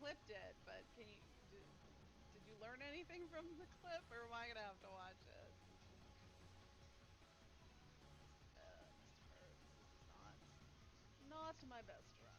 clip did, but did you learn anything from the clip, or am I gonna have to watch it? Mr. Birds, this is not my best run.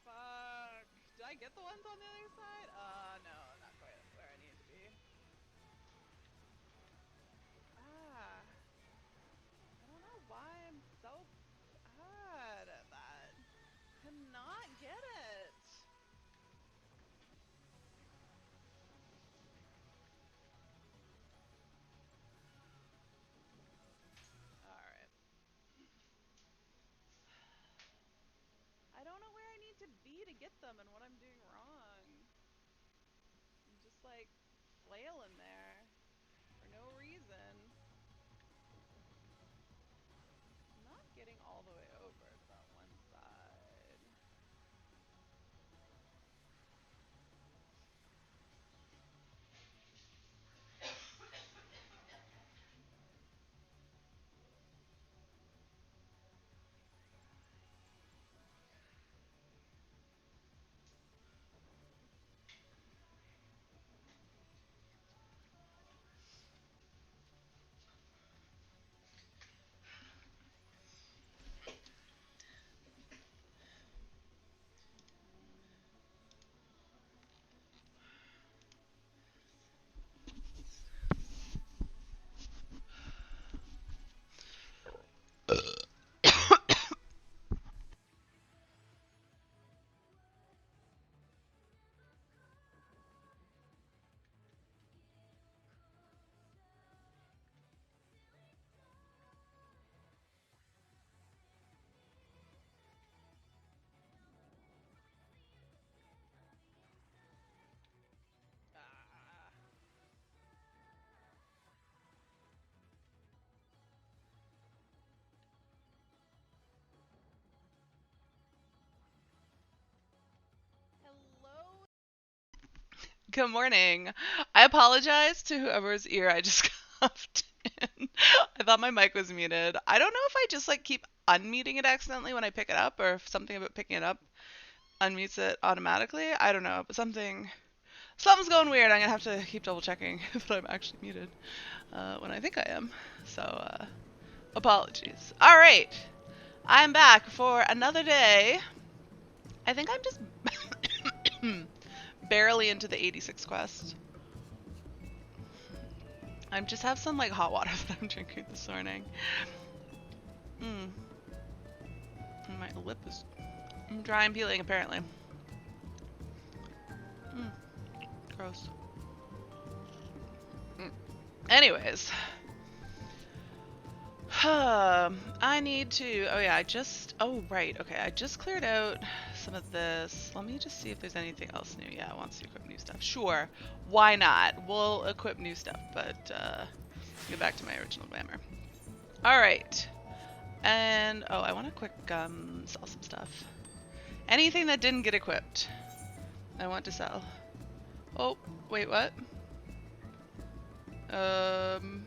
Fuck. Did I get the ones on the other side? No, not quite where I need to be. Ah, I don't know why I'm so bad at that. Cannot get it. Alright. I don't know where I need to be to get them and what I'm doing wrong. I'm just like flailing there for no reason. Not getting all the way over to that one side. Ah. Hello. Good morning. I apologize to whoever's ear I just cuffed in. I thought my mic was muted. I don't know if I just like keep unmuting it accidentally when I pick it up or if something about picking it up unmutes it automatically. I don't know, but something's going weird. I'm gonna have to keep double checking if I'm actually muted when I think I am. So apologies. All right, I'm back for another day. I think I'm just barely into the 86 quest. I just have some like hot water that I'm drinking this morning. Mm. My lip is dry and peeling apparently. Mm. Gross. Mm. Anyways. I need to, oh yeah, oh right, okay, I just cleared out some of this. Let me just see if there's anything else new. Yeah, it wants to equip new stuff. Sure, why not? We'll equip new stuff, but get back to my original glamour. Alright, and, oh, I want to quick sell some stuff. Anything that didn't get equipped, I want to sell. Oh, wait, what? Um,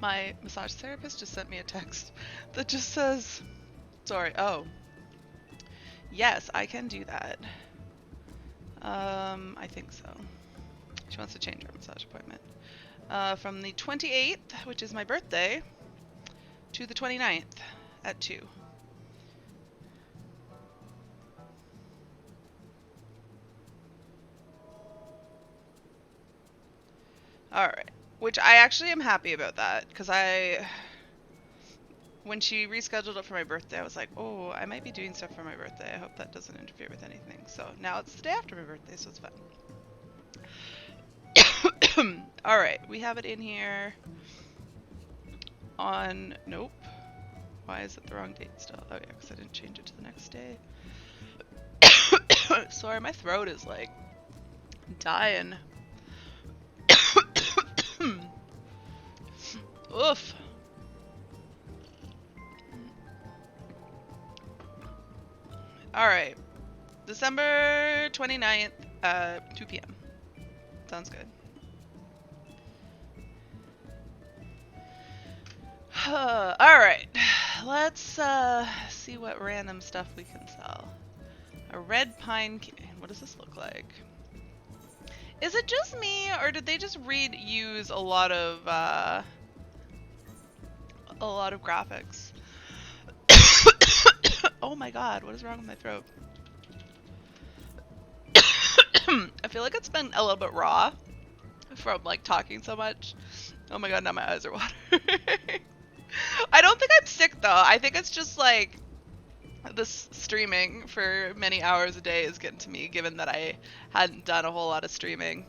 My massage therapist just sent me a text that just says, sorry, oh, yes, I can do that. I think so. She wants to change her massage appointment. From the 28th, which is my birthday, to the 29th at 2. Alright. Which I actually am happy about that, because when she rescheduled it for my birthday, I was like, oh, I might be doing stuff for my birthday. I hope that doesn't interfere with anything. So now it's the day after my birthday, so it's fun. Alright, we have it in here on, nope. Why is it the wrong date still? Oh yeah, because I didn't change it to the next day. Sorry, my throat is like dying. Oof. Alright. December 29th at 2 p.m. Sounds good. Alright. Let's see what random stuff we can sell. A red pine cane. What does this look like? Is it just me, or did they just reuse a lot of graphics? Oh my god, what is wrong with my throat? I feel like it's been a little bit raw from like talking so much. Oh my god, now my eyes are watering. I don't think I'm sick though. I think it's just like this streaming for many hours a day is getting to me, given that I hadn't done a whole lot of streaming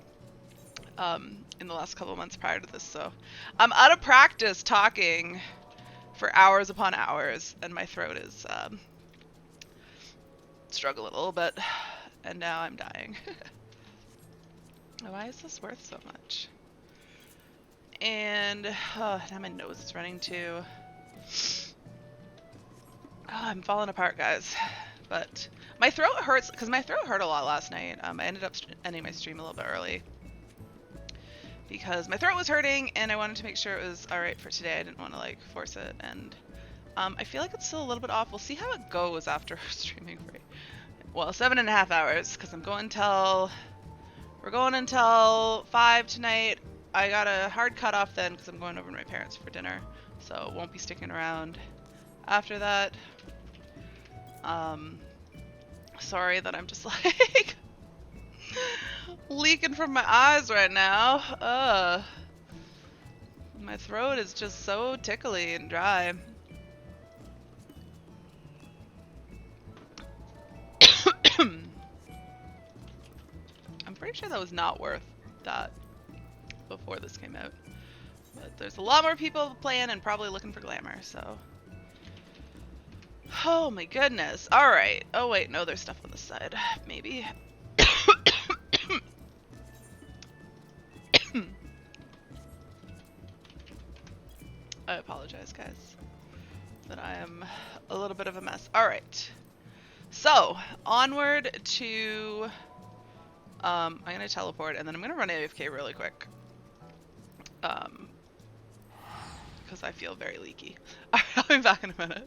in the last couple of months prior to this. So I'm out of practice talking for hours upon hours, and my throat is struggling a little bit, and now I'm dying. Why is this worth so much? And now my nose is running too. Oh, I'm falling apart, guys. But my throat hurts because my throat hurt a lot last night. I ended up ending my stream a little bit early because my throat was hurting, and I wanted to make sure it was all right for today. I didn't want to like force it, and I feel like it's still a little bit off. We'll see how it goes after streaming for, well, 7.5 hours, because we're going until 5 tonight. I got a hard cutoff then because I'm going over to my parents for dinner, so won't be sticking around after that. Sorry that I'm just like leaking from my eyes right now. My throat is just so tickly and dry. I'm pretty sure that was not worth that before this came out. But there's a lot more people playing and probably looking for glamour, so. Oh my goodness. Alright. Oh wait, no, there's stuff on the side. Maybe. I apologize, guys, that I am a little bit of a mess. Alright. So, onward to... I'm gonna teleport, and then I'm gonna run AFK really quick. Because I feel very leaky. Alright, I'll be back in a minute.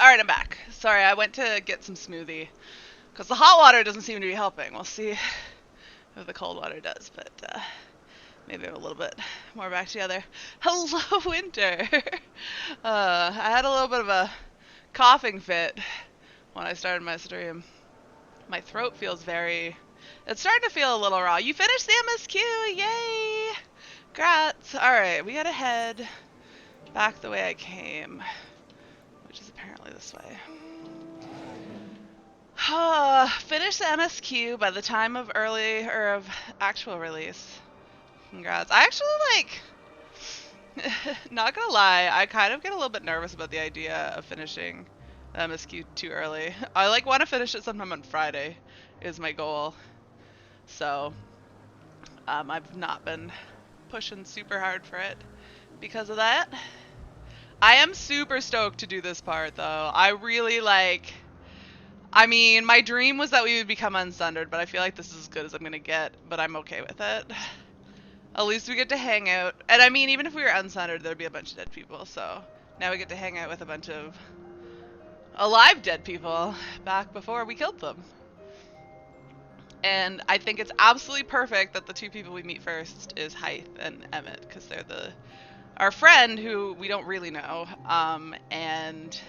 Alright, I'm back. Sorry, I went to get some smoothie. Because the hot water doesn't seem to be helping. We'll see if the cold water does, but maybe I'm a little bit more back together. Hello, Winter! I had a little bit of a coughing fit when I started my stream. My throat feels it's starting to feel a little raw. You finished the MSQ! Yay! Congrats! Alright, we gotta head back the way I came, which is apparently this way. Finish the MSQ by the time of actual release. Congrats. I actually not gonna lie, I kind of get a little bit nervous about the idea of finishing the MSQ too early. I want to finish it sometime on Friday is my goal. So, I've not been pushing super hard for it because of that. I am super stoked to do this part though. I really I mean, my dream was that we would become unsundered, but I feel like this is as good as I'm gonna get, but I'm okay with it. At least we get to hang out. And I mean, even if we were unsundered, there'd be a bunch of dead people, so now we get to hang out with a bunch of alive dead people back before we killed them. And I think it's absolutely perfect that the two people we meet first is Hythe and Emmett, because they're our friend who we don't really know, and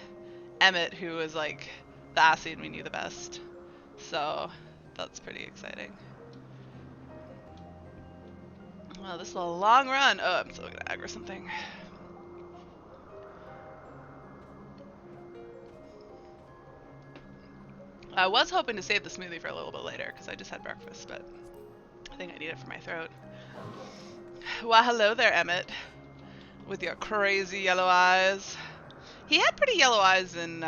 Emmett, who is like the Ascian we knew the best. So that's pretty exciting. Well, this is a long run. Oh, I'm still gonna aggro something. I was hoping to save the smoothie for a little bit later because I just had breakfast, but I think I need it for my throat. Well, hello there, Emmett, with your crazy yellow eyes. He had pretty yellow eyes in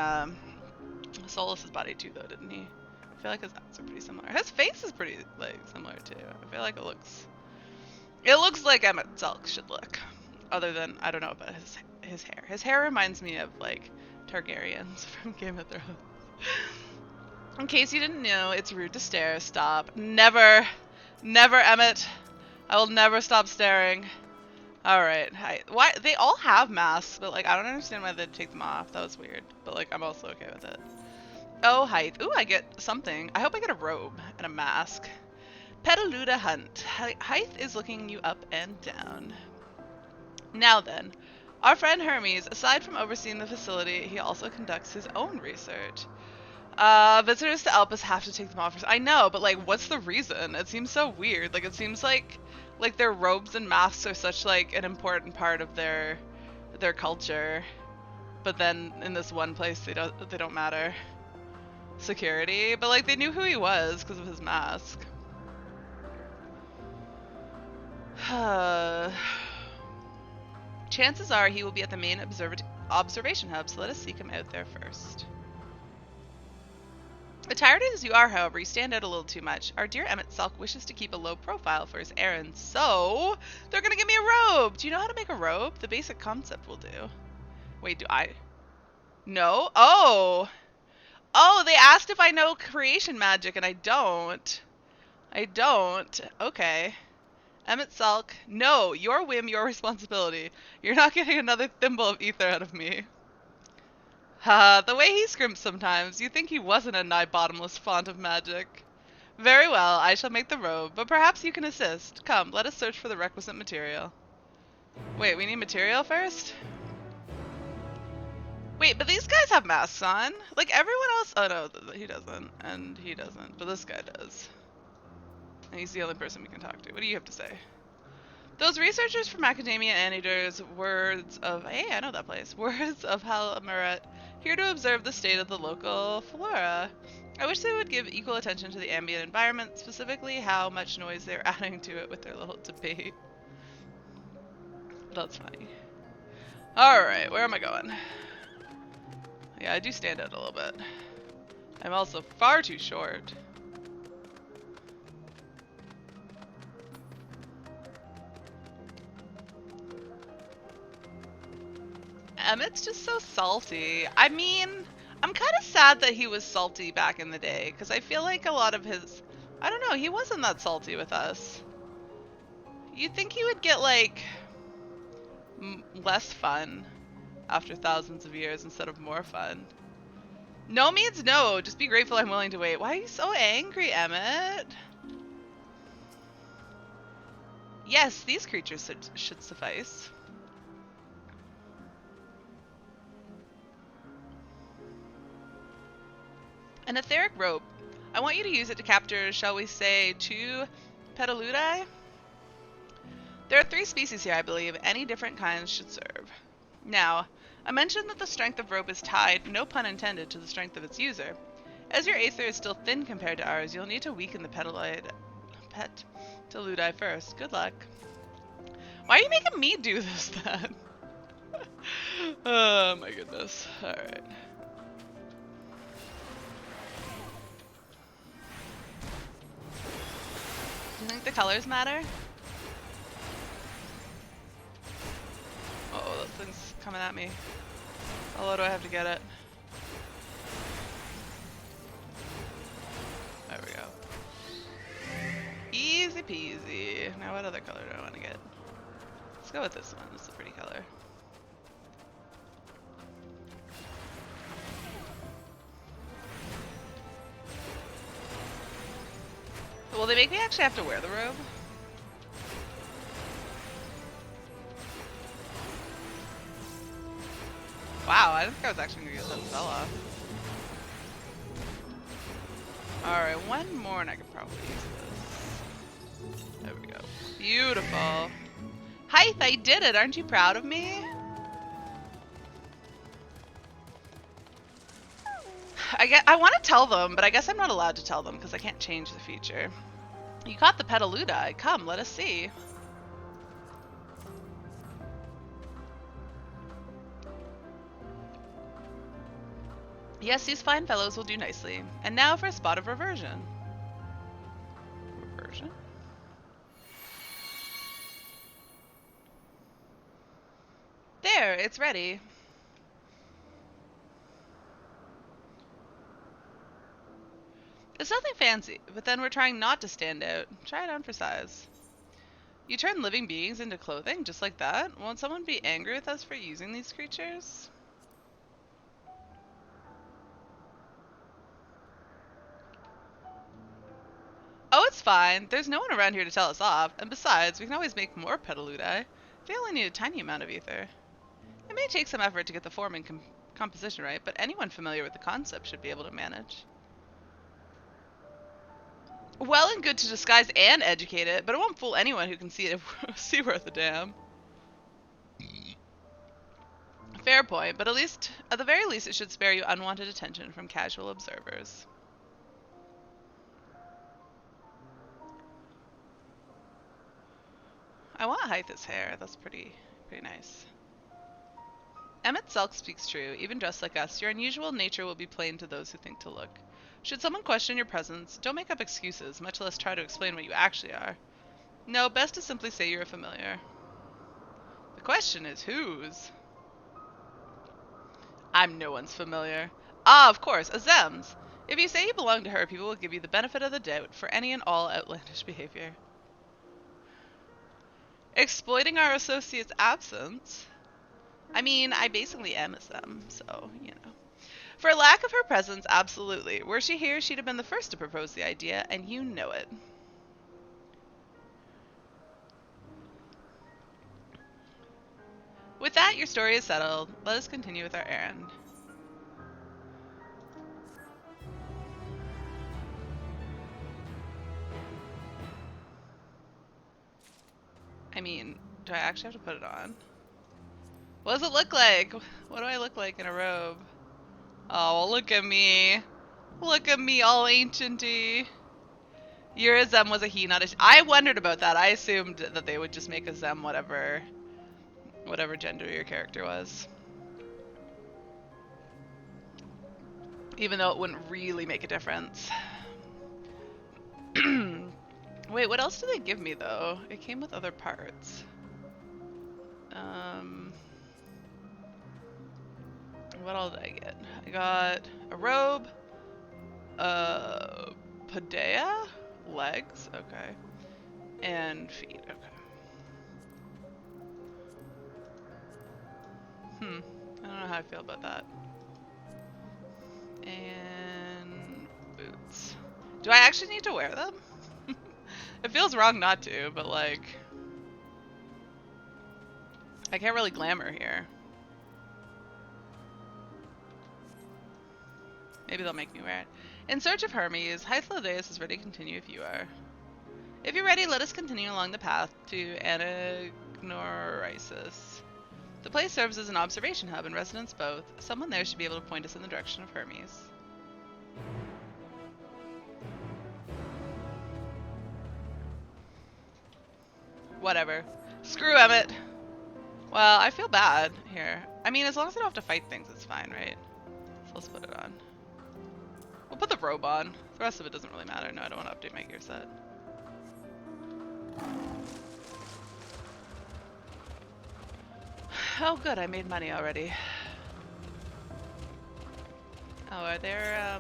Solus's body too, though, didn't he? I feel like his eyes are pretty similar. His face is pretty similar too. I feel like it looks like Emmett Zelk should look. Other than I don't know about his hair. His hair reminds me of like Targaryens from Game of Thrones. In case you didn't know, it's rude to stare. Stop. Never, Emmett. I will never stop staring. Alright, hi. Why? They all have masks, but like, I don't understand why they take them off. That was weird. But like, I'm also okay with it. Oh, Hythe. Ooh, I get something. I hope I get a robe and a mask. Petaluda Hunt. Hythe is looking you up and down. Now then, our friend Hermes, aside from overseeing the facility, he also conducts his own research. Visitors to Elpis have to take them off. I know, but like, what's the reason? It seems so weird. Like, it seems like their robes and masks are such like an important part of their culture, but then in this one place they don't matter. Security, but like they knew who he was because of his mask. Chances are he will be at the main observation hub, so let us seek him out there first. Attired as you are, however, you stand out a little too much. Our dear Emmett Zelk wishes to keep a low profile for his errands, so they're gonna give me a robe! Do you know how to make a robe? The basic concept will do. Wait, do I? No? Oh! Oh, they asked if I know creation magic, and I don't. I don't. Okay. Emmett Zelk, no, your whim, your responsibility. You're not getting another thimble of ether out of me. Haha, the way he scrimps sometimes, you'd think he wasn't a nigh-bottomless font of magic. Very well, I shall make the robe, but perhaps you can assist. Come, let us search for the requisite material. Wait, we need material first? Wait, but these guys have masks on. Like, everyone else... Oh, no, he doesn't. And he doesn't. But this guy does. And he's the only person we can talk to. What do you have to say? Those researchers from Academia Anidur's words of... Hey, I know that place. Words of Halamaret. Here to observe the state of the local flora. I wish they would give equal attention to the ambient environment, specifically how much noise they're adding to it with their little debate. That's funny. Alright, where am I going? Yeah, I do stand out a little bit. I'm also far too short. Emmett's just so salty. I mean, I'm kind of sad that he was salty back in the day, because I feel like a lot of his... I don't know, he wasn't that salty with us. You'd think he would get, like, less fun after thousands of years instead of more fun. No means no. Just be grateful I'm willing to wait. Why are you so angry, Emmett? Yes, these creatures should suffice. An etheric rope. I want you to use it to capture, shall we say, 2 petaludi? There are 3 species here, I believe. Any different kinds should serve. Now, I mentioned that the strength of rope is tied, no pun intended, to the strength of its user. As your aether is still thin compared to ours, you'll need to weaken the petaludi first. Good luck. Why are you making me do this then? Oh my goodness. Alright. Do you think the colors matter? Oh, that thing's coming at me. How low do I have to get it? There we go. Easy peasy. Now what other color do I want to get? Let's go with this one. It's a pretty color. Will they make me actually have to wear the robe? Wow, I didn't think I was actually going to get that spell off. Alright, one more and I could probably use this. There we go. Beautiful. Hythe, I did it! Aren't you proud of me? I want to tell them, but I guess I'm not allowed to tell them because I can't change the future. You caught the petaludi. Come, let us see. Yes, these fine fellows will do nicely. And now for a spot of reversion. Reversion? There, it's ready. It's nothing fancy, but then we're trying not to stand out. Try it on for size. You turn living beings into clothing, just like that? Won't someone be angry with us for using these creatures? Oh, it's fine. There's no one around here to tell us off, and besides, we can always make more petaludi. They only need a tiny amount of ether. It may take some effort to get the form and composition right, but anyone familiar with the concept should be able to manage. Well and good to disguise and educate it, but it won't fool anyone who can see it see worth a damn. Fair point, but at the very least, it should spare you unwanted attention from casual observers. I want Hythe's hair. That's pretty nice. Emmett Selk speaks true. Even dressed like us, your unusual nature will be plain to those who think to look. Should someone question your presence, don't make up excuses, much less try to explain what you actually are. No, best to simply say you're a familiar. The question is whose? I'm no one's familiar. Ah, of course, Azem's. If you say you belong to her, people will give you the benefit of the doubt for any and all outlandish behavior. Exploiting our associate's absence? I mean, I basically am Azem, so, you know. For lack of her presence, absolutely. Were she here, she'd have been the first to propose the idea, and you know it. With that, your story is settled. Let us continue with our errand. I mean, do I actually have to put it on? What does it look like? What do I look like in a robe? Oh, well, look at me. Look at me, all ancienty. Your Azem was a he, not a she. I wondered about that. I assumed that they would just make Azem whatever gender your character was. Even though it wouldn't really make a difference. Wait, what else did they give me, though? It came with other parts. What all did I get? I got a robe, Padea? Legs? Okay. And feet, okay. I don't know how I feel about that. Do I actually need to wear them? It feels wrong not to, but like, I can't really glamour here. Maybe they'll make me wear it. In search of Hermes, Hythlodaeus is ready to continue if you are. If you're ready, let us continue along the path to Anagnorisis. The place serves as an observation hub and residents both. Someone there should be able to point us in the direction of Hermes. Whatever. Screw Emmett. Well, I feel bad here. I mean, as long as I don't have to fight things, it's fine, right? So let's put it on. We'll put the robe on. The rest of it doesn't really matter. No, I don't want to update my gear set. Oh, good. I made money already. Oh, are there,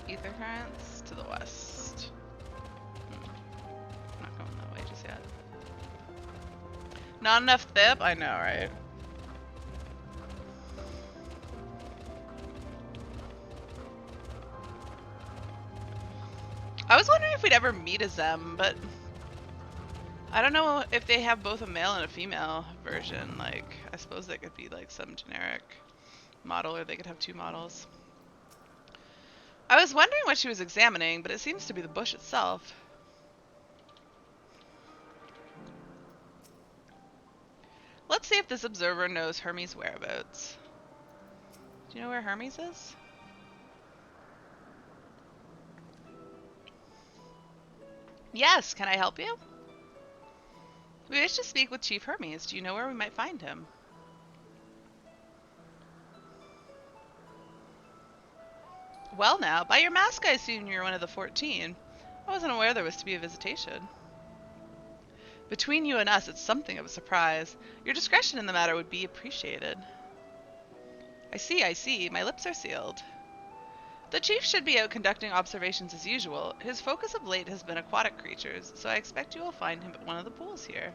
ether currents to the west? Not going that way just yet. Not enough thip? I know, right? I was wondering if we'd ever meet a Zem, but I don't know if they have both a male and a female version. Like, I suppose they could be like some generic model, or they could have two models. I was wondering what she was examining, but it seems to be the bush itself. Let's see if this observer knows Hermes' whereabouts. Do you know where Hermes is? Yes, can I help you? We wish to speak with Chief Hermes. Do you know where we might find him? Well now, by your mask I assume you're one of the 14. I wasn't aware there was to be a visitation. Between you and us, it's something of a surprise. Your discretion in the matter would be appreciated. I see. My lips are sealed. The chief should be out conducting observations as usual. His focus of late has been aquatic creatures, so I expect you will find him at one of the pools here.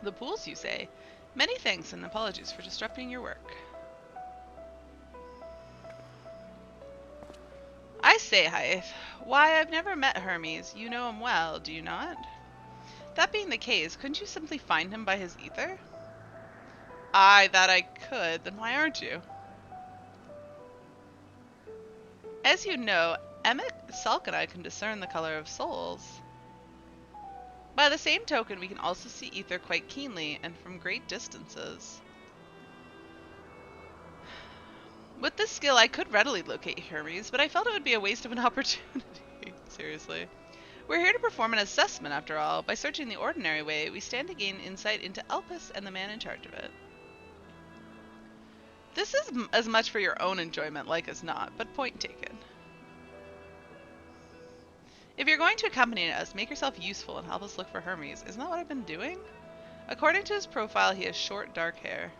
The pools, you say? Many thanks and apologies for disrupting your work. I say, Hythe, why, I've never met Hermes. You know him well, do you not? That being the case, couldn't you simply find him by his ether? Aye, that I could. Then why aren't you? As you know, Emmett, Salk, and I can discern the color of souls. By the same token, we can also see ether quite keenly and from great distances. With this skill, I could readily locate Hermes, but I felt it would be a waste of an opportunity. Seriously. We're here to perform an assessment, after all. By searching the ordinary way, we stand to gain insight into Elpis and the man in charge of it. This is as much for your own enjoyment, like as not, but point taken. If you're going to accompany us, make yourself useful and help us look for Hermes. Isn't that what I've been doing? According to his profile, he has short, dark hair.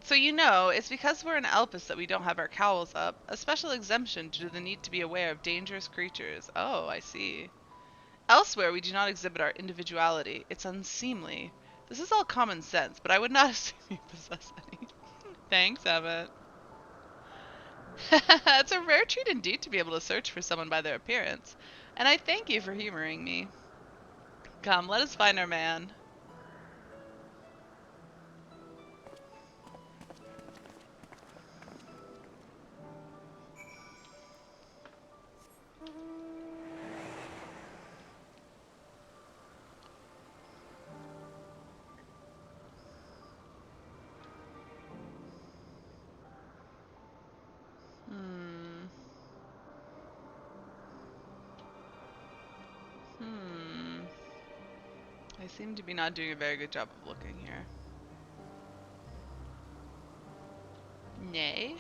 So you know, it's because we're in Elpis that we don't have our cowls up. A special exemption due to the need to be aware of dangerous creatures. Oh, I see. Elsewhere, we do not exhibit our individuality. It's unseemly. This is all common sense, but I would not assume you possess any. Thanks, Emmett. It's a rare treat indeed to be able to search for someone by their appearance, and I thank you for humoring me. Come, let us find our man. I seem to be not doing a very good job of looking here. Nay.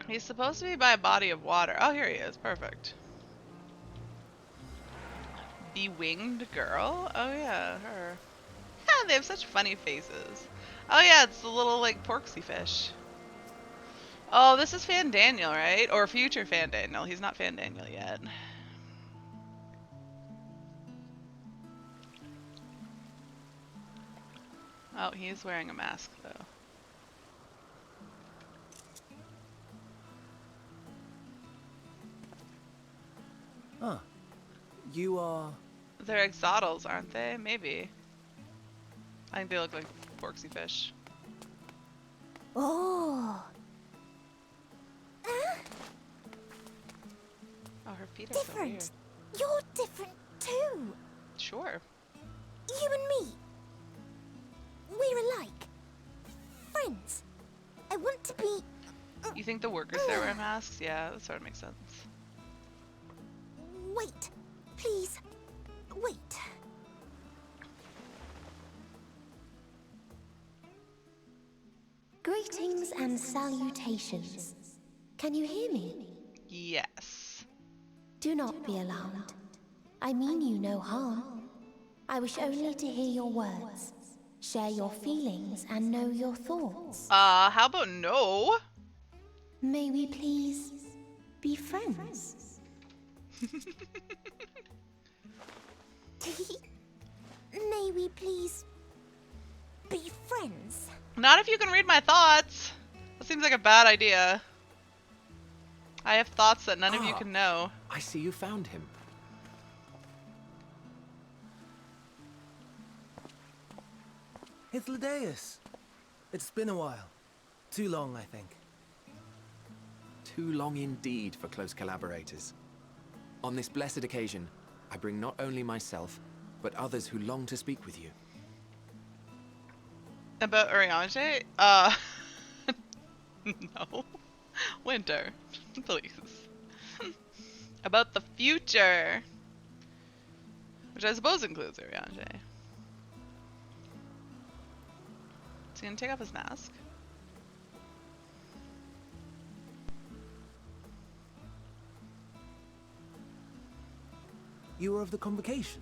He's supposed to be by a body of water. Oh, here he is. Perfect. Bewinged girl? Oh yeah, her. Yeah, they have such funny faces. Oh yeah, it's the little, like, porksy fish. Oh, this is Fan Daniel, right? Or future Fan Daniel. He's not Fan Daniel yet. Oh, he's wearing a mask, though. Ah, you are... They're exottles, aren't they? Maybe. I think they look like Borksy fish. Oh, Oh, her feet are so weird. different. You're different too. Sure. You and me. We're alike. Friends. I want to be... You think the workers there wear masks? Yeah, that sort of makes sense. Wait. Please. Wait. Greetings and salutations. Can you hear me? Yes. Do not be alarmed. I mean you no harm. I wish only to hear your words, share your feelings, and know your thoughts. How about no? May we please be friends? May we please be friends? Not if you can read my thoughts. That seems like a bad idea. I have thoughts that none of you can know. I see you found him. Hythlodaeus. It's been a while. Too long, I think. Too long indeed for close collaborators. On this blessed occasion, I bring not only myself, but others who long to speak with you. About Oriange? No. Winter, please. About the future. Which I suppose includes Oriange. Is he gonna take off his mask? You are of the convocation.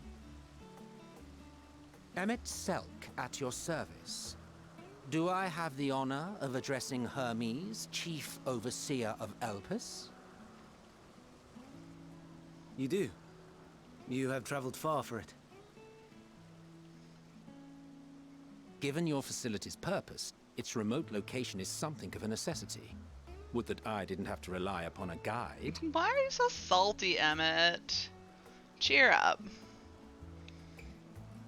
Emmet Selk at your service. Do I have the honor of addressing Hermes, Chief Overseer of Elpis? You do. You have traveled far for it. Given your facility's purpose, its remote location is something of a necessity. Would that I didn't have to rely upon a guide. Why are you so salty, Emmett? Cheer up.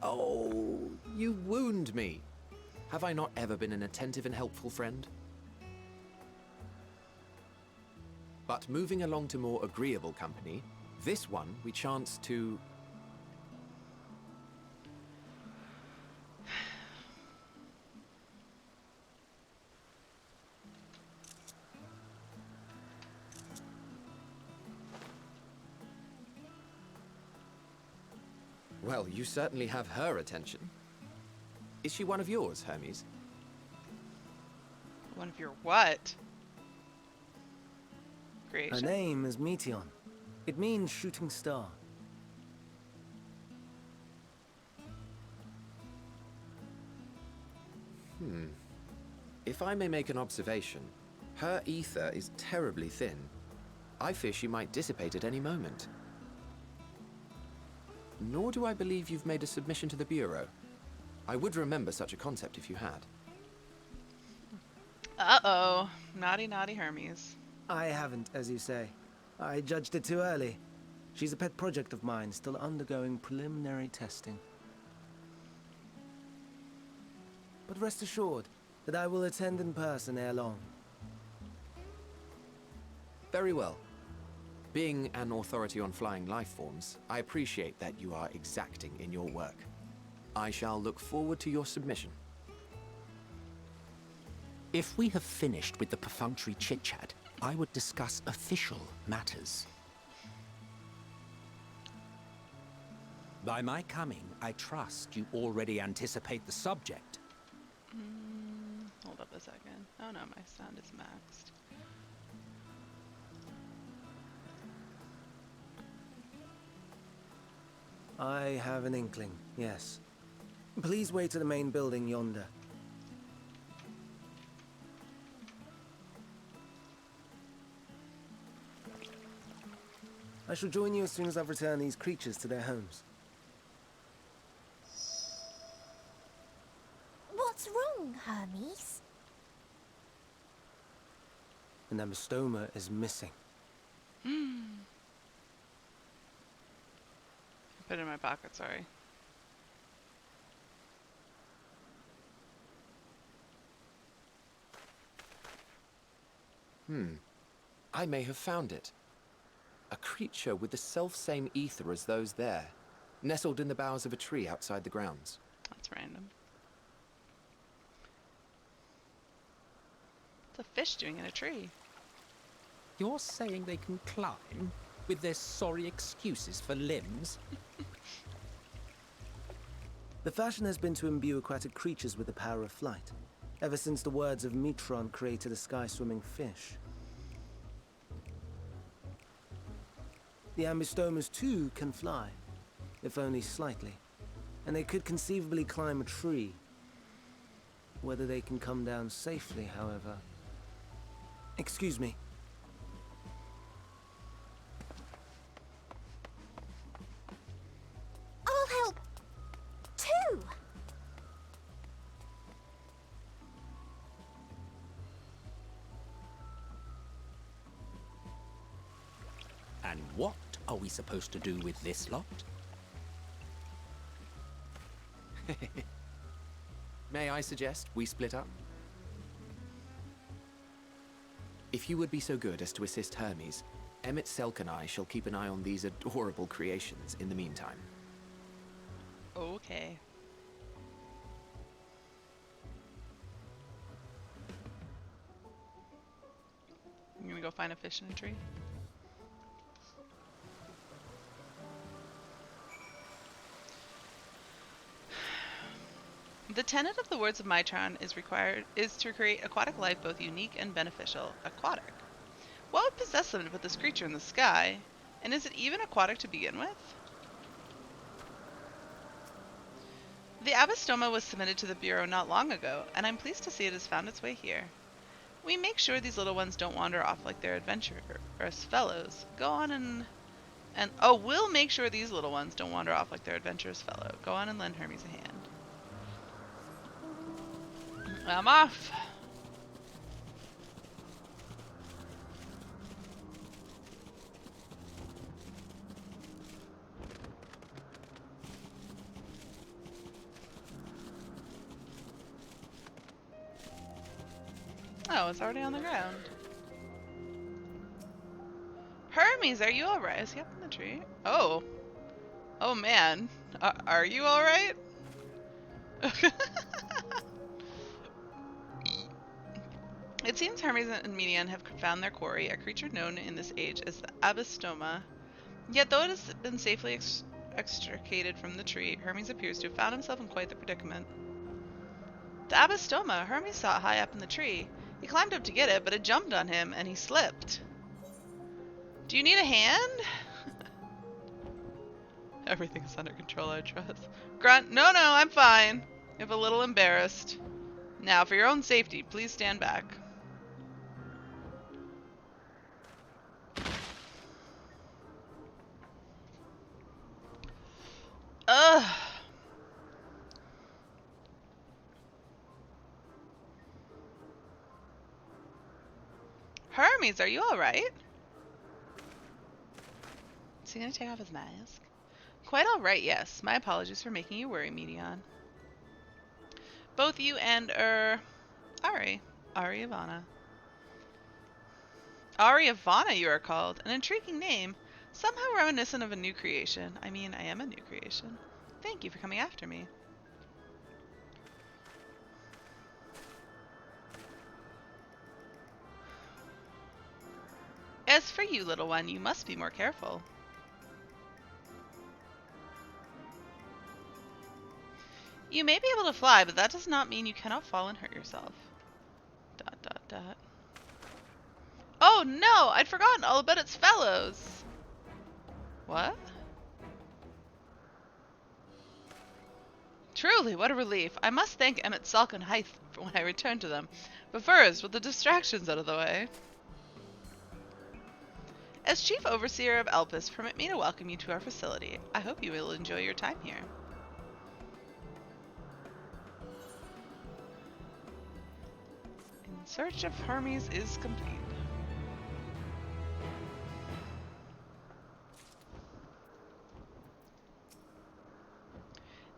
Oh, you wound me. Have I not ever been an attentive and helpful friend? But moving along to more agreeable company, this one we chance to... Well, you certainly have her attention. Is she one of yours, Hermes? One of your what? Her Creation? name is Meteon. It means shooting star. If I may make an observation, her ether is terribly thin. I fear she might dissipate at any moment. Nor do I believe you've made a submission to the Bureau. I would remember such a concept if you had. Uh-oh. Naughty, naughty Hermes. I haven't, as you say. I judged it too early. She's a pet project of mine, still undergoing preliminary testing. But rest assured that I will attend in person ere long. Very well. Being an authority on flying life forms, I appreciate that you are exacting in your work. I shall look forward to your submission. If we have finished with the perfunctory chit-chat, I would discuss official matters. By my coming, I trust you already anticipate the subject. Hold up a second. Oh no, my sound is maxed. I have an inkling, yes. Please wait to the main building yonder. I shall join you as soon as I've returned these creatures to their homes. What's and Amistoma is missing. Put it in my pocket, sorry. I may have found it. A creature with the self-same ether as those there, nestled in the boughs of a tree outside the grounds. That's random. What's a fish doing in a tree? You're saying they can climb with their sorry excuses for limbs? The fashion has been to imbue aquatic creatures with the power of flight, ever since the words of Metron created a sky-swimming fish. The Ambistomas too can fly, if only slightly, and they could conceivably climb a tree. Whether they can come down safely, however... Excuse me. I'll help too. And what are we supposed to do with this lot? May I suggest we split up? If you would be so good as to assist Hermes, Emmett Selk and I shall keep an eye on these adorable creations in the meantime. Okay. I'm gonna go find a fish in a tree. The tenet of the words of Mitron is to create aquatic life both unique and beneficial. Aquatic. What would possess them to put this creature in the sky? And is it even aquatic to begin with? The Abastoma was submitted to the Bureau not long ago, and I'm pleased to see it has found its way here. We make sure these little ones don't wander off like their adventurous fellows. Go on and we'll make sure these little ones don't wander off like their adventurous fellow. Go on and lend Hermes a hand. I'm off. Oh, it's already on the ground. Hermes, are you alright? Is he up in the tree? Oh. Oh man. Are you alright? It seems Hermes and Median have found their quarry, a creature known in this age as the Abastoma. Yet though it has been safely extricated from the tree, Hermes appears to have found himself in quite the predicament. The Abastoma! Hermes saw it high up in the tree. He climbed up to get it, but it jumped on him, and he slipped. Do you need a hand? Everything's under control, I trust. Grunt, no, I'm fine. If a little embarrassed. Now, for your own safety, please stand back. Ugh. Hermes, are you alright? Is he gonna take off his mask? Quite alright, yes. My apologies for making you worry, Medion. Both you and, Ari Ivana. Ari Ivana, you are called. An intriguing name. Somehow reminiscent of a new creation. I mean, I am a new creation. Thank you for coming after me. As for you, little one, you must be more careful. You may be able to fly, but that does not mean you cannot fall and hurt yourself. ... Oh no! I'd forgotten all about its fellows! What? Truly, what a relief. I must thank Emmett Salk and Hythe for when I return to them. But first, with the distractions out of the way. As Chief Overseer of Elpis, permit me to welcome you to our facility. I hope you will enjoy your time here. In search of Hermes is complete.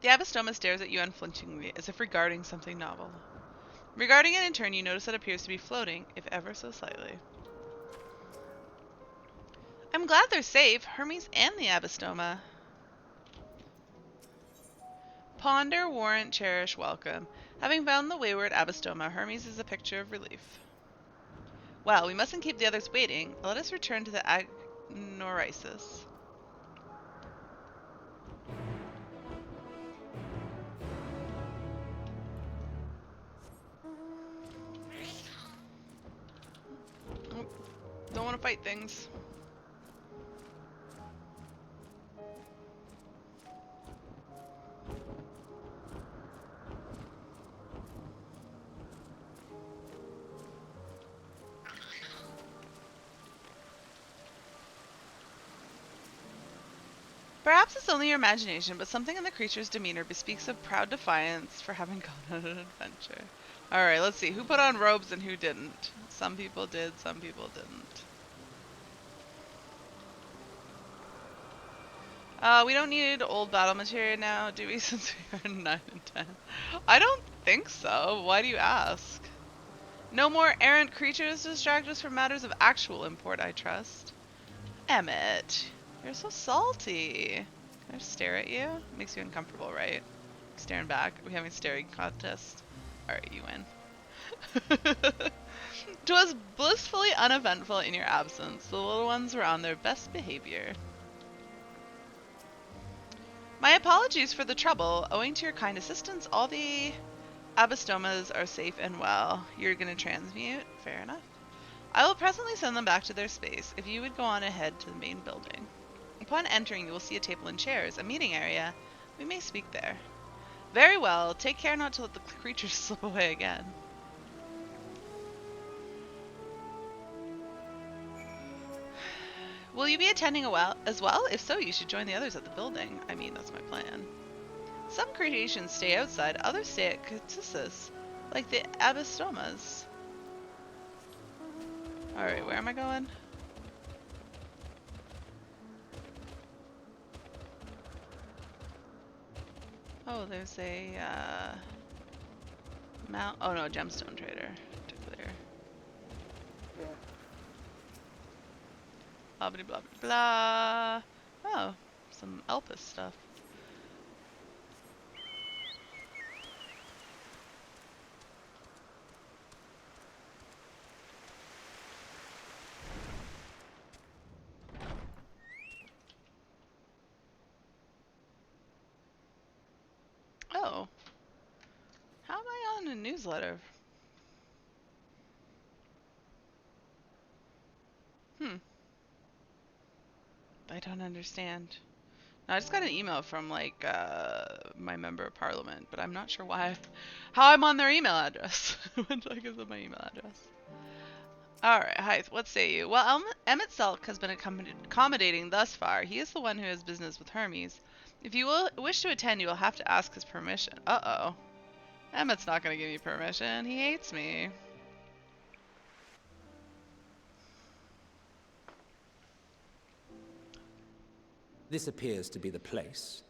The Abastoma stares at you unflinchingly, as if regarding something novel. Regarding it in turn, you notice that it appears to be floating, if ever so slightly. I'm glad they're safe, Hermes and the Abastoma. Ponder, warrant, cherish, welcome. Having found the wayward Abastoma, Hermes is a picture of relief. Well, we mustn't keep the others waiting. Let us return to the Agnorisis. Oh, don't want to fight things. Perhaps it's only your imagination, but something in the creature's demeanor bespeaks of proud defiance for having gone on an adventure. Alright, let's see. Who put on robes and who didn't? Some people did, some people didn't. We don't need old battle material now, do we, since we are 9 and 10? I don't think so. Why do you ask? No more errant creatures to distract us from matters of actual import, I trust. Emmett, you're so salty. Can I just stare at you? Makes you uncomfortable, right? Staring back. Are we having a staring contest? Alright, you win. 'Twas blissfully uneventful in your absence. The little ones were on their best behavior. My apologies for the trouble. Owing to your kind assistance, all the Abastomas are safe and well. You're gonna transmute? Fair enough. I will presently send them back to their space. If you would go on ahead to the main building. Upon entering, you will see a table and chairs, a meeting area. We may speak there. Very well. Take care not to let the creatures slip away again. Will you be attending as well? If so, you should join the others at the building. I mean, that's my plan. Some creations stay outside, others stay at Catissus, like the Abastomas. Alright, where am I going? Oh, there's a, oh no, gemstone trader to clear. Blah blah blah blah. Oh, some Elpis stuff. Oh, how am I on a newsletter? I don't understand. No, I just got an email from like my member of parliament, but I'm not sure how I'm on their email address. What the heck is my email address? Alright, hi, what say you? Well, Emmett Selk has been accommodating thus far. He is the one who has business with Hermes. If you wish to attend, you will have to ask his permission. Uh-oh. Emmett's not going to give me permission. He hates me. This appears to be the place.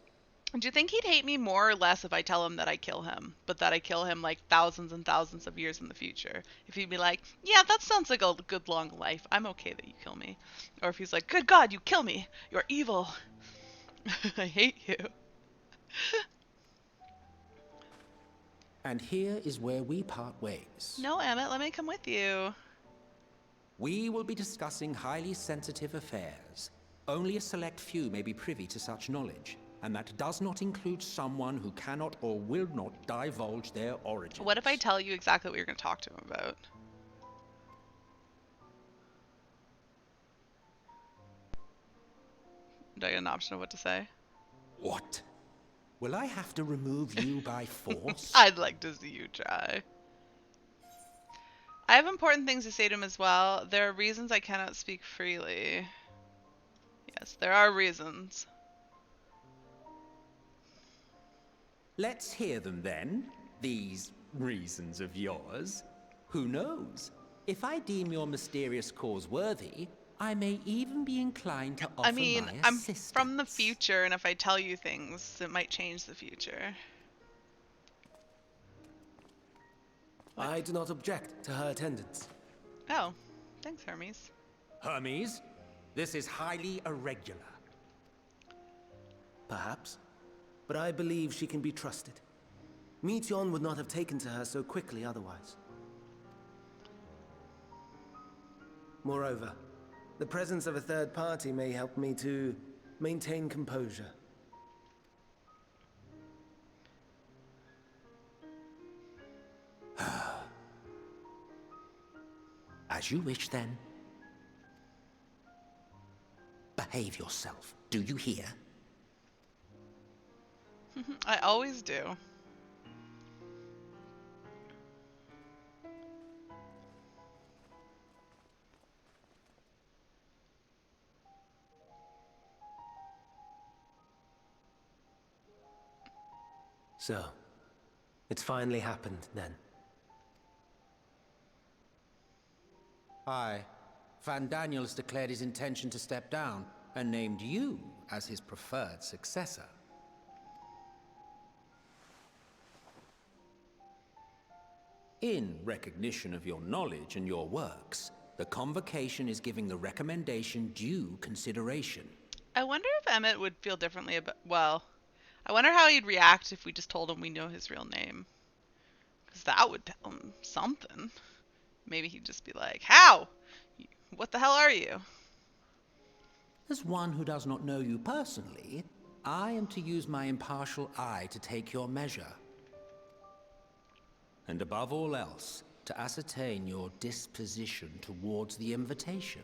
Do you think he'd hate me more or less if I tell him that I kill him, but that I kill him like thousands and thousands of years in the future? If he'd be like, yeah, that sounds like a good long life. I'm okay that you kill me. Or if he's like, good God, you kill me. You're evil. I hate you. And here is where we part ways. No, Emmett, let me come with you. We will be discussing highly sensitive affairs. Only a select few may be privy to such knowledge, and that does not include someone who cannot or will not divulge their origins. What if I tell you exactly what you're going to talk to him about? Do I get an option of what to say? What? Will I have to remove you by force? I'd like to see you try. I have important things to say to him as well. There are reasons I cannot speak freely. Yes, there are reasons. Let's hear them then, these reasons of yours. Who knows? If I deem your mysterious cause worthy, I may even be inclined to I offer mean, my I'm assistance. from the future, and if I tell you things, it might change the future. What? I do not object to her attendance. Oh, thanks, Hermes. Hermes, this is highly irregular. Perhaps. But I believe she can be trusted. Meteon would not have taken to her so quickly otherwise. Moreover, the presence of a third party may help me to maintain composure. As you wish, then. Behave yourself, do you hear? I always do. So, it's finally happened then. Aye. Van Daniels declared his intention to step down and named you as his preferred successor. In recognition of your knowledge and your works, the Convocation is giving the recommendation due consideration. I wonder if Emmett would feel differently about. Well, I wonder how he'd react if we just told him we know his real name. Because that would tell him something. Maybe he'd just be like, "How? What the hell are you?" As one who does not know you personally, I am to use my impartial eye to take your measure. And above all else, to ascertain your disposition towards the invitation.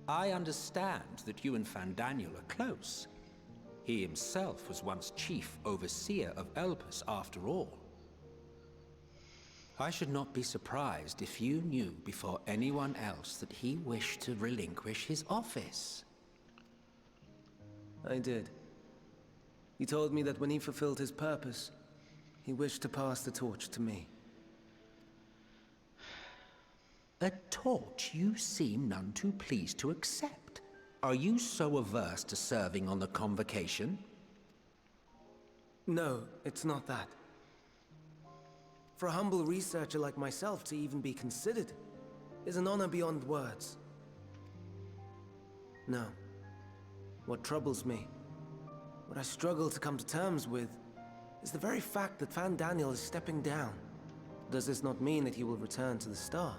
I understand that you and Van Daniel are close. He himself was once chief overseer of Elpis after all. I should not be surprised if you knew before anyone else that he wished to relinquish his office. I did. He told me that when he fulfilled his purpose, he wished to pass the torch to me. A torch you seem none too pleased to accept. Are you so averse to serving on the Convocation? No, it's not that. For a humble researcher like myself to even be considered is an honor beyond words. No. What troubles me, what I struggle to come to terms with, is the very fact that Van Daniel is stepping down. Does this not mean that he will return to the Star?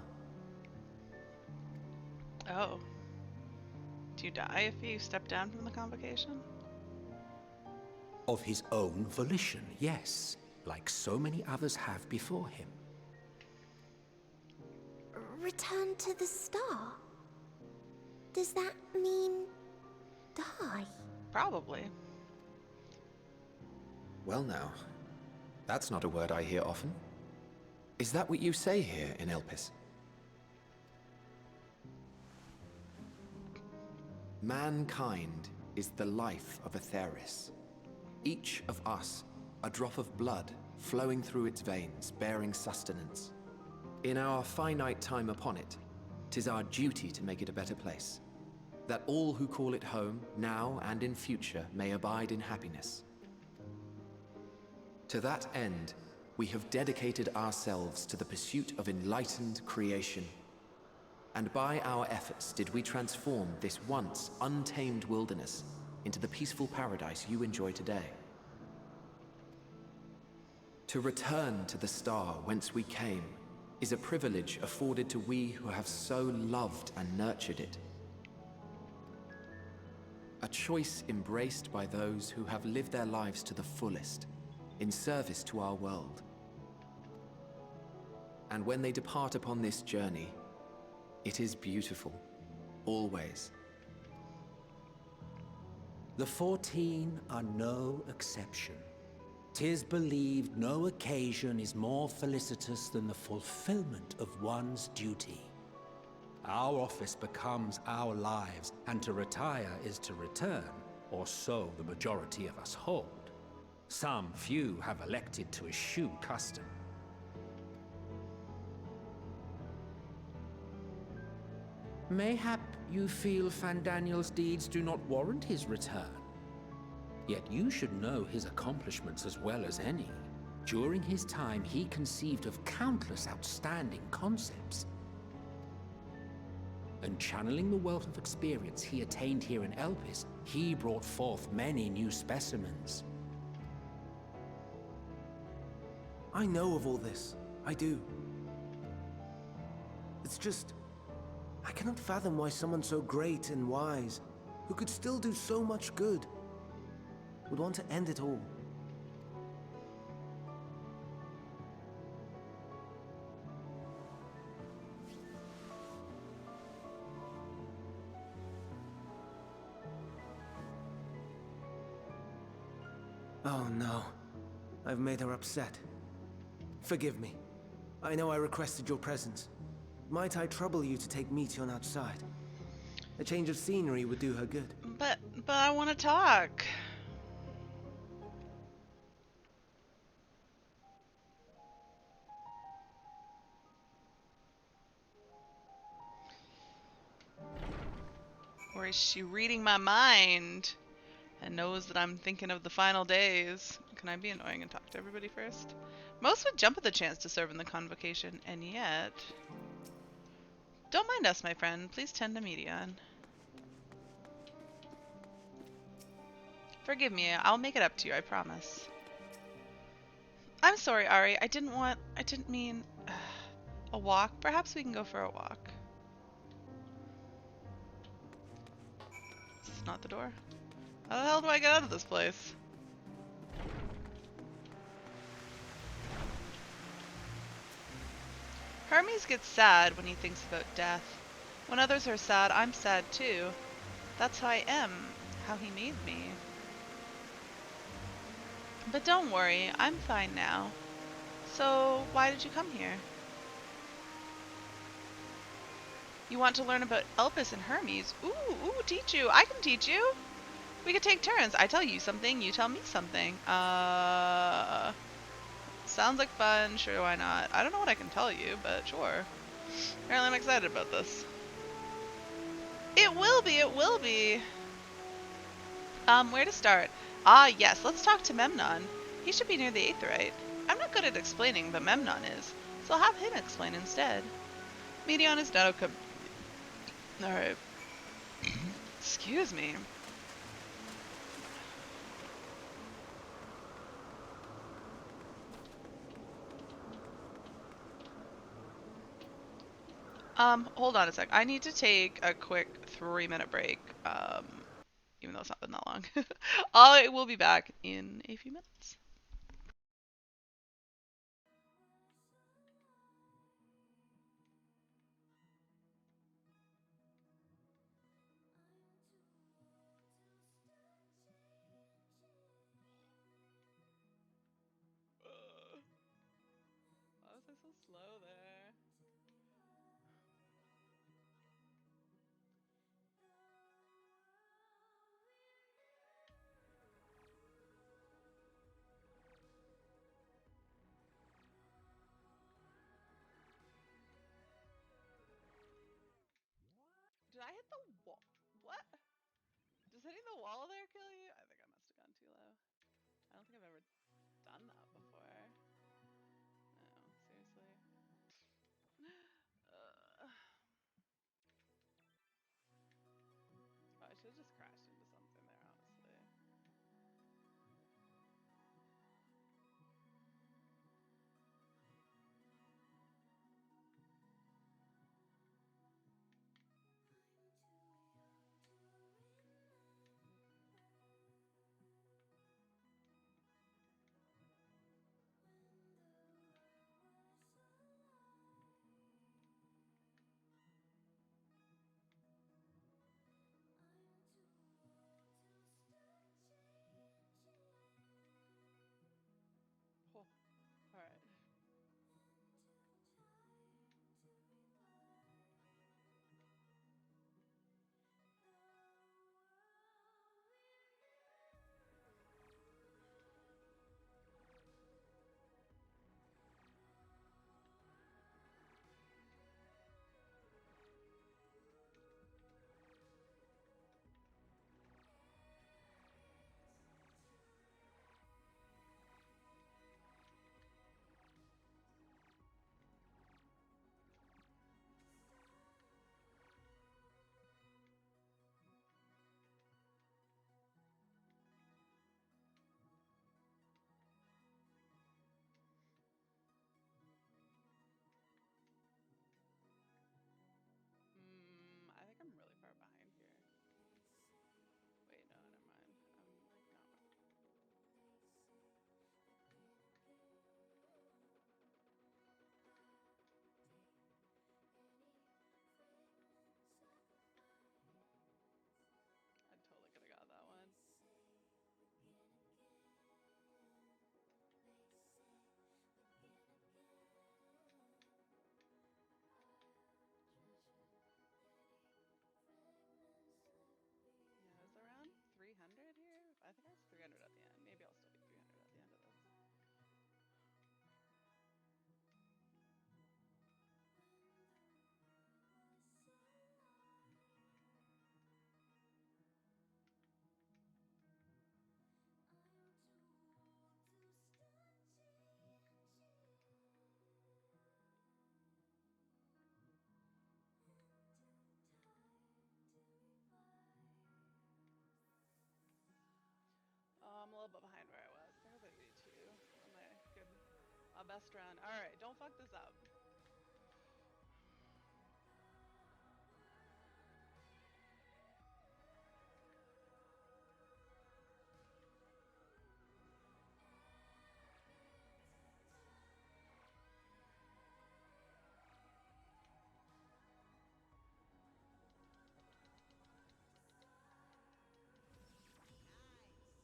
Oh. Do you die if you step down from the Convocation? Of his own volition, yes, like so many others have before him. Return to the Star? Does that mean die? Probably. Well now, that's not a word I hear often. Is that what you say here in Elpis? Mankind is the life of Aetheris. Each of us, a drop of blood flowing through its veins, bearing sustenance. In our finite time upon it, 'tis our duty to make it a better place, that all who call it home, now and in future, may abide in happiness. To that end, we have dedicated ourselves to the pursuit of enlightened creation. And by our efforts did we transform this once untamed wilderness into the peaceful paradise you enjoy today. To return to the star whence we came is a privilege afforded to we who have so loved and nurtured it. A choice embraced by those who have lived their lives to the fullest, in service to our world. And when they depart upon this journey, it is beautiful, always. The 14 are no exception. 'Tis believed no occasion is more felicitous than the fulfillment of one's duty. Our office becomes our lives, and to retire is to return, or so the majority of us hold. Some few have elected to eschew custom. Mayhap you feel Fandaniel's deeds do not warrant his return. Yet you should know his accomplishments as well as any. During his time, he conceived of countless outstanding concepts. And channeling the wealth of experience he attained here in Elpis, he brought forth many new specimens. I know of all this. I do. It's just... I cannot fathom why someone so great and wise, who could still do so much good, would want to end it all. Oh no. I've made her upset. Forgive me. I know I requested your presence. Might I trouble you to take Meteon outside? A change of scenery would do her good. But I want to talk. Or is she reading my mind and knows that I'm thinking of the final days? Can I be annoying and talk to everybody first? Most would jump at the chance to serve in the convocation, and yet... Don't mind us, my friend. Please tend to Medion. Forgive me. I'll make it up to you, I promise. I'm sorry, Ari. I didn't mean... a walk? Perhaps we can go for a walk. This is not the door. How the hell do I get out of this place? Hermes gets sad when he thinks about death. When others are sad, I'm sad too. That's how I am, how he made me. But don't worry, I'm fine now. So, why did you come here? You want to learn about Elpis and Hermes? Ooh, teach you. I can teach you. We could take turns. I tell you something, you tell me something. Sounds like fun. Sure, why not? I don't know what I can tell you, but sure. Apparently I'm excited about this. It will be. Where to start? Ah, yes, let's talk to Memnon. He should be near the Aetheryte. I'm not good at explaining, but Memnon is. So I'll have him explain instead. Medion is not okay. Alright. Excuse me. Hold on a sec. I need to take a quick 3-minute break. Even though it's not been that long. I will be back in a few minutes. Why was I so slow there? Did I hit the wall? What? Does hitting the wall there kill you? I think I must have gone too low. I don't think I've ever done that before. No, seriously. Oh, I should have just crashed into something there, honestly. last run. Alright, don't fuck this up.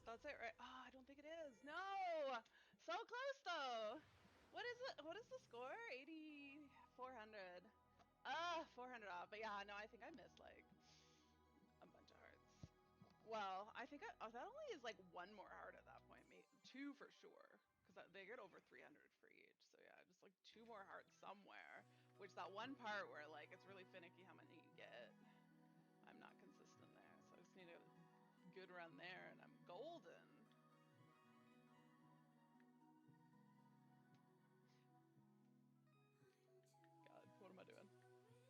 That's it, right? Oh, I don't think it is. No! So close, though! What is it? What is the score? 8,400. 400 off. But yeah, no, I think I missed, like, a bunch of hearts. Well, I think that only is, like, one more heart at that point. Maybe two for sure. Because they get over 300 for each. So yeah, just, like, two more hearts somewhere. Which that one part where, like, it's really finicky how many you get. I'm not consistent there. So I just need a good run there, and I'm golden. God, what am I doing? Oh, that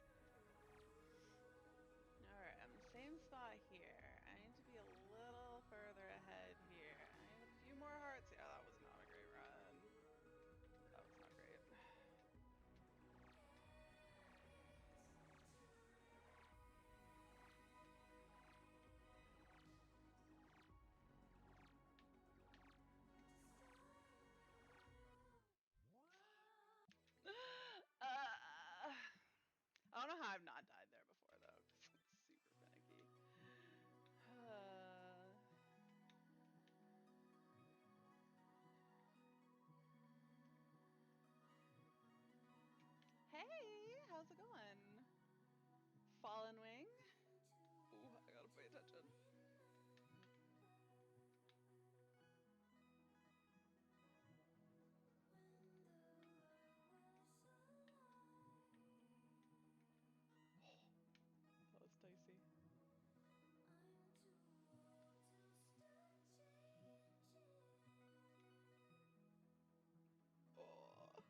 was so close. Alright, I'm in the same spot here. I need to be a little further ahead here. I need a few more hearts. Yeah, that was not a great run. That was not great. I don't know how I've not died there before, though, because it's super finicky. Hey, how's it going? Fallen Wing? Ooh, I gotta pay attention. That was dicey. Oh.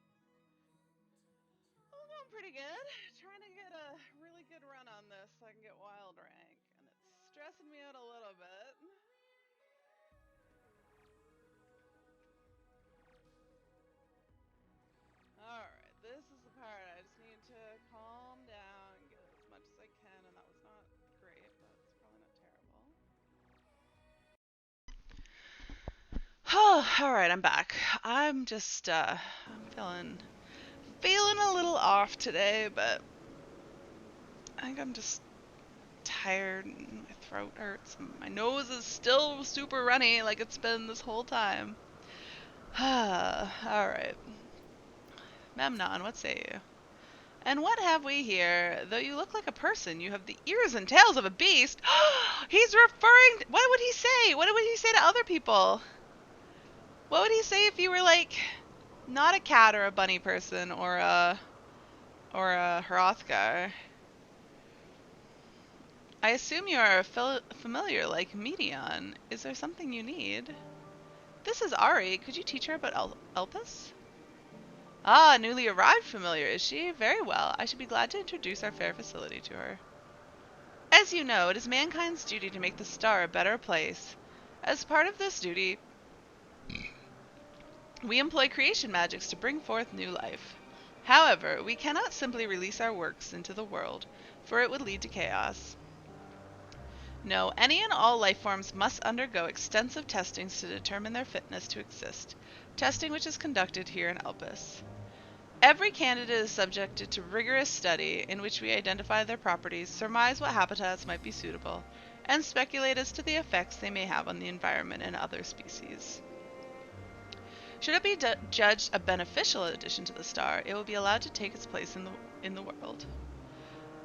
I'm doing pretty good. Trying to get a really good run on this so I can get wild rank. And it's stressing me out a little bit. Alright, this is the part. I just need to calm down and get as much as I can. And that was not great, but it's probably not terrible. Alright, I'm back. I'm just, I'm feeling a little off today, but I think I'm just tired and my throat hurts and my nose is still super runny like it's been this whole time. Alright. Memnon, what say you? And what have we here? Though you look like a person, you have the ears and tails of a beast. He's referring... What would he say? What would he say to other people? What would he say if you were, like, not a cat or a bunny person or a Hrothgar? I assume you are a familiar like Medion. Is there something you need? This is Ari. Could you teach her about Elpis? Ah, newly arrived familiar, is she? Very well. I should be glad to introduce our fair facility to her. As you know, it is mankind's duty to make the star a better place. As part of this duty, we employ creation magics to bring forth new life. However, we cannot simply release our works into the world, for it would lead to chaos. No, any and all life forms must undergo extensive testings to determine their fitness to exist, testing which is conducted here in Elpis. Every candidate is subjected to rigorous study in which we identify their properties, surmise what habitats might be suitable, and speculate as to the effects they may have on the environment and other species. Should it be judged a beneficial addition to the star, it will be allowed to take its place in the world.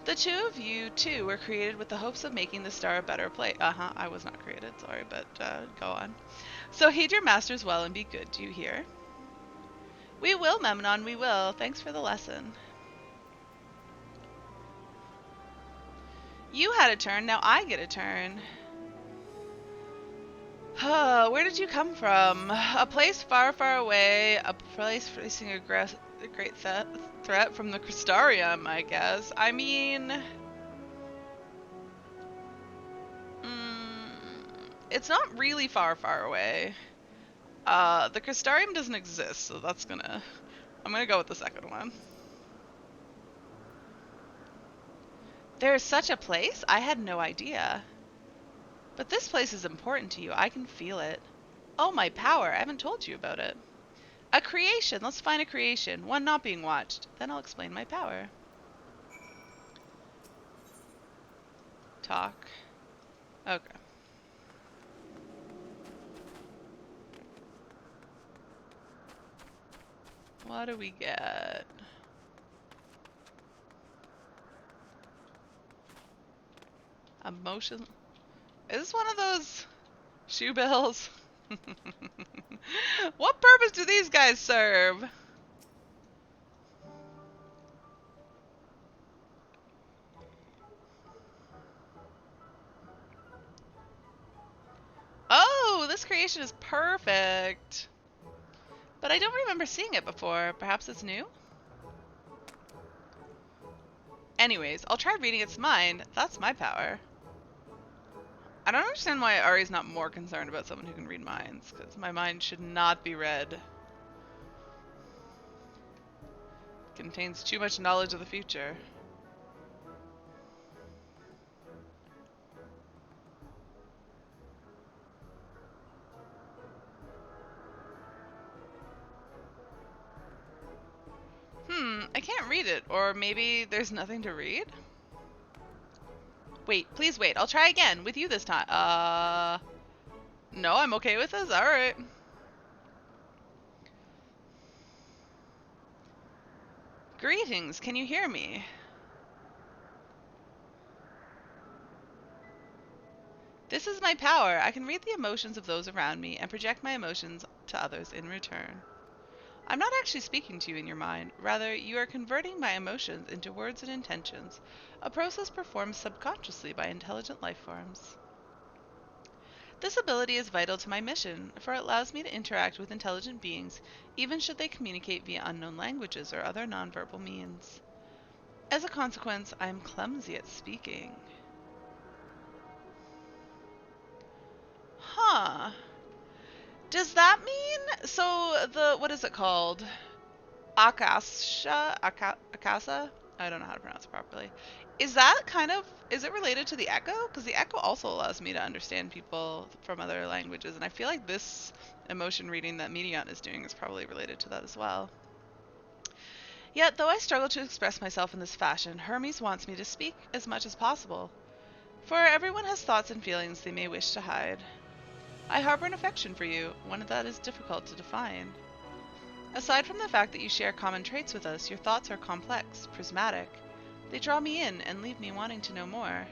The two of you, too, were created with the hopes of making the star a better place. I was not created, sorry, but go on. So heed your masters well and be good, do you hear? We will, Memnon, we will. Thanks for the lesson. You had a turn, now I get a turn. Where did you come from? A place far, far away. A place facing a great threat from the Crystarium, I guess. I mean... it's not really far, far away. The Crystarium doesn't exist, so that's gonna... I'm gonna go with the second one. There's such a place? I had no idea. But this place is important to you. I can feel it. Oh, my power. I haven't told you about it. A creation. Let's find a creation. One not being watched. Then I'll explain my power. Talk. Okay. What do we get? Emotion. Is this one of those shoe bills? What purpose do these guys serve? Oh, this creation is perfect. But I don't remember seeing it before. Perhaps it's new? Anyways, I'll try reading its mind. That's my power. I don't understand why Ari's not more concerned about someone who can read minds, because my mind should not be read. It contains too much knowledge of the future. I can't read it, or maybe there's nothing to read? Wait, please wait. I'll try again, with you this time. No, I'm okay with this? Alright. Greetings, can you hear me? This is my power. I can read the emotions of those around me and project my emotions to others in return. I'm not actually speaking to you in your mind. Rather, you are converting my emotions into words and intentions, a process performed subconsciously by intelligent life forms. This ability is vital to my mission, for it allows me to interact with intelligent beings, even should they communicate via unknown languages or other nonverbal means. As a consequence, I am clumsy at speaking. Huh. Does that mean... So, what is it called? Akasa? I don't know how to pronounce it properly. Is that kind of... Is it related to the Echo? Because the Echo also allows me to understand people from other languages, and I feel like this emotion reading that Medion is doing is probably related to that as well. Yet, though I struggle to express myself in this fashion, Hermes wants me to speak as much as possible. For everyone has thoughts and feelings they may wish to hide. I harbor an affection for you, one that is difficult to define. Aside from the fact that you share common traits with us, your thoughts are complex, prismatic. They draw me in and leave me wanting to know more.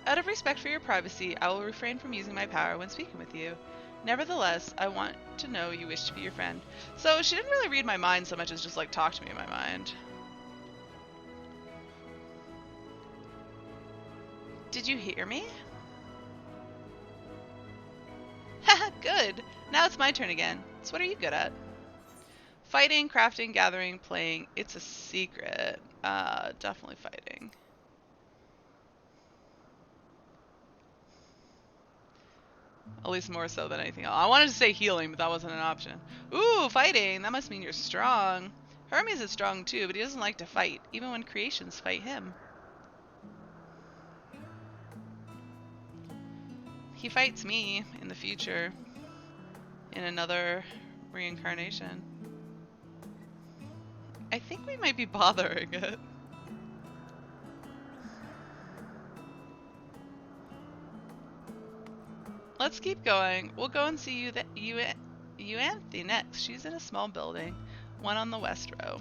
Out of respect for your privacy, I will refrain from using my power when speaking with you. Nevertheless, I want to know you wish to be your friend. So she didn't really read my mind so much as just like talk to me in my mind. Did you hear me? Haha, good. Now it's my turn again. So what are you good at? Fighting, crafting, gathering, playing. It's a secret. Definitely fighting. At least more so than anything else. I wanted to say healing, but that wasn't an option. Ooh, fighting. That must mean you're strong. Hermes is strong too, but he doesn't like to fight, even when creations fight him. He fights me in the future. In another reincarnation. I think we might be bothering it. Let's keep going. We'll go and see Euanthe next. She's in a small building, one on the west row.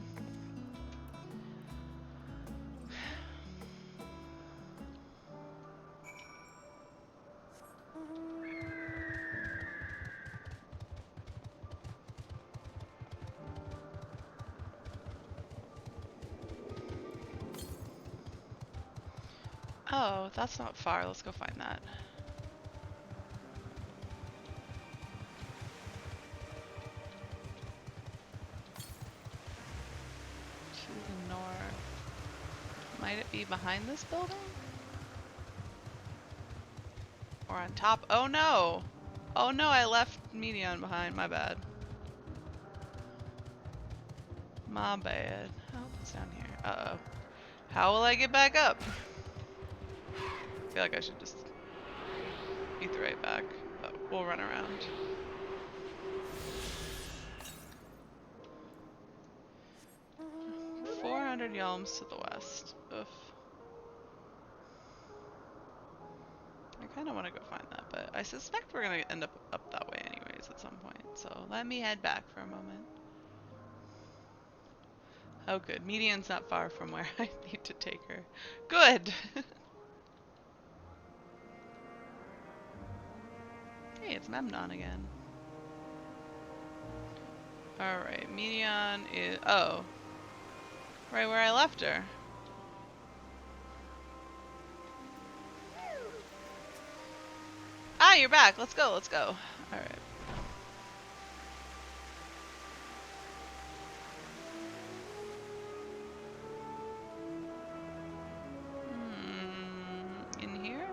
Oh, that's not far. Let's go find that. To the north. Might it be behind this building? Or on top? Oh no! Oh no, I left Medion behind. My bad. My bad. Oh, it's down here. Uh-oh. How will I get back up? I feel like I should just beat the right back, but we'll run around. Mm, 400 yalms to the west. Oof. I kind of want to go find that, but I suspect we're going to end up that way anyways at some point. So let me head back for a moment. Oh good, Medion's not far from where I need to take her. Good! Hey, it's Memnon again. Alright, Medion is... oh. Right where I left her. Ah, you're back! Let's go, let's go. Alright. In here?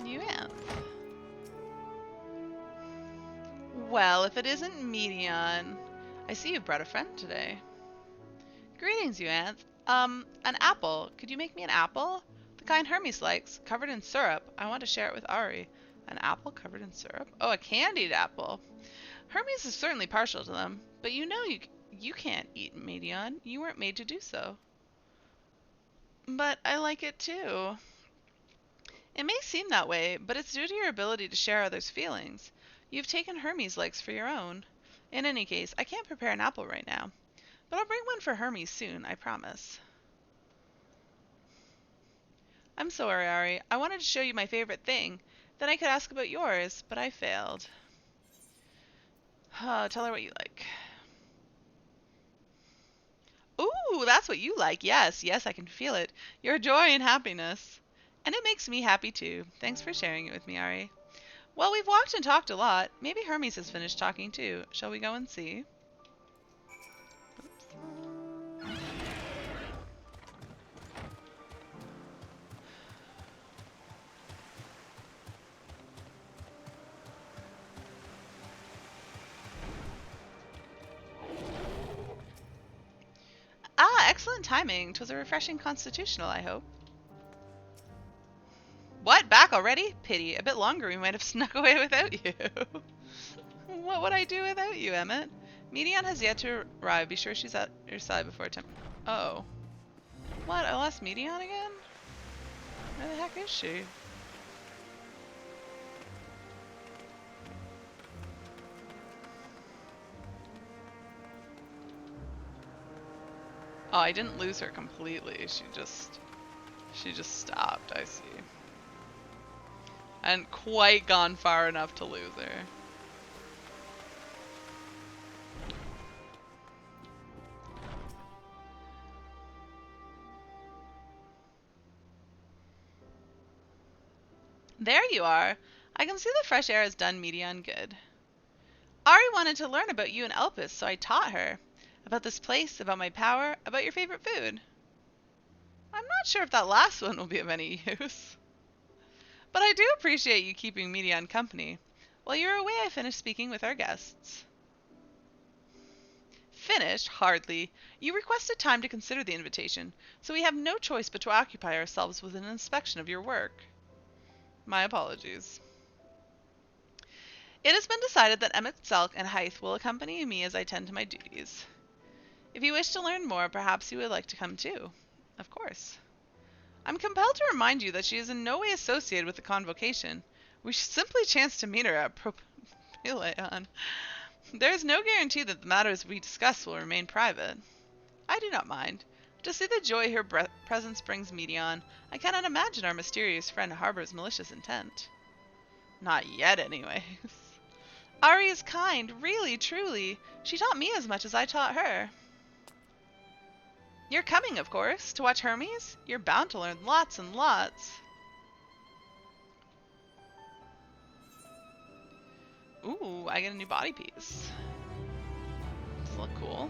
You Anth. Well, if it isn't Medion, I see you've brought a friend today. Greetings, you Anth. An apple. Could you make me an apple? The kind Hermes likes, covered in syrup. I want to share it with Ari. An apple covered in syrup? Oh, a candied apple. Hermes is certainly partial to them, but you know you can't eat Medion. You weren't made to do so. But I like it too. It may seem that way, but it's due to your ability to share others' feelings. You've taken Hermes' likes for your own. In any case, I can't prepare an apple right now, but I'll bring one for Hermes soon, I promise. I'm sorry, Ari. I wanted to show you my favorite thing. Then I could ask about yours, but I failed. Tell her what you like. Ooh, that's what you like. Yes, yes, I can feel it. Your joy and happiness. And it makes me happy too. Thanks for sharing it with me, Ari. Well, we've walked and talked a lot. Maybe Hermes has finished talking too. Shall we go and see? Ah, excellent timing. 'Twas a refreshing constitutional, I hope. What? Back already? Pity. A bit longer we might have snuck away without you. What would I do without you, Emmett? Medion has yet to arrive. Be sure she's at your side before oh. What? I lost Medion again? Where the heck is she? Oh, I didn't lose her completely. She just stopped, I see. I hadn't quite gone far enough to lose her. There you are. I can see the fresh air has done Medion good. Ari wanted to learn about you and Elpis, so I taught her. About this place, about my power, about your favorite food. I'm not sure if that last one will be of any use. But I do appreciate you keeping Medion company. While you're away, I finished speaking with our guests. Finished? Hardly. You requested time to consider the invitation, so we have no choice but to occupy ourselves with an inspection of your work. My apologies. It has been decided that Emmett Zelk and Hythe will accompany me as I tend to my duties. If you wish to learn more, perhaps you would like to come too. Of course. I'm compelled to remind you that she is in no way associated with the convocation. We simply chanced to meet her at Propylaeon. There is no guarantee that the matters we discuss will remain private. I do not mind. To see the joy her presence brings Medion, I cannot imagine our mysterious friend harbors malicious intent. Not yet, anyways. Ari is kind, really, truly. She taught me as much as I taught her. You're coming, of course, to watch Hermes? You're bound to learn lots and lots. Ooh, I get a new body piece. Does it look cool?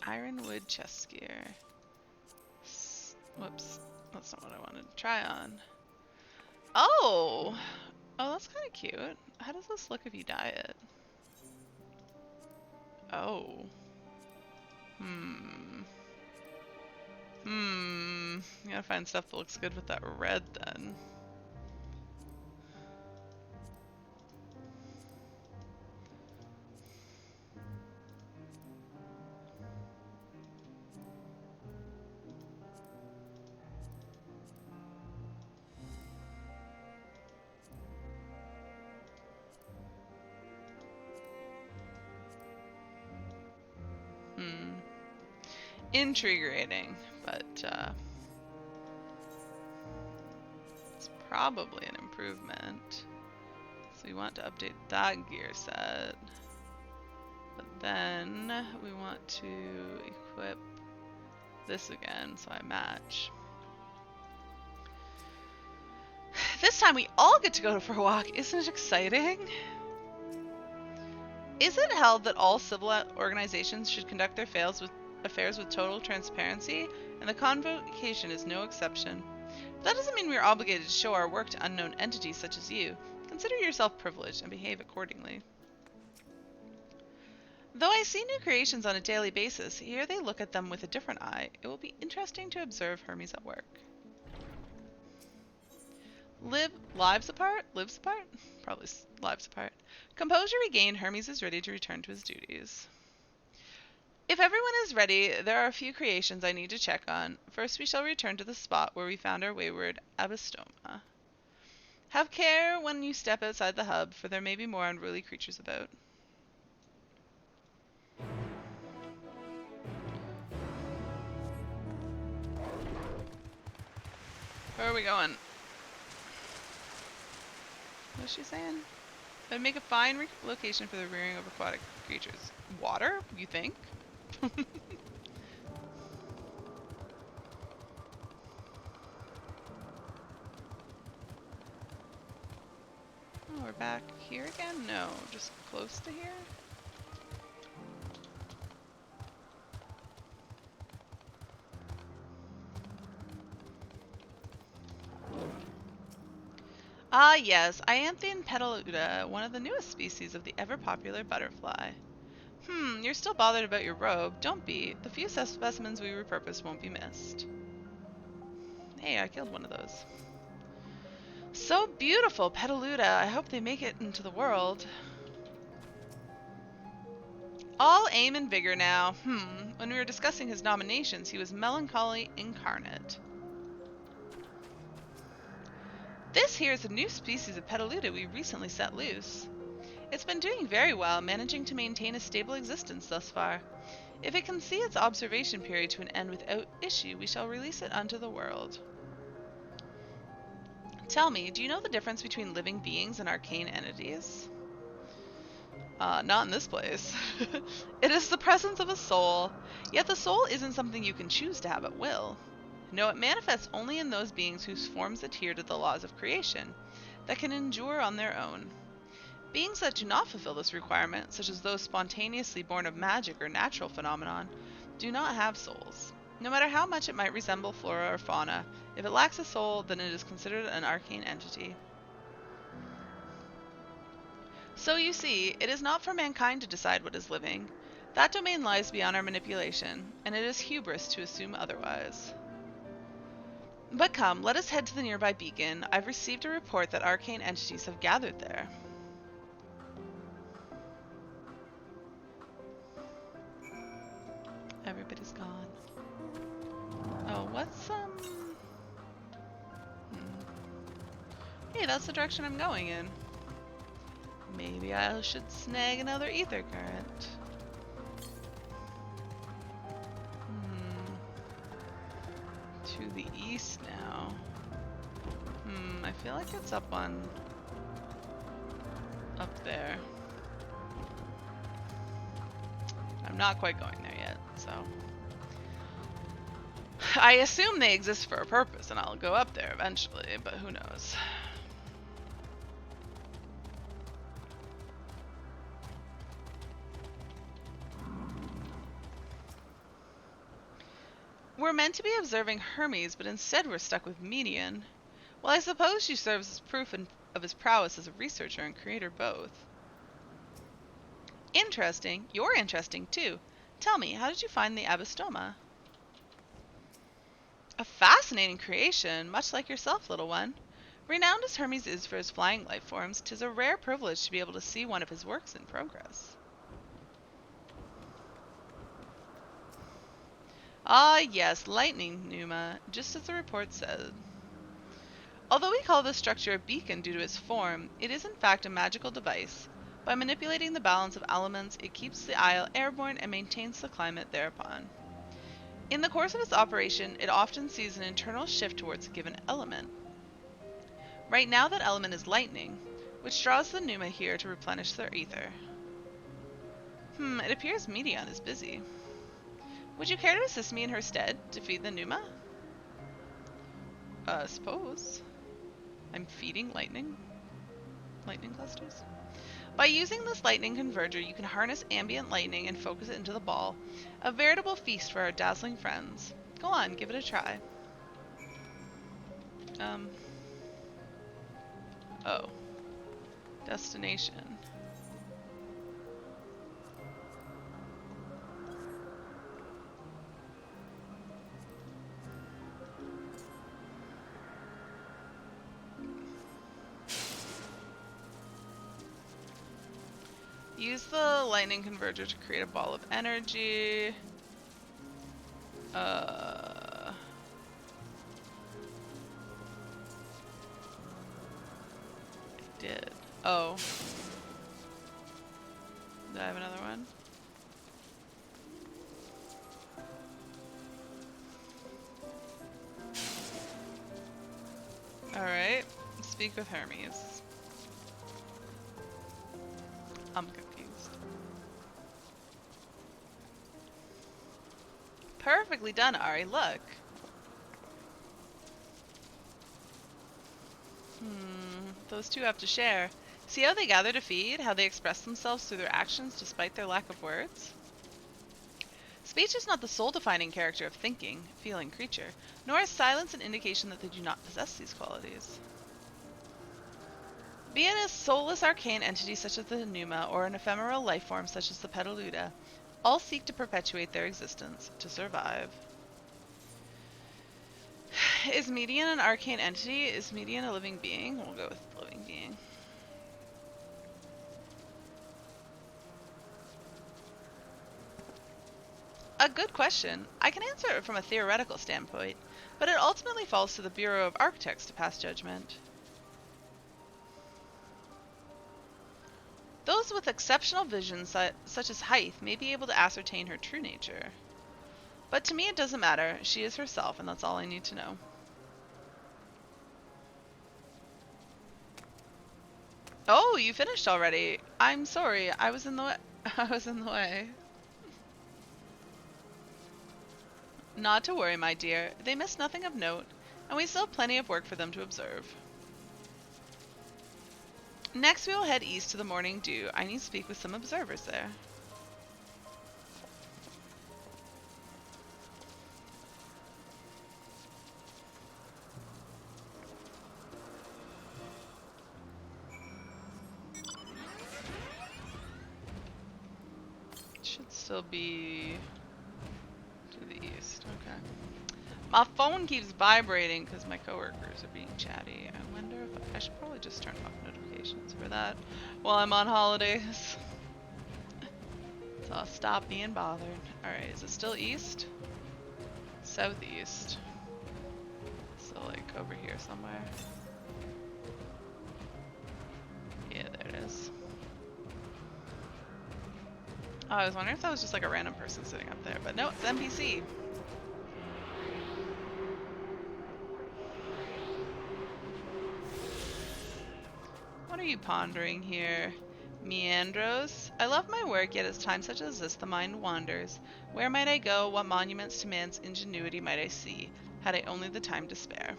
Ironwood chest gear. Whoops. That's not what I wanted to try on. Oh! Oh, that's kind of cute. How does this look if you dye it? Oh. You gotta find stuff that looks good with that red then. Intriguing, but it's probably an improvement. So we want to update that gear set. But then we want to equip this again so I match. This time we all get to go for a walk. Isn't it exciting? Is it held that all civil organizations should conduct their affairs with total transparency, and the convocation is no exception? But that doesn't mean we are obligated to show our work to unknown entities such as you. Consider yourself privileged and behave accordingly. Though I see new creations on a daily basis, here they look at them with a different eye. It will be interesting to observe Hermes at work. Lives apart? Lives apart? Probably lives apart. Composure regained, Hermes is ready to return to his duties. If everyone is ready, there are a few creations I need to check on. First, we shall return to the spot where we found our wayward Abystoma. Have care when you step outside the hub, for there may be more unruly creatures about. Where are we going? What's she saying? It would make a fine location for the rearing of aquatic creatures. Water, you think? Oh, we're back here again? No, just close to here? Ah, yes, Ianthian petaluda, one of the newest species of the ever-popular butterfly. You're still bothered about your robe. Don't be. The few specimens we repurposed won't be missed. Hey, I killed one of those. So beautiful, Petaluda. I hope they make it into the world. All aim and vigor now. When we were discussing his nominations, he was melancholy incarnate. This here is a new species of Petaluda we recently set loose. It's been doing very well, managing to maintain a stable existence thus far. If it can see its observation period to an end without issue, we shall release it unto the world. Tell me, do you know the difference between living beings and arcane entities? Not in this place. It is the presence of a soul, yet the soul isn't something you can choose to have at will. No, it manifests only in those beings whose forms adhere to the laws of creation, that can endure on their own. Beings that do not fulfill this requirement, such as those spontaneously born of magic or natural phenomenon, do not have souls. No matter how much it might resemble flora or fauna, if it lacks a soul, then it is considered an arcane entity. So you see, it is not for mankind to decide what is living. That domain lies beyond our manipulation, and it is hubris to assume otherwise. But come, let us head to the nearby beacon. I've received a report that arcane entities have gathered there. Everybody's gone. Oh, what's, Hey, that's the direction I'm going in. Maybe I should snag another ether current. To the east now. I feel like it's up on... up there. I'm not quite going there yet, so. I assume they exist for a purpose, and I'll go up there eventually, but who knows. We're meant to be observing Hermes, but instead we're stuck with Median. Well, I suppose she serves as proof of his prowess as a researcher and creator both. Interesting. You're interesting, too. Tell me, how did you find the Abystoma? A fascinating creation, much like yourself, little one. Renowned as Hermes is for his flying life forms, 'tis a rare privilege to be able to see one of his works in progress. Ah, yes, lightning pneuma, just as the report said. Although we call this structure a beacon due to its form, it is in fact a magical device. By manipulating the balance of elements, it keeps the isle airborne and maintains the climate thereupon. In the course of its operation, it often sees an internal shift towards a given element. Right now that element is lightning, which draws the pneuma here to replenish their ether. It appears Medion is busy. Would you care to assist me in her stead to feed the pneuma? Suppose. I'm feeding lightning clusters? By using this lightning converger, you can harness ambient lightning and focus it into the ball. A veritable feast for our dazzling friends. Go on, give it a try. Oh. Destination. Use the lightning converger to create a ball of energy. I did. Oh. Do I have another one? Alright. Speak with Hermes. I'm confused. Perfectly done, Ari. Look. Those two have to share. See how they gather to feed? How they express themselves through their actions despite their lack of words? Speech is not the sole defining character of thinking, feeling creature, nor is silence an indication that they do not possess these qualities. Be it a soulless arcane entity such as the Pneuma, or an ephemeral life form such as the Petaluda, all seek to perpetuate their existence, to survive. Is Median an arcane entity? Is Median a living being? We'll go with living being. A good question. I can answer it from a theoretical standpoint, but it ultimately falls to the Bureau of Architects to pass judgment. Those with exceptional vision, such as Hythe, may be able to ascertain her true nature. But to me it doesn't matter. She is herself, and that's all I need to know. Oh, you finished already. I'm sorry. I was in the way. I was in the way. Not to worry, my dear. They missed nothing of note, and we still have plenty of work for them to observe. Next we will head east to the Morning Dew. I need to speak with some observers there. Should still be to the east. Okay. My phone keeps vibrating because my coworkers are being chatty. I wonder if I should probably just turn off notifications for that while I'm on holidays. So I'll stop being bothered. Alright, is it still east? Southeast. So like over here somewhere. Yeah, there it is. Oh, I was wondering if that was just like a random person sitting up there, but no, it's NPC. What are are you pondering here? Meandros? I love my work, yet at times such as this the mind wanders. Where might I go? What monuments to man's ingenuity might I see? Had I only the time to spare.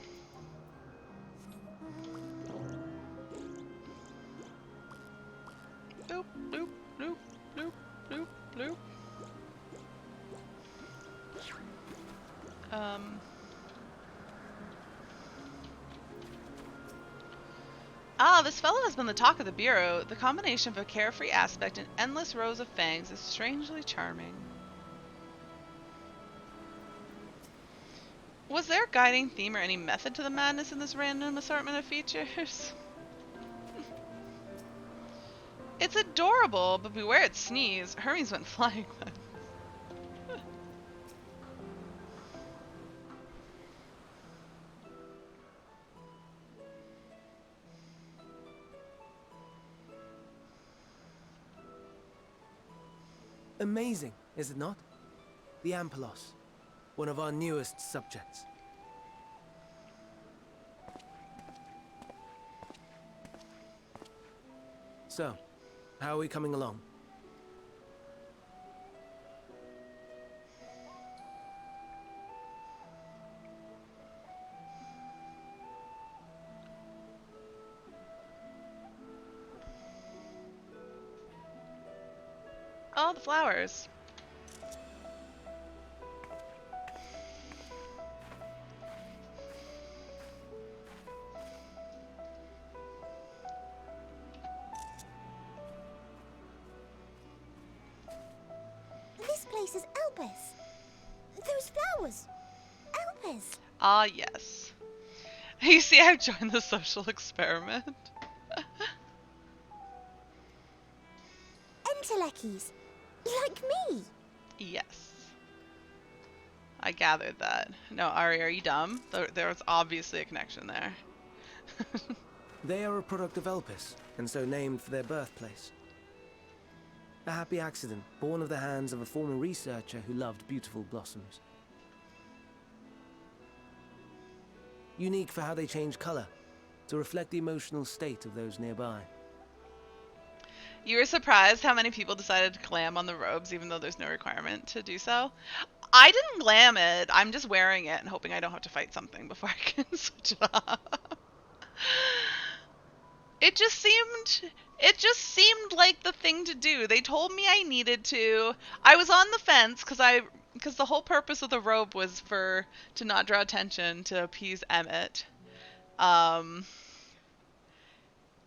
Bloop, bloop, bloop, bloop, bloop, bloop. Ah, this fellow has been the talk of the Bureau. The combination of a carefree aspect and endless rows of fangs is strangely charming. Was there a guiding theme or any method to the madness in this random assortment of features? It's adorable, but beware its sneeze. Hermes went flying once. Amazing, is it not? The Ampelos, one of our newest subjects. So, how are we coming along? Oh, the flowers. This place is Elpis. Those flowers. Elpis. Ah, yes. You see, I've joined the social experiment. Entelekis. Like me. Yes. I gathered that. No, Ari, are you dumb? There was obviously a connection there. They are a product of Elpis, and so named for their birthplace. A happy accident, born of the hands of a former researcher who loved beautiful blossoms. Unique for how they change color, to reflect the emotional state of those nearby. You were surprised how many people decided to glam on the robes even though there's no requirement to do so? I didn't glam it. I'm just wearing it and hoping I don't have to fight something before I can switch it up. It just seemed like the thing to do. They told me I needed to. I was on the fence because the whole purpose of the robe was to not draw attention, to appease Emmett.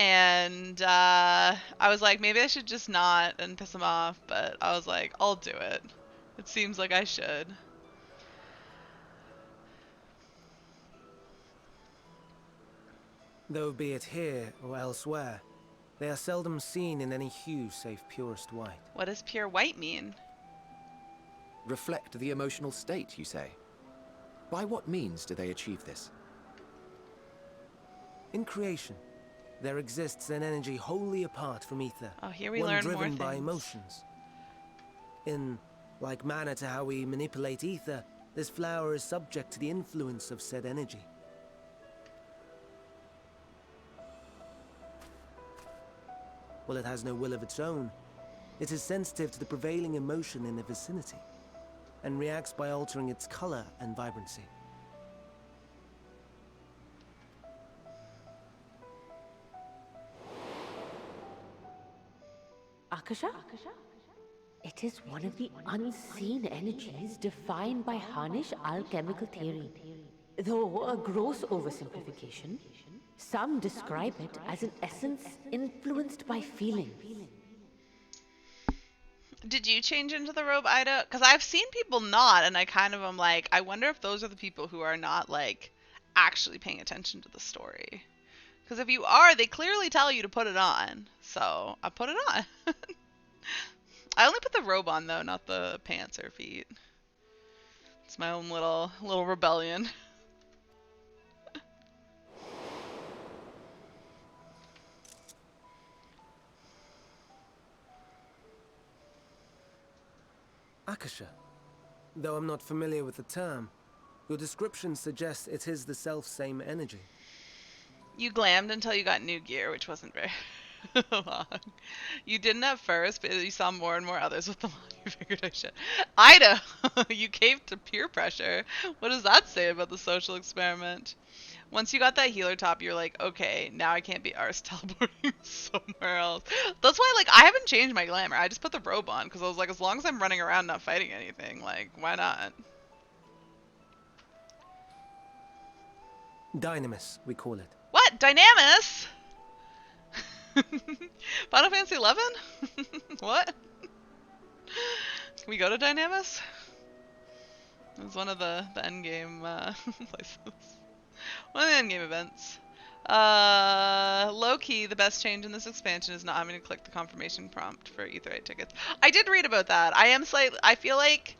And I was like, maybe I should just not and piss him off, but I was like, I'll do it. It seems like I should. Though be it here or elsewhere, they are seldom seen in any hue save purest white. What does pure white mean? Reflect the emotional state, you say? By what means do they achieve this? In creation, there exists an energy wholly apart from ether. Oh, here we one learn more driven things. by emotions. In like manner to how we manipulate ether, this flower is subject to the influence of said energy. Well, it has no will of its own. It is sensitive to the prevailing emotion in the vicinity, and reacts by altering its color and vibrancy. Akasha? It is one of the unseen energies defined by Harnish alchemical theory. Though a gross oversimplification, some describe it as an essence influenced by feeling. Did you change into the robe, Ida? Because I've seen people not, and I kind of am like, I wonder if those are the people who are not, like, actually paying attention to the story. Because if you are, they clearly tell you to put it on. So, I put it on. I only put the robe on, though, not the pants or feet. It's my own little rebellion. Akasha. Though I'm not familiar with the term, your description suggests it is the self-same energy. You glammed until you got new gear, which wasn't very long. You didn't at first, but you saw more and more others with them on. You figured I should. Ida, you caved to peer pressure. What does that say about the social experiment? Once you got that healer top, you're like, okay, now I can't be arse teleporting somewhere else. That's why, like, I haven't changed my glamour. I just put the robe on because I was like, as long as I'm running around not fighting anything, like, why not? Dynamis, we call it. What? Dynamis? Final Fantasy 11? What? Can we go to Dynamis? It was one of the endgame places. One of the endgame events. Low-key, the best change in this expansion is not having to click the confirmation prompt for Aetheryte tickets. I did read about that. I feel like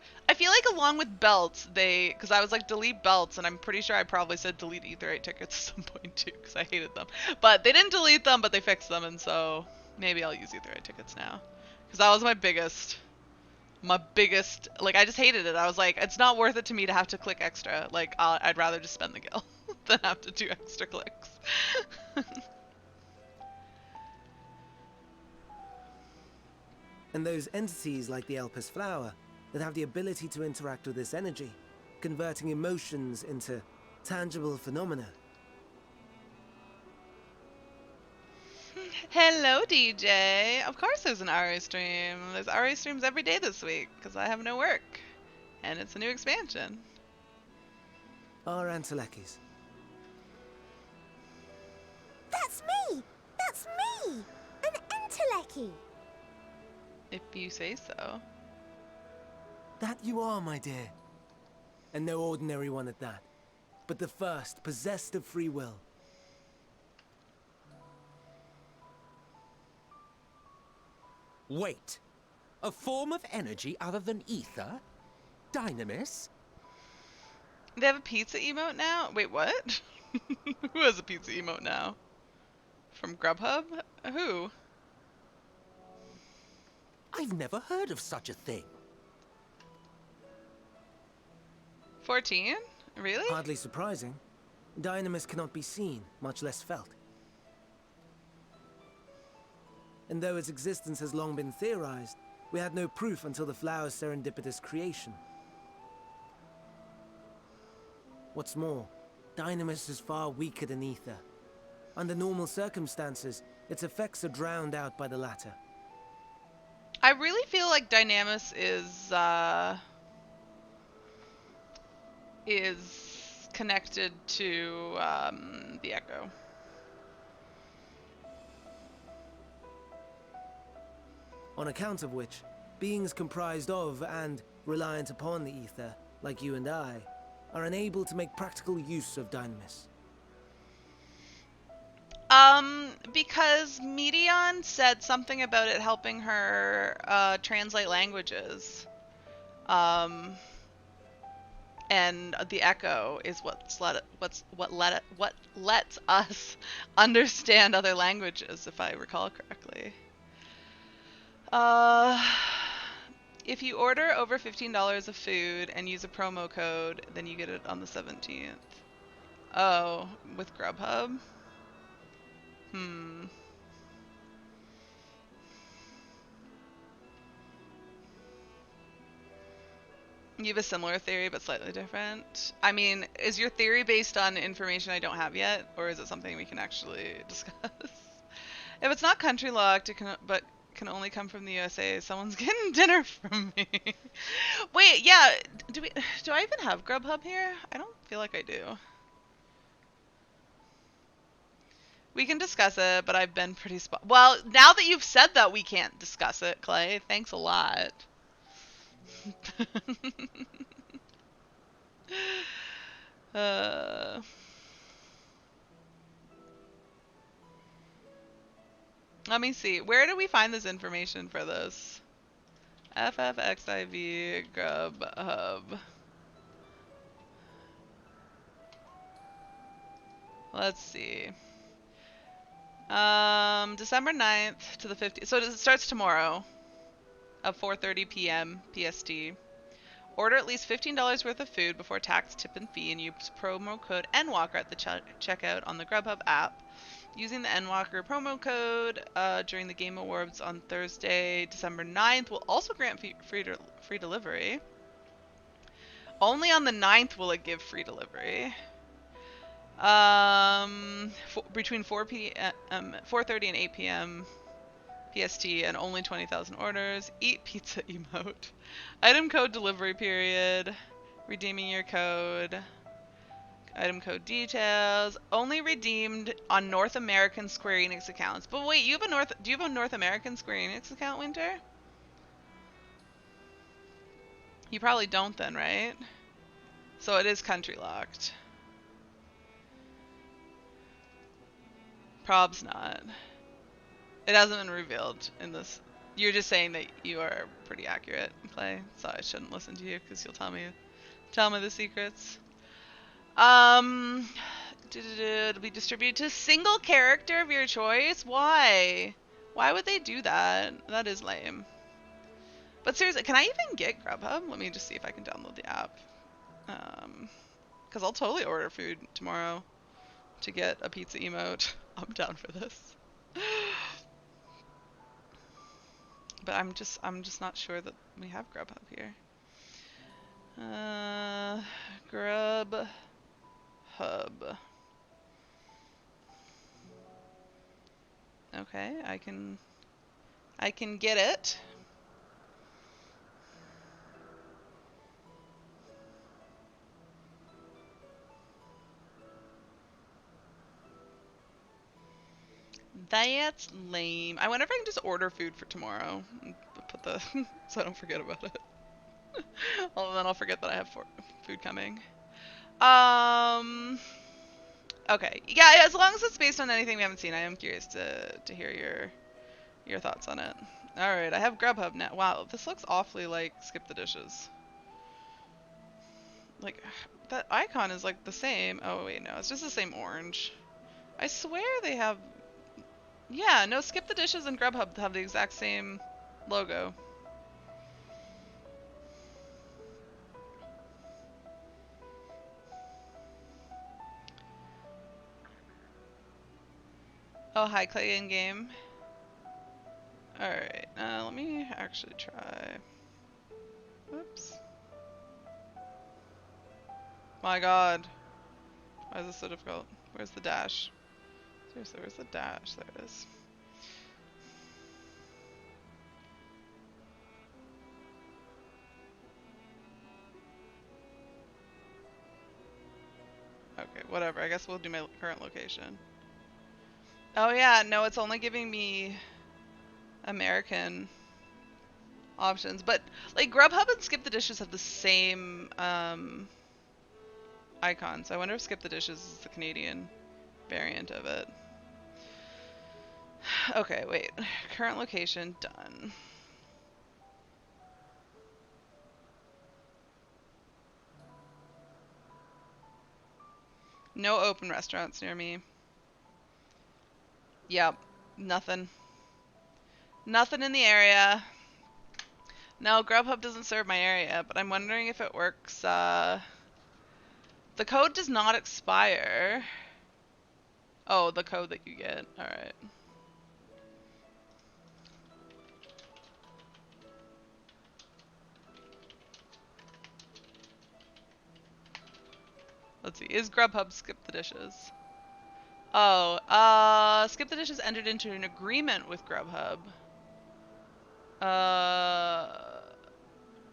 along with belts, because I was like delete belts, and I'm pretty sure I probably said delete Aetheryte tickets at some point too, because I hated them. But they didn't delete them, but they fixed them, and so maybe I'll use Aetheryte tickets now, because that was my biggest, like, I just hated it. I was like, it's not worth it to me to have to click extra. Like, I'd rather just spend the gil than have to do extra clicks. And those entities like the Elpis flower that have the ability to interact with this energy, converting emotions into tangible phenomena. Hello, DJ. Of course there's an RA stream. There's RA streams every day this week, because I have no work. And it's a new expansion. Our Antelekis. That's me! That's me! An Enteleki! If you say so. That you are, my dear. And no ordinary one at that, but the first possessed of free will. Wait. A form of energy other than ether? Dynamis? They have a pizza emote now? Wait, what? Who has a pizza emote now? From Grubhub? Who? I've never heard of such a thing. 14? Really? Hardly surprising. Dynamis cannot be seen, much less felt. And though its existence has long been theorized, we had no proof until the flower's serendipitous creation. What's more, Dynamis is far weaker than ether. Under normal circumstances, its effects are drowned out by the latter. I really feel like Dynamis is connected to the Echo. On account of which, beings comprised of and reliant upon the ether, like you and I, are unable to make practical use of Dynamis. Because Medion said something about it helping her translate languages. And the Echo is what lets us understand other languages, if I recall correctly. If you order over $15 of food and use a promo code, then you get it on the 17th. Oh, with Grubhub? You have a similar theory, but slightly different. I mean, is your theory based on information I don't have yet, or is it something we can actually discuss? If it's not country locked, but can only come from the USA, someone's getting dinner from me. Wait, yeah, do I even have Grubhub here? I don't feel like I do. We can discuss it, but I've been pretty well, now that you've said that, we can't discuss it, Clay. Thanks a lot. Let me see. Where do we find this information for this? FFXIV Grubhub. Let's see. December 9th to the 15th. So it starts tomorrow at 4:30 p.m. PST. Order at least $15 worth of food before tax, tip, and fee, and use promo code Endwalker at the checkout on the Grubhub app. Using the Endwalker promo code during the Game Awards on Thursday, December 9th will also grant free delivery. Only on the 9th will it give free delivery. Between 4:30 and 8 p.m. PST, and only 20,000 orders. Eat pizza emote. Item code delivery period. Redeeming your code. Item code details. Only redeemed on North American Square Enix accounts. But wait, do you have a North American Square Enix account, Winter? You probably don't then, right? So it is country locked. Prob's not. It hasn't been revealed in this. You're just saying that you are pretty accurate, Clay. So I shouldn't listen to you because you'll tell me the secrets. It'll be distributed to a single character of your choice. Why? Why would they do that? That is lame. But seriously, can I even get Grubhub? Let me just see if I can download the app. Because I'll totally order food tomorrow to get a pizza emote. I'm down for this. But I'm just not sure that we have Grubhub here. Grubhub. Okay, I can get it. That's lame. I wonder if I can just order food for tomorrow. And put the so I don't forget about it. Well, then I'll forget that I have food coming. Okay. Yeah, as long as it's based on anything we haven't seen, I am curious to hear your thoughts on it. All right, I have Grubhub now. Wow, this looks awfully like Skip the Dishes. Like that icon is like the same. Oh wait, no, it's just the same orange. I swear they have. Yeah, no, Skip the Dishes and Grubhub have the exact same logo. Oh, hi, Clay in game. Alright, let me actually try. Whoops. My god. Why is this so difficult? Where's the dash? Seriously, where's the dash? There it is. Okay, whatever. I guess we'll do my current location. Oh yeah, no, it's only giving me American options. But, like, Grubhub and Skip the Dishes have the same, icons. I wonder if Skip the Dishes is the Canadian variant of it. Okay, wait. Current location, done. No open restaurants near me. Yep, nothing. Nothing in the area. No, Grubhub doesn't serve my area, but I'm wondering if it works. The code does not expire. Oh, the code that you get. Alright. Let's see. Is Grubhub Skip the Dishes? Oh, Skip the Dishes entered into an agreement with Grubhub.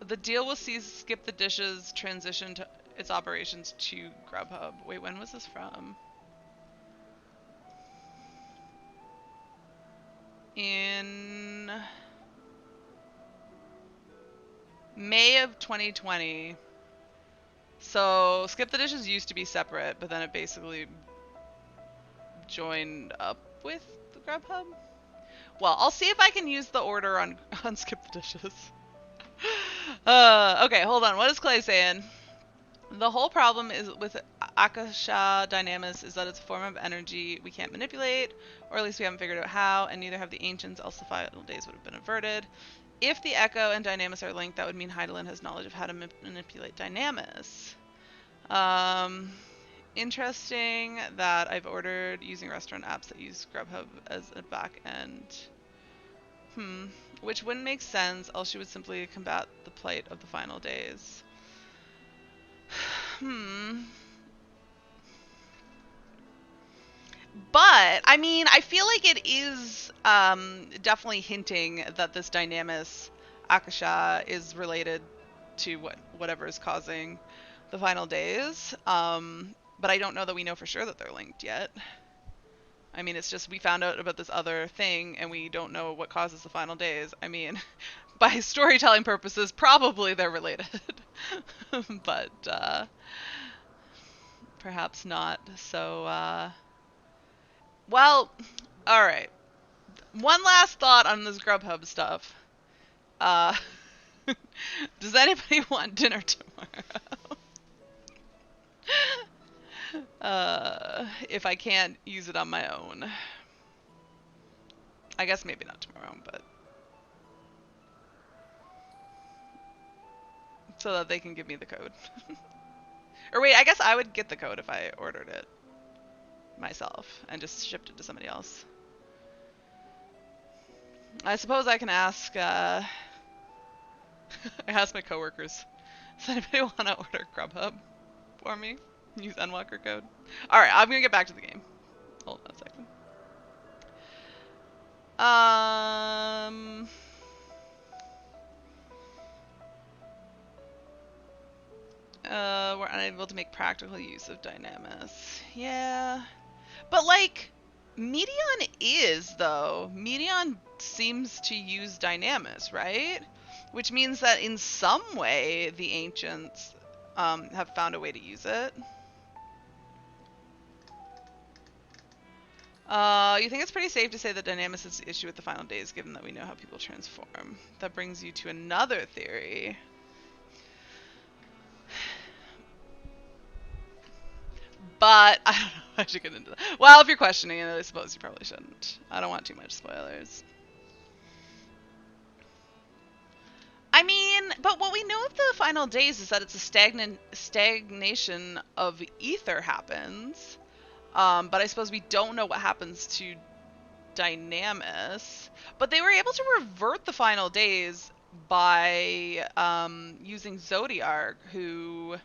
The deal will see Skip the Dishes transition to its operations to Grubhub. Wait, when was this from? In May of 2020. So Skip the Dishes used to be separate, but then it basically joined up with the Grubhub. Well, I'll see if I can use the order on Skip the Dishes. Okay, hold on. What is Clay saying? The whole problem is with Akasha Dynamis is that it's a form of energy we can't manipulate, or at least we haven't figured out how, and neither have the ancients, else the final days would have been averted. If the Echo and Dynamis are linked, that would mean Heidelin has knowledge of how to manipulate Dynamis. Interesting that I've ordered using restaurant apps that use Grubhub as a back end. Which wouldn't make sense, else she would simply combat the plight of the final days. But, I mean, I feel like it is definitely hinting that this Dynamis Akasha is related to whatever is causing the final days. But I don't know that we know for sure that they're linked yet. I mean, it's just we found out about this other thing and we don't know what causes the final days. I mean, by storytelling purposes, probably they're related. But perhaps not. So, well, alright. One last thought on this Grubhub stuff. Does anybody want dinner tomorrow? If I can't use it on my own. I guess maybe not tomorrow, but so that they can give me the code. Or wait, I guess I would get the code if I ordered it myself and just shipped it to somebody else. I suppose I can ask, I ask my coworkers. Does anybody want to order Grubhub for me? Use Endwalker code. Alright, I'm gonna get back to the game. Hold on a second. We're unable to make practical use of Dynamis. Yeah. But, like, Medion is, though. Medion seems to use Dynamis, right? Which means that in some way the ancients have found a way to use it. You think it's pretty safe to say that Dynamis is the issue with the final days, given that we know how people transform. That brings you to another theory. But, I don't know if I should get into that. Well, if you're questioning it, I suppose you probably shouldn't. I don't want too much spoilers. I mean, but what we know of the final days is that it's a stagnation of ether happens. But I suppose we don't know what happens to Dynamis. But they were able to revert the final days by using Zodiark, who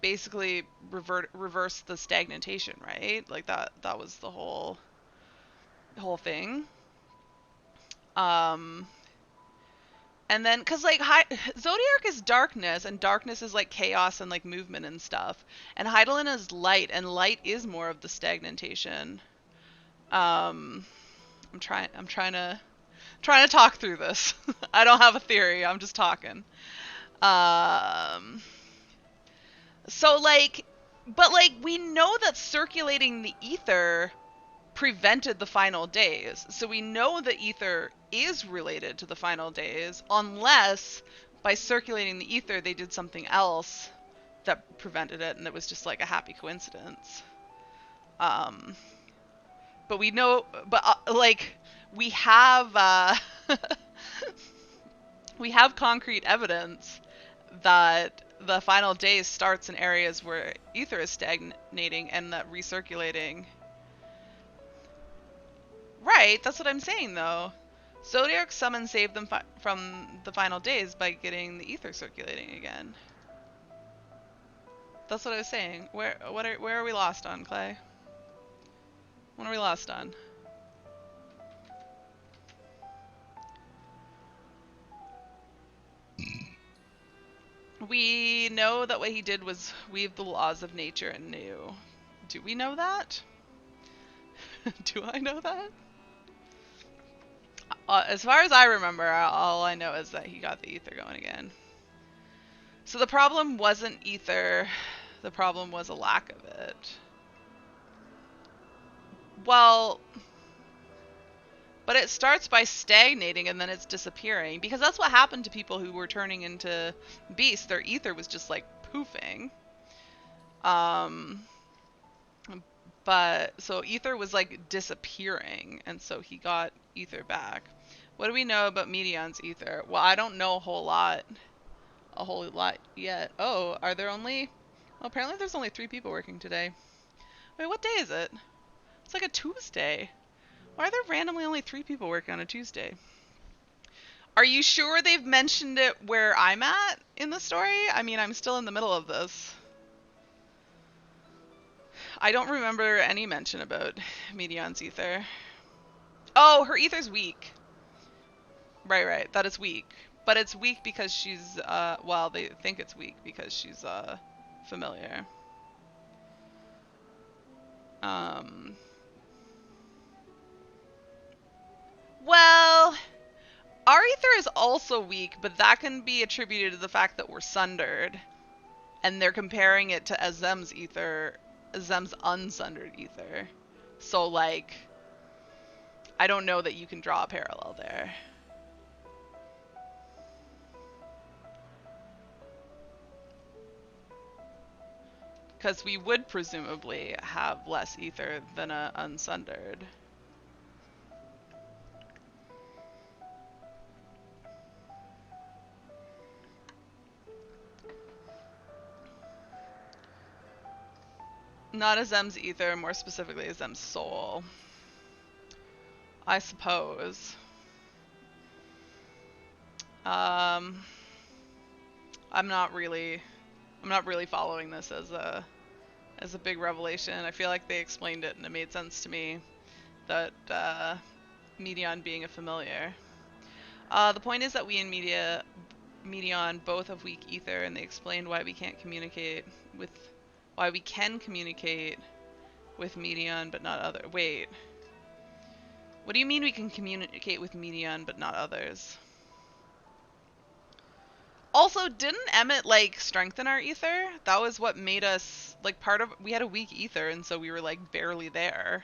basically reversed the stagnation, right? Like that was the whole thing. And then, cause like Zodiark is darkness, and darkness is like chaos and like movement and stuff. And Heidelin is light, and light is more of the stagnation. I'm trying to talk through this. I don't have a theory. I'm just talking. So like, but like we know that circulating the ether prevented the final days. So we know that ether is related to the final days, unless by circulating the ether they did something else that prevented it, and it was just like a happy coincidence. But we know, but like we have we have concrete evidence that the final days starts in areas where ether is stagnating and that recirculating. Right, that's what I'm saying though. Zodiark summon saved them from the final days by getting the ether circulating again. That's what I was saying. Where are we lost on, Clay? What are we lost on? We know that what he did was weave the laws of nature anew. Do we know that? Do I know that? As far as I remember, all I know is that he got the ether going again. So the problem wasn't ether, the problem was a lack of it. Well, but it starts by stagnating and then it's disappearing, because that's what happened to people who were turning into beasts. Their ether was just like poofing. But so ether was like disappearing, and so he got ether back. What do we know about Medion's ether? Well, I don't know a whole lot yet. Oh, are there only... Well, apparently there's only 3 people working today. Wait, what day is it? It's like a Tuesday. Why are there randomly only 3 people working on a Tuesday? Are you sure they've mentioned it where I'm at in the story? I mean, I'm still in the middle of this. I don't remember any mention about Medion's ether. Oh, her ether's weak. Right. That is weak. But it's weak because she's, well, they think it's weak because she's, familiar. Well, our ether is also weak, but that can be attributed to the fact that we're sundered. And they're comparing it to Azem's ether, Azem's unsundered ether. So, like, I don't know that you can draw a parallel there. Because we would presumably have less ether than a unsundered. Not Azem's ether, more specifically Azem's soul. I suppose. I'm not really following this as a big revelation. I feel like they explained it and it made sense to me that Medion being a familiar. The point is that we and Medion both have weak ether, and they explained why we can communicate with Medion but not other. Wait. What do you mean we can communicate with Medion but not others? Also, didn't Emmett, like, strengthen our ether? That was what made us, like, we had a weak ether, and so we were, like, barely there.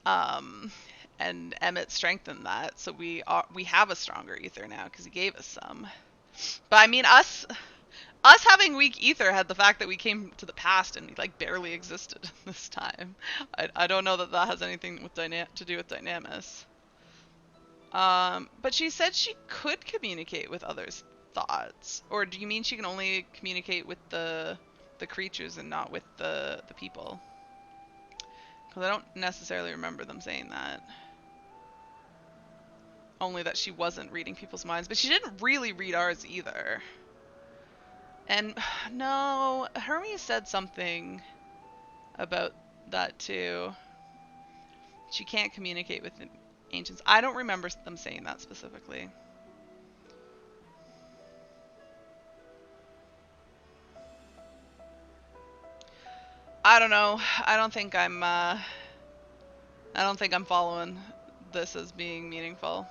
And Emmett strengthened that, so we have a stronger ether now, because he gave us some. But, I mean, us having weak ether had the fact that we came to the past and we, like, barely existed this time. I don't know that has anything to do with Dynamis. But she said she could communicate with others' thoughts. Or do you mean she can only communicate with the creatures and not with the people? Because I don't necessarily remember them saying that. Only that she wasn't reading people's minds. But she didn't really read ours either. And no, Hermes said something about that too. She can't communicate with the ancients. I don't remember them saying that specifically. I don't know. I don't think I'm following this as being meaningful.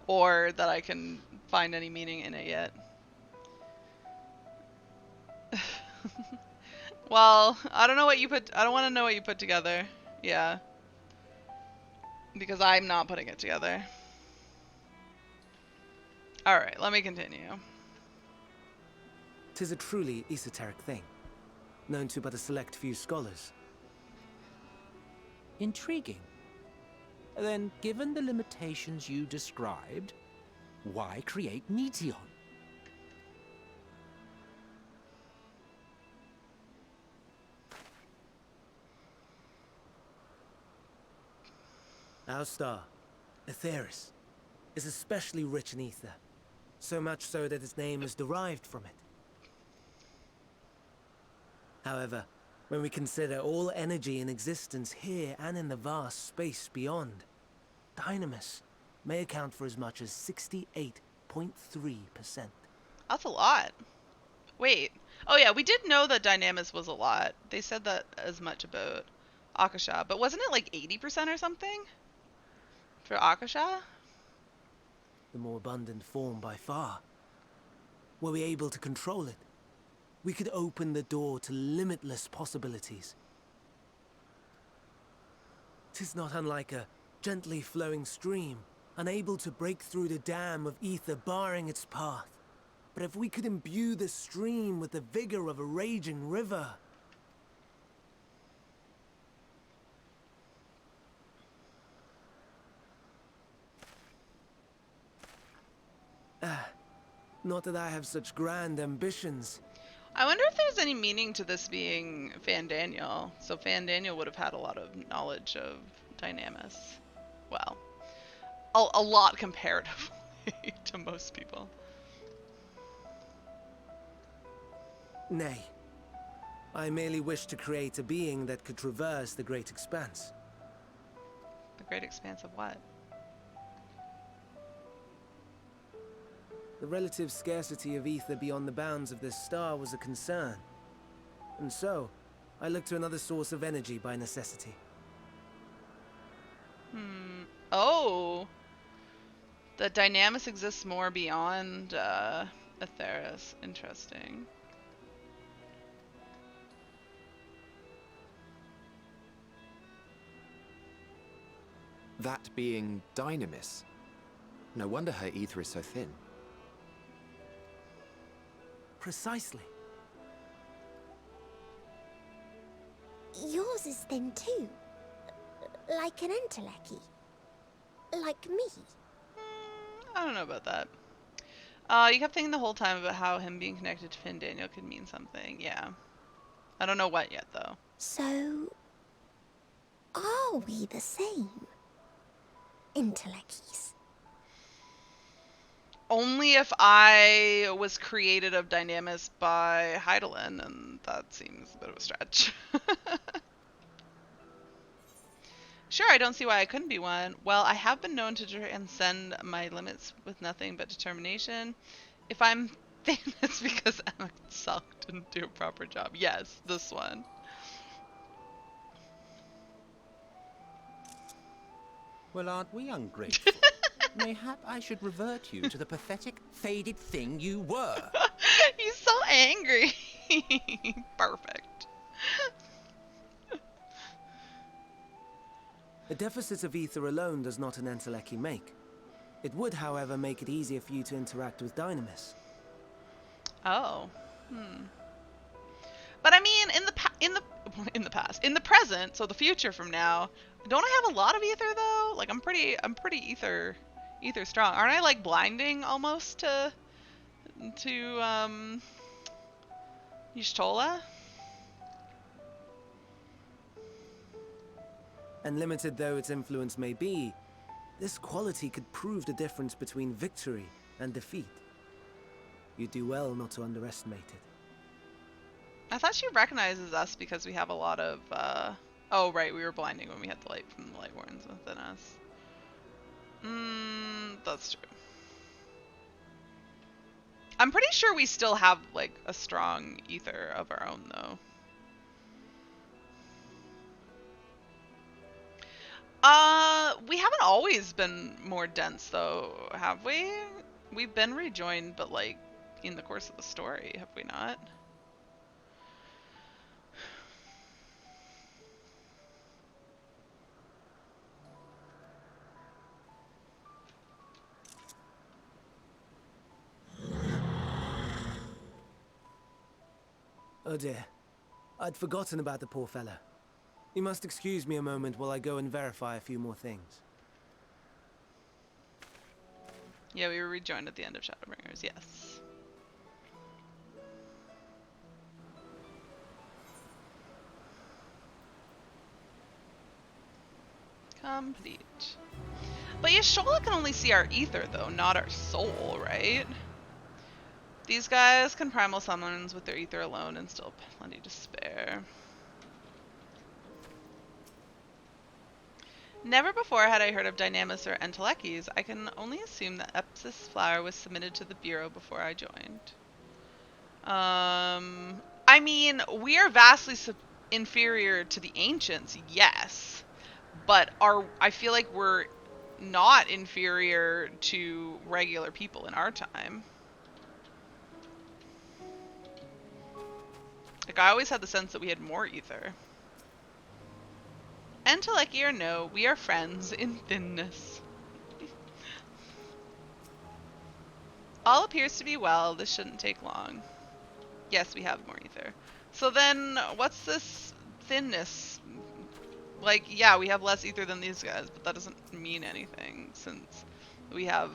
Or that I can find any meaning in it yet. Well, I don't want to know what you put together. Yeah. Because I'm not putting it together. Alright, let me continue. 'Tis a truly esoteric thing, known to but a select few scholars. Intriguing. Then, given the limitations you described, why create Meteon? Our star, Aetheris, is especially rich in ether, so much so that its name is derived from it. However, when we consider all energy in existence here and in the vast space beyond, Dynamis may account for as much as 68.3%. That's a lot. Wait. Oh yeah, we did know that Dynamis was a lot. They said that as much about Akasha, but wasn't it like 80% or something? For Akasha? The more abundant form by far. Were we able to control it, we could open the door to limitless possibilities. 'Tis not unlike a gently flowing stream, unable to break through the dam of ether barring its path. But if we could imbue the stream with the vigor of a raging river... Not that I have such grand ambitions. I wonder if there's any meaning to this being Fandaniel. So Fandaniel would have had a lot of knowledge of Dynamis. Well, a lot comparatively to most people. Nay. I merely wish to create a being that could traverse the great expanse. The great expanse of what? The relative scarcity of ether beyond the bounds of this star was a concern. And so, I looked to another source of energy by necessity. Oh! The Dynamis exists more beyond Atheris. Interesting. That being Dynamis. No wonder her ether is so thin. Precisely. Yours is thin too. Like an entelechy. Like me. I don't know about that. You kept thinking the whole time about how him being connected to Fandaniel could mean something. Yeah. I don't know what yet, though. So, are we the same? Intellecties. Only if I was created of Dynamis by Heidelin, and that seems a bit of a stretch. Sure, I don't see why I couldn't be one. Well, I have been known to transcend my limits with nothing but determination. If I'm thin, it's because Emma sucked didn't do a proper job. Yes, this one. Well, aren't we ungrateful? Mayhap I should revert you to the pathetic, faded thing you were. He's so angry. Perfect. A deficit of ether alone does not an entelechy make. It would, however, make it easier for you to interact with Dynamis. Oh. But I mean, in the past, in the present, so the future from now, don't I have a lot of ether though? Like I'm pretty ether strong. Aren't I like blinding almost to Y'shtola? And limited though its influence may be, this quality could prove the difference between victory and defeat. You do well not to underestimate it. I thought she recognizes us because we have a lot of oh right, we were blinding when we had the light from the light warrens within us. That's true. I'm pretty sure we still have like a strong ether of our own though. We haven't always been more dense though, have we? We've been rejoined, but like in the course of the story, have we not? Oh dear. I'd forgotten about the poor fella. You must excuse me a moment while I go and verify a few more things. Yeah, we were rejoined at the end of Shadowbringers, yes. Complete. But Y'shtola can only see our ether though, not our soul, right? These guys can primal summons with their ether alone and still plenty to spare. Never before had I heard of Dynamis or Entelechies. I can only assume that Epsis Flower was submitted to the Bureau before I joined. I mean, we are vastly inferior to the Ancients, yes. But I feel like we're not inferior to regular people in our time. Like, I always had the sense that we had more ether. Entelechy or no, we are friends in thinness. All appears to be well. This shouldn't take long. Yes, we have more ether. So then, what's this thinness? Like, yeah, we have less ether than these guys, but that doesn't mean anything since we have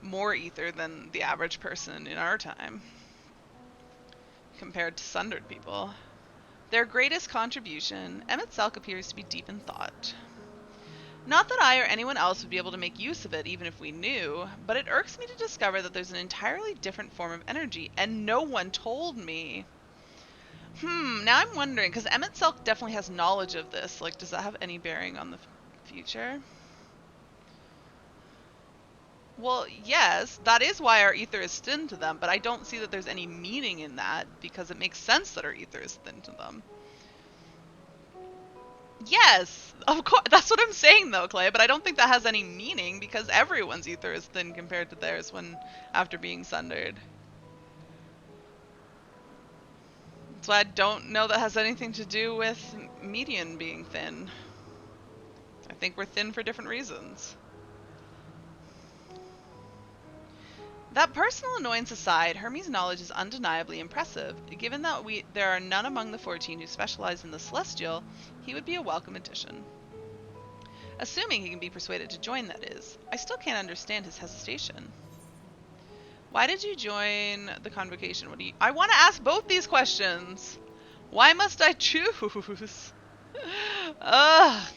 more ether than the average person in our time, compared to sundered people. Their greatest contribution, Emmett Selk appears to be deep in thought. Not that I or anyone else would be able to make use of it even if we knew, but it irks me to discover that there's an entirely different form of energy, and no one told me. Now I'm wondering, because Emmett Selk definitely has knowledge of this, like, does that have any bearing on the future? Well, yes, that is why our ether is thin to them, but I don't see that there's any meaning in that, because it makes sense that our ether is thin to them. Yes, of course, that's what I'm saying though, Clay, but I don't think that has any meaning, because everyone's ether is thin compared to theirs when after being sundered. So I don't know that has anything to do with median being thin. I think we're thin for different reasons. That personal annoyance aside, Hermes' knowledge is undeniably impressive. Given that there are none among the 14 who specialize in the celestial, he would be a welcome addition. Assuming he can be persuaded to join, that is. I still can't understand his hesitation. Why did you join the convocation? I want to ask both these questions. Why must I choose? Ugh.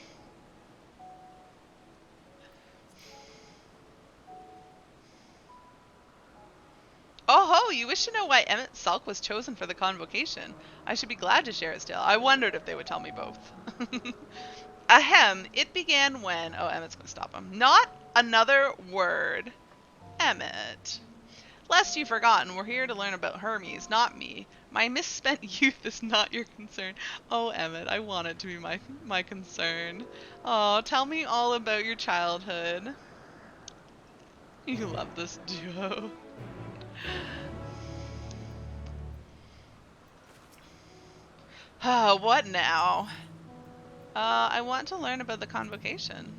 Oh ho, you wish to know why Emmett Selk was chosen for the convocation. I should be glad to share his tale. I wondered if they would tell me both. Ahem, it began when... Oh, Emmett's going to stop him. Not another word. Emmett. Lest you've forgotten, we're here to learn about Hermes, not me. My misspent youth is not your concern. Oh, Emmett, I want it to be my concern. Oh, tell me all about your childhood. You love this duo. What now? I want to learn about the convocation.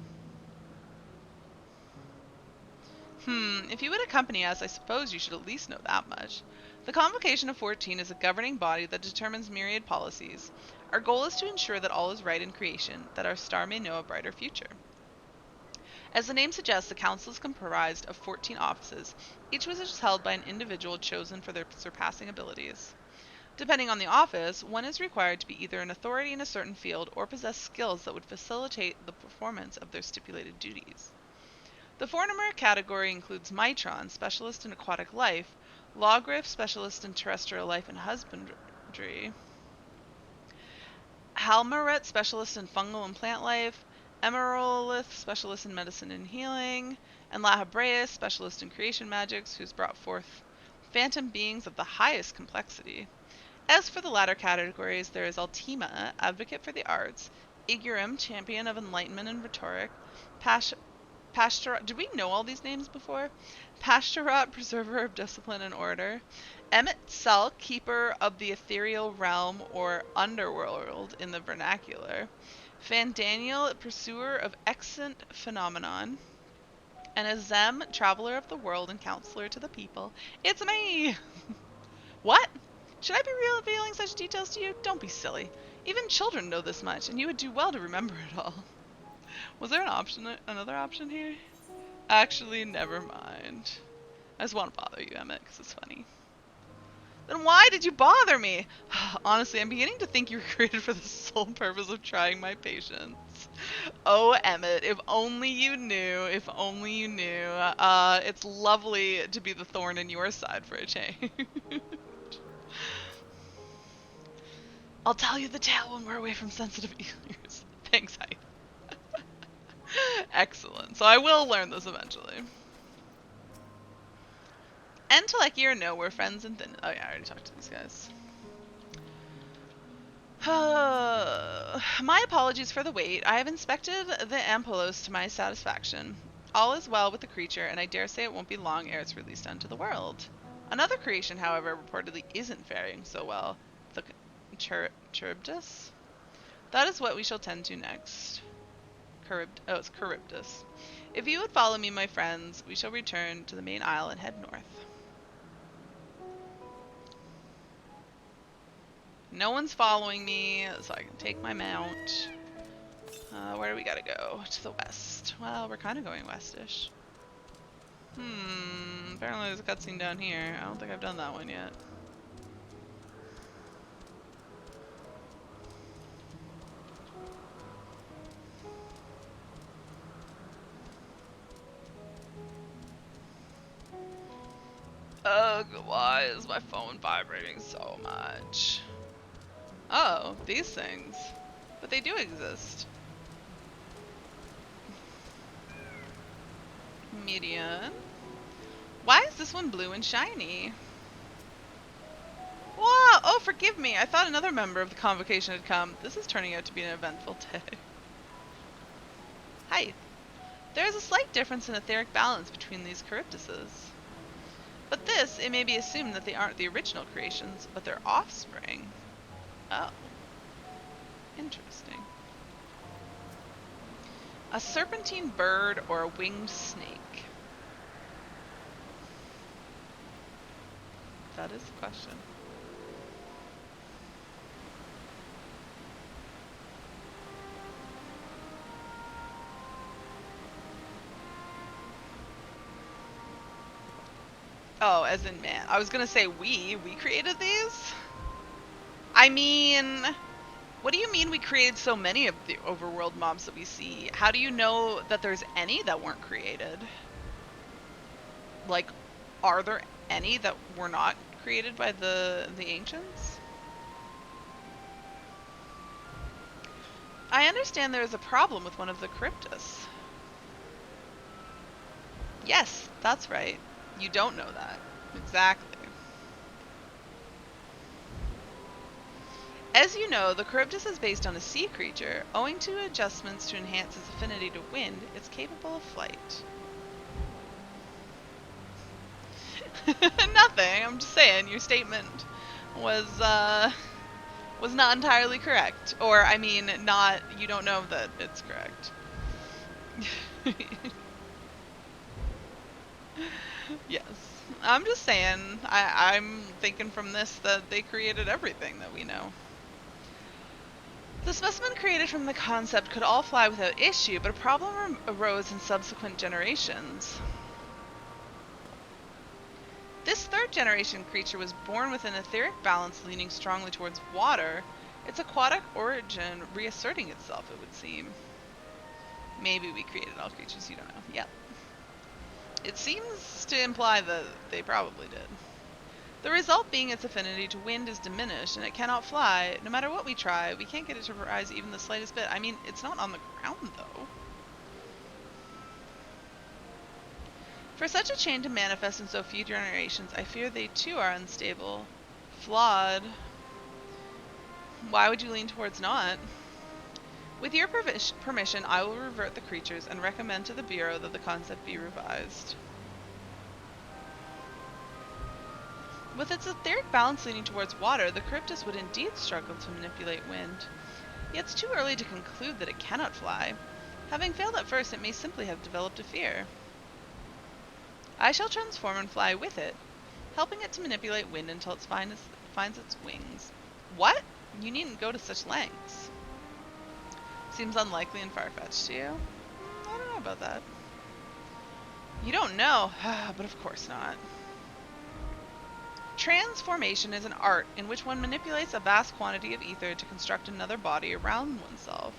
If you would accompany us, I suppose you should at least know that much. The Convocation of 14 is a governing body that determines myriad policies. Our goal is to ensure that all is right in creation, that our star may know a brighter future. As the name suggests, the council is comprised of 14 offices, each which is held by an individual chosen for their surpassing abilities. Depending on the office, one is required to be either an authority in a certain field or possess skills that would facilitate the performance of their stipulated duties. The four-number category includes Mitron, specialist in aquatic life, Lawgriff, specialist in terrestrial life and husbandry, Halmaret, specialist in fungal and plant life, Emerolith, specialist in medicine and healing, and Lahabreus, specialist in creation magics, who's brought forth phantom beings of the highest complexity. As for the latter categories, there is Ultima, advocate for the arts, Igurum, champion of enlightenment and rhetoric, Pastorat, did we know all these names before? Pastorat, preserver of discipline and order. Emmett Selk, keeper of the ethereal realm or underworld in the vernacular. Fandaniel, pursuer of extant phenomenon. And Azem, traveler of the world and counselor to the people. It's me! What? Should I be revealing such details to you? Don't be silly. Even children know this much, and you would do well to remember it all. Was there another option here? Actually, never mind. I just want to bother you, Emmett, because it's funny. Then why did you bother me? Honestly, I'm beginning to think you were created for the sole purpose of trying my patience. Oh, Emmett, if only you knew, if only you knew. It's lovely to be the thorn in your side for a change. I'll tell you the tale when we're away from sensitive ears. Thanks, Hyde. Excellent. So I will learn this eventually. And Teleki or no, we're friends and thin. Oh yeah, I already talked to these guys. My apologies for the wait. I have inspected the Ampulos to my satisfaction. All is well with the creature, and I dare say it won't be long ere it's released unto the world. Another creation, however, reportedly isn't faring so well. The Charybdis? That is what we shall tend to next. It's Charybdis. If you would follow me, my friends, we shall return to the main isle and head north. No one's following me, so I can take my mount. Where do we gotta go? To the west. Well, we're kind of going westish. Apparently there's a cutscene down here. I don't think I've done that one yet. Ugh, why is my phone vibrating so much? Oh, these things. But they do exist. Median. Why is this one blue and shiny? Wow! Oh, forgive me. I thought another member of the convocation had come. This is turning out to be an eventful day. Hi. There is a slight difference in etheric balance between these Charybdises. But this, it may be assumed that they aren't the original creations, but their offspring. Oh. Interesting. A serpentine bird or a winged snake? That is the question. Oh, as in man. I was gonna say we created these? I mean, what do you mean we created so many of the overworld mobs that we see? How do you know that there's any that weren't created? Like, are there any that were not created by the ancients? I understand there is a problem with one of the cryptus. Yes, that's right. You don't know that. Exactly. As you know, the Charybdis is based on a sea creature. Owing to adjustments to enhance its affinity to wind, it's capable of flight. Nothing. I'm just saying your statement was not entirely correct. Or I mean, not you don't know that it's correct. Yes. I'm just saying, I'm thinking from this that they created everything that we know. The specimen created from the concept could all fly without issue, but a problem arose in subsequent generations. This third generation creature was born with an etheric balance leaning strongly towards water, its aquatic origin reasserting itself, it would seem. Maybe we created all creatures, you don't know. Yep. It seems to imply that they probably did. The result being its affinity to wind is diminished, and it cannot fly. No matter what we try, we can't get it to rise even the slightest bit. I mean, it's not on the ground, though. For such a change to manifest in so few generations, I fear they too are unstable. Flawed. Why would you lean towards not? With your permission, I will revert the creatures and recommend to the Bureau that the concept be revised. With its etheric balance leaning towards water, the Charybdis would indeed struggle to manipulate wind. Yet it's too early to conclude that it cannot fly. Having failed at first, it may simply have developed a fear. I shall transform and fly with it, helping it to manipulate wind until it finds its wings. What? You needn't go to such lengths. Seems unlikely and far-fetched to you? I don't know about that. You don't know, but of course not. Transformation is an art in which one manipulates a vast quantity of ether to construct another body around oneself.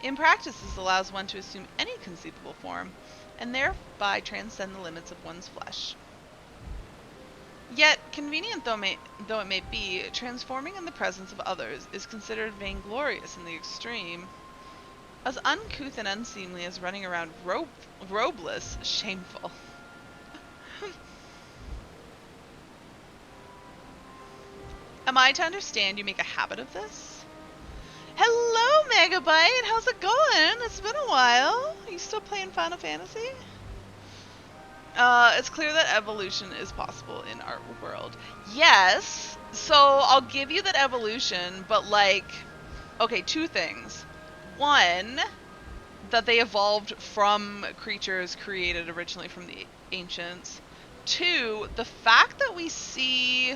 In practice, this allows one to assume any conceivable form, and thereby transcend the limits of one's flesh. Yet, convenient though it may be, transforming in the presence of others is considered vainglorious in the extreme. As uncouth and unseemly as running around robeless, shameful. Am I to understand you make a habit of this? Hello, Megabyte! How's it going? It's been a while. Are you still playing Final Fantasy? It's clear that evolution is possible in our world. Yes, so I'll give you that evolution, but like, okay, two things. One, that they evolved from creatures created originally from the ancients. Two, the fact that we see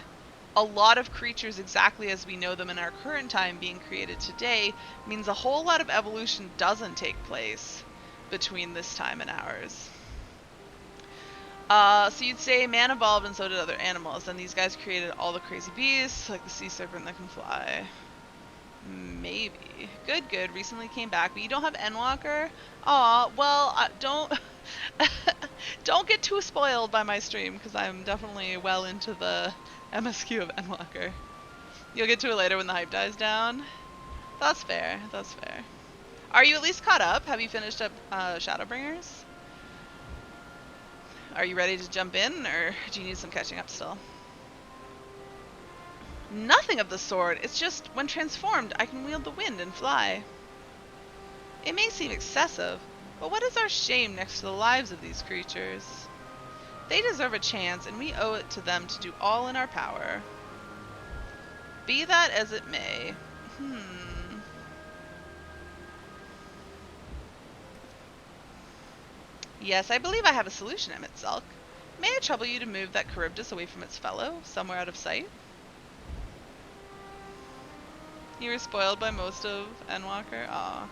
a lot of creatures exactly as we know them in our current time being created today means a whole lot of evolution doesn't take place between this time and ours. So you'd say man evolved and so did other animals. Then these guys created all the crazy beasts, like the sea serpent that can fly. Maybe. Good, good. Recently came back, but you don't have Endwalker? Aw, well, don't... don't get too spoiled by my stream, because I'm definitely well into the MSQ of Endwalker. You'll get to it later when the hype dies down. That's fair, that's fair. Are you at least caught up? Have you finished up Shadowbringers? Are you ready to jump in, or do you need some catching up still? Nothing of the sort. It's just, when transformed, I can wield the wind and fly. It may seem excessive, but what is our shame next to the lives of these creatures? They deserve a chance, and we owe it to them to do all in our power. Be that as it may. Yes, I believe I have a solution, Emet-Selk. May I trouble you to move that Charybdis away from its fellow, somewhere out of sight? You were spoiled by most of Endwalker? Aw.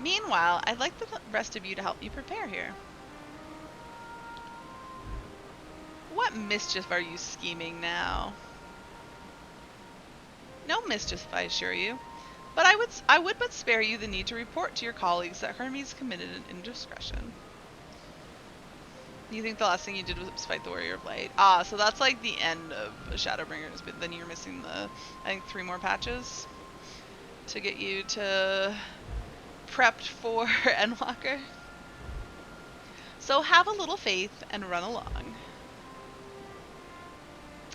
Meanwhile, I'd like the rest of you to help me prepare here. What mischief are you scheming now? No mischief, I assure you. But I would but spare you the need to report to your colleagues that Hermes committed an indiscretion. You think the last thing you did was fight the Warrior of Light? Ah, so that's like the end of Shadowbringers, but then you're missing the, I think, 3 more patches to get you to prepped for Endwalker. So have a little faith and run along.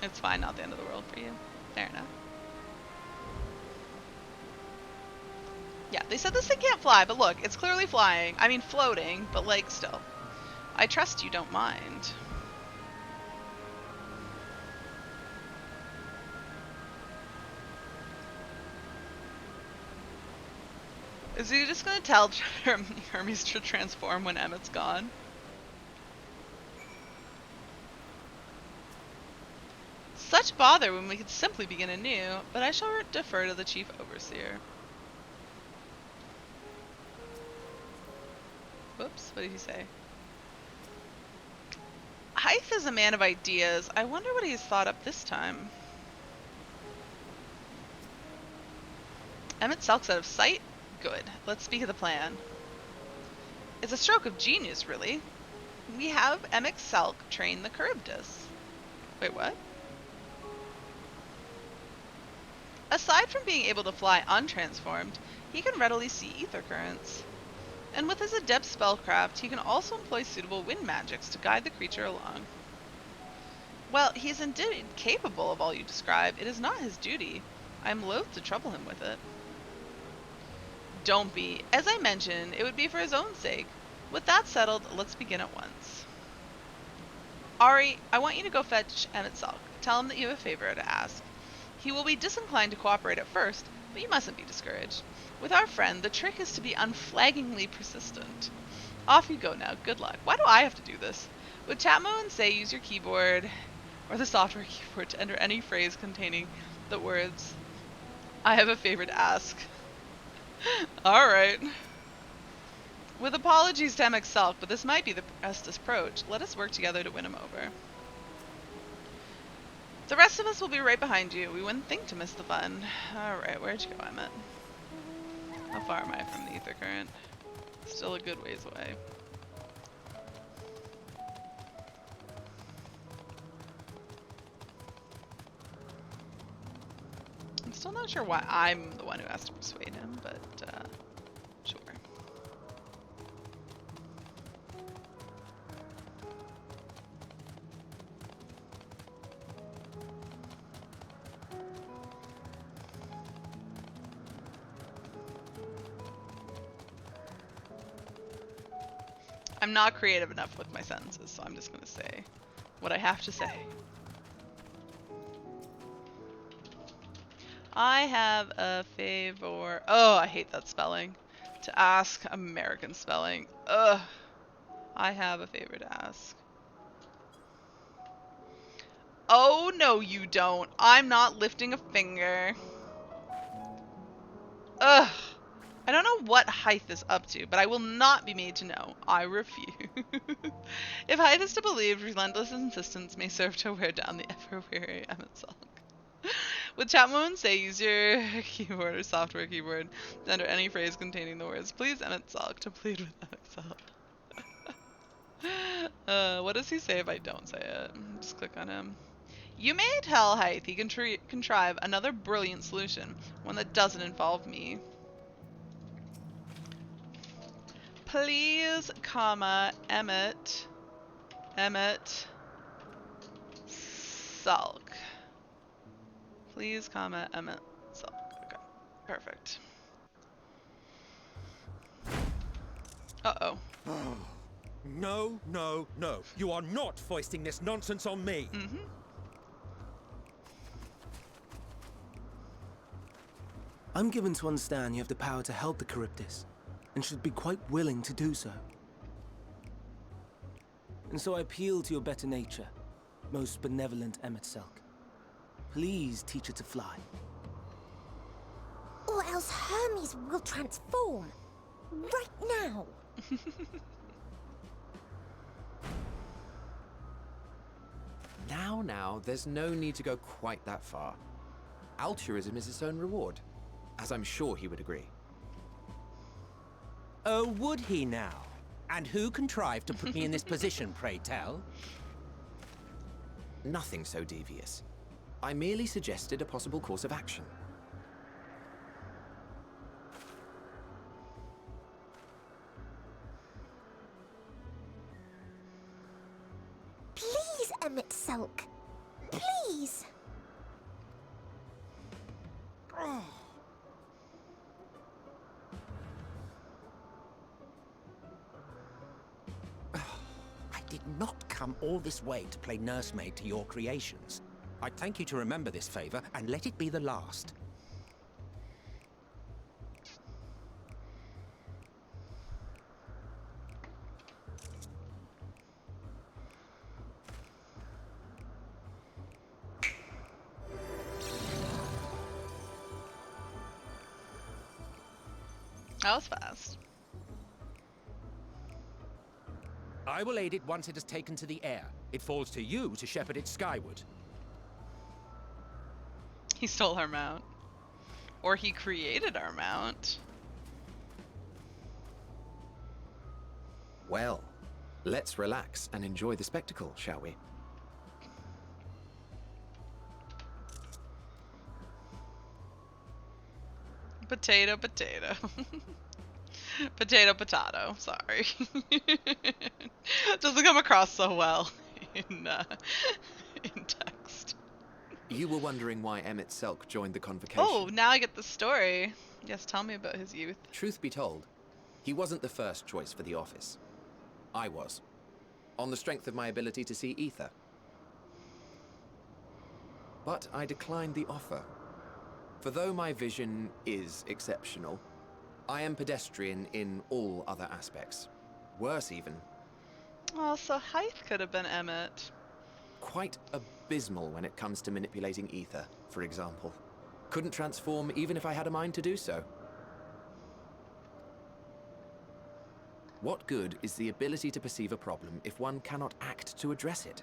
It's fine, not the end of the world for you. Fair enough. Yeah, they said this thing can't fly, but look, it's clearly flying. I mean, floating, but like, still. I trust you don't mind. Is he just gonna tell Hermes to transform when Emmett's gone? Such bother when we could simply begin anew, but I shall defer to the Chief Overseer. Whoops, what did he say? Hythe is a man of ideas. I wonder what he's thought up this time. Emet-Selk's out of sight? Good. Let's speak of the plan. It's a stroke of genius, really. We have Emet-Selk train the Charybdis. Wait, what? Aside from being able to fly untransformed, he can readily see ether currents. And with his adept spellcraft, he can also employ suitable wind magics to guide the creature along. Well, he is indeed capable of all you describe. It is not his duty. I am loath to trouble him with it. Don't be. As I mentioned, it would be for his own sake. With that settled, let's begin at once. Ari, I want you to go fetch Emet-Selk. Tell him that you have a favor to ask. He will be disinclined to cooperate at first, but you mustn't be discouraged. With our friend, the trick is to be unflaggingly persistent. Off you go now. Good luck. Why do I have to do this? With Chatmo and Say, use your keyboard or the software keyboard to enter any phrase containing the words, I have a favor to ask. Alright. With apologies to Emet-Selk, but this might be the best approach. Let us work together to win him over. The rest of us will be right behind you. We wouldn't think to miss the fun. Alright, where'd you go, Emmett? How far am I from the ether current? Still a good ways away. I'm still not sure why I'm the one who has to persuade him, but sure. I'm not creative enough with my sentences, so I'm just gonna say what I have to say. I have a favor. Oh, I hate that spelling. To ask. American spelling. Ugh. I have a favor to ask. Oh, no, you don't. I'm not lifting a finger. Ugh. I don't know what Hythe is up to, but I will not be made to know. I refuse. If Hythe is to believe, relentless insistence may serve to wear down the ever-weary Emmett Salk. Would Chapman say use your keyboard or software keyboard to enter any phrase containing the words, please Emmett Salk, to plead with Emmett Salk? What does he say if I don't say it? Just click on him. You may tell Hythe he can contrive another brilliant solution, one that doesn't involve me. Please, comma, Emmett Salk. Please, comma, Emmett Salk. Okay, perfect. Uh-oh. No, no, no. You are not foisting this nonsense on me. Mm-hmm. I'm given to understand you have the power to help the Charybdis, and should be quite willing to do so. And so I appeal to your better nature, most benevolent Emmett Salk. Please teach her to fly. Or else Hermes will transform. Right now. Now, there's no need to go quite that far. Altruism is its own reward, as I'm sure he would agree. Oh, would he now? And who contrived to put me in this position, pray tell? Nothing so devious. I merely suggested a possible course of action. Please, Emmett Salk. Please. I did not come all this way to play nursemaid to your creations. I'd thank you to remember this favor and let it be the last. That was fast. I will aid it once it has taken to the air. It falls to you to shepherd it skyward. He stole our mount. Or he created our mount. Well, let's relax and enjoy the spectacle, shall we? Potato, potato. Potato, potato. Sorry. Doesn't come across so well in text. You were wondering why Emmett Selk joined the convocation. Oh, now I get the story. Yes, tell me about his youth. Truth be told, he wasn't the first choice for the office. I was, on the strength of my ability to see ether. But I declined the offer. For though my vision is exceptional, I am pedestrian in all other aspects. Worse even. Oh, so Hythe could have been Emmett. Quite abysmal when it comes to manipulating ether, for example. Couldn't transform even if I had a mind to do so. What good is the ability to perceive a problem if one cannot act to address it?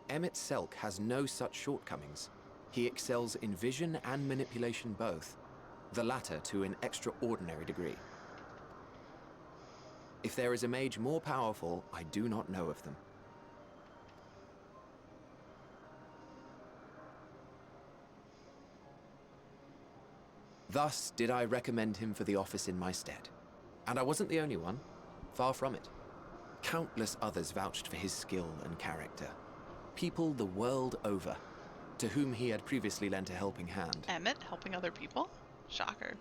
Emmett Selk has no such shortcomings. He excels in vision and manipulation both, the latter to an extraordinary degree. If there is a mage more powerful, I do not know of them. Thus did I recommend him for the office in my stead. And I wasn't the only one. Far from it. Countless others vouched for his skill and character. People the world over, to whom he had previously lent a helping hand. Emmett helping other people? Shocker.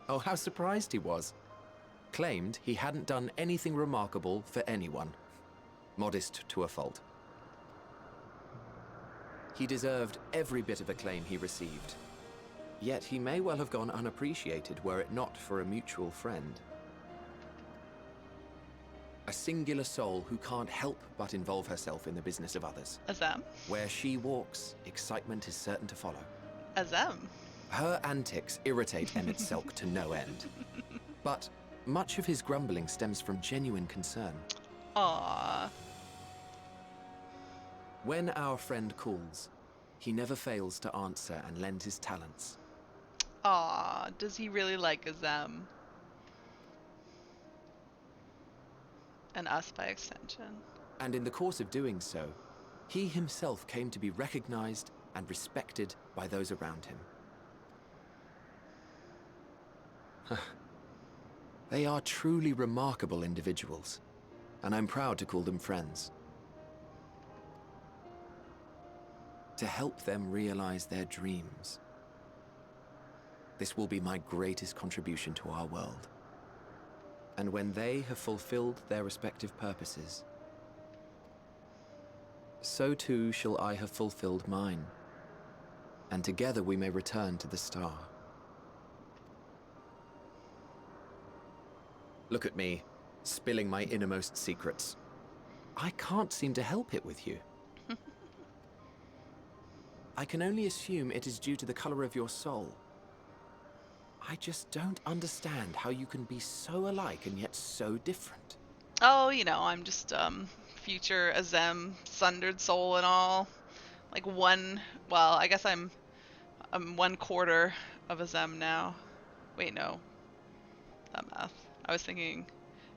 Oh, how surprised he was. Claimed he hadn't done anything remarkable for anyone. Modest to a fault. He deserved every bit of acclaim he received. Yet he may well have gone unappreciated were it not for a mutual friend. A singular soul who can't help but involve herself in the business of others. As them? Where she walks, excitement is certain to follow. Azem. Her antics irritate Emmett Selk to no end. But much of his grumbling stems from genuine concern. Aww. When our friend calls, he never fails to answer and lend his talents. Aww. Does he really like Azem? And us by extension. And in the course of doing so, he himself came to be recognized and respected by those around him. They are truly remarkable individuals, and I'm proud to call them friends. To help them realize their dreams. This will be my greatest contribution to our world. And when they have fulfilled their respective purposes, so too shall I have fulfilled mine, and together we may return to the star. Look at me, spilling my innermost secrets. I can't seem to help it with you. I can only assume it is due to the color of your soul. I just don't understand how you can be so alike and yet so different. Oh, you know, I'm just, future Azem, sundered soul and all. Like well, I guess I'm 1/4 of Azem now. Wait, no. That math. I was thinking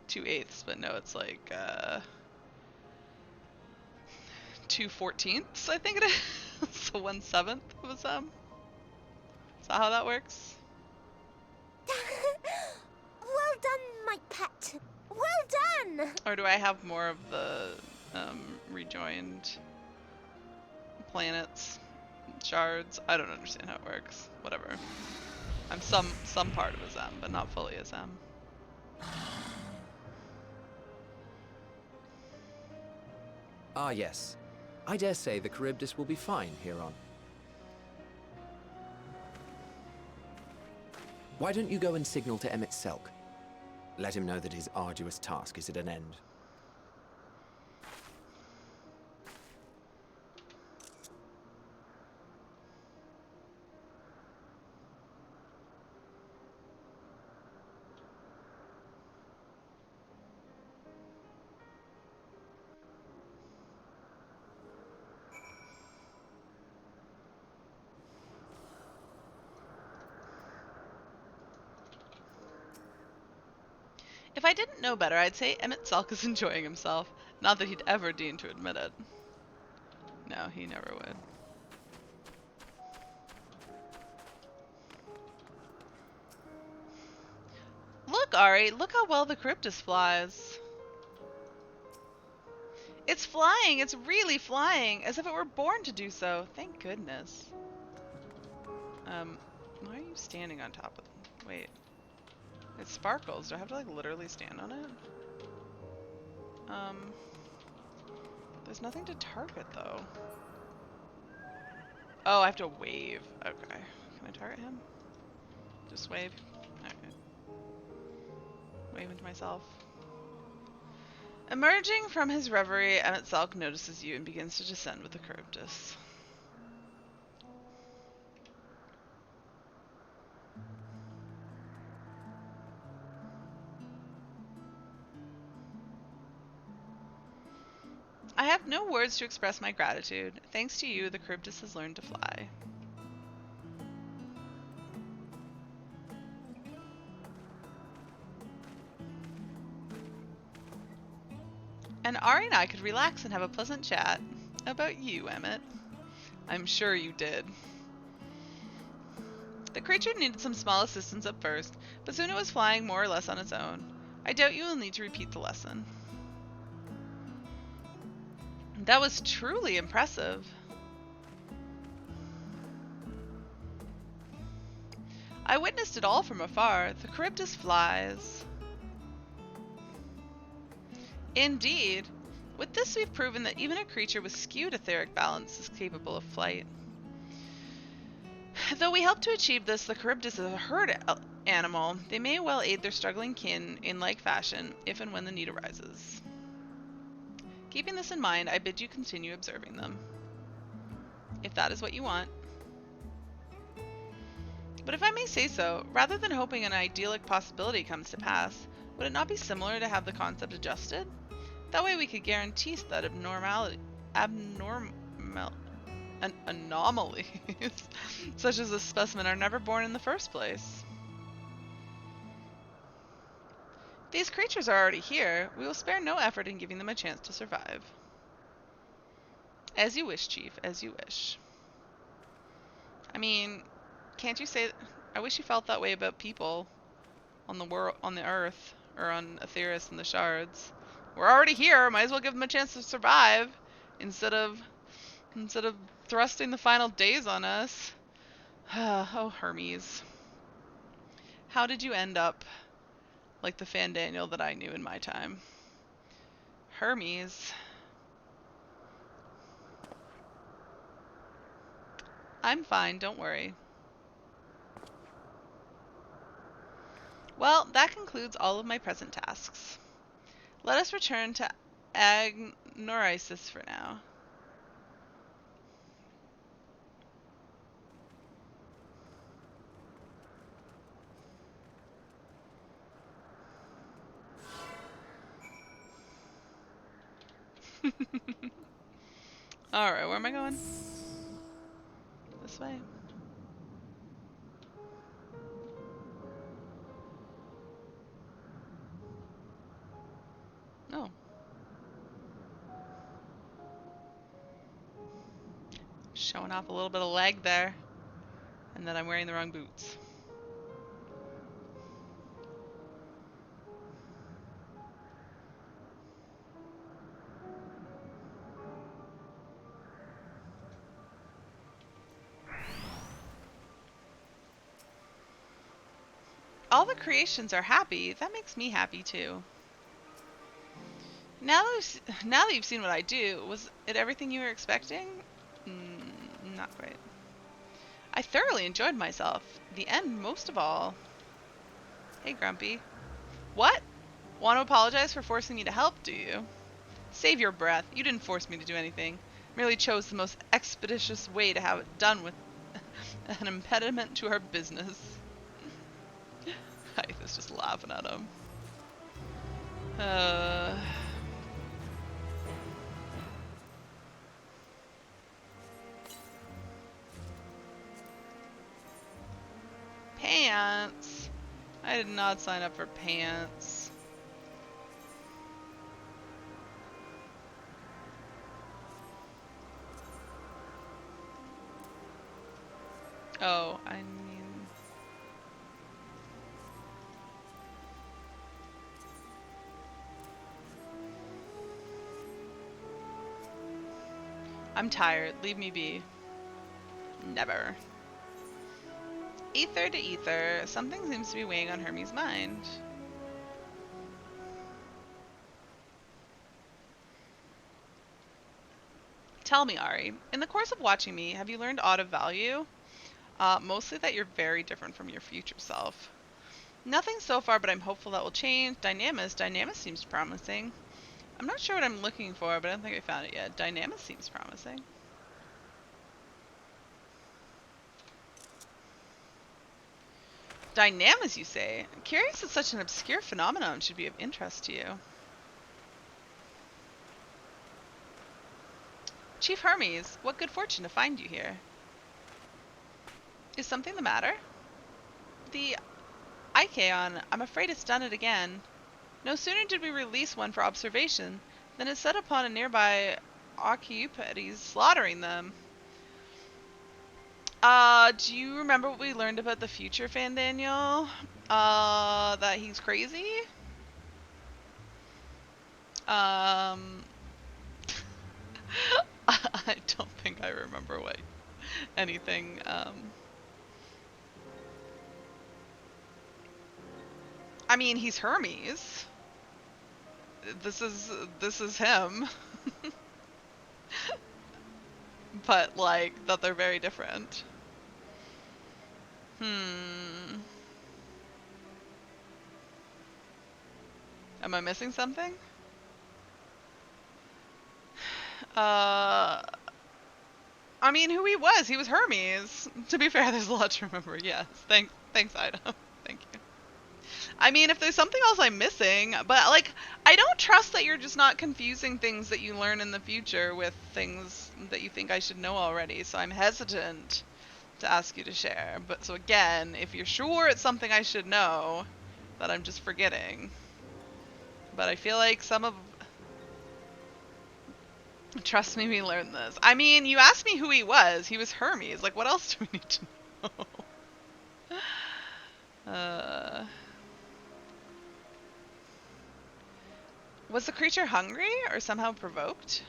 2/8, but no, it's like, 2/14, I think it is. So 1/7 of Azem. Is that how that works? Well done, my pet. Well done! Or do I have more of the rejoined planets, shards? I don't understand how it works. Whatever. I'm some part of Azem, but not fully Azem. Ah, yes. I dare say the Charybdis will be fine here on. Why don't you go and signal to Emmett Selk? Let him know that his arduous task is at an end. If I didn't know better, I'd say Emmett Selk is enjoying himself. Not that he'd ever deign to admit it. No, he never would. Look, Ari, look how well the Charybdis flies. It's flying, it's really flying, as if it were born to do so. Thank goodness. Why are you standing on top of them? Wait. It sparkles. Do I have to, like, literally stand on it? There's nothing to target, though. Oh, I have to wave. Okay. Can I target him? Just wave? Okay. Wave into myself. Emerging from his reverie, Emmett Selk notices you and begins to descend with the Charybdis. I have no words to express my gratitude. Thanks to you, the Charybdis has learned to fly. And Ari and I could relax and have a pleasant chat about you, Emmett. I'm sure you did. The creature needed some small assistance at first, but soon it was flying more or less on its own. I doubt you will need to repeat the lesson. That was truly impressive. I witnessed it all from afar. The Charybdis flies. Indeed. With this, we've proven that even a creature with skewed etheric balance is capable of flight. Though we help to achieve this, the Charybdis is a herd animal. They may well aid their struggling kin in like fashion, if and when the need arises. Keeping this in mind, I bid you continue observing them. If that is what you want. But if I may say so, rather than hoping an idyllic possibility comes to pass, would it not be similar to have the concept adjusted? That way we could guarantee that anomalies such as this specimen are never born in the first place. These creatures are already here. We will spare no effort in giving them a chance to survive. As you wish, Chief, as you wish. I mean, can't you say... I wish you felt that way about people on the world, on the Earth, or on Aetheris and the Shards. We're already here. Might as well give them a chance to survive, instead of thrusting the final days on us. Oh, Hermes. How did you end up like the Fandaniel that I knew in my time? Hermes. I'm fine, don't worry. Well, that concludes all of my present tasks. Let us return to Agnorisis for now. Alright, where am I going? This way. Oh. Showing off a little bit of leg there. And that I'm wearing the wrong boots. All the creations are happy. That makes me happy too. Now that you've seen what I do, was it everything you were expecting? Not quite. I thoroughly enjoyed myself. The end most of all. Hey, Grumpy. What? Want to apologize for forcing you to help, do you? Save your breath. You didn't force me to do anything. Merely chose the most expeditious way to have it done with an impediment to our business. Hythe is just laughing at him. Pants? I did not sign up for pants. Oh, I mean... I'm tired. Leave me be. Never. Ether to ether. Something seems to be weighing on Hermes' mind. Tell me, Ari, in the course of watching me, have you learned aught of value? Mostly that you're very different from your future self. Nothing so far, but I'm hopeful that will change. Dynamis seems promising. I'm not sure what I'm looking for, but I don't think I found it yet. Dynamis seems promising. Dynamis, you say? Curious that such an obscure phenomenon should be of interest to you. Chief Hermes, what good fortune to find you here. Is something the matter? The Ikeon, I'm afraid it's done it again. No sooner did we release one for observation than it set upon a nearby Archaeopods, slaughtering them. Do you remember what we learned about the future Fandaniel? That he's crazy? I don't think I remember what anything, I mean, he's Hermes. This is him. But, like, that they're very different. Am I missing something? I'm mean, who he was Hermes. To be fair, there's a lot to remember. Yes. Thanks, Ida. Thank you. I mean, if there's something else I'm missing, but like, I don't trust that you're just not confusing things that you learn in the future with things that you think I should know already. So I'm hesitant to ask you to share. But so again, if you're sure it's something I should know, that I'm just forgetting. But I feel like some of trust me, we learned this. I mean, you asked me who he was. He was Hermes. Like, what else do we need to know? Was the creature hungry or somehow provoked?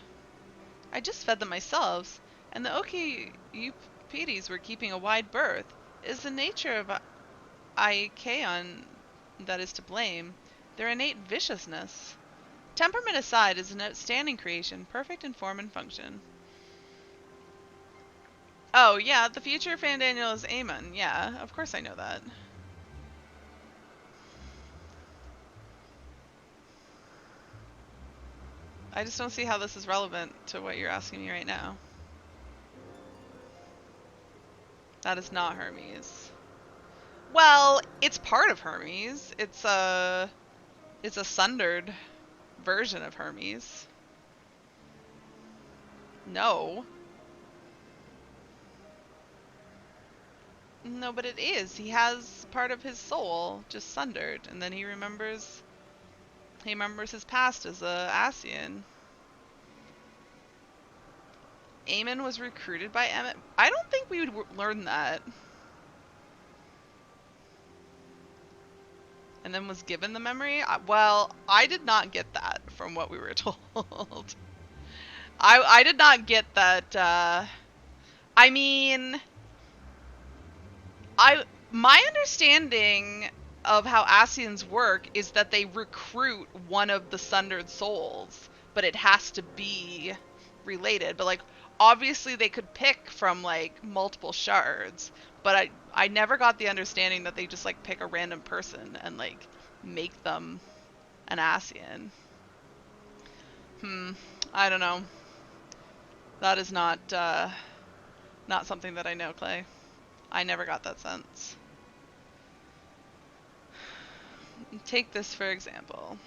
I just fed them myself, and the Okiupides were keeping a wide berth. It is the nature of Ikeon that is to blame. Their innate viciousness. Temperament aside, is an outstanding creation, perfect in form and function. Oh, yeah, the future Fandaniel is Aemon. Yeah, of course I know that. I just don't see how this is relevant to what you're asking me right now. That is not Hermes. Well, it's part of Hermes. It's a sundered version of Hermes. No. No, but it is. He has part of his soul just sundered, and then he remembers his past as a Ascian. Aemon was recruited by Emmett. I don't think we would learn that. And then was given the memory? Well, I did not get that from what we were told. I did not get that, I mean, my understanding of how Ascians work is that they recruit one of the sundered souls, but it has to be related. But like, obviously they could pick from like multiple shards, but I never got the understanding that they just like pick a random person and like make them an Ascian. I don't know. That is not something that I know, Clay. I never got that sense. Take this for example.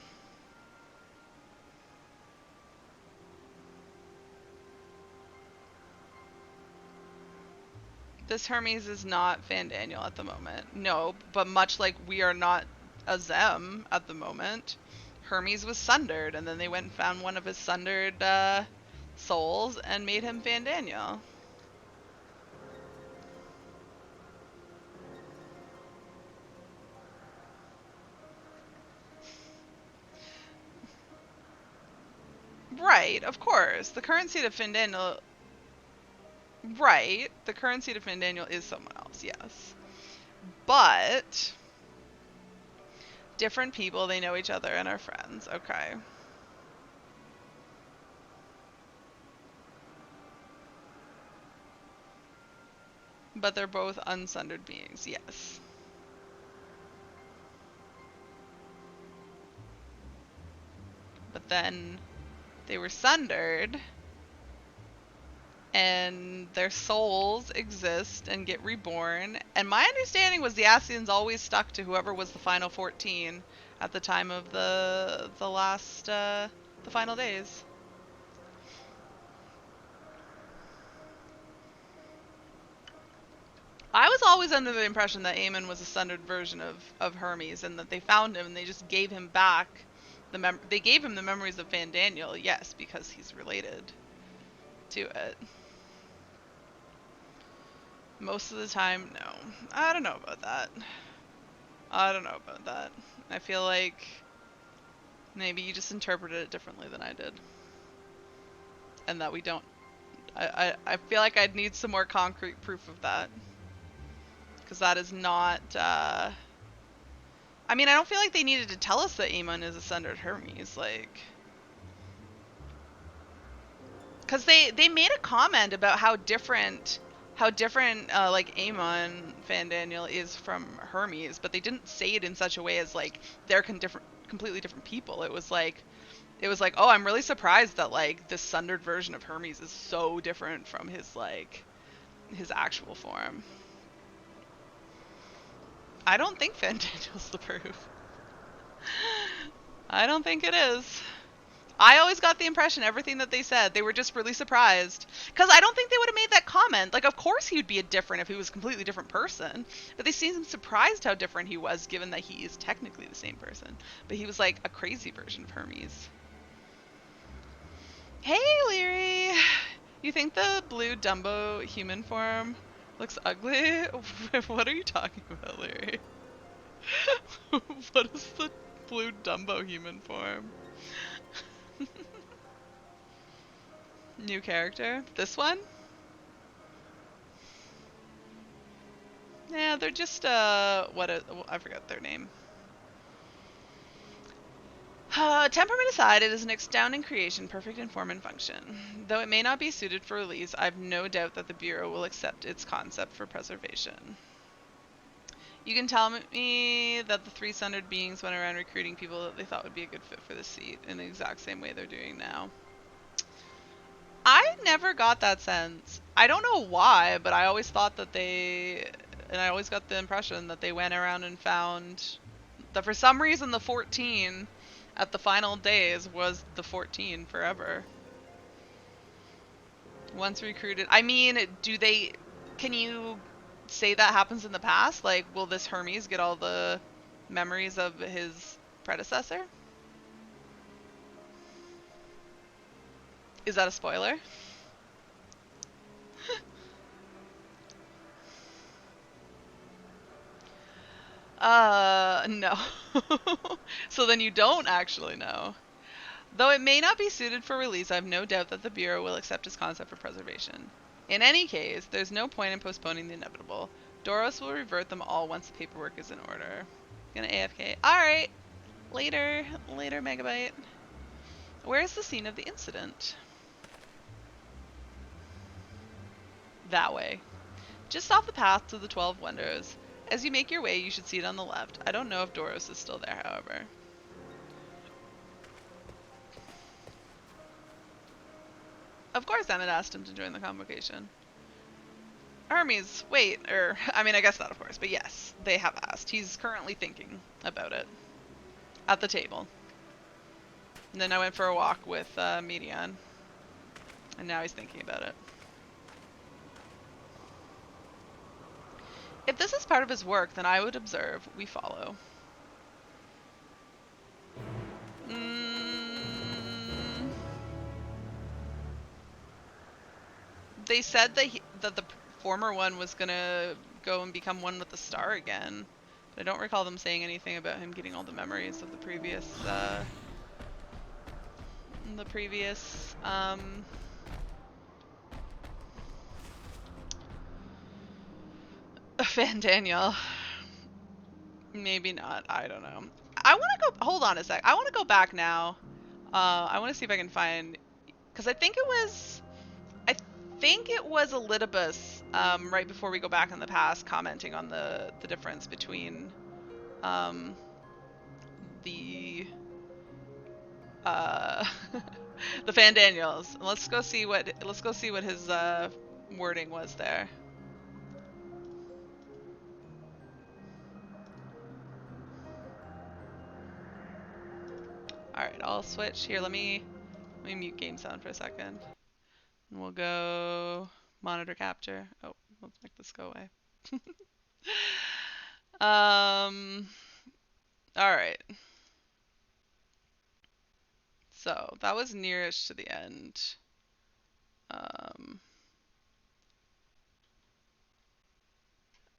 This Hermes is not Fandaniel at the moment. No, but much like we are not a Zem at the moment, Hermes was sundered, and then they went and found one of his sundered souls and made him Fandaniel. Right, of course. The current seat of Fandaniel... Right, the current seat of Fandaniel is someone else, yes. But... different people, they know each other and are friends. Okay. But they're both unsundered beings, yes. But then they were sundered, and their souls exist and get reborn. And my understanding was the Ascians always stuck to whoever was the final 14 at the time of the last the final days. I was always under the impression that Aemon was a sundered version of Hermes, and that they found him and they just gave him back they gave him the memories of Fandaniel, yes, because he's related to it. Most of the time, no. I don't know about that. I feel like maybe you just interpreted it differently than I did. And that we don't... I feel like I'd need some more concrete proof of that. Because that is not... I mean, I don't feel like they needed to tell us that Aemon is a sundered Hermes, like... Because they made a comment about how different like Aemon Fandaniel is from Hermes, but they didn't say it in such a way as like they're completely different people. It was like it was like, oh, I'm really surprised that like this sundered version of Hermes is so different from his like his actual form. I don't think Fandaniel's the proof. I don't think it is. I always got the impression everything that they said, they were just really surprised. Because I don't think they would have made that comment. Like, of course he would be a different if he was a completely different person. But they seemed surprised how different he was, given that he is technically the same person. But he was like a crazy version of Hermes. Hey, Leary! You think the blue Dumbo human form looks ugly? What are you talking about, Leary? What is the blue Dumbo human form? New character? This one? Yeah, they're just, I forgot their name. Temperament aside, it is an astounding creation, perfect in form and function. Though it may not be suited for release, I've no doubt that the Bureau will accept its concept for preservation. You can tell me that the three sundered beings went around recruiting people that they thought would be a good fit for the seat in the exact same way they're doing now. I never got that sense. I don't know why, but I always thought that and I always got the impression that they went around and found that for some reason the 14 at the final days was the 14 forever. Once recruited. I mean, can you say that happens in the past? Like, will this Hermes get all the memories of his predecessor? Is that a spoiler? No. So then you don't actually know. Though it may not be suited for release, I have no doubt that the Bureau will accept his concept for preservation. In any case, there's no point in postponing the inevitable. Doros will revert them all once the paperwork is in order. Gonna AFK. Alright. Later. Later, Megabyte. Where's the scene of the incident? That way. Just off the path to the 12 Wonders. As you make your way, you should see it on the left. I don't know if Doros is still there, however. Of course Emmett asked him to join the convocation. Hermes, wait, I mean, I guess not, of course, but yes, they have asked. He's currently thinking about it. At the table. And then I went for a walk with Medion. And now he's thinking about it. If this is part of his work, then I would observe. We follow. They said that the former one was gonna go and become one with the star again. But I don't recall them saying anything about him getting all the memories of the previous Van Daniel. Maybe not. I don't know. I want to go. Hold on a sec. I want to go back now. I want to see if I can find, because I think it was. I think it was Elidibus, right before we go back in the past, commenting on the difference between the the Van Daniels. Let's go see what his wording was there. All right, I'll switch here. Let me mute game sound for a second. And we'll go monitor capture. Oh, let's make this go away. All right. So that was nearest to the end.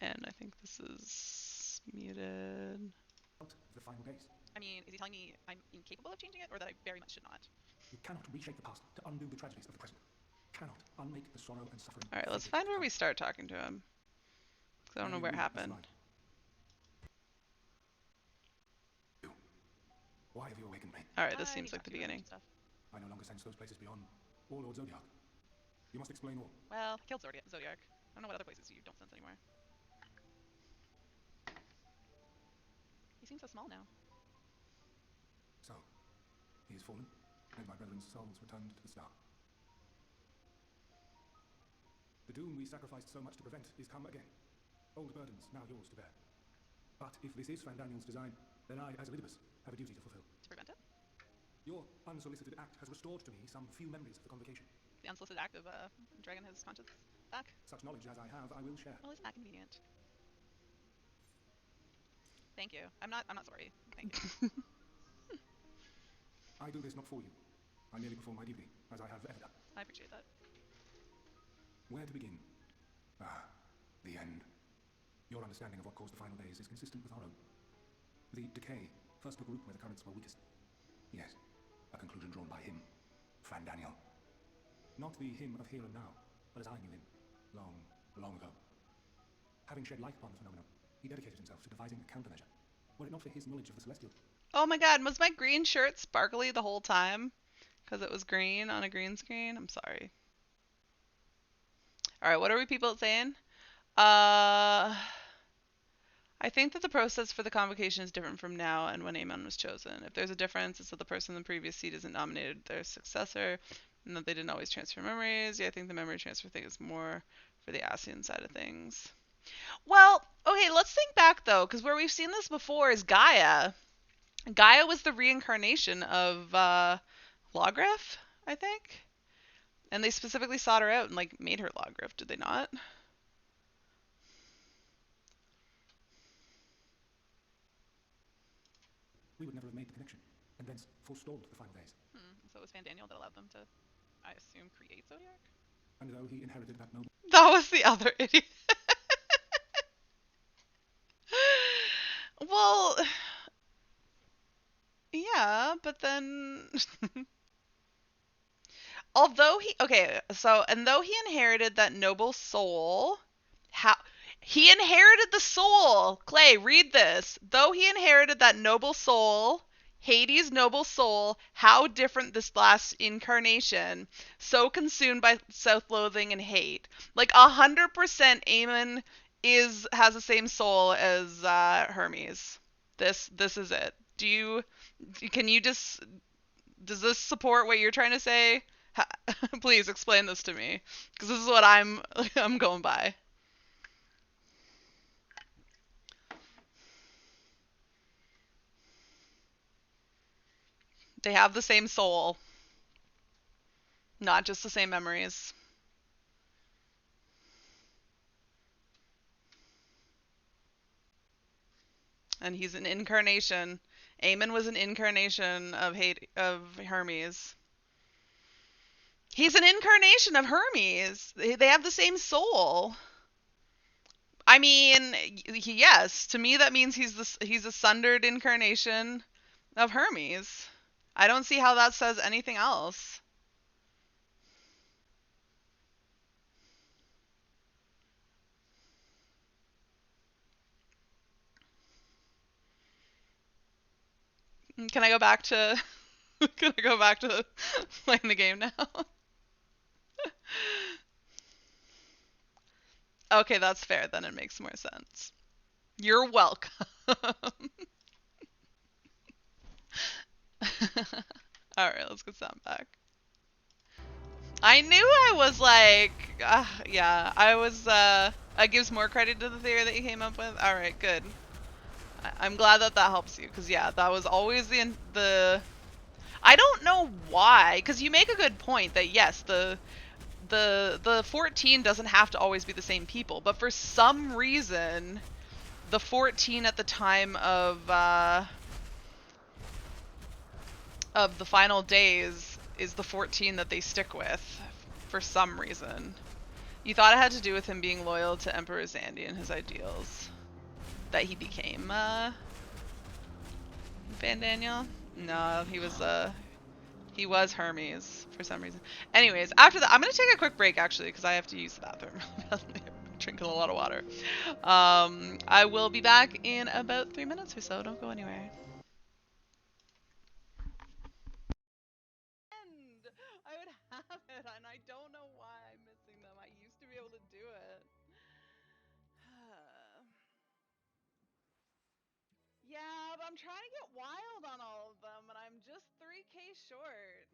And I think this is muted. The final days. I mean, is he telling me I'm incapable of changing it, or that I very much should not? You cannot reshape the past to undo the tragedies of the present. Cannot unmake the sorrow and suffering. All right, let's find where we start talking to him. Because I don't know where it happened. Why have you awakened me? All right, this seems like the beginning. I no longer sense those places beyond Warlord Zodiac. You must explain all. Well, I killed Zodiac. I don't know what other places you don't sense anymore. He seems so small now. So, he has fallen? and my brethren's souls returned to the star. The doom we sacrificed so much to prevent is come again. Old burdens now yours to bear. But if this is Fandaniel's design, then I, as Elidibus, have a duty to fulfill. To prevent it? Your unsolicited act has restored to me some few memories of the convocation. The unsolicited act of dragging his conscience back? Such knowledge as I have, I will share. Well, isn't that convenient? Thank you. I'm not sorry. Thank you. I do this not for you. I merely perform my duty, as I have ever done. I appreciate that. Where to begin? Ah, the end. Your understanding of what caused the final days is consistent with our own. The decay first took root where the currents were weakest. Yes, a conclusion drawn by him, Fandaniel. Not the him of here and now, but as I knew him, long, long ago. Having shed light upon the phenomenon, he dedicated himself to devising a countermeasure. Were it not for his knowledge of the celestial. Oh my god, was my green shirt sparkly the whole time? Because it was green on a green screen? I'm sorry. Alright, what are we people saying? I think that the process for the convocation is different from now and when Aemon was chosen. If there's a difference, it's that the person in the previous seat isn't nominated their successor, and that they didn't always transfer memories. Yeah, I think the memory transfer thing is more for the Ascian side of things. Well, okay, let's think back though, because where we've seen this before is Gaia. Gaia was the reincarnation of Logrif, I think. And they specifically sought her out and like made her Logrif, did they not? We would never have made the connection, and thence forestalled the final days. So it was Fandaniel that allowed them to, I assume, create Zodiac? And though he inherited that noble... That was the other idiot. Well, yeah, but then... Although he... Okay, so, and though he inherited that noble soul... How... He inherited the soul! Clay, read this. Though he inherited that noble soul... Hades' noble soul, how different this last incarnation, so consumed by self-loathing and hate. Like 100% Aemon has the same soul as Hermes. This is it. Can you just, does this support what you're trying to say? Please explain this to me, because this is what I'm going by. They have the same soul, not just the same memories. And he's an incarnation. Aemon was an incarnation of Hermes. He's an incarnation of Hermes. They have the same soul. I mean, yes, to me that means he's a sundered incarnation of Hermes. I don't see how that says anything else. Can I go back to can I go back to playing the game now? Okay, that's fair. Then it makes more sense. You're welcome. Alright, let's get Sam back. I knew I was like, yeah, I was, that gives more credit to the theory that you came up with. Alright, good. I'm glad that helps you, because yeah, that was always the I don't know why, because you make a good point that yes, the 14 doesn't have to always be the same people, but for some reason, the 14 at the time of the final days is the 14 that they stick with for some reason. You thought it had to do with him being loyal to Emperor Zandy and his ideals, that he became Fandaniel? No, he was Hermes for some reason. Anyways, after that, I'm gonna take a quick break actually because I have to use the bathroom. Drinking a lot of water. I will be back in about 3 minutes or so. Don't go anywhere. I would have it, and I don't know why I'm missing them. I used to be able to do it. Yeah, but I'm trying to get wild on all of them, and I'm just 3K short.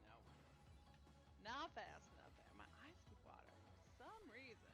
No. Not fast enough there. My eyes keep watering for some reason.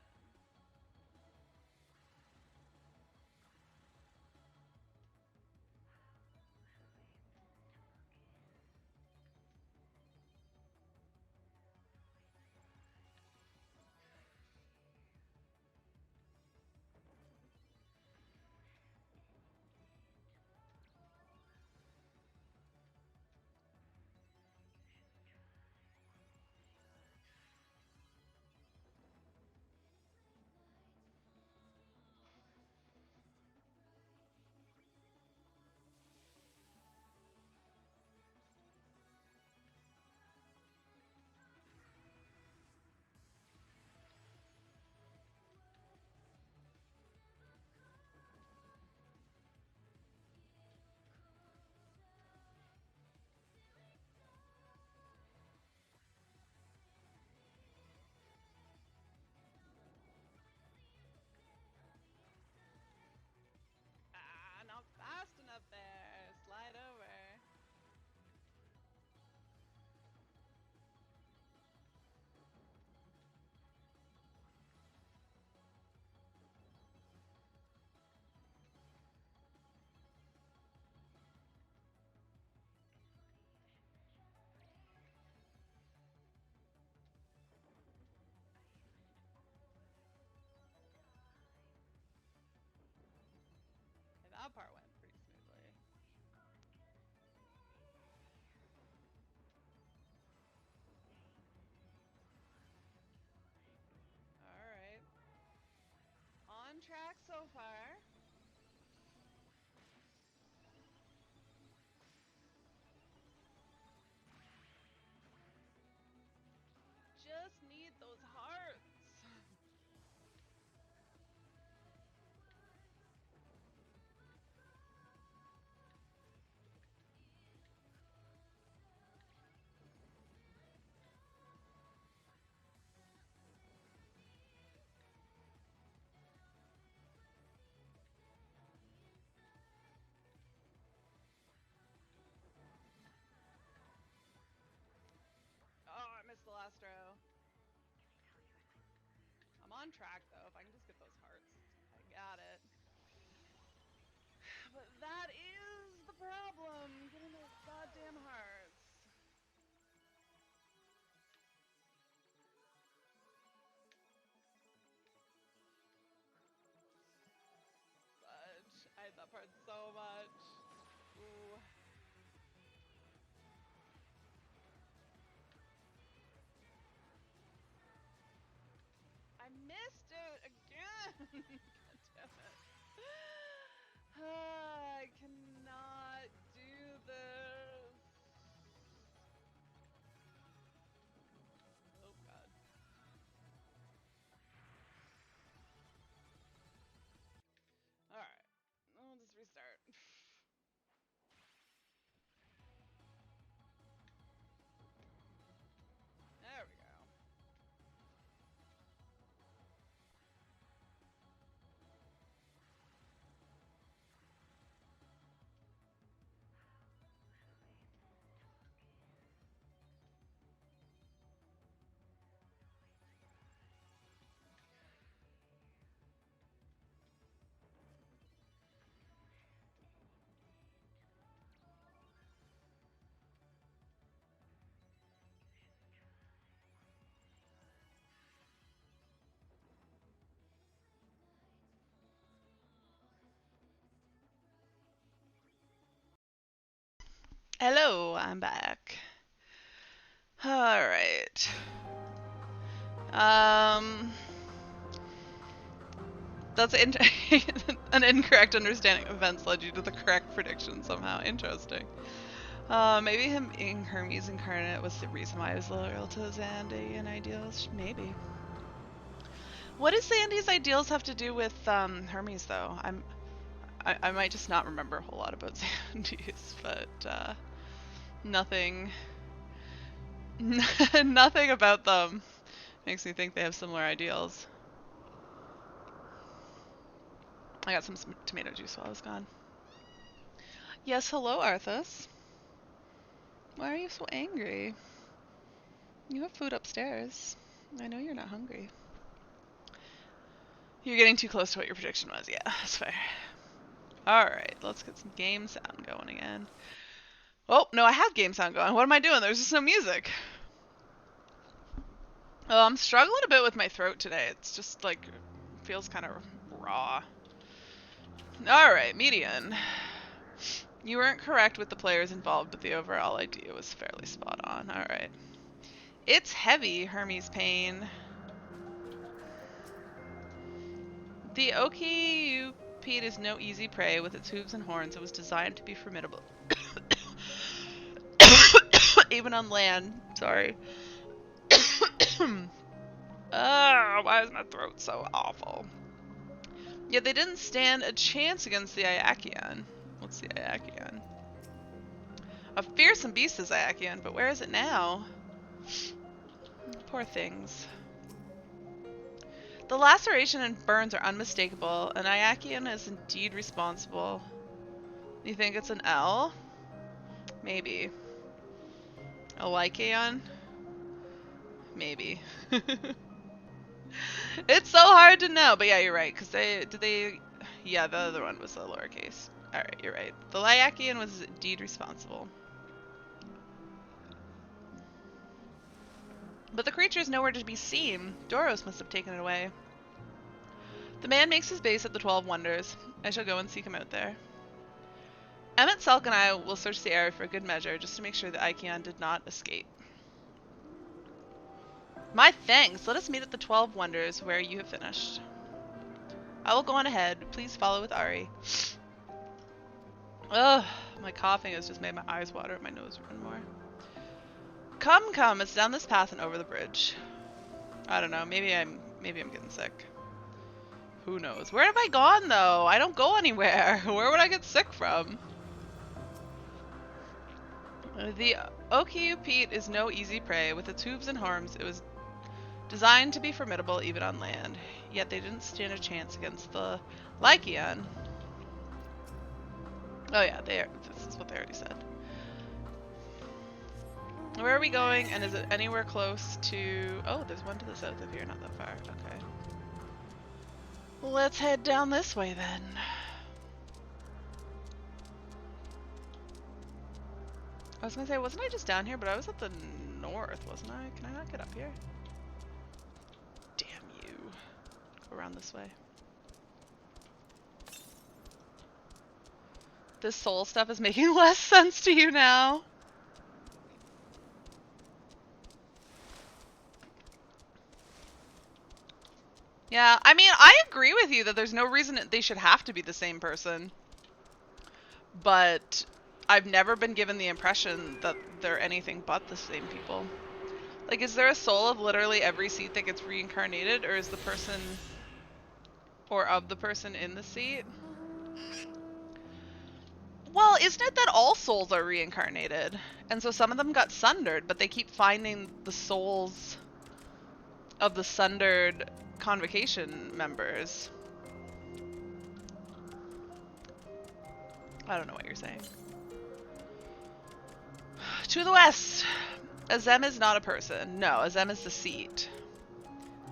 Ah, not fast enough there. Slide over. Okay, that part went pretty smoothly. Alright. On track so far. Just need those hearts. Oh, I missed the last row. I'm on track though. If I can just get those hearts, I got it. But that is the problem, getting those goddamn hearts. Fudge. I hate that part so much. Ooh. I missed it again! God damn it. I cannot do this. Oh god. Alright. I'll just restart. There we go. Hello, I'm back. Alright. Um, that's an incorrect understanding of events led you to the correct prediction somehow. Interesting. Maybe him being Hermes incarnate was the reason why I was loyal to Zandy and ideals. Maybe. What does Zandy's ideals have to do with Hermes though? I might just not remember a whole lot about Zandy's, but nothing nothing about them makes me think they have similar ideals. I got some tomato juice while I was gone. Yes, hello, Arthas. Why are you so angry? You have food upstairs. I know you're not hungry. You're getting too close to what your prediction was. Yeah, that's fair. Alright, let's get some game sound going again. Oh, no, I have game sound going. What am I doing? There's just no music. Oh, I'm struggling a bit with my throat today. It's just like, feels kind of raw. Alright, median. You weren't correct with the players involved, but the overall idea was fairly spot on. Alright. It's heavy, Hermes Pain. The Okiupede is no easy prey. With its hooves and horns, it was designed to be formidable. Even on land. Sorry. Why is my throat so awful? Yet they didn't stand a chance against the Iakian. What's the Iakian? A fearsome beast is Iakian, but where is it now? Poor things. The laceration and burns are unmistakable. An Iakian is indeed responsible. You think it's an L? Maybe. A Lycaon? Maybe. It's so hard to know, but yeah, you're right, because yeah, the other one was the lowercase. Alright, you're right. The Lyakian was indeed responsible. But the creature is nowhere to be seen. Doros must have taken it away. The man makes his base at the 12 Wonders. I shall go and seek him out there. Emmett, Selk, and I will search the area for a good measure, just to make sure the Ikeon did not escape. My thanks! Let us meet at the 12 Wonders, where you have finished. I will go on ahead. Please follow with Ari. Ugh, my coughing has just made my eyes water and my nose run more. Come, come, it's down this path and over the bridge. I don't know, maybe I'm getting sick. Who knows? Where have I gone though? I don't go anywhere. Where would I get sick from? The Okiupede is no easy prey. With its hooves and horns, it was designed to be formidable even on land. Yet they didn't stand a chance against the Lycaon. Oh yeah, this is what they already said. Where are we going, and is it anywhere close to... Oh, there's one to the south of here, not that far. Okay. Let's head down this way then. I was gonna say, wasn't I just down here? But I was at the north, wasn't I? Can I not get up here? Damn you. Go around this way. This soul stuff is making less sense to you now. Yeah, I mean, I agree with you that there's no reason that they should have to be the same person. But I've never been given the impression that they're anything but the same people. Like, is there a soul of literally every seat that gets reincarnated, or is the person, or of the person in the seat? Well, isn't it that all souls are reincarnated? And so some of them got sundered, but they keep finding the souls of the sundered convocation members. I don't know what you're saying. To the west! Azem is not a person. No, Azem is the seat.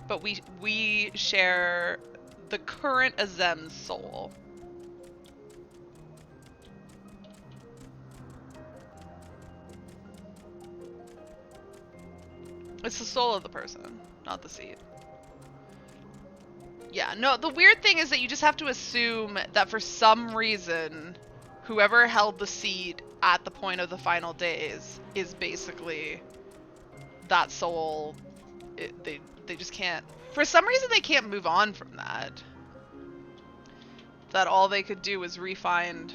But we share the current Azem's soul. It's the soul of the person, not the seat. Yeah, no, the weird thing is that you just have to assume that for some reason, whoever held the seat at the point of the final days is basically that soul. They just can't, for some reason they can't move on from that. That all they could do was re-find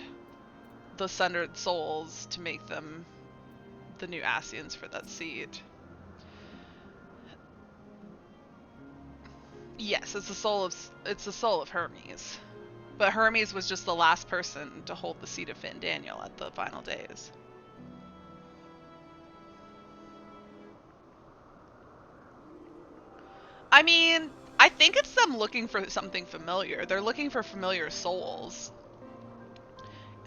the sundered souls to make them the new Asians for that seat. Yes, it's the soul of Hermes. But Hermes was just the last person to hold the seat of Finn Daniel at the final days. I mean, I think it's them looking for something familiar. They're looking for familiar souls.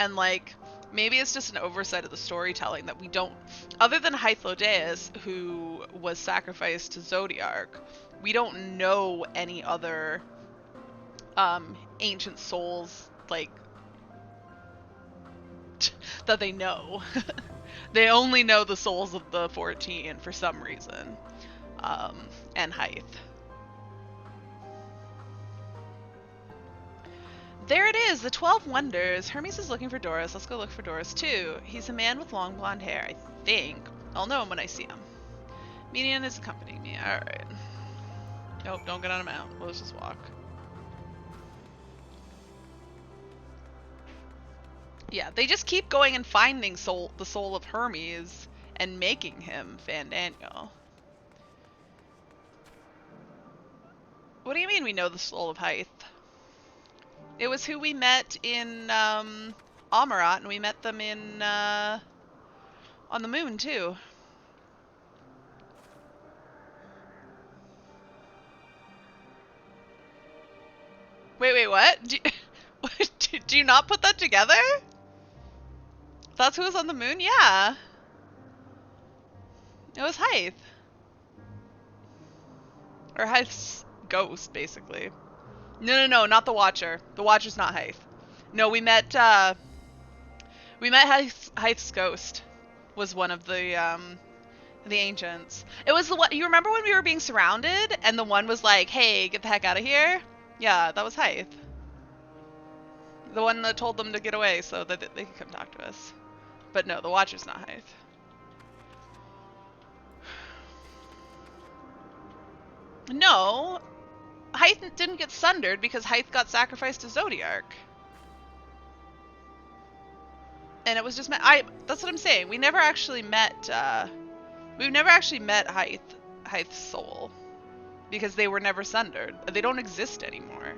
And like, maybe it's just an oversight of the storytelling that we don't, other than Hythlodaeus, who was sacrificed to Zodiark, we don't know any other ancient souls, like, that they know. They only know the souls of the 14 for some reason. And Hythe. There it is, the 12 Wonders. Hermes is looking for Doris. Let's go look for Doris too. He's a man with long blonde hair, I think. I'll know him when I see him. Median is accompanying me. Alright. Nope, don't get on a mount. Let's just walk. Yeah, they just keep going and finding the soul of Hermes and making him Fandaniel. What do you mean we know the soul of Hythe? It was who we met in Amarat, and we met them in on the moon too. Wait, what? Do you not put that together? That's who was on the moon? Yeah. It was Hythe. Or Hythe's ghost, basically. No, not the Watcher. The Watcher's not Hythe. No, we met Hythe's ghost. Was one of the ancients. It was the one, you remember when we were being surrounded and the one was like, hey, get the heck out of here? Yeah, that was Hythe. The one that told them to get away so that they could come talk to us. But no, the Watcher's not Hythe. No, Hythe didn't get sundered because Hythe got sacrificed to Zodiark. And it was just that's what I'm saying. We never actually met we've never actually met Hythe's soul. Because they were never sundered. They don't exist anymore.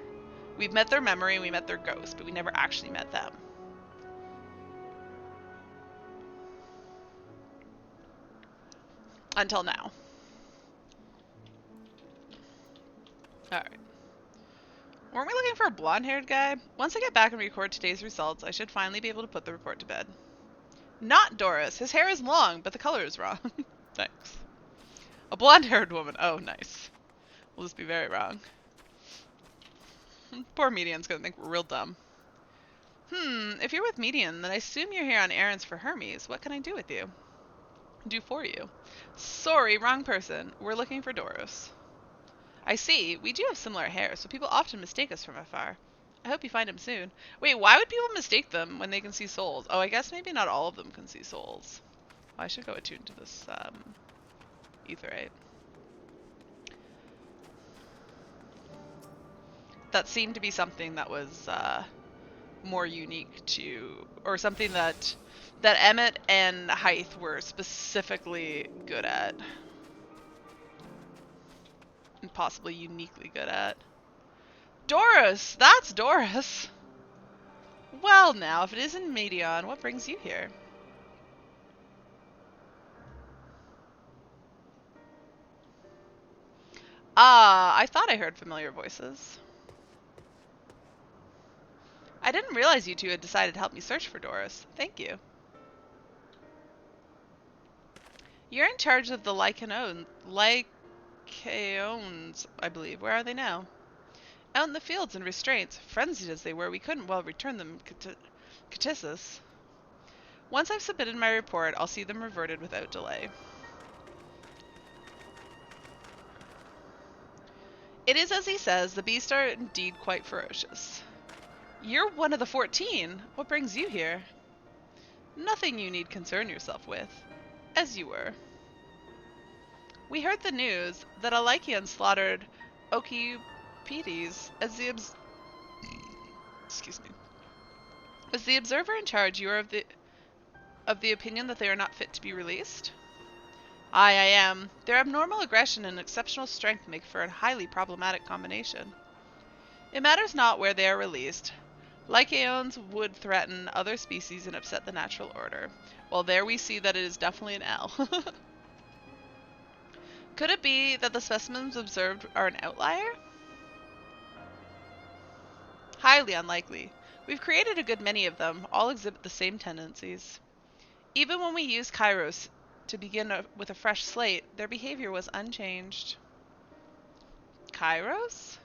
We've met their memory and we met their ghost, but we never actually met them. Until now. Alright. Weren't we looking for a blonde-haired guy? Once I get back and record today's results, I should finally be able to put the report to bed. Not Doris. His hair is long, but the color is wrong. Thanks. A blonde-haired woman. Oh, nice. We'll just be very wrong. Poor Median's gonna think we're real dumb. If you're with Median, then I assume you're here on errands for Hermes. What can I do with you? Do for you? Sorry, wrong person. We're looking for Doris. I see. We do have similar hair, so people often mistake us from afar. I hope you find him soon. Wait, why would people mistake them when they can see souls? Oh, I guess maybe not all of them can see souls. Oh, I should go attune to this, etherite. That seemed to be something that was more unique to, or something that Emmett and Hythe were specifically good at, and possibly uniquely good at. Doris, that's Doris. Well, now, if it isn't Medion, what brings you here? I thought I heard familiar voices. I didn't realize you two had decided to help me search for Doris. Thank you. You're in charge of the Lycaones, I believe. Where are they now? Out in the fields in restraints. Frenzied as they were, we couldn't well return them Catissus. Once I've submitted my report, I'll see them reverted without delay. It is as he says, the beasts are indeed quite ferocious. You're one of the 14. What brings you here? Nothing you need concern yourself with. As you were. We heard the news that a Lycian slaughtered Ocypetes as the As the observer in charge, you are of the opinion that they are not fit to be released? Aye, I am. Their abnormal aggression and exceptional strength make for a highly problematic combination. It matters not where they are released. Lycaones would threaten other species and upset the natural order. Well, there we see that it is definitely an L. Could it be that the specimens observed are an outlier? Highly unlikely. We've created a good many of them, all exhibit the same tendencies. Even when we used Kairos to begin with a fresh slate, their behavior was unchanged. Kairos?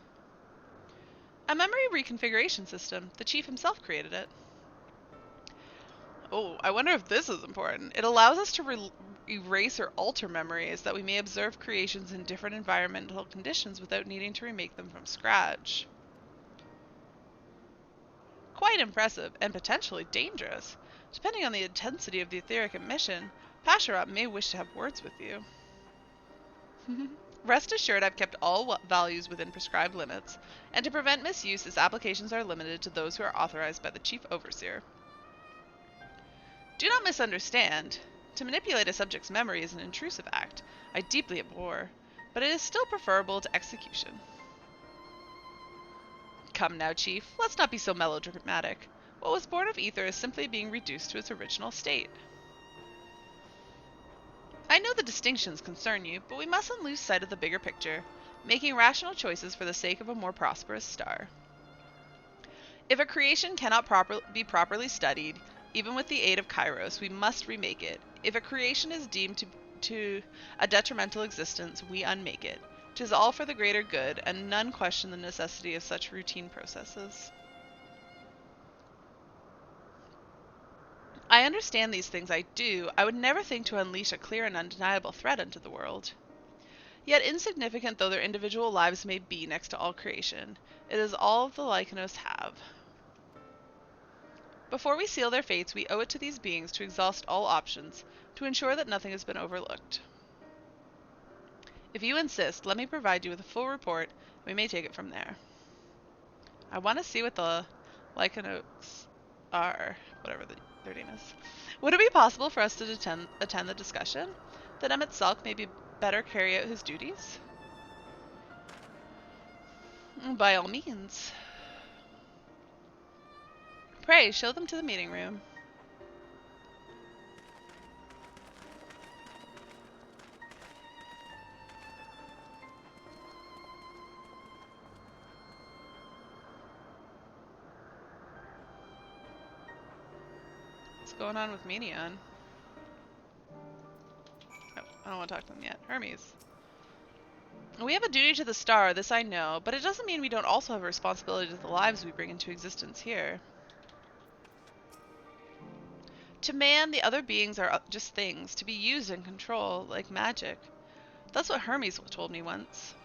A memory reconfiguration system. The chief himself created it. Oh, I wonder if this is important. It allows us to erase or alter memories that we may observe creations in different environmental conditions without needing to remake them from scratch. Quite impressive, and potentially dangerous. Depending on the intensity of the etheric emission, Pasharat may wish to have words with you. Rest assured I've kept all values within prescribed limits, and to prevent misuse, its applications are limited to those who are authorized by the Chief Overseer. Do not misunderstand. To manipulate a subject's memory is an intrusive act I deeply abhor, but it is still preferable to execution. Come now, Chief, let's not be so melodramatic. What was born of ether is simply being reduced to its original state. I know the distinctions concern you, but we mustn't lose sight of the bigger picture, making rational choices for the sake of a more prosperous star. If a creation cannot be properly studied, even with the aid of Kairos, we must remake it. If a creation is deemed to a detrimental existence, we unmake it. 'Tis all for the greater good, and none question the necessity of such routine processes. I understand these things, I do. I would never think to unleash a clear and undeniable threat into the world. Yet insignificant though their individual lives may be next to all creation, it is all the Lycanos have. Before we seal their fates, we owe it to these beings to exhaust all options, to ensure that nothing has been overlooked. If you insist, let me provide you with a full report, and we may take it from there. I want to see what the Lycanos are, whatever their name is. Would it be possible for us to attend the discussion, that Emmett Salk may better carry out his duties? By all means. Pray, show them to the meeting room. What's going on with Medion? Oh, I don't want to talk to them yet. Hermes. We have a duty to the star, this I know, but it doesn't mean we don't also have a responsibility to the lives we bring into existence here. To man, the other beings are just things, to be used and controlled, like magic. That's what Hermes told me once.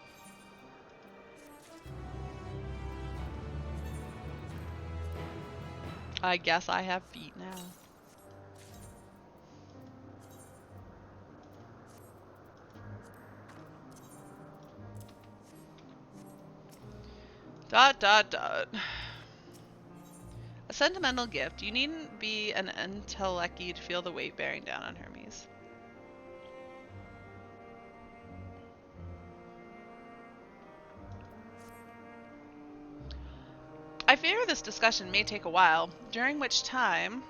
I guess I have feet now. Dot dot dot. A sentimental gift. You needn't be an entelechy to feel the weight bearing down on Hermes. I fear this discussion may take a while, during which time...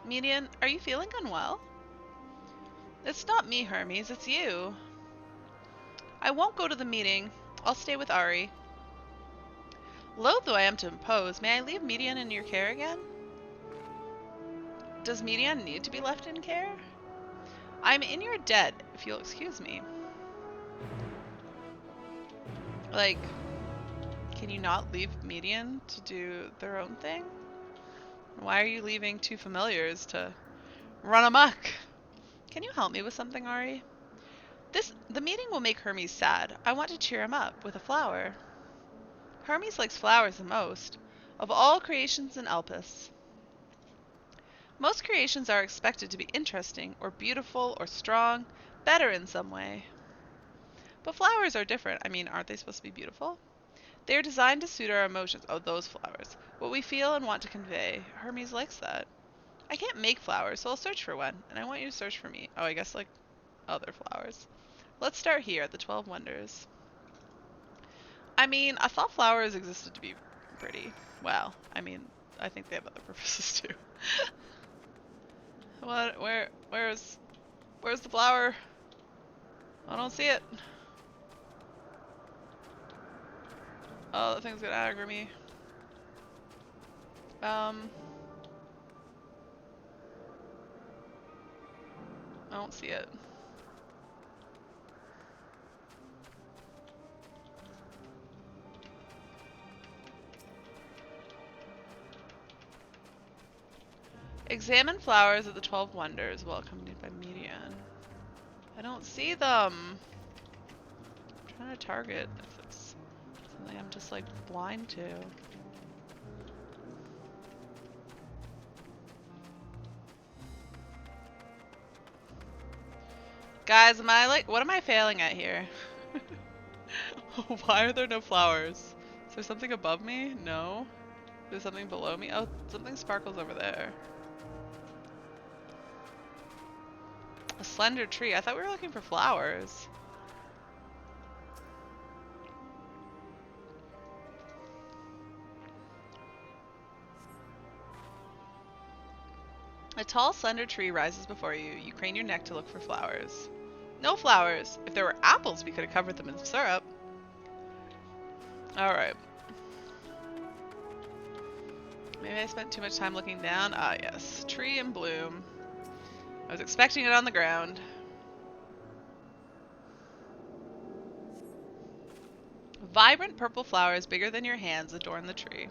Median, are you feeling unwell? It's not me, Hermes, it's you. I won't go to the meeting. I'll stay with Ari. Loath though I am to impose, may I leave Median in your care again? Does Median need to be left in care? I'm in your debt, if you'll excuse me. Like, can you not leave Median to do their own thing? Why are you leaving two familiars to run amok? Can you help me with something, Ari? The meeting will make Hermes sad. I want to cheer him up with a flower. Hermes likes flowers the most, of all creations in Elpis. Most creations are expected to be interesting, or beautiful, or strong, better in some way. But flowers are different. I mean, aren't they supposed to be beautiful? They are designed to suit our emotions. Oh, those flowers. What we feel and want to convey. Hermes likes that. I can't make flowers, so I'll search for one, and I want you to search for me. Oh, I guess like other flowers. Let's start here at the 12 Wonders. I mean, I thought flowers existed to be pretty. Well, I mean, I think they have other purposes too. What? Where's the flower? I don't see it. Oh, that thing's gonna aggro me. I don't see it. Examine flowers of the 12 wonders while accompanied by median. I don't see them. I'm trying to target if it's something I'm just like blind to. Guys, am I like, what am I failing at here? Why are there no flowers? Is there something above me? No. There's something below me? Oh, something sparkles over there. A slender tree. I thought we were looking for flowers. A tall, slender tree rises before you. You crane your neck to look for flowers. No flowers. If there were apples, we could have covered them in syrup. Alright. Maybe I spent too much time looking down. Ah, yes. Tree in bloom. I was expecting it on the ground. Vibrant purple flowers bigger than your hands adorn the tree.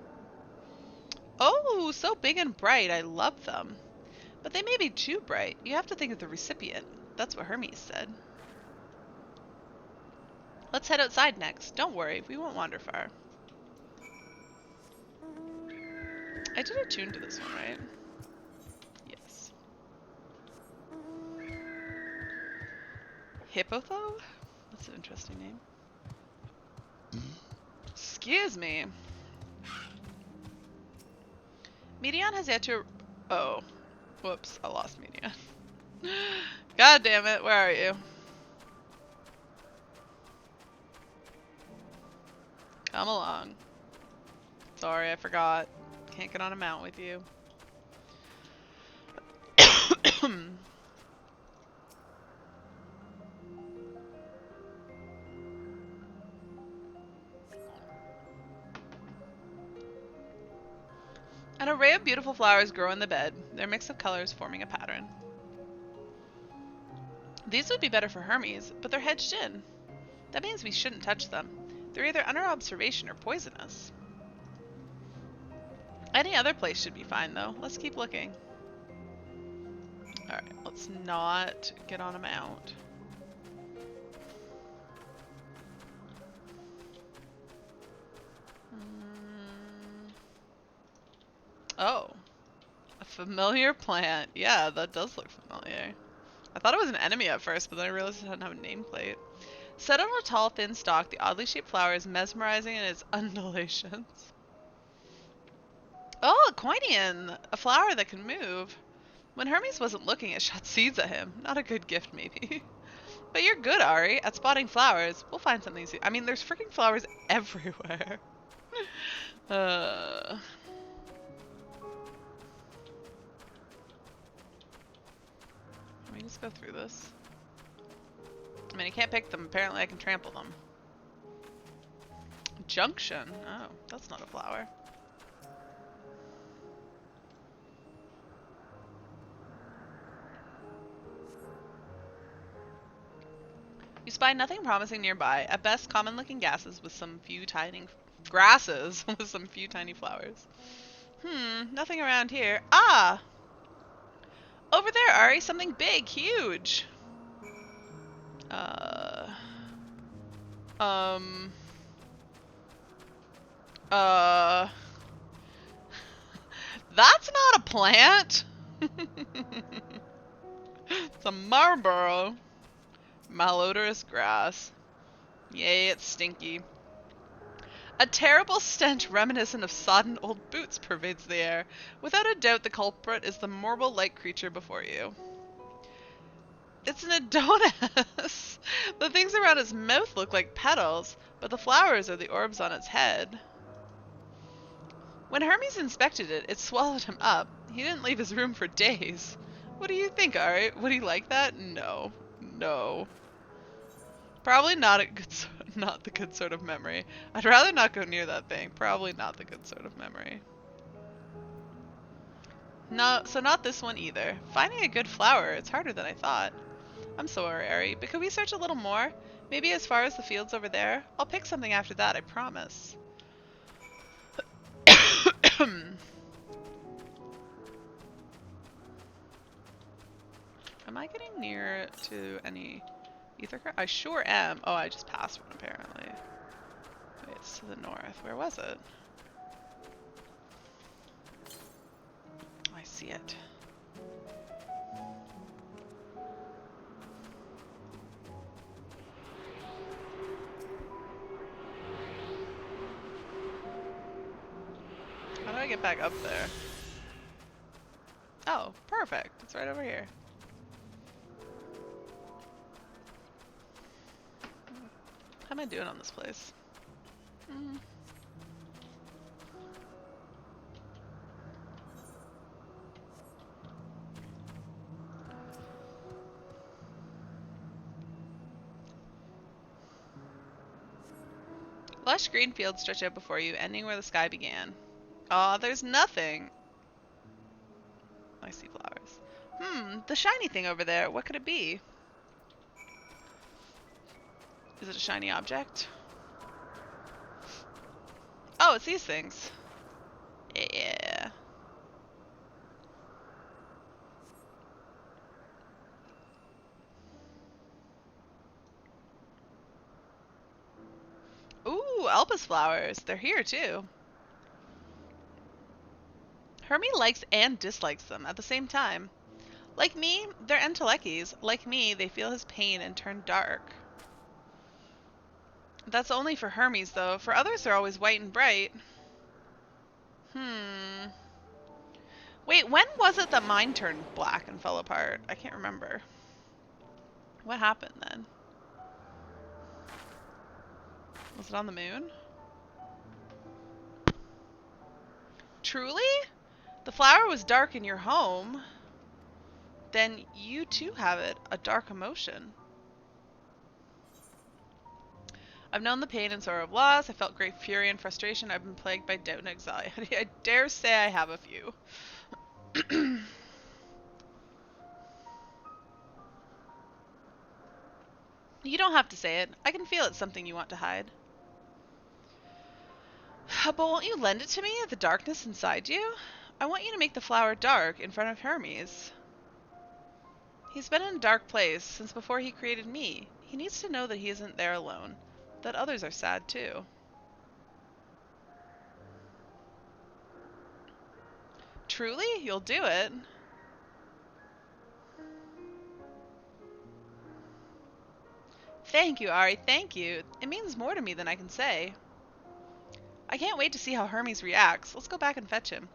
Oh, so big and bright. I love them. But they may be too bright. You have to think of the recipient. That's what Hermes said. Let's head outside next. Don't worry, we won't wander far. I did attune to this one, right? Yes. Hippotho? That's an interesting name. Excuse me. Medion has yet to... Oh. Whoops, I lost Medion. God damn it, where are you? Come along. Sorry, I forgot. Can't get on a mount with you. An array of beautiful flowers grow in the bed, their mix of colors forming a pattern. These would be better for Hermes, but they're hedged in. That means we shouldn't touch them. They're either under observation or poisonous. Any other place should be fine, though. Let's keep looking. Alright, let's not get on a mount. Oh. A familiar plant. Yeah, that does look familiar. I thought it was an enemy at first, but then I realized it didn't have a nameplate. Set on a tall, thin stalk, the oddly shaped flower is mesmerizing in its undulations. Oh, a Coinian! A flower that can move. When Hermes wasn't looking, it shot seeds at him. Not a good gift, maybe. But you're good, Ari, at spotting flowers. We'll find something soon. I mean, there's freaking flowers everywhere. Can we just go through this? I mean, I can't pick them. Apparently, I can trample them. Junction. Oh, that's not a flower. You spy nothing promising nearby. At best, common-looking gases with some few tiny grasses with some few tiny flowers. Nothing around here. Ah! Over there, Ari, something big, huge. That's not a plant. It's a Marlboro. Malodorous grass. Yay, it's stinky. A terrible stench reminiscent of sodden old boots pervades the air. Without a doubt, the culprit is the marble-like creature before you. It's an Adonis! The things around its mouth look like petals, but the flowers are the orbs on its head. When Hermes inspected it, it swallowed him up. He didn't leave his room for days. What do you think, Ari? Would he like that? No. No. Probably not a good sign. Not the good sort of memory. I'd rather not go near that thing. Probably not the good sort of memory. No, so not this one either. Finding a good flower, it's harder than I thought. I'm sorry, but could we search a little more? Maybe as far as the fields over there? I'll pick something after that, I promise. Am I getting near to any ether? I sure am. Oh, I just passed one apparently. Wait, it's to the north. Where was it? I see it. How do I get back up there? Oh, perfect. It's right over here. How am I doing on this place? Lush green fields stretch out before you, ending where the sky began. Aw, there's nothing. I see flowers. The shiny thing over there. What could it be? Is it a shiny object? Oh, it's these things. Yeah. Ooh, Elpis flowers. They're here too. Hermie likes and dislikes them at the same time. Like me, they're entelecchies. Like me, they feel his pain and turn dark. That's only for Hermes, though. For others, they're always white and bright. Wait, when was it that mine turned black and fell apart? I can't remember. What happened then? Was it on the moon? Truly? The flower was dark in your home. Then you too have it, a dark emotion. I've known the pain and sorrow of loss. I felt great fury and frustration. I've been plagued by doubt and anxiety. I dare say I have a few. You don't have to say it. I can feel it's something you want to hide. But won't you lend it to me, the darkness inside you? I want you to make the flower dark in front of Hermes. He's been in a dark place since before he created me. He needs to know that he isn't there alone, that others are sad too. Truly? You'll do it? Thank you, Ari, thank you. It means more to me than I can say. I can't wait to see how Hermes reacts. Let's go back and fetch him.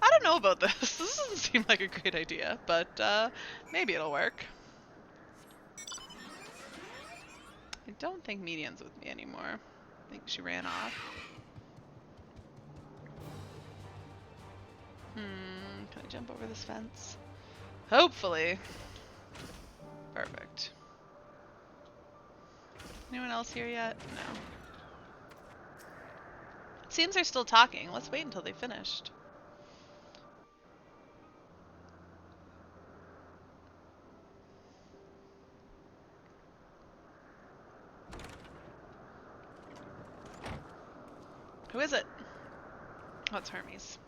I don't know about this. This doesn't seem like a great idea, but maybe it'll work. I don't think Median's with me anymore. I think she ran off. Can I jump over this fence? Hopefully. Perfect. Anyone else here yet? No. It seems they're still talking. Let's wait until they finished. Who is it? Oh, it's Hermes.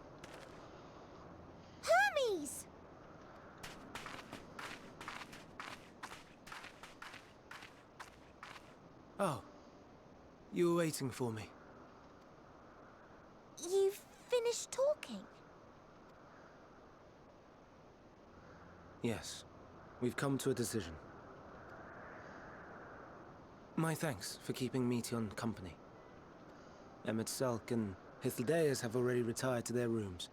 Hermes! Oh, you were waiting for me. You've finished talking? Yes, we've come to a decision. My thanks for keeping Meteon company. Emmett Selk and Hythlodaeus have already retired to their rooms.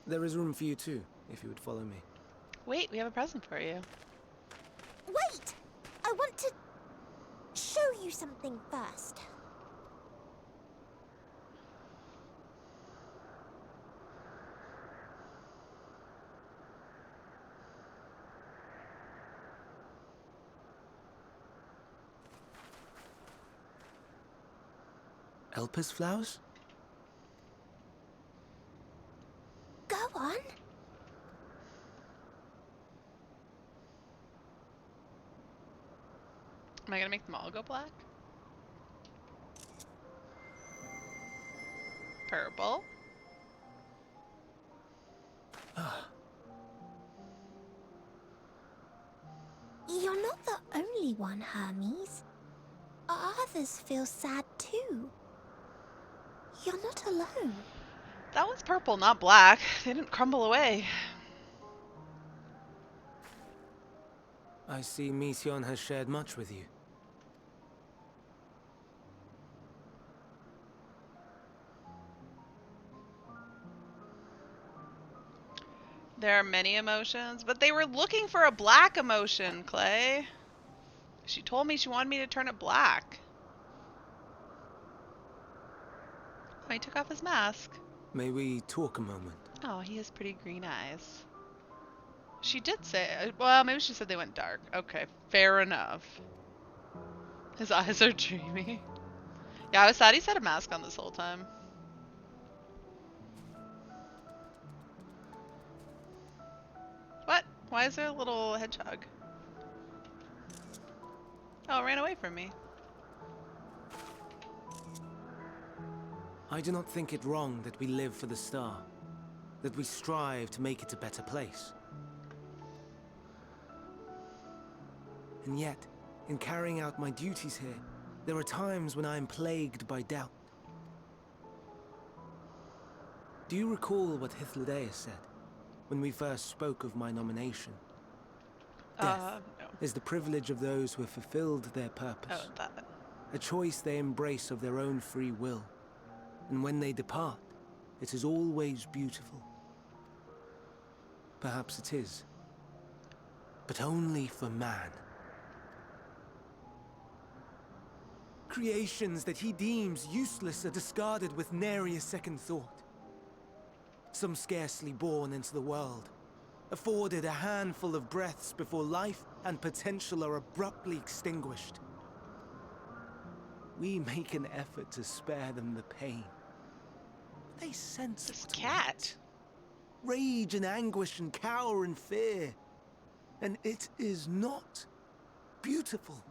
There is room for you too, if you would follow me. Wait, we have a present for you. Wait! I want to show you something first. Elpis flowers? Go on. Am I gonna make them all go black? Purple. You're not the only one, Hermes. Others feel sad too. You're not alone. That was purple, not black. They didn't crumble away. I see Mission has shared much with you. There are many emotions, but they were looking for a black emotion, Clay. She told me she wanted me to turn it black. Oh, he took off his mask. May we talk a moment? Oh, he has pretty green eyes. She did say, well, maybe she said they went dark. Okay, fair enough. His eyes are dreamy. Yeah, I was sad he's had a mask on this whole time. What? Why is there a little hedgehog? Oh, it ran away from me. I do not think it wrong that we live for the star, that we strive to make it a better place. And yet, in carrying out my duties here, there are times when I am plagued by doubt. Do you recall what Hythlodaeus said when we first spoke of my nomination? Death No. is the privilege of those who have fulfilled their purpose, Oh, that. a choice they embrace of their own free will. And when they depart, it is always beautiful. Perhaps it is, but only for man. Creations that he deems useless are discarded with nary a second thought. Some scarcely born into the world, afforded a handful of breaths before life and potential are abruptly extinguished. We make an effort to spare them the pain. They sense This what's cat. right. Rage and anguish and cower and fear. And it is not beautiful.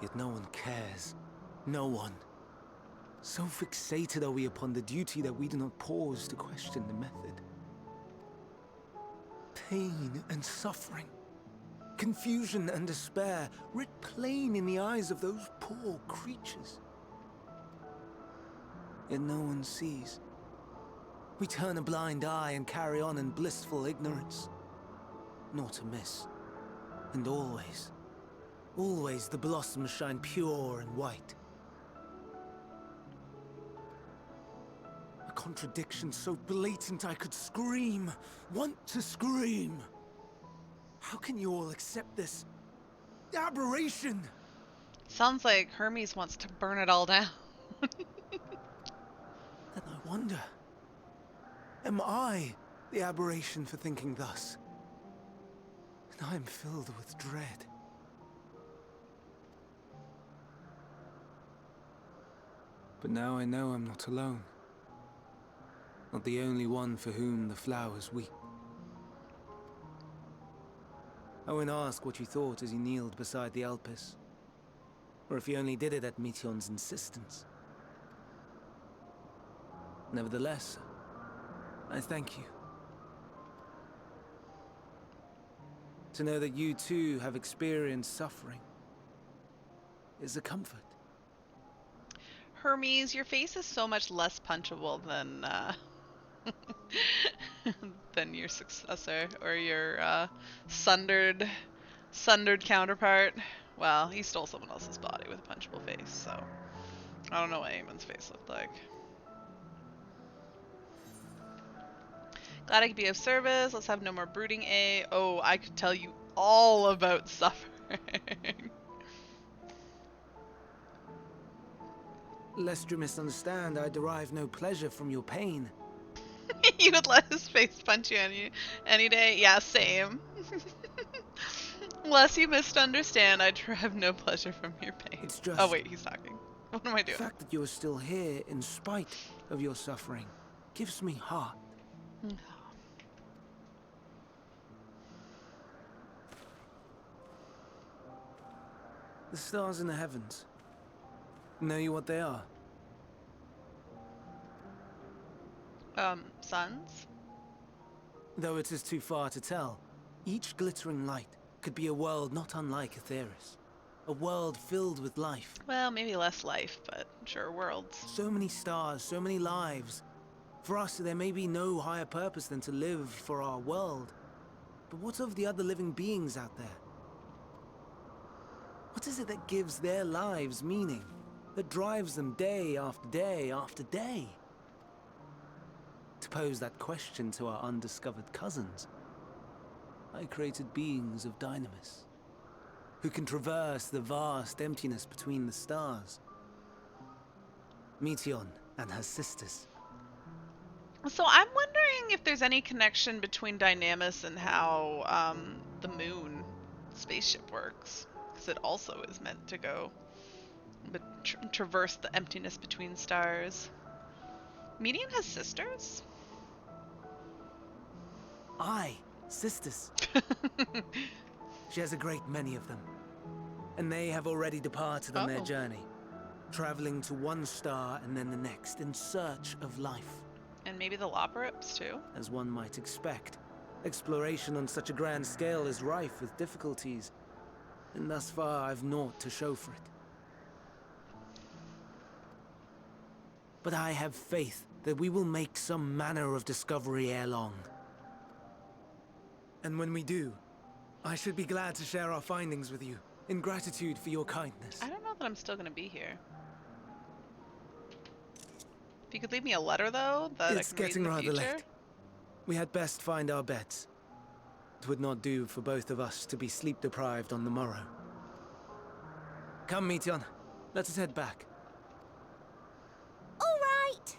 Yet no one cares. No one. So fixated are we upon the duty that we do not pause to question the method. Pain and suffering, confusion and despair, writ plain in the eyes of those poor creatures. Yet no one sees. We turn a blind eye and carry on in blissful ignorance. Not to miss. And always, always the blossoms shine pure and white. A contradiction so blatant I could scream, want to scream. How can you all accept this aberration? Sounds like Hermes wants to burn it all down. And I wonder, am I the aberration for thinking thus? And I am filled with dread. But now I know I'm not alone. Not the only one for whom the flowers weep. Owen asked what you thought as he kneeled beside the Elpis, or if he only did it at Meteon's insistence. Nevertheless, I thank you. To know that you too have experienced suffering is a comfort. Hermes, your face is so much less punchable than than your successor or your sundered counterpart. Well, he stole someone else's body with a punchable face, so I don't know what Eamon's face looked like. Glad I could be of service. Let's have no more brooding, eh? Oh, I could tell you all about suffering. Lest you misunderstand, I derive no pleasure from your pain. You would let his face punch you any day? Yeah, same. Unless you misunderstand, I derive no pleasure from your pain. It's just Oh wait, he's talking. What am I the doing? fact that you are still here in spite of your suffering gives me heart. The stars in the heavens. Know you what they are? Suns? Though it is too far to tell, each glittering light could be a world not unlike Aetheris. A world filled with life. Well, maybe less life, but sure, worlds. So many stars, so many lives. For us, there may be no higher purpose than to live for our world. But what of the other living beings out there? What is it that gives their lives meaning? That drives them day after day after day? To pose that question to our undiscovered cousins, I created beings of dynamis, who can traverse the vast emptiness between the stars. Meteon and her sisters. So I'm wondering if there's any connection between Dynamis and how the moon spaceship works, because it also is meant to go, but traverse the emptiness between stars. Meteon has sisters? Aye, sisters. She has a great many of them. And they have already departed on their journey, traveling to one star and then the next in search of life. And maybe the Loperips too? As one might expect, exploration on such a grand scale is rife with difficulties, and thus far I've naught to show for it. But I have faith that we will make some manner of discovery ere long. And when we do, I should be glad to share our findings with you, in gratitude for your kindness. I don't know that I'm still gonna be here. If you could leave me a letter, though, that It's I can read in getting the rather future. late. We had best find our beds. It would not do for both of us to be sleep deprived on the morrow. Come, Meteon. Let us head back. All right.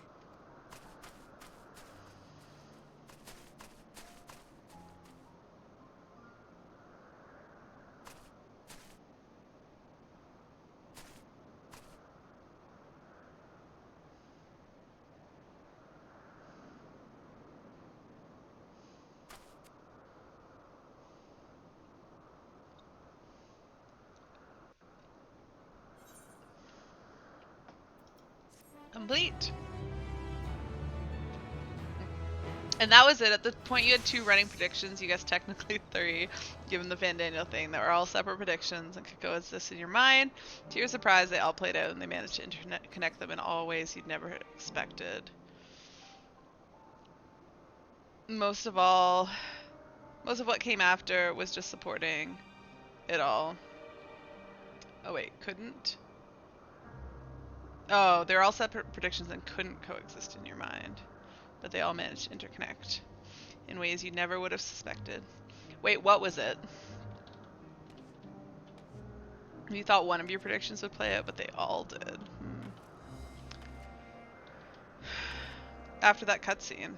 Complete. And that was it. At the point you had 2 running predictions, you guessed technically 3, given the Van Daniel thing. They were all separate predictions and could coexist in your mind. To your surprise, they all played out and they managed to interconnect them in all ways you'd never expected. Most of what came after was just supporting it all. Oh wait, couldn't? Oh, they're all separate predictions and couldn't coexist in your mind. But they all managed to interconnect in ways you never would have suspected. Wait, what was it? You thought one of your predictions would play out, but they all did. After that cutscene.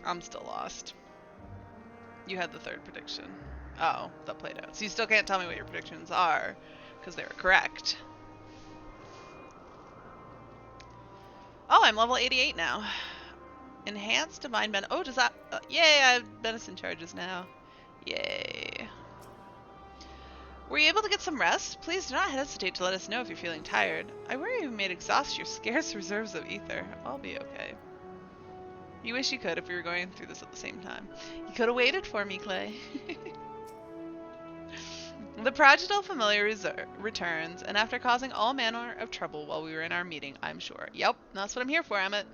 I'm still lost. You had the 3rd prediction. Oh, that played out. So you still can't tell me what your predictions are, because they were correct. Oh, I'm level 88 now. Enhanced Divine Ben. Oh, does that... yay, I have Benison charges now. Yay. Were you able to get some rest? Please do not hesitate to let us know if you're feeling tired. I worry you may exhaust your scarce reserves of ether. I'll be okay. You wish you could if we were going through this at the same time. You could have waited for me, Clay. The Prodigal Familiar returns, and after causing all manner of trouble while we were in our meeting, I'm sure. Yep, that's what I'm here for, Emmett.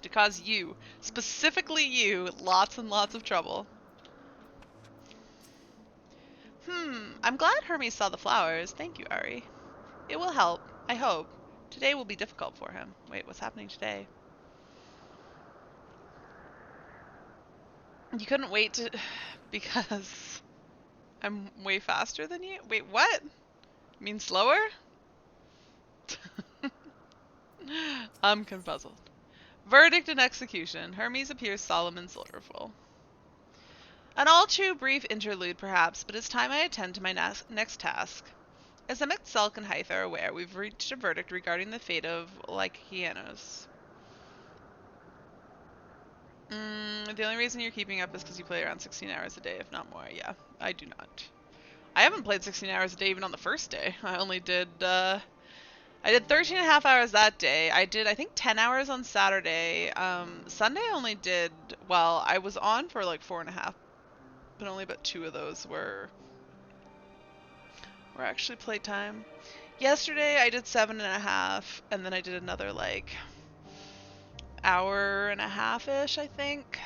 To cause you, specifically you, lots and lots of trouble. I'm glad Hermes saw the flowers. Thank you, Ari. It will help, I hope. Today will be difficult for him. Wait, what's happening today? You couldn't wait to... because... I'm way faster than you? Wait, what? You mean slower? I'm confuzzled. Verdict and execution. Hermes appears solemn and sorrowful. An all too brief interlude, perhaps, but it's time I attend to my next task. As Emmett, Selk, and Hythe are aware, we've reached a verdict regarding the fate of Lycanos. The only reason you're keeping up is because you play around 16 hours a day, if not more. Yeah, I do not. I haven't played 16 hours a day even on the first day. I only did, I did 13 and a half hours that day. I did, I think, 10 hours on Saturday. Sunday I only did, well, I was on for like 4.5, but only about 2 of those were actually playtime. Yesterday I did 7.5, and then I did another like hour and a half-ish, I think,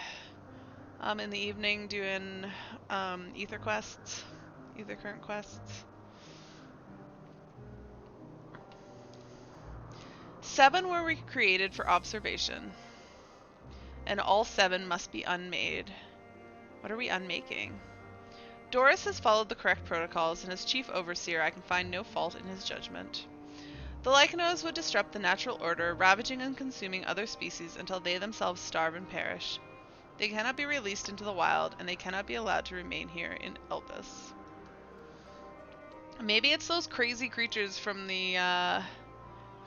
in the evening doing ether quests, ether current quests. 7 were recreated for observation, and all 7 must be unmade. What are we unmaking? Doris has followed the correct protocols, and as chief overseer I can find no fault in his judgment. The Lycanos would disrupt the natural order, ravaging and consuming other species until they themselves starve and perish. They cannot be released into the wild, and they cannot be allowed to remain here in Elpis. Maybe it's those crazy creatures from the,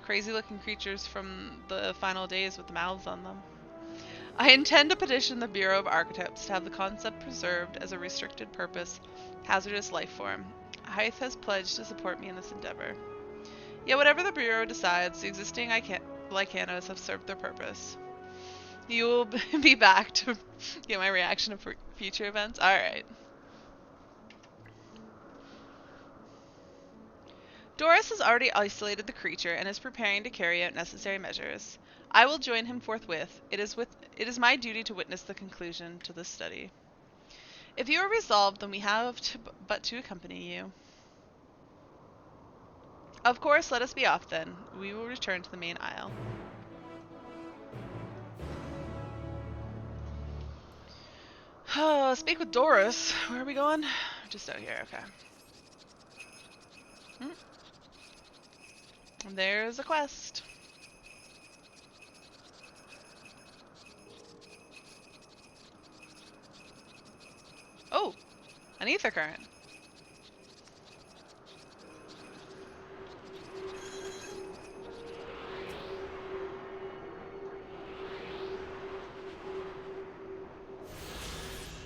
crazy-looking creatures from the final days with the mouths on them. I intend to petition the Bureau of Archetypes to have the concept preserved as a restricted purpose, hazardous life form. Hythe has pledged to support me in this endeavor. Yet whatever the Bureau decides, the existing Lycanos have served their purpose. You will be back to get my reaction to future events? Alright. Doris has already isolated the creature and is preparing to carry out necessary measures. I will join him forthwith. It is my duty to witness the conclusion to this study. If you are resolved, then we have but to accompany you. Of course, let us be off then. We will return to the main aisle. Speak with Doris. Where are we going? Just out here, okay. And there's a quest. Oh, an ether current.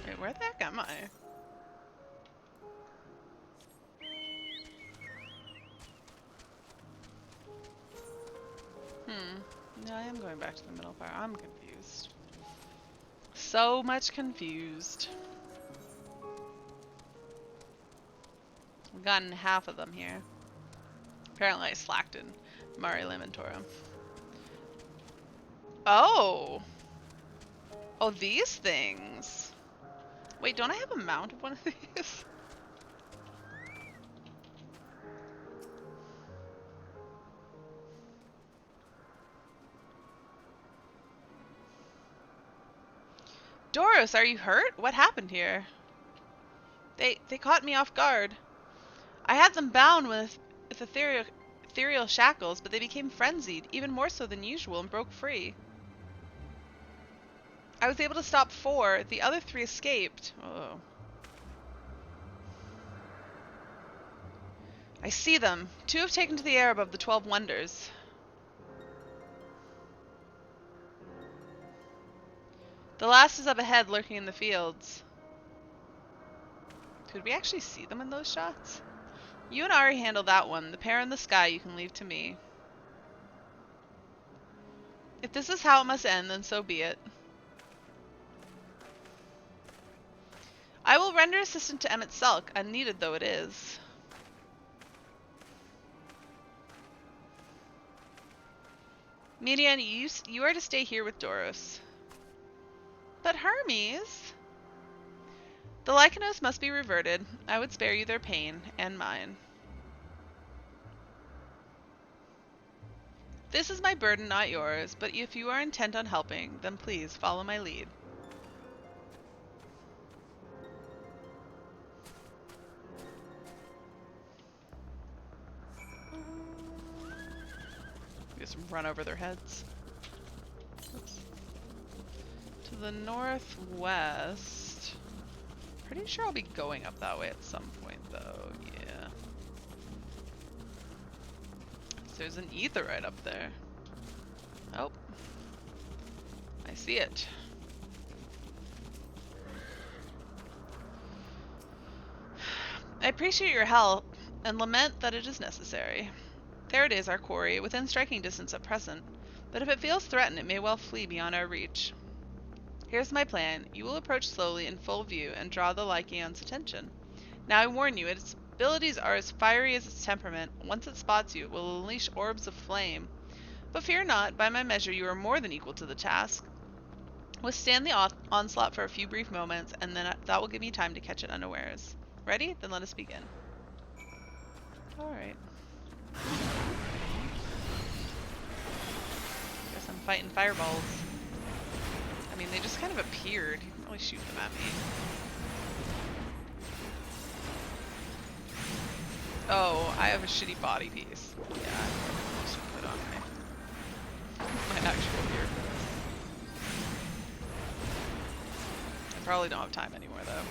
Wait, where the heck am I? No, I am going back to the middle part. I'm confused. So much confused. We've gotten half of them here. Apparently I slacked in Mari Lamentorum. Oh! Oh, these things! Wait, don't I have a mount of one of these? Doris, are you hurt? What happened here? They caught me off guard. I had them bound with ethereal shackles, but they became frenzied, even more so than usual, and broke free. I was able to stop 4. The other 3 escaped. Oh. I see them. 2 have taken to the air above the 12 Wonders. The last is up ahead, lurking in the fields. Could we actually see them in those shots? You and Ari handle that one. The pair in the sky you can leave to me. If this is how it must end, then so be it. I will render assistance to Emmett Selk, unneeded though it is. Median, you are to stay here with Doris. But Hermes... The Lycanos must be reverted. I would spare you their pain, and mine. This is my burden, not yours, but if you are intent on helping, then please follow my lead. Just run over their heads. Oops. To the northwest... Pretty sure I'll be going up that way at some point, though. Yeah. So there's an ether right up there. Oh. I see it. I appreciate your help, and lament that it is necessary. There it is, our quarry, within striking distance at present, but if it feels threatened, it may well flee beyond our reach. Here's my plan. You will approach slowly in full view and draw the Lycaon's attention. Now I warn you, its abilities are as fiery as its temperament. Once it spots you, it will unleash orbs of flame. But fear not, by my measure you are more than equal to the task. Withstand the onslaught for a few brief moments, and then that will give me time to catch it unawares. Ready? Then let us begin. Alright. Guess I'm fighting fireballs. I mean, they just kind of appeared. You can really shoot them at me. Oh, I have a shitty body piece. Yeah, I should put on my actual gear for this. I probably don't have time anymore, though.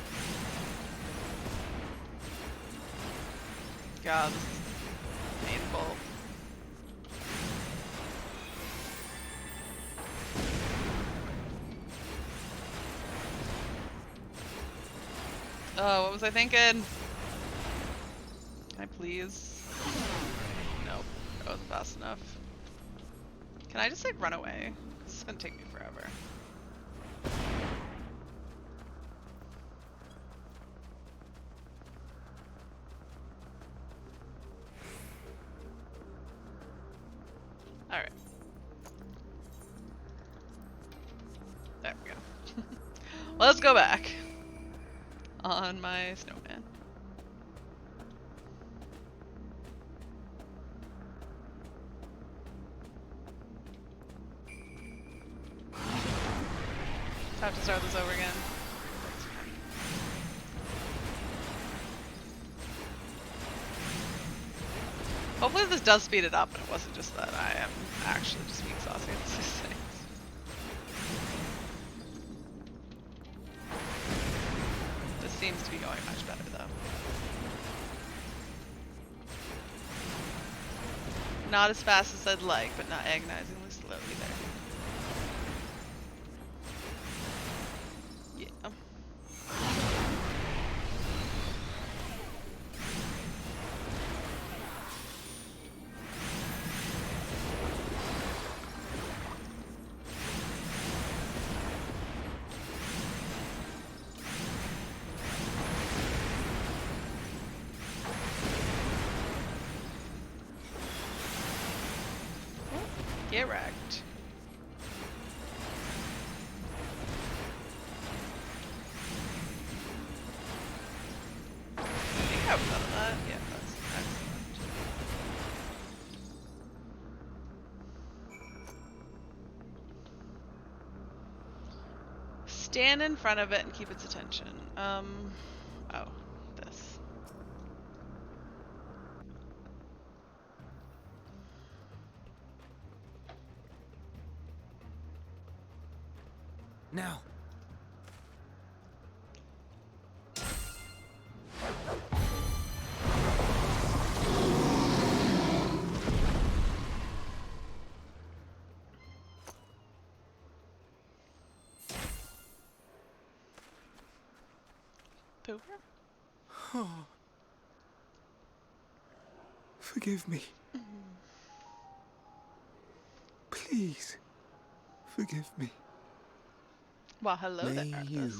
God, this is painful. Oh, what was I thinking? Can I please? Nope, that wasn't fast enough. Can I just like run away? This is gonna take me forever. Alright. There we go. Let's go back. On my snowman. Have to start this over again. Hopefully this does speed it up and it wasn't just that I am actually just being saucy at these things. This seems to be going much better though. Not as fast as I'd like, but not agonizingly slow either. Yeah. Get wrecked. I think I was out of that. Yeah, that's excellent. Stand in front of it and keep its attention. Oh, this. Now. Pooper? Oh. Forgive me. Please, forgive me. Well, hello there, May Arthas. you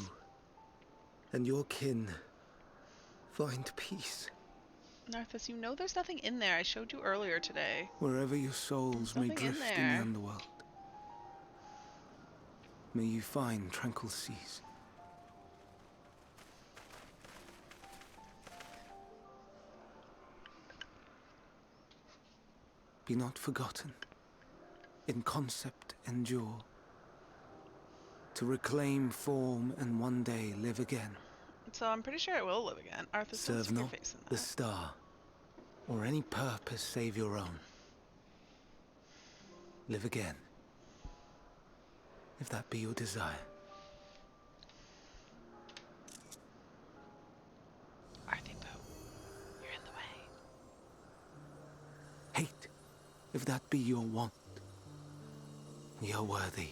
and your kin find peace Narthas, you know there's nothing in there. I showed you earlier today. wherever your souls There's may nothing in drift in the there. underworld. May you find tranquil seas. Be not forgotten. In concept endure. To reclaim form and one day live again. So I'm pretty sure it will live again. Arthas, don't Serve stick your not face in the that. star, or any purpose save your own. Live again, if that be your desire. If that be your want, we are worthy.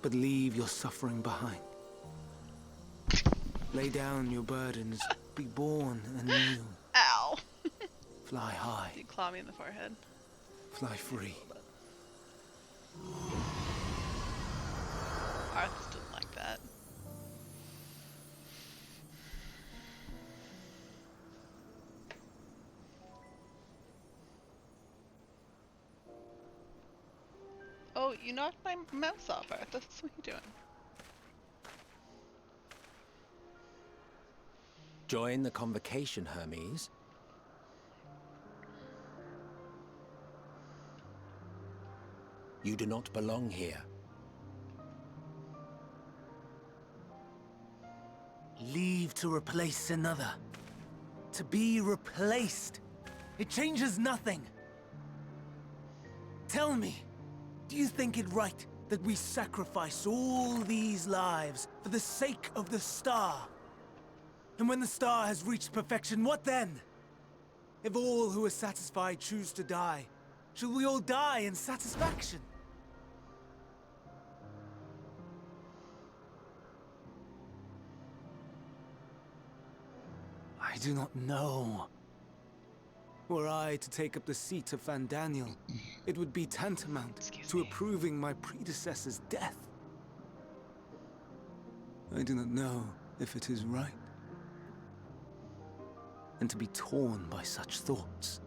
But leave your suffering behind. Lay down your burdens, be born anew. Ow. Fly high, You claw me in the forehead. fly free. Arthas didn't like that. Oh, you knocked my mouse off, Arthas. What are you doing? Join the convocation, Hermes. You do not belong here. Leave to replace another. To be replaced. It changes nothing. Tell me, do you think it right that we sacrifice all these lives for the sake of the star? And when the star has reached perfection, what then? If all who are satisfied choose to die, shall we all die in satisfaction? I do not know. Were I to take up the seat of Van Daniel, it would be tantamount to approving my predecessor's death. I do not know if it is right. And to be torn by such thoughts,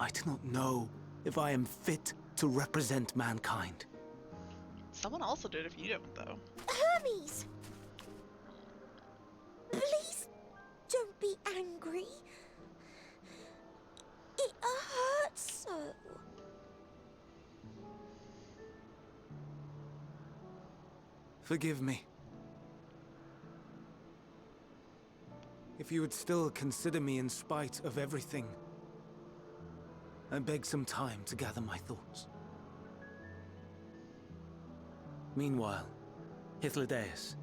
I do not know if I am fit to represent mankind. Someone else will do it if you don't, though. Hermes! Please don't be angry. It hurts so. Forgive me. If you would still consider me in spite of everything, I beg some time to gather my thoughts. Meanwhile, Hythlodaeus,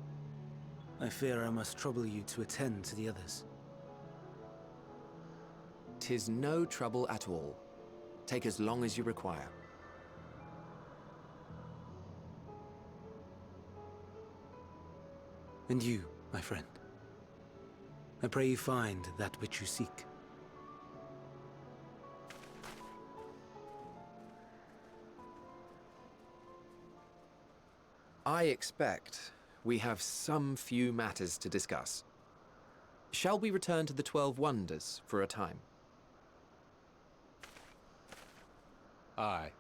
I fear I must trouble you to attend to the others. 'Tis no trouble at all. Take as long as you require. And you, my friend, I pray you find that which you seek. I expect we have some few matters to discuss. Shall we return to the 12 Wonders for a time? Aye.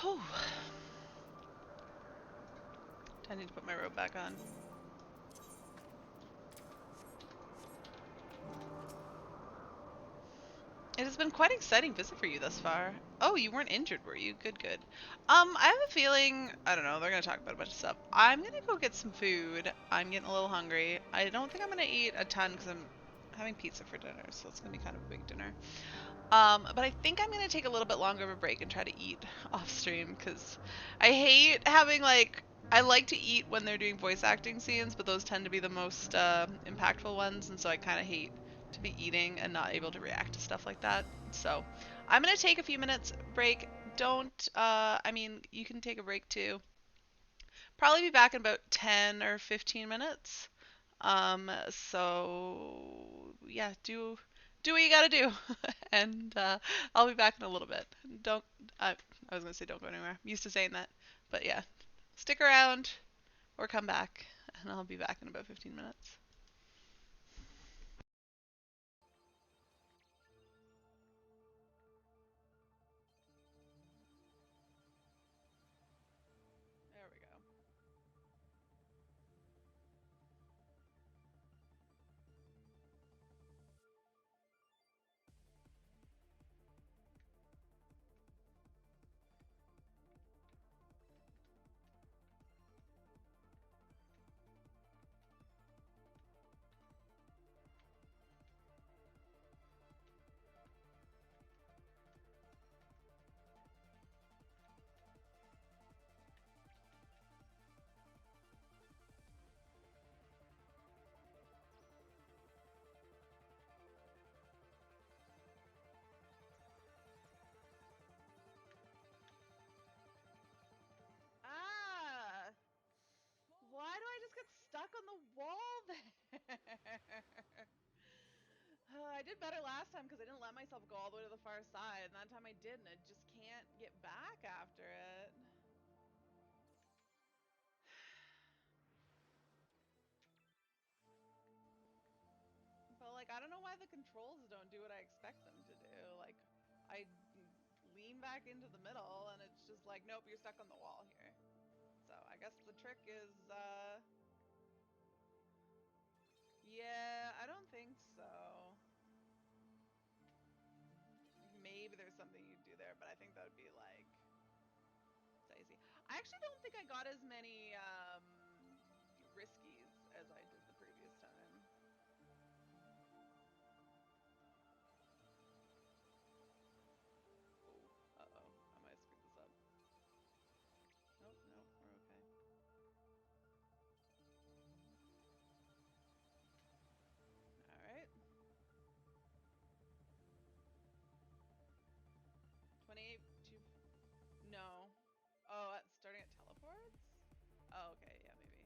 Whew. I need to put my robe back on. It has been quite an exciting visit for you thus far. Oh, you weren't injured, were you? Good, good. I have a feeling, I don't know, they're gonna talk about a bunch of stuff. I'm gonna go get some food. I'm getting a little hungry. I don't think I'm gonna eat a ton because I'm having pizza for dinner, so it's gonna be kind of a big dinner. But I think I'm gonna take a little bit longer of a break and try to eat off stream because I hate having I like to eat when they're doing voice acting scenes, but those tend to be the most impactful ones, and so I kind of hate to be eating and not able to react to stuff like that. So I'm gonna take a few minutes break. Don't I mean, you can take a break too. Probably be back in about 10 or 15 minutes. So yeah, do what you gotta do, and I'll be back in a little bit. Don't I was gonna say don't go anywhere. I'm used to saying that, but yeah, stick around or come back, and I'll be back in about 15 minutes. There we go. the wall there. I did better last time because I didn't let myself go all the way to the far side, and that time I did, and I just can't get back after it. But like, I don't know why the controls don't do what I expect them to do. Like, I lean back into the middle, and it's just like, nope, you're stuck on the wall here. So I guess the trick is, yeah, I don't think so. Maybe there's something you do there, but I think that would be like dicey. I actually don't think I got as many riskies as I did the previous time. Oh, uh-oh, I might have screwed this up. Nope, nope, we're okay. All right. 28 to... No. Oh, starting at teleports? Oh, okay, yeah, maybe.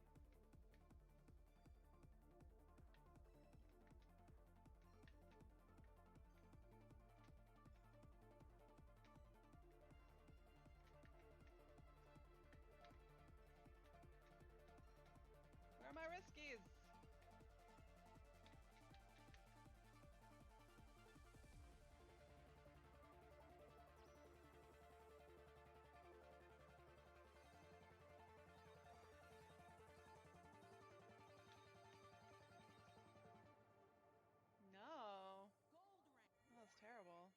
Where are my riskies? No. Oh, that's terrible.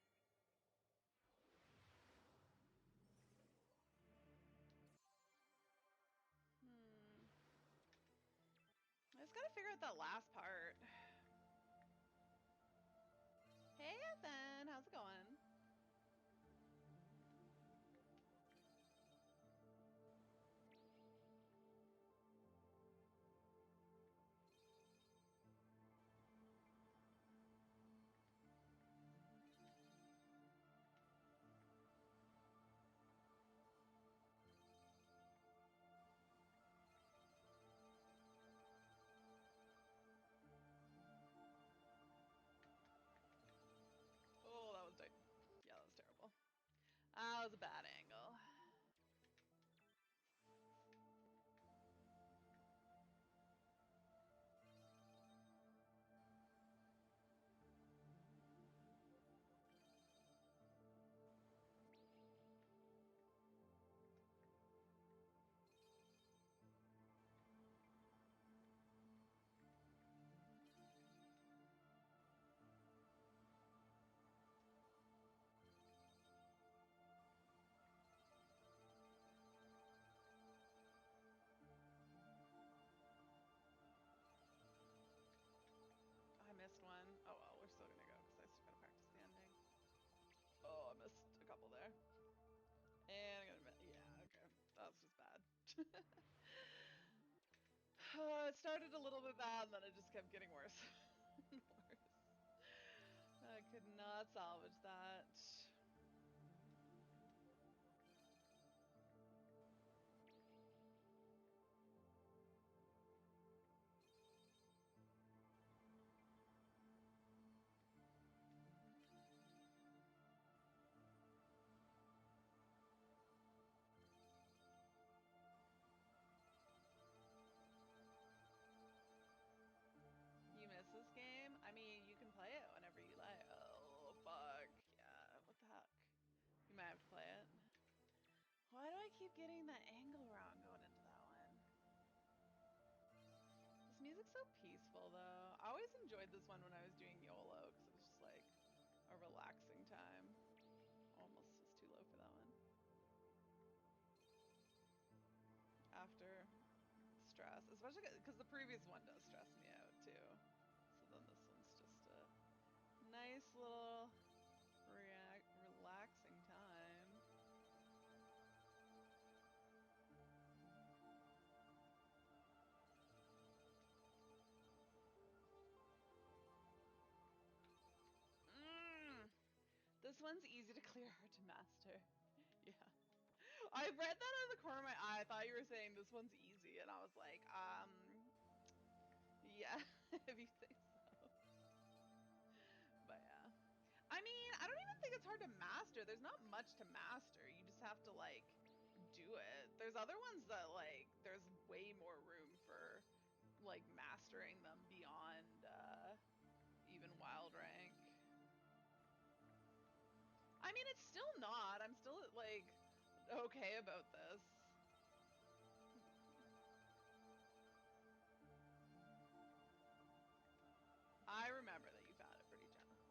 I just gotta figure out that last part. Hey, Ethan, how's it going? Oh, that was yeah, that was terrible. That was a bad angle. I missed one. Oh well, we're still gonna go because I still gotta practice the ending. Oh, I missed a couple there. And I'm gonna miss. Yeah, okay. That's just bad. It started a little bit bad, and then it just kept getting worse and worse. I could not salvage that. You miss this game? I mean, you can play it whenever you like. Oh, fuck. Yeah, what the heck? You might have to play it. Why do I keep getting that angle wrong going into that one? This music's so peaceful, though. I always enjoyed this one when I was doing YOLO, because it was just like a relaxing time. Almost was too low for that one. After stress, especially because the previous one does stress me out, too. So then this one's just a nice little relaxing time. This one's easy to clear, hard to master. Yeah. I read that out of the corner of my eye. I thought you were saying this one's easy, and I was like, Yeah, if you say so. But yeah. I mean, I don't even think it's hard to master. There's not much to master. You just have to like do it. There's other ones that like there's way more room for like mastering them beyond even wild rank. I mean, it's still not. I'm still like okay about this. I remember that you found it pretty gentle.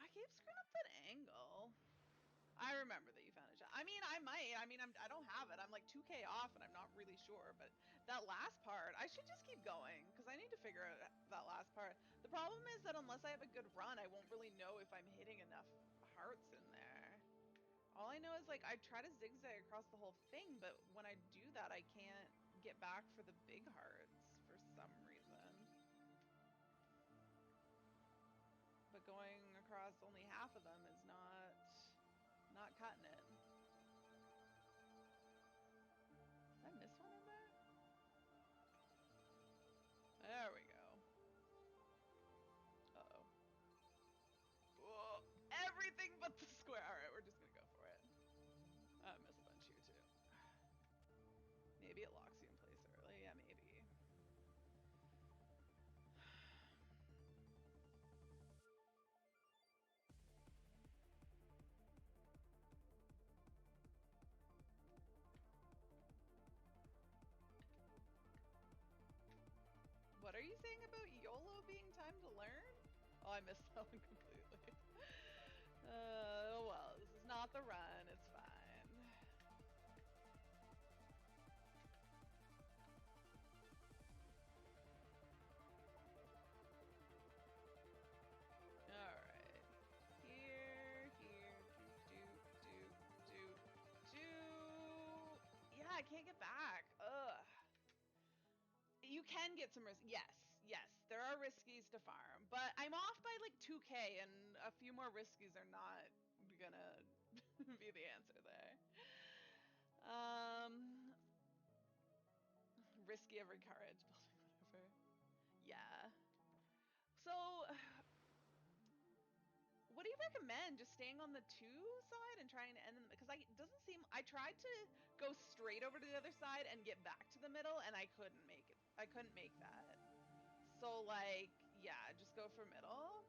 I keep screwing up that angle. I remember that you found it. I mean, I might. I mean, I don't have it. I'm like 2K off, and I'm not really sure. But that last part, I should just keep going because I need to figure out that last part. The problem is that unless I have a good run, I won't really know if I'm hitting enough hearts in there. All I know is like I try to zigzag across the whole thing, but when I do that, I can't get back for the big hearts for some reason. But going across only half of them is not cutting it. Did I miss one in there? There we go. Uh-oh. Whoa, everything but the square. All right, we're just gonna go for it. I missed a bunch here too. Maybe it locks you in place early. Yeah, maybe. What are you saying about YOLO being time to learn? Oh, I missed that one completely. Well, this is not the run. It's fine. All right. Here, do, do, do, do. Yeah, I can't get back. Ugh. You can get some risk. Yes, there are riskies to farm, but I'm off by like 2K, and a few more riskies are not gonna be the answer there. Um, risky every courage, building whatever. Yeah. So, what do you recommend? Just staying on the 2 side and trying to end them? Because it doesn't seem. I tried to go straight over to the other side and get back to the middle, and I couldn't make it. I couldn't make that. So like, yeah, just go for middle.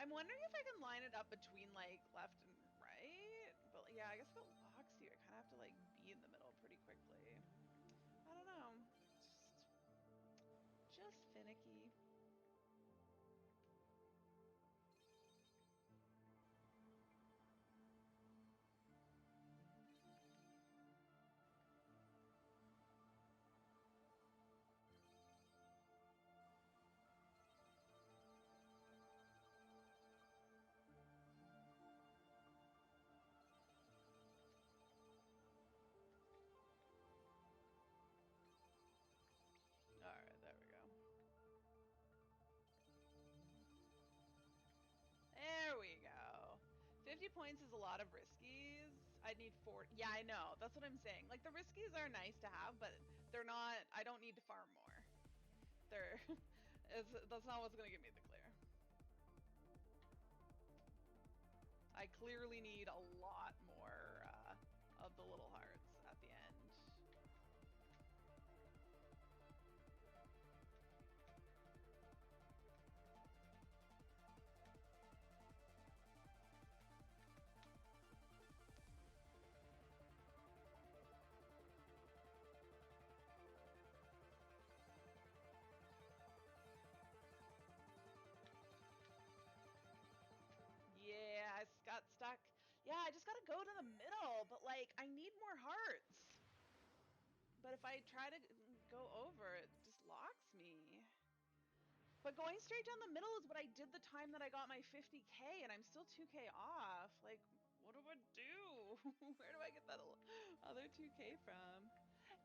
I'm wondering if I can line it up between like left and right. But yeah, I guess if it locks you, I kind of have to like be in the middle pretty quickly. I don't know. Just finicky. All right, there we go. There we go. 50 points is a lot of riskies. I'd need 40. Yeah, I know. That's what I'm saying. Like the riskies are nice to have, but they're not. I don't need to farm more. They're. That's not what's gonna give me the clear. I clearly need a lot more of the little hearts at the end. Yeah, I got stuck. Yeah, I just gotta go to the middle, but like, I need more hearts. But if I try to go over, it just locks me. But going straight down the middle is what I did the time that I got my 50K, and I'm still 2K off. Like, what do I do? Where do I get that other 2K from?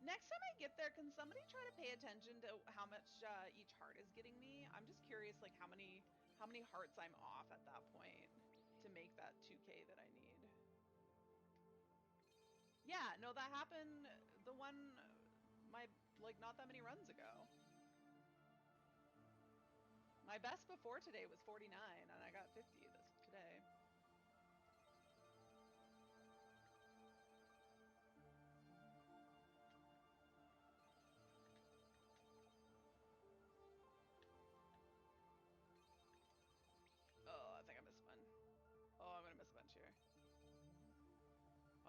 Next time I get there, can somebody try to pay attention to how much each heart is getting me? I'm just curious, like how many hearts I'm off at that point to make that 2K that I need. Yeah, no, that happened the one my like not that many runs ago. My best before today was 49, and I got 50 today. Oh, I think I missed one. Oh, I'm gonna miss a bunch here.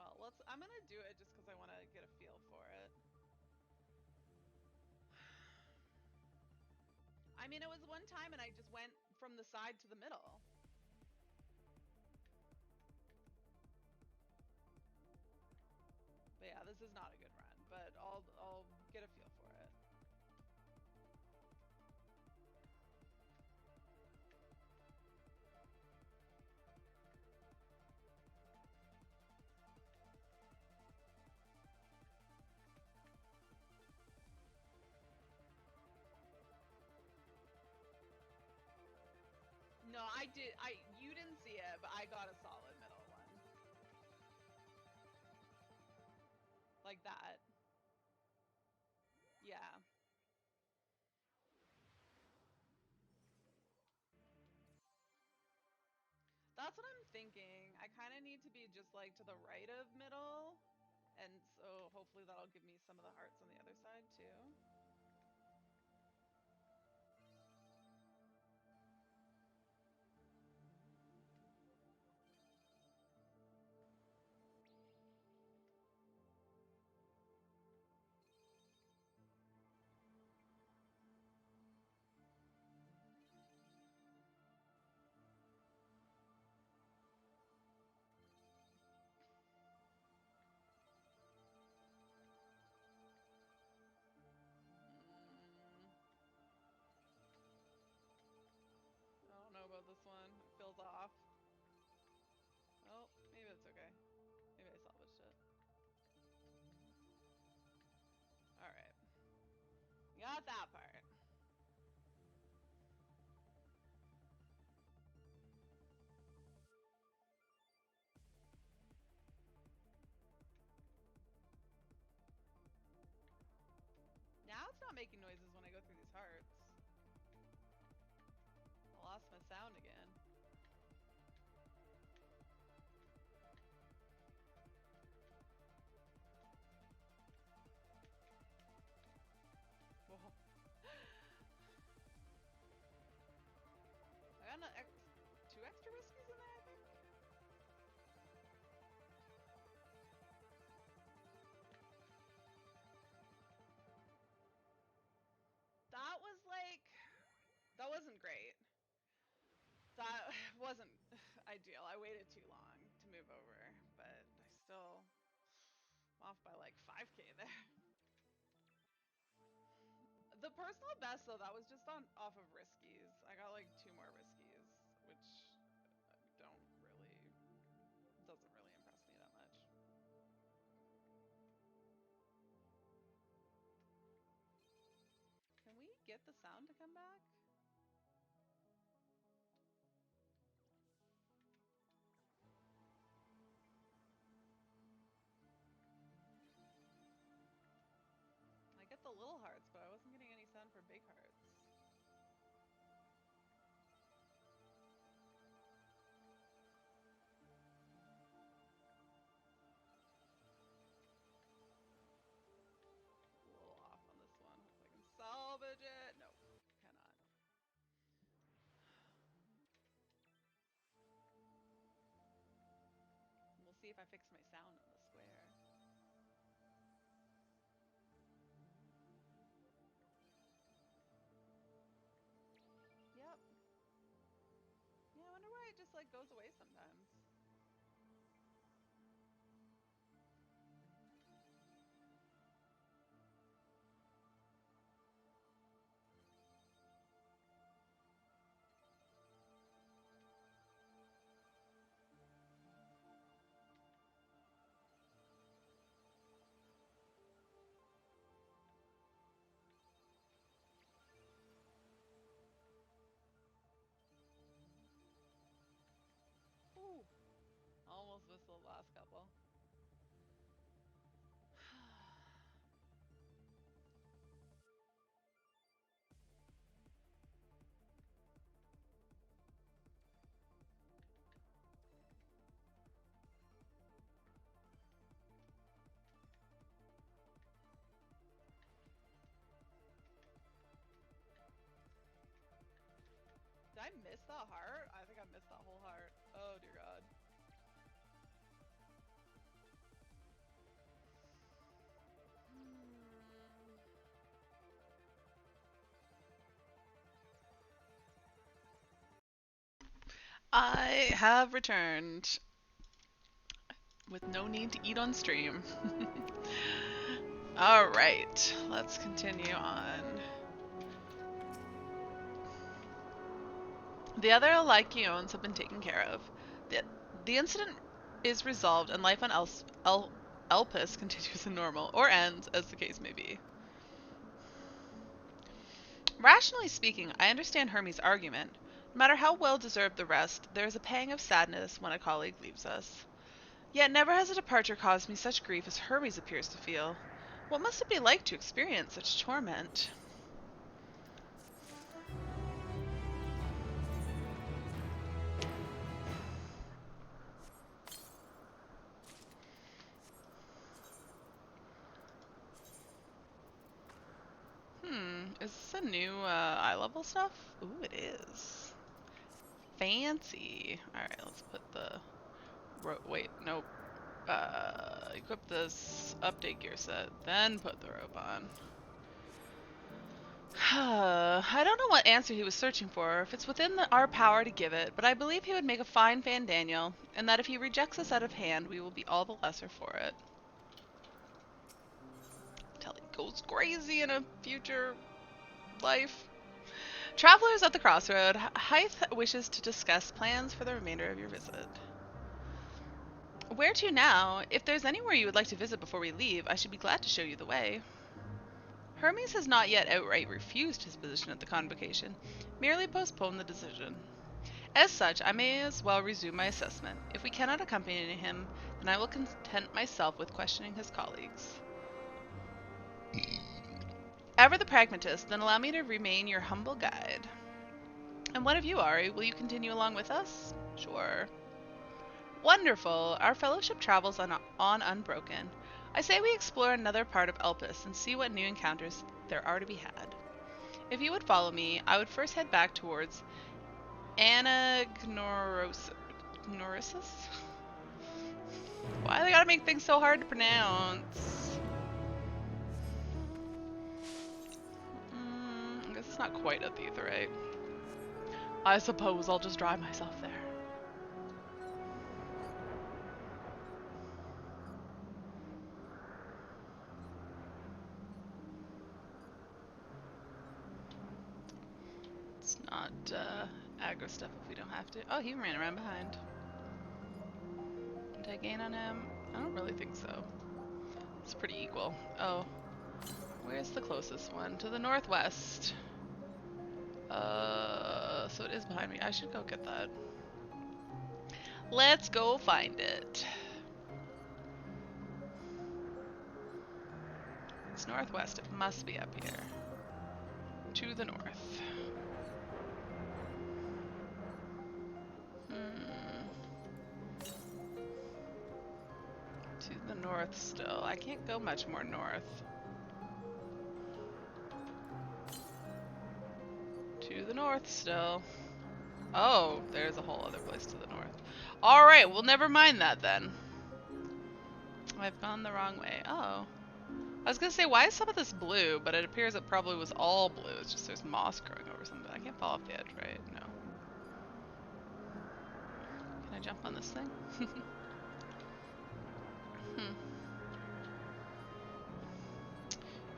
Well, I'm gonna do it just because I want to get a feel for it. I mean, it was one time and I just went from the side to the middle. But yeah, this is not a good run, but I'll get a feel for it. No, I did. You didn't see it, but I got a solid middle one. Like that. Yeah. That's what I'm thinking. I kind of need to be just like to the right of middle. And so hopefully that'll give me some of the hearts on the other side too. I don't know about this one. It feels off. Oh, maybe it's okay. Maybe I salvaged it. Alright. Got that part. Now it's not making noises when I go through these hearts. I lost my sound again. Whoa. I got two extra whiskeys in there, I think? That was like... That wasn't great. That wasn't ideal. I waited too long to move over, but I still... I'm off by like 5k there. The personal best though, that was just off of riskies. I got like 2 more riskies, which doesn't really impress me that much. Can we get the sound to come back? I get the little hearts, but I wasn't getting any sound for big hearts. A little off on this one. Hope I can salvage it. Nope, cannot. We'll see if I fix my sound on the square. Yep. Yeah, I wonder why it just like goes away sometimes. Ooh. I miss that heart? I think I missed that whole heart. Oh dear God. I have returned with no need to eat on stream. Alright, let's continue on. The other Lycaons have been taken care of. The incident is resolved and life on Elpis continues as normal, or ends, as the case may be. Rationally speaking, I understand Hermes' argument. No matter how well deserved the rest, there is a pang of sadness when a colleague leaves us. Yet never has a departure caused me such grief as Hermes appears to feel. What must it be like to experience such torment? Is this a new eye level stuff? Ooh, it is. Fancy. Alright, let's put the... wait, nope. Equip this update gear set, then put the robe on. I don't know what answer he was searching for, if it's within our power to give it, but I believe he would make a fine Fan Daniel, and that if he rejects us out of hand, we will be all the lesser for it. Till he goes crazy in a future life. Travelers at the crossroad, Hythe wishes to discuss plans for the remainder of your visit. Where to now? If there's anywhere you would like to visit before we leave, I should be glad to show you the way. Hermes has not yet outright refused his position at the convocation, merely postponed the decision. As such, I may as well resume my assessment. If we cannot accompany him, then I will content myself with questioning his colleagues. Ever the pragmatist, then allow me to remain your humble guide. And what of you, Ari? Will you continue along with us? Sure. Wonderful! Our fellowship travels on unbroken. I say we explore another part of Elpis and see what new encounters there are to be had. If you would follow me, I would first head back towards Anagnorisis? Why they gotta make things so hard to pronounce? I guess it's not quite a Aetherite. I suppose I'll just drive myself there. It's not aggro stuff if we don't have to. Oh, he ran around behind. Did I gain on him? I don't really think so. It's pretty equal. Oh. Where's the closest one? To the northwest. So it is behind me. I should go get that. Let's go find it. It's northwest. It must be up here. To the north. To the north still. I can't go much more north. To the north still. Oh, there's a whole other place to the north. Alright, well never mind that then. I've gone the wrong way. Oh. I was gonna say, why is some of this blue? But it appears it probably was all blue. It's just there's moss growing over something. I can't fall off the edge, right? No. Can I jump on this thing?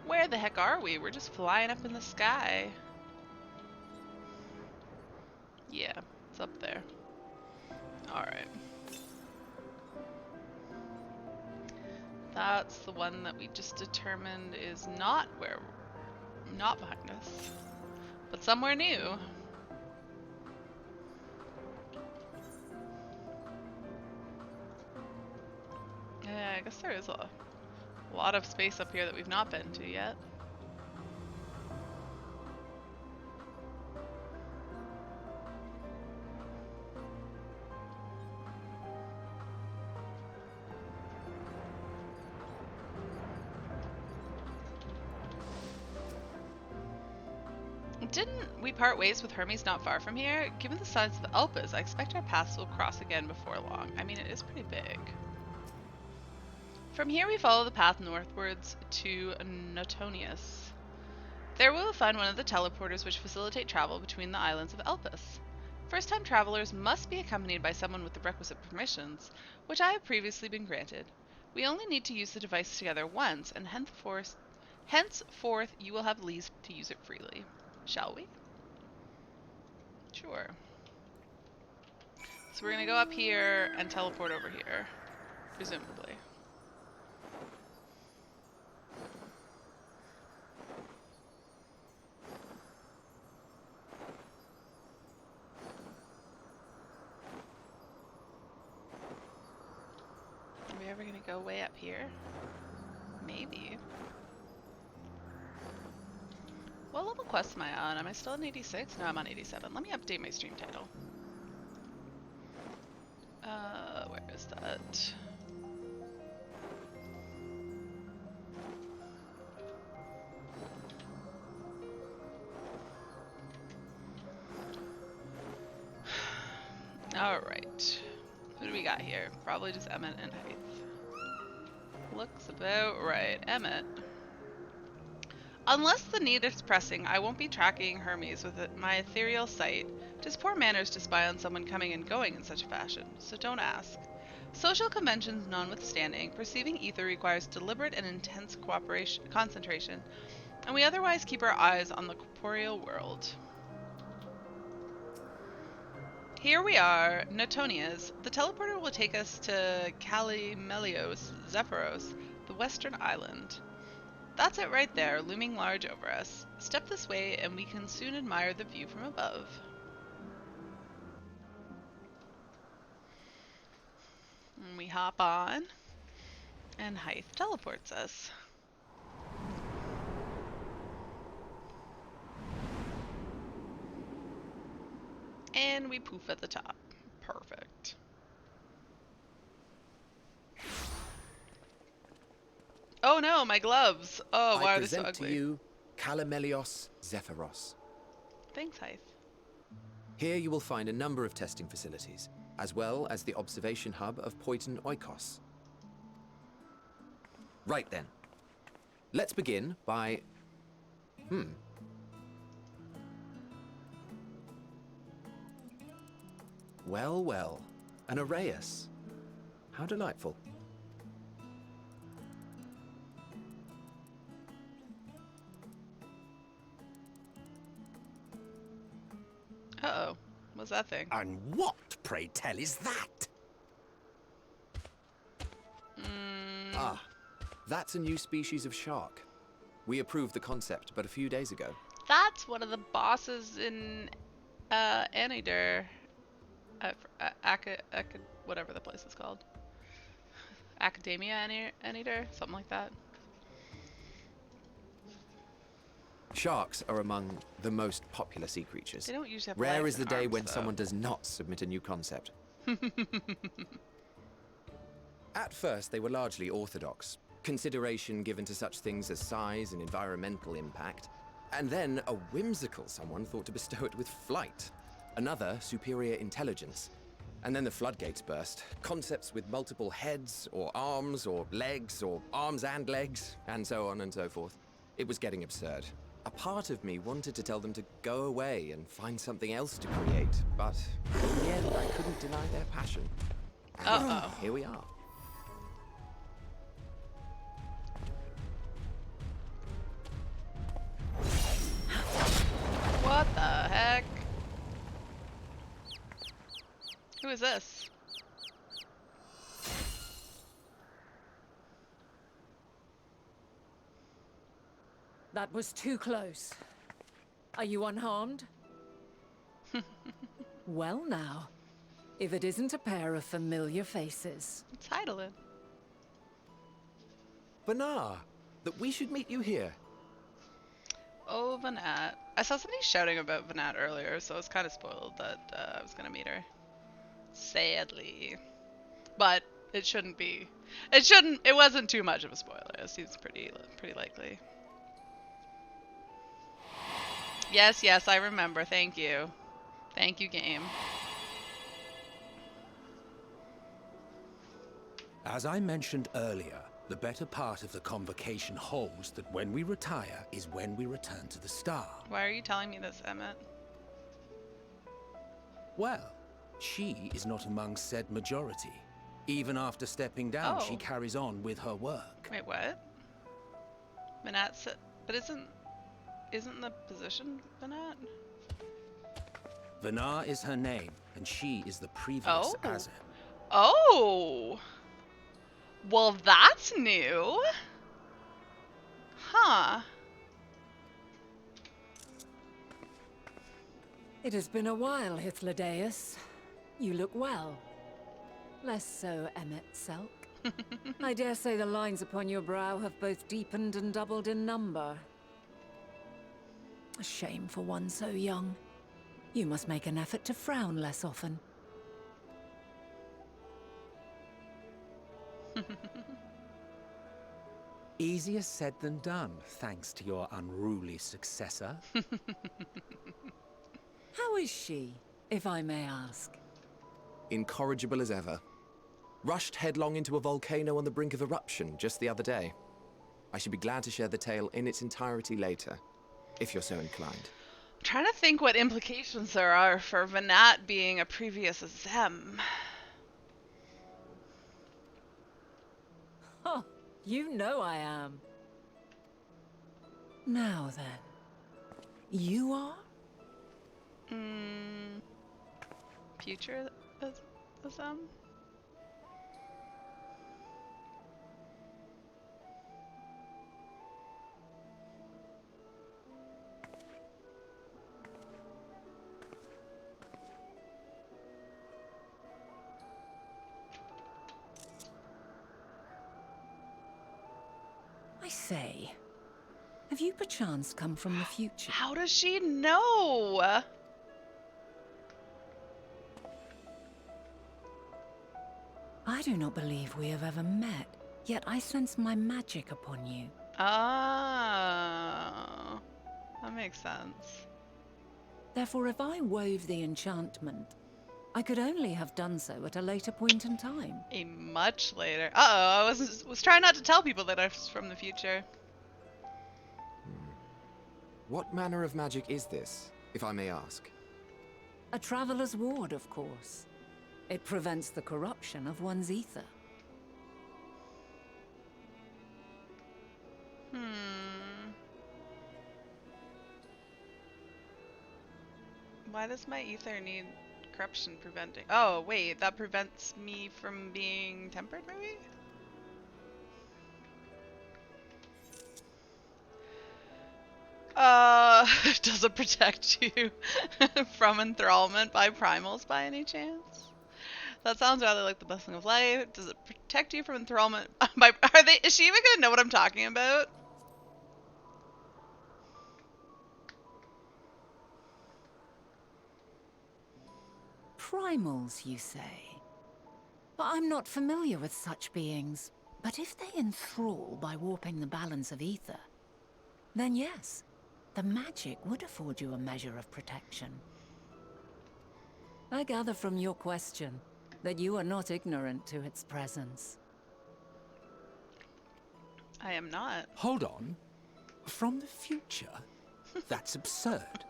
Where the heck are we? We're just flying up in the sky. Yeah, it's up there. Alright. That's the one that we just determined is not behind us, but somewhere new. Yeah, I guess there is a lot of space up here that we've not been to yet. Didn't we part ways with Hermes not far from here? Given the size of Elpis, I expect our paths will cross again before long. I mean, it is pretty big. From here we follow the path northwards to Notonius. There we will find one of the teleporters which facilitate travel between the islands of Elpis. First-time travelers must be accompanied by someone with the requisite permissions, which I have previously been granted. We only need to use the device together once, and henceforth you will have leave to use it freely. Shall we? Sure. So we're gonna go up here and teleport over here, presumably. Are we ever gonna go way up here? Maybe. What level quest am I on? Am I still on 86? No, I'm on 87. Let me update my stream title. Where is that? Alright. Who do we got here? Probably just Emmett and Height. Looks about right. Emmett. Unless the need is pressing, I won't be tracking Hermes with my ethereal sight. 'Tis poor manners to spy on someone coming and going in such fashion, so don't ask. Social conventions notwithstanding, perceiving ether requires deliberate and intense concentration, and we otherwise keep our eyes on the corporeal world. Here we are, Notonias. The teleporter will take us to Calimelios Zephyros, the western island. That's it right there, looming large over us. Step this way and we can soon admire the view from above. And we hop on, and Hythe teleports us. And we poof at the top. Perfect. Oh no, my gloves! Oh, why are they so ugly? I present to you Calimelios Zephyros. Thanks, Hythe. Here you will find a number of testing facilities, as well as the observation hub of Poiton Oikos. Right then. Let's begin by... Well, well. An Arrhaeus. How delightful. Uh-oh. What's that thing? And what, pray tell, is that? Ah, that's a new species of shark. We approved the concept but a few days ago. That's one of the bosses in Anider. Whatever the place is called. Academia Anider? Something like that. Sharks are among the most popular sea creatures. They don't usually have Rare legs is the and day arms, when though. someone does not submit a new concept. At first, they were largely orthodox. Consideration given to such things as size and environmental impact. And then a whimsical someone thought to bestow it with flight. Another, superior intelligence. And then the floodgates burst. Concepts with multiple heads, or arms and legs, and so on and so forth. It was getting absurd. A part of me wanted to tell them to go away and find something else to create, but in the end, I couldn't deny their passion. Uh-oh. Here we are. What the heck? Who is this? That was too close. Are you unharmed? Well now, if it isn't a pair of familiar faces. It's Heidelin. Banar, that we should meet you here. Oh, Vanat. I saw somebody shouting about Vanat earlier, so I was kind of spoiled that I was gonna meet her. Sadly. But it shouldn't be. It wasn't too much of a spoiler. It seems pretty likely. Yes, yes, I remember. Thank you. Thank you, game. As I mentioned earlier, the better part of the convocation holds that when we retire is when we return to the star. Why are you telling me this, Emmett? Well, she is not among said majority. Even after stepping down, she Oh. carries on with her work. Wait, what? Manat said, but isn't the position Manat? Vanar is her name, and she is the previous Oh. Azem. Oh. Well, that's new. Huh. It has been a while, Hythlodaeus. You look well. Less so, Emmet Selk. I dare say the lines upon your brow have both deepened and doubled in number. A shame for one so young. You must make an effort to frown less often. Easier said than done, thanks to your unruly successor. How is she, if I may ask? Incorrigible as ever. Rushed headlong into a volcano on the brink of eruption just the other day. I should be glad to share the tale in its entirety later, if you're so inclined. I'm trying to think what implications there are for Vanat being a previous Azem. Oh, you know I am. Now then, you are? Future Azem? I say, have you perchance come from the future? How does she know? I do not believe we have ever met, yet I sense my magic upon you. Oh, that makes sense. Therefore, if I wove the enchantment, I could only have done so at a later point in time. A much later. Uh-oh, I was trying not to tell people that I was from the future. What manner of magic is this, if I may ask? A traveler's ward, of course. It prevents the corruption of one's ether. Why does my ether need corruption preventing? Oh, wait, that prevents me from being tempered, maybe? Does it protect you from enthrallment by primals by any chance? That sounds rather like the blessing of life. Does it protect you from enthrallment by... Is she even gonna know what I'm talking about? Primals, you say? But I'm not familiar with such beings. But if they enthrall by warping the balance of ether, then yes, the magic would afford you a measure of protection. I gather from your question that you are not ignorant to its presence. I am not. Hold on. From the future? That's absurd.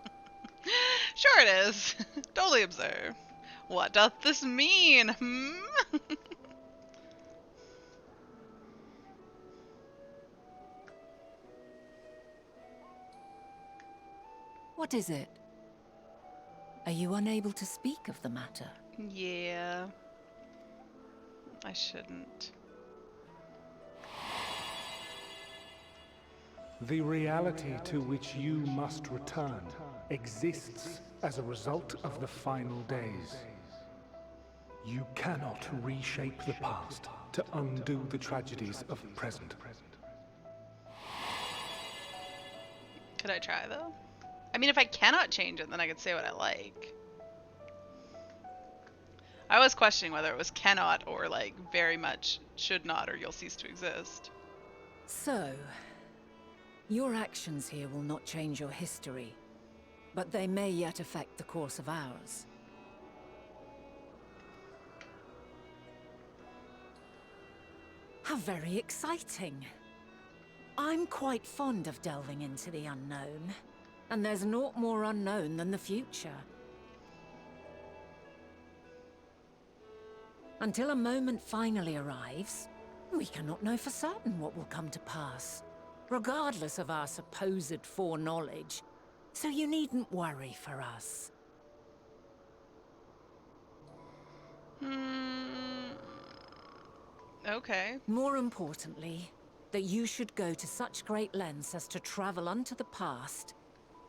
Sure it is. Totally absurd. What doth this mean? What is it? Are you unable to speak of the matter? Yeah. I shouldn't. The reality to which you must return exists as a result of the final days. You cannot reshape the past to undo the tragedies of the present. Could I try, though? I mean, if I cannot change it, then I could say what I like. I was questioning whether it was cannot or, like, very much should not or you'll cease to exist. So, your actions here will not change your history, but they may yet affect the course of ours. How very exciting. I'm quite fond of delving into the unknown, and there's naught more unknown than the future. Until a moment finally arrives, we cannot know for certain what will come to pass, regardless of our supposed foreknowledge, so you needn't worry for us. Okay. More importantly, that you should go to such great lengths as to travel unto the past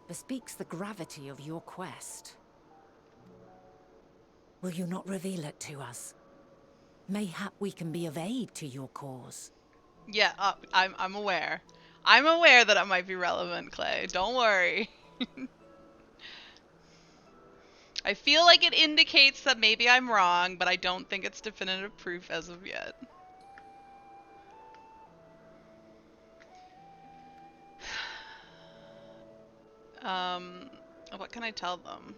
bespeaks the gravity of your quest. Will you not reveal it to us? Mayhap we can be of aid to your cause. Yeah, I'm aware. I'm aware that it might be relevant, Clay. Don't worry. I feel like it indicates that maybe I'm wrong, but I don't think it's definitive proof as of yet. What can I tell them?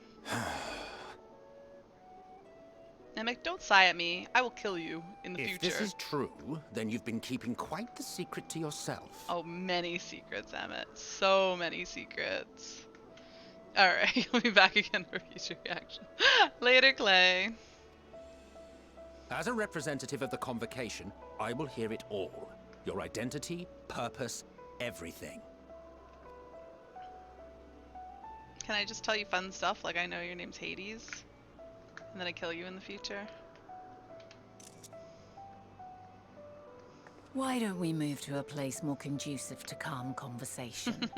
Namek, don't sigh at me. I will kill you in the future. If this is true, then you've been keeping quite the secret to yourself. Oh, many secrets, Emmett. So many secrets. Alright, I'll be back again for future reaction. Later, Clay. As a representative of the Convocation, I will hear it all. Your identity, purpose, everything. Can I just tell you fun stuff like I know your name's Hades? And then I kill you in the future? Why don't we move to a place more conducive to calm conversation?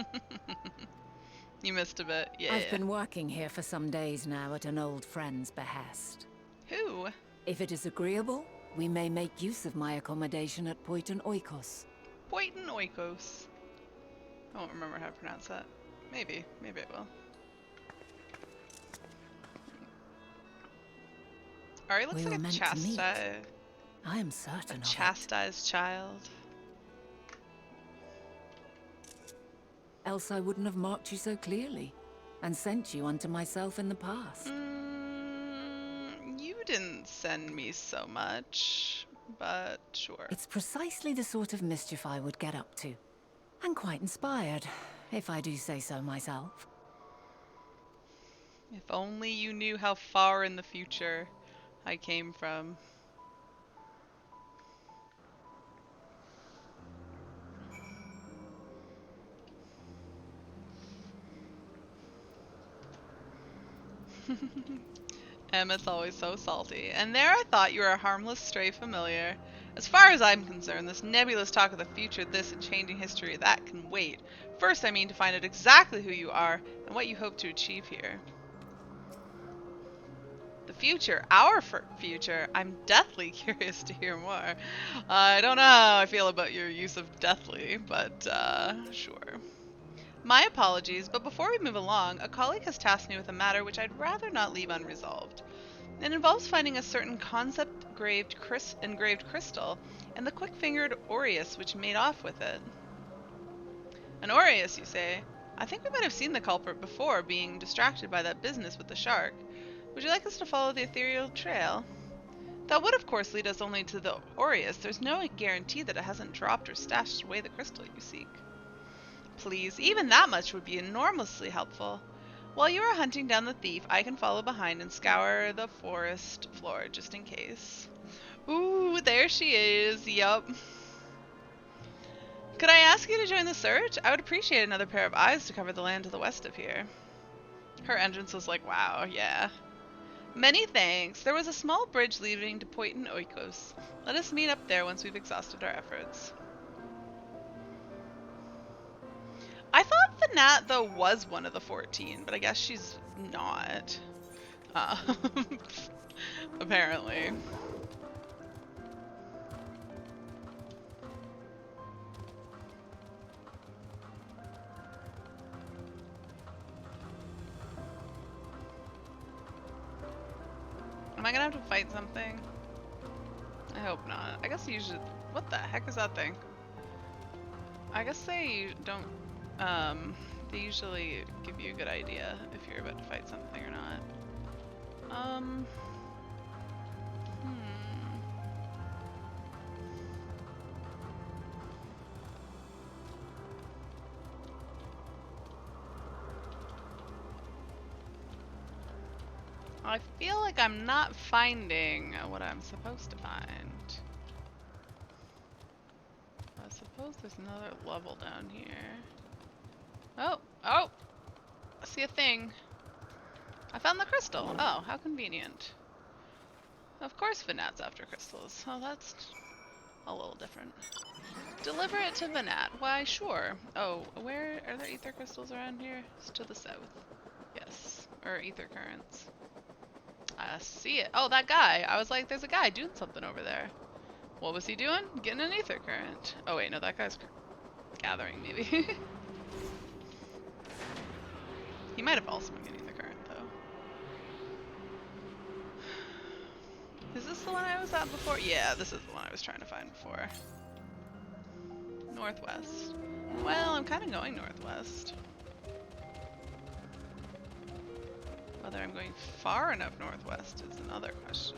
You missed a bit. Yeah. I've been working here for some days now at an old friend's behest. Who? If it is agreeable, we may make use of my accommodation at Poiton Oikos. Poiton Oikos. I won't remember how to pronounce that. Maybe. Maybe I will. Ari looks We like were a meant to meet. chastised, I am certain of it. chastised child. Else I wouldn't have marked you so clearly, and sent you unto myself in the past. You didn't send me so much, but sure. It's precisely the sort of mischief I would get up to. And quite inspired, if I do say so myself. If only you knew how far in the future I came from. Emmett's always so salty. And there I thought you were a harmless stray familiar. As far as I'm concerned, this nebulous talk of the future, this and changing history, that can wait. First, I mean to find out exactly who you are and what you hope to achieve here. The future, our future. I'm deathly curious to hear more. I don't know how I feel about your use of deathly, but sure. My apologies, but before we move along, a colleague has tasked me with a matter which I'd rather not leave unresolved. It involves finding a certain engraved crystal and the quick-fingered Aureus which made off with it. An Aureus, you say? I think we might have seen the culprit before, being distracted by that business with the shark. Would you like us to follow the ethereal trail? That would, of course, lead us only to the Aureus. There's no guarantee that it hasn't dropped or stashed away the crystal you seek. Please, even that much would be enormously helpful. While you are hunting down the thief, I can follow behind and scour the forest floor, just in case. Ooh, there she is, yup. Could I ask you to join the search? I would appreciate another pair of eyes to cover the land to the west of here. Her entrance was like, wow, yeah. Many thanks. There was a small bridge leading to Poiton Oikos. Let us meet up there once we've exhausted our efforts. I thought the Nat, though, was one of the 14, but I guess she's not. Apparently. Am I gonna have to fight something? I hope not. I guess you should... What the heck is that thing? I guess they don't They usually give you a good idea if you're about to fight something or not. I feel like I'm not finding what I'm supposed to find. I suppose there's another level down here. Oh! Oh! I see a thing. I found the crystal. Oh, how convenient. Of course Vanat's after crystals. Oh, that's a little different. Deliver it to Vanat. Why, sure. Oh, where are there ether crystals around here? It's to the south. Yes. Or ether currents. I see it. Oh, that guy. I was like, there's a guy doing something over there. What was he doing? Getting an ether current. Oh wait, no, that guy's gathering maybe. He might have also been getting the current though. Is this the one I was at before? Yeah, this is the one I was trying to find before. Northwest. Well, I'm kind of going northwest. Whether I'm going far enough northwest is another question.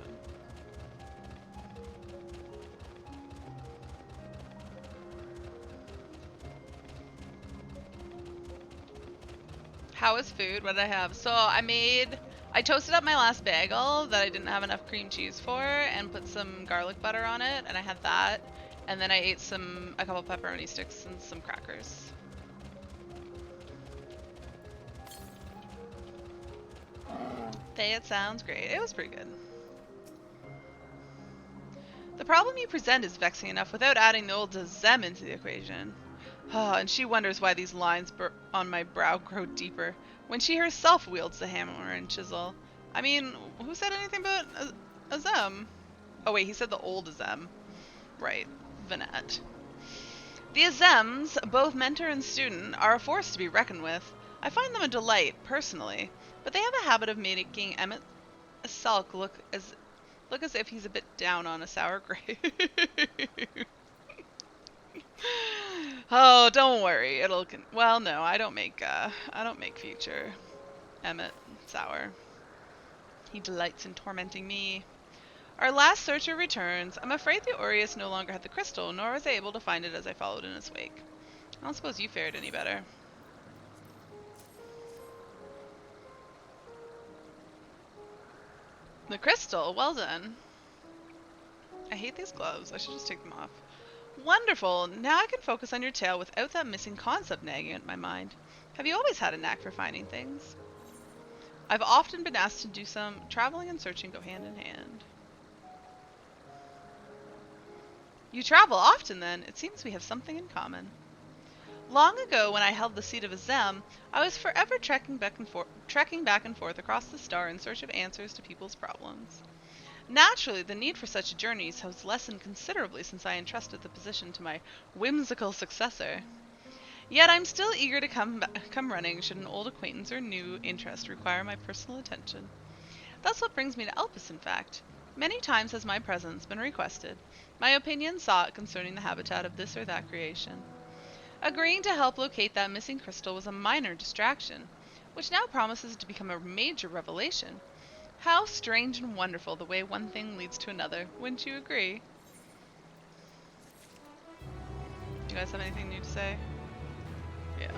How was food? What did I have? So I toasted up my last bagel that I didn't have enough cream cheese for and put some garlic butter on it, and I had that. And then I ate a couple pepperoni sticks and some crackers. It sounds great. It was pretty good. The problem you present is vexing enough without adding the old Zem into the equation. Oh, and she wonders why these lines on my brow grow deeper, when she herself wields the hammer and chisel. I mean, who said anything about Azem? Oh wait, he said the old Azem. Right, Vanette. The Azems, both mentor and student, are a force to be reckoned with. I find them a delight, personally, but they have a habit of making Emmett Selk look as if he's a bit down on a sour grape. Oh, don't worry. Well, no, I don't make future Emmett sour. He delights in tormenting me. Our last searcher returns. I'm afraid the Aureus no longer had the crystal, nor was I able to find it as I followed in its wake. I don't suppose you fared any better. The crystal? Well done. I hate these gloves. I should just take them off. Wonderful! Now I can focus on your tale without that missing concept nagging at my mind. Have you always had a knack for finding things? I've often been asked to do some. Traveling and searching go hand in hand. You travel often, then. It seems we have something in common. Long ago, when I held the seat of Azem, I was forever trekking back and forth across the star in search of answers to people's problems. Naturally, the need for such journeys has lessened considerably since I entrusted the position to my whimsical successor. Yet I'm still eager to come running should an old acquaintance or new interest require my personal attention. That's what brings me to Elpis, in fact. Many times has my presence been requested, my opinion sought concerning the habitat of this or that creation. Agreeing to help locate that missing crystal was a minor distraction, which now promises to become a major revelation. How strange and wonderful the way one thing leads to another, wouldn't you agree? You guys have anything new to say? Yeah.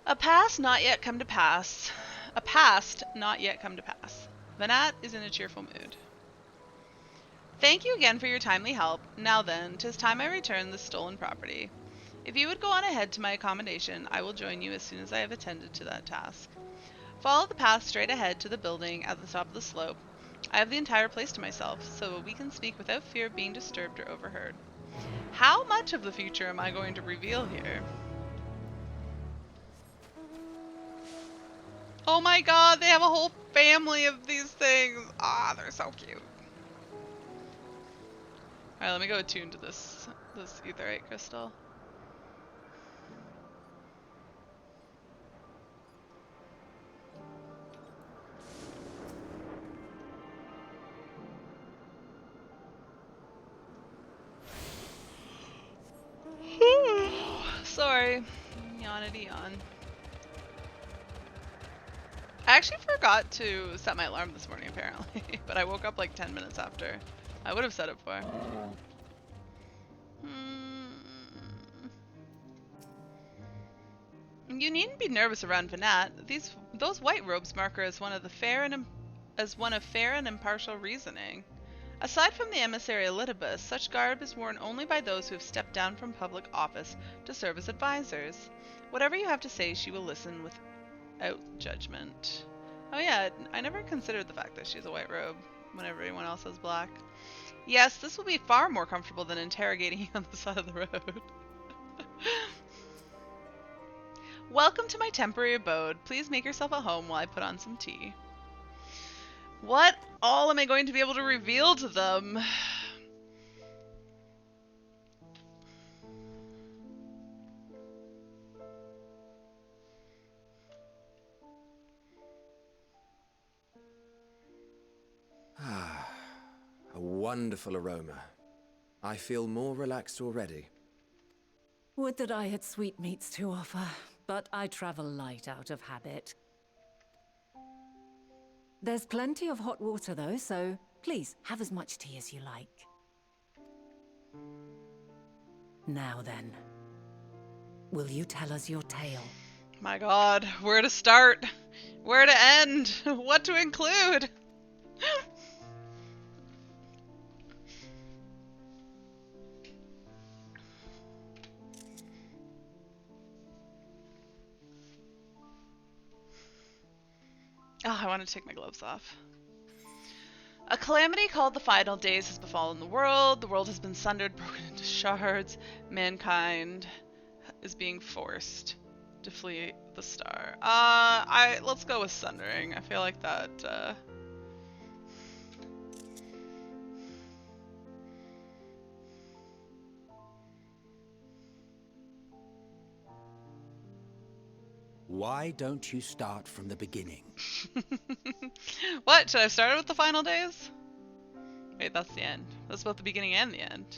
A past not yet come to pass. A past not yet come to pass. Vanat is in a cheerful mood. Thank you again for your timely help. Now then, 'tis time I return the stolen property. If you would go on ahead to my accommodation, I will join you as soon as I have attended to that task. Follow the path straight ahead to the building at the top of the slope. I have the entire place to myself, so we can speak without fear of being disturbed or overheard. How much of the future am I going to reveal here? Oh my god, they have a whole family of these things! Ah, they're so cute. Alright, let me go attune to this etherite crystal. Sorry. sorry. Yawnity yawn. I actually forgot to set my alarm this morning, apparently, but I woke up like 10 minutes after. I would have set it for. You needn't be nervous around Venat. Those white robes mark her as one of fair and impartial reasoning. Aside from the emissary Elidibus, such garb is worn only by those who have stepped down from public office to serve as advisors. Whatever you have to say, she will listen without judgment. Oh yeah, I never considered the fact that she's a white robe when everyone else has black. Yes, this will be far more comfortable than interrogating you on the side of the road. Welcome to my temporary abode. Please make yourself at home while I put on some tea. What all am I going to be able to reveal to them? Ah, a wonderful aroma. I feel more relaxed already. Would that I had sweetmeats to offer, but I travel light out of habit. There's plenty of hot water though, so please have as much tea as you like. Now then, will you tell us your tale? My god, where to start? Where to end? What to include? Oh, I want to take my gloves off. A calamity called the Final Days has befallen the world. The world has been sundered, broken into shards. Mankind is being forced to flee the star. Let's go with sundering. I feel like that, Why don't you start from the beginning? What? Should I have started with the Final Days? Wait, that's the end. That's both the beginning and the end.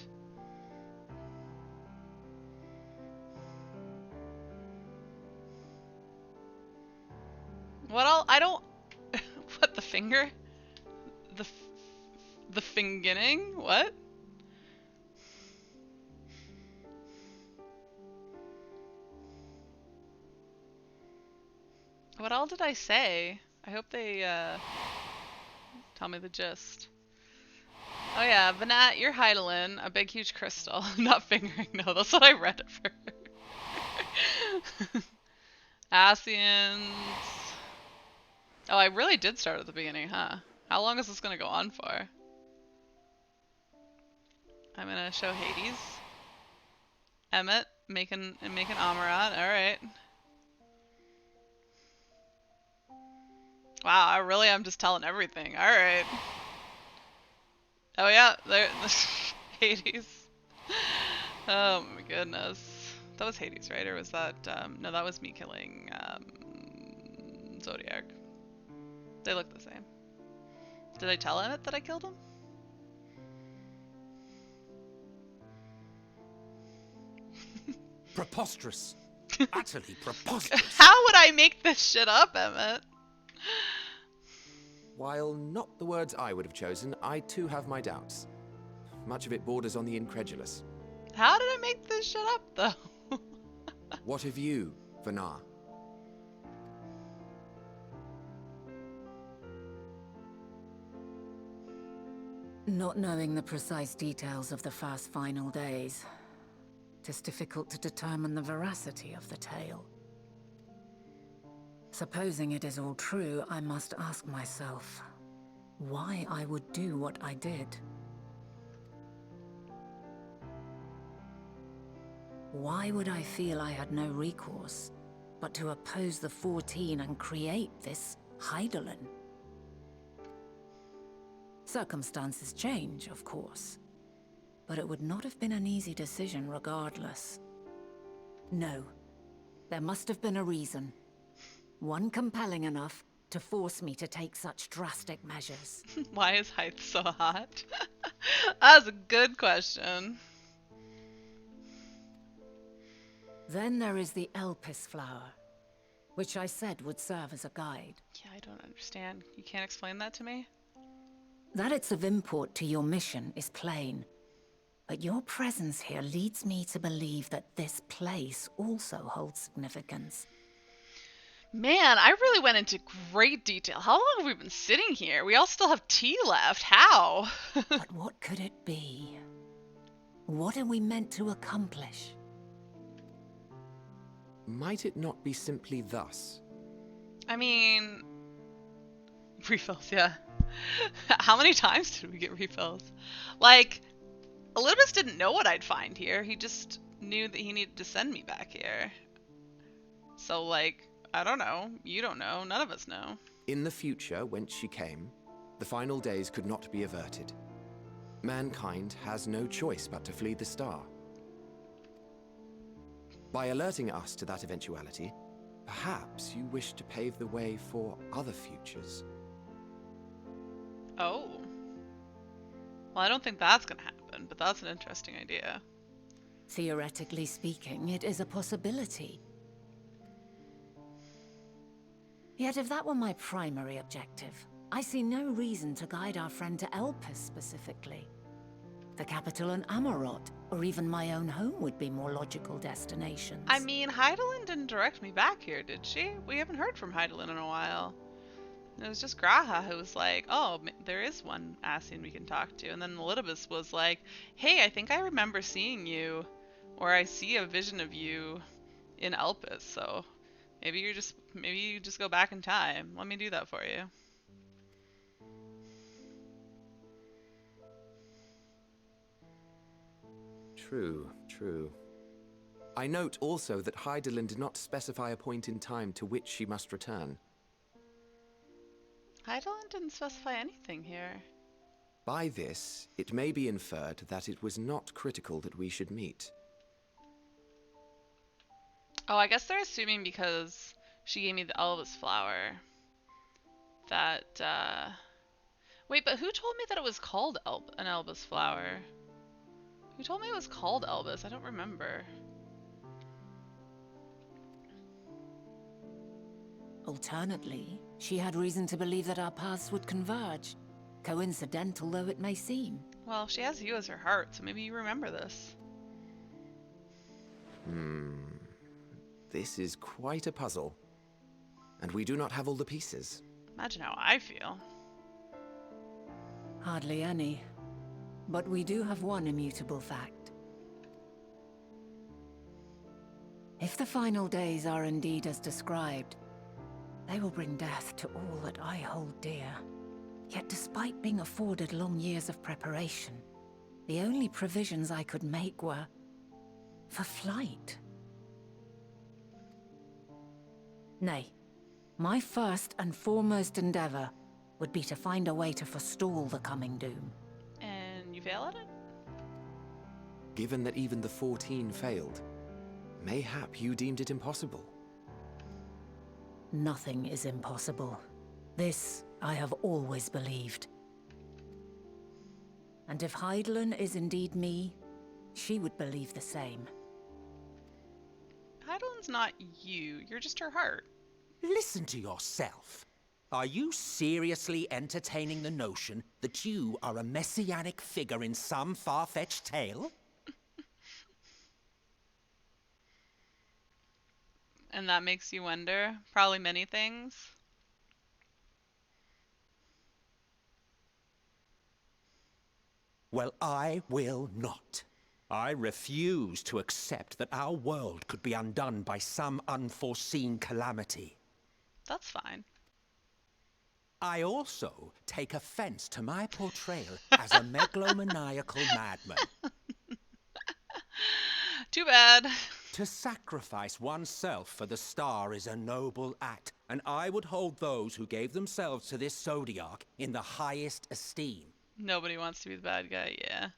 What all? I don't... What, the finger? The finginning? What? What all did I say? I hope they, tell me the gist. Oh yeah, Venat, you're Hydaelyn, a big huge crystal. Not fingering, no, that's what I read it for. Asians. Oh, I really did start at the beginning, huh? How long is this gonna go on for? I'm gonna show Hades. Emmett, making Amarat, alright. Wow, I really am just telling everything. Alright. Oh yeah, there, Hades. Oh my goodness. That was Hades, right? Or was that, no, that was me killing, Zodiac. They look the same. Did I tell Emmett that I killed him? Preposterous. Utterly preposterous. How would I make this shit up, Emmett? While not the words I would have chosen, I too have my doubts. Much of it borders on the incredulous. How did I make this shit up, though? What of you, Vanar? Not knowing the precise details of the first final days, it is difficult to determine the veracity of the tale. Supposing it is all true, I must ask myself why I would do what I did. Why would I feel I had no recourse but to oppose the 14 and create this Hydaelyn? Circumstances change, of course, but it would not have been an easy decision regardless. No, there must have been a reason. One compelling enough to force me to take such drastic measures. Why is Hythe so hot? That's a good question. Then there is the Elpis flower, which I said would serve as a guide. Yeah, I don't understand. You can't explain that to me? That it's of import to your mission is plain. But your presence here leads me to believe that this place also holds significance. Man, I really went into great detail. How long have we been sitting here? We all still have tea left. How? But what could it be? What are we meant to accomplish? Might it not be simply thus? I mean, refills, yeah. How many times did we get refills? Like, Olympus didn't know what I'd find here. He just knew that he needed to send me back here. So, like, I don't know. You don't know. None of us know. In the future, whence she came, the final days could not be averted. Mankind has no choice but to flee the star. By alerting us to that eventuality, perhaps you wish to pave the way for other futures. Oh. Well, I don't think that's gonna happen, but that's an interesting idea. Theoretically speaking, it is a possibility. Yet if that were my primary objective, I see no reason to guide our friend to Elpis specifically. The capital on Amarot, or even my own home would be more logical destinations. I mean, Heidelin didn't direct me back here, did she? We haven't heard from Heidelin in a while. It was just Graha who was like, oh, there is one Ascian we can talk to. And then Elidibus was like, hey, I think I remember seeing you, or I see a vision of you in Elpis, so maybe you just go back in time. Let me do that for you. True, true. I note also that Heidelin did not specify a point in time to which she must return. Heidelin didn't specify anything here. By this, it may be inferred that it was not critical that we should meet. Oh, I guess they're assuming because she gave me the Elvis flower that, Wait, but who told me that it was called an Elvis flower? Who told me it was called Elvis? I don't remember. Alternately, she had reason to believe that our paths would converge, coincidental though it may seem. Well, she has you as her heart, so maybe you remember this. This is quite a puzzle. And we do not have all the pieces. Imagine how I feel. Hardly any. But we do have one immutable fact. If the final days are indeed as described, they will bring death to all that I hold dear. Yet despite being afforded long years of preparation, the only provisions I could make were for flight. Nay, my first and foremost endeavor would be to find a way to forestall the coming doom. And you fail at it? Given that even the 14 failed, mayhap you deemed it impossible. Nothing is impossible. This I have always believed. And if Heidelin is indeed me, she would believe the same. Heidelin's not you. You're just her heart. Listen to yourself. Are you seriously entertaining the notion that you are a messianic figure in some far-fetched tale? And that makes you wonder? Probably many things. Well, I will not. I refuse to accept that our world could be undone by some unforeseen calamity. That's fine. I also take offense to my portrayal as a megalomaniacal madman. Too bad. To sacrifice oneself for the star is a noble act, and I would hold those who gave themselves to this zodiac in the highest esteem. Nobody wants to be the bad guy, yeah.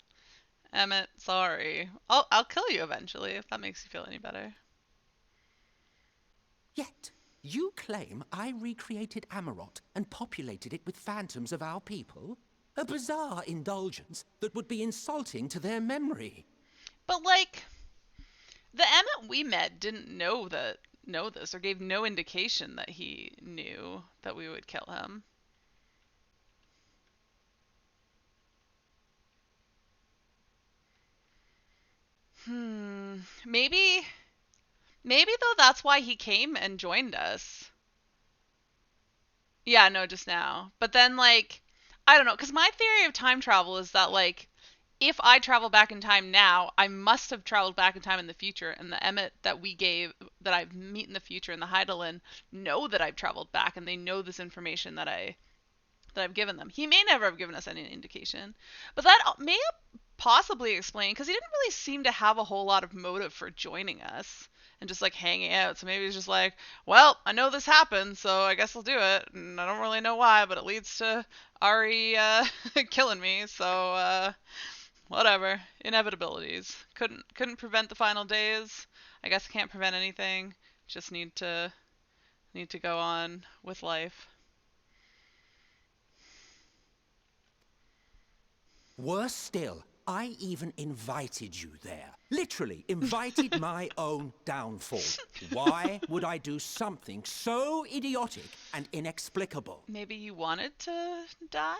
Emmett, sorry. I'll kill you eventually, if that makes you feel any better. Yet, you claim I recreated Amarot and populated it with phantoms of our people? A bizarre indulgence that would be insulting to their memory. But, like, The Emmett we met didn't know this or gave no indication that he knew that we would kill him. Maybe though that's why he came and joined us. Yeah, no, just now. But then like I don't know, cuz my theory of time travel is that like if I travel back in time now, I must have traveled back in time in the future, and the Emmett that we gave that I meet in the future in the Heidelin know that I've traveled back, and they know this information that I've given them. He may never have given us any indication, but that may possibly explain because he didn't really seem to have a whole lot of motive for joining us and just like hanging out. So maybe he's just like, well, I know this happened, so I guess I'll do it. And I don't really know why, but it leads to Ari killing me. So whatever. Inevitabilities. Couldn't prevent the final days. I guess can't prevent anything. Just need to go on with life. Worse still, I even invited you there. Literally, invited my own downfall. Why would I do something so idiotic and inexplicable? Maybe you wanted to die?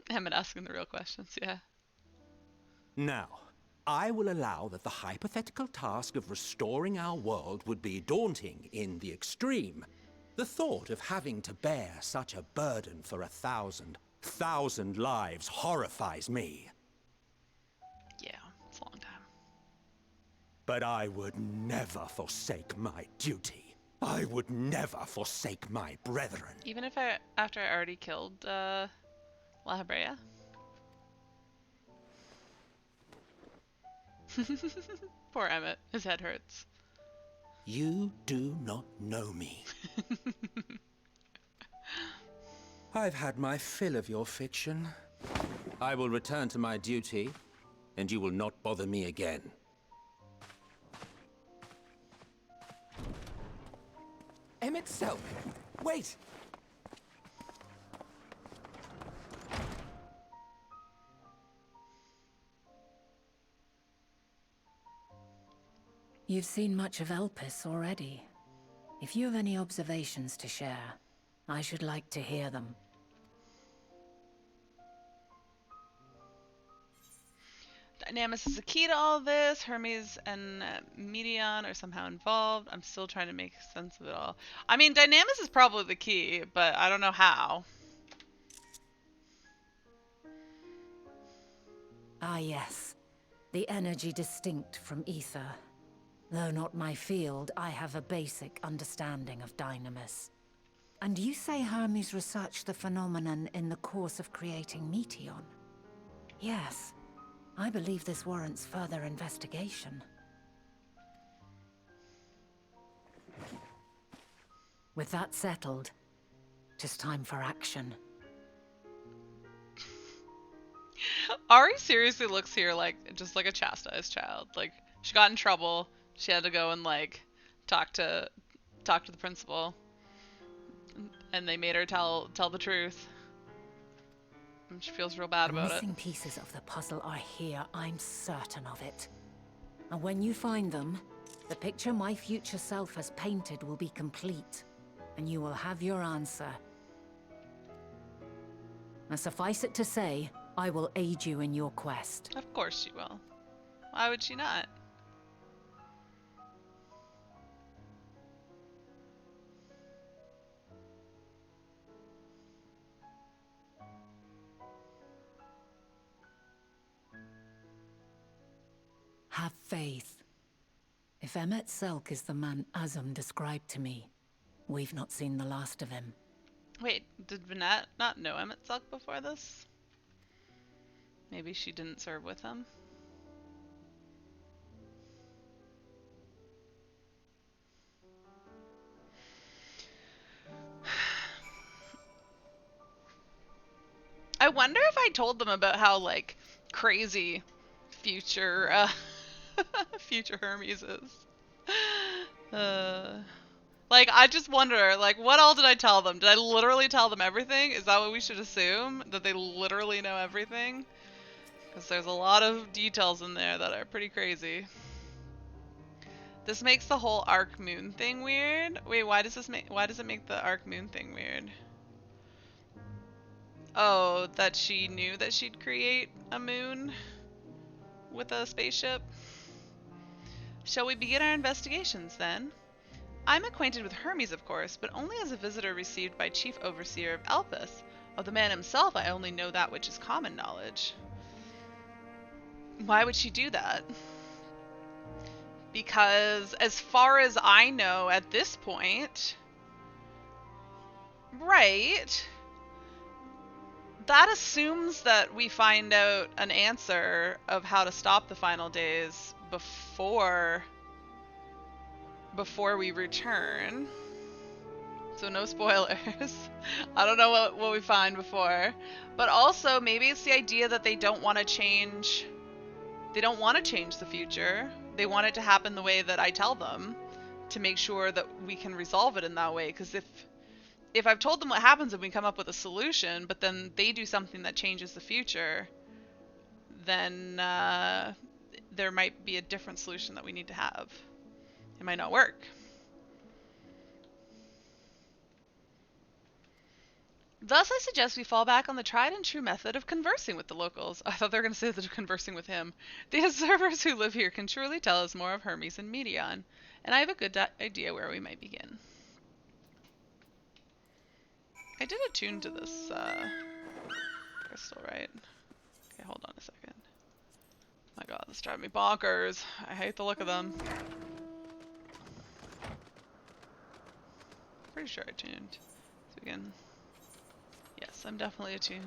Emmett asking the real questions, yeah. Now, I will allow that the hypothetical task of restoring our world would be daunting in the extreme. The thought of having to bear such a burden for 1,000 lives horrifies me. Yeah, it's a long time. But I would never forsake my duty. I would never forsake my brethren. Even if after I already killed, La Habrea? Poor Emmett. His head hurts. You do not know me. I've had my fill of your fiction. I will return to my duty, and you will not bother me again. Emmett Selk! Wait! You've seen much of Elpis already. If you have any observations to share, I should like to hear them. Dynamis is the key to all this. Hermes and Medion are somehow involved. I'm still trying to make sense of it all. I mean, Dynamis is probably the key, but I don't know how. Ah, yes. The energy distinct from ether. Though not my field, I have a basic understanding of Dynamis. And you say Hermes researched the phenomenon in the course of creating Meteon? Yes. I believe this warrants further investigation. With that settled, tis time for action. Ari seriously looks here like just like a chastised child. Like she got in trouble. She had to go and like talk to the principal, and they made her tell the truth. And she feels real bad about it. The missing pieces of the puzzle are here, I'm certain of it. And when you find them, the picture my future self has painted will be complete, and you will have your answer. Now suffice it to say, I will aid you in your quest. Of course she will. Why would she not? Have faith. If Emmett Selk is the man Azum described to me, we've not seen the last of him. Wait, did Vinette not know Emmett Selk before this? Maybe she didn't serve with him? I wonder if I told them about how, like, crazy future, future Hermes is. Like, I just wonder, like, what all did I tell them? Did I literally tell them everything? Is that what we should assume? That they literally know everything? Because there's a lot of details in there that are pretty crazy. This makes the whole arc moon thing weird. Wait, why does it make the arc moon thing weird? Oh, that she knew that she'd create a moon with a spaceship? Shall we begin our investigations then? I'm acquainted with Hermes, of course, but only as a visitor received by Chief Overseer of Elpis. Of the man himself, I only know that which is common knowledge. Why would she do that? Because as far as I know at this point, right, that assumes that we find out an answer of how to stop the final days before we return. So no spoilers. I don't know what we find before. But also maybe it's the idea that they don't want to change the future. They want it to happen the way that I tell them, to make sure that we can resolve it in that way. Because if I've told them what happens and we come up with a solution, but then they do something that changes the future, then there might be a different solution that we need to have. It might not work. Thus, I suggest we fall back on the tried and true method of conversing with the locals. I thought they were going to say that of conversing with him. The observers who live here can surely tell us more of Hermes and Medion, and I have a good idea where we might begin. I did attune to this crystal, right? Okay, hold on a second. My god, this drives me bonkers. I hate the look of them. Pretty sure I tuned. So we can... Yes, I'm definitely attuned.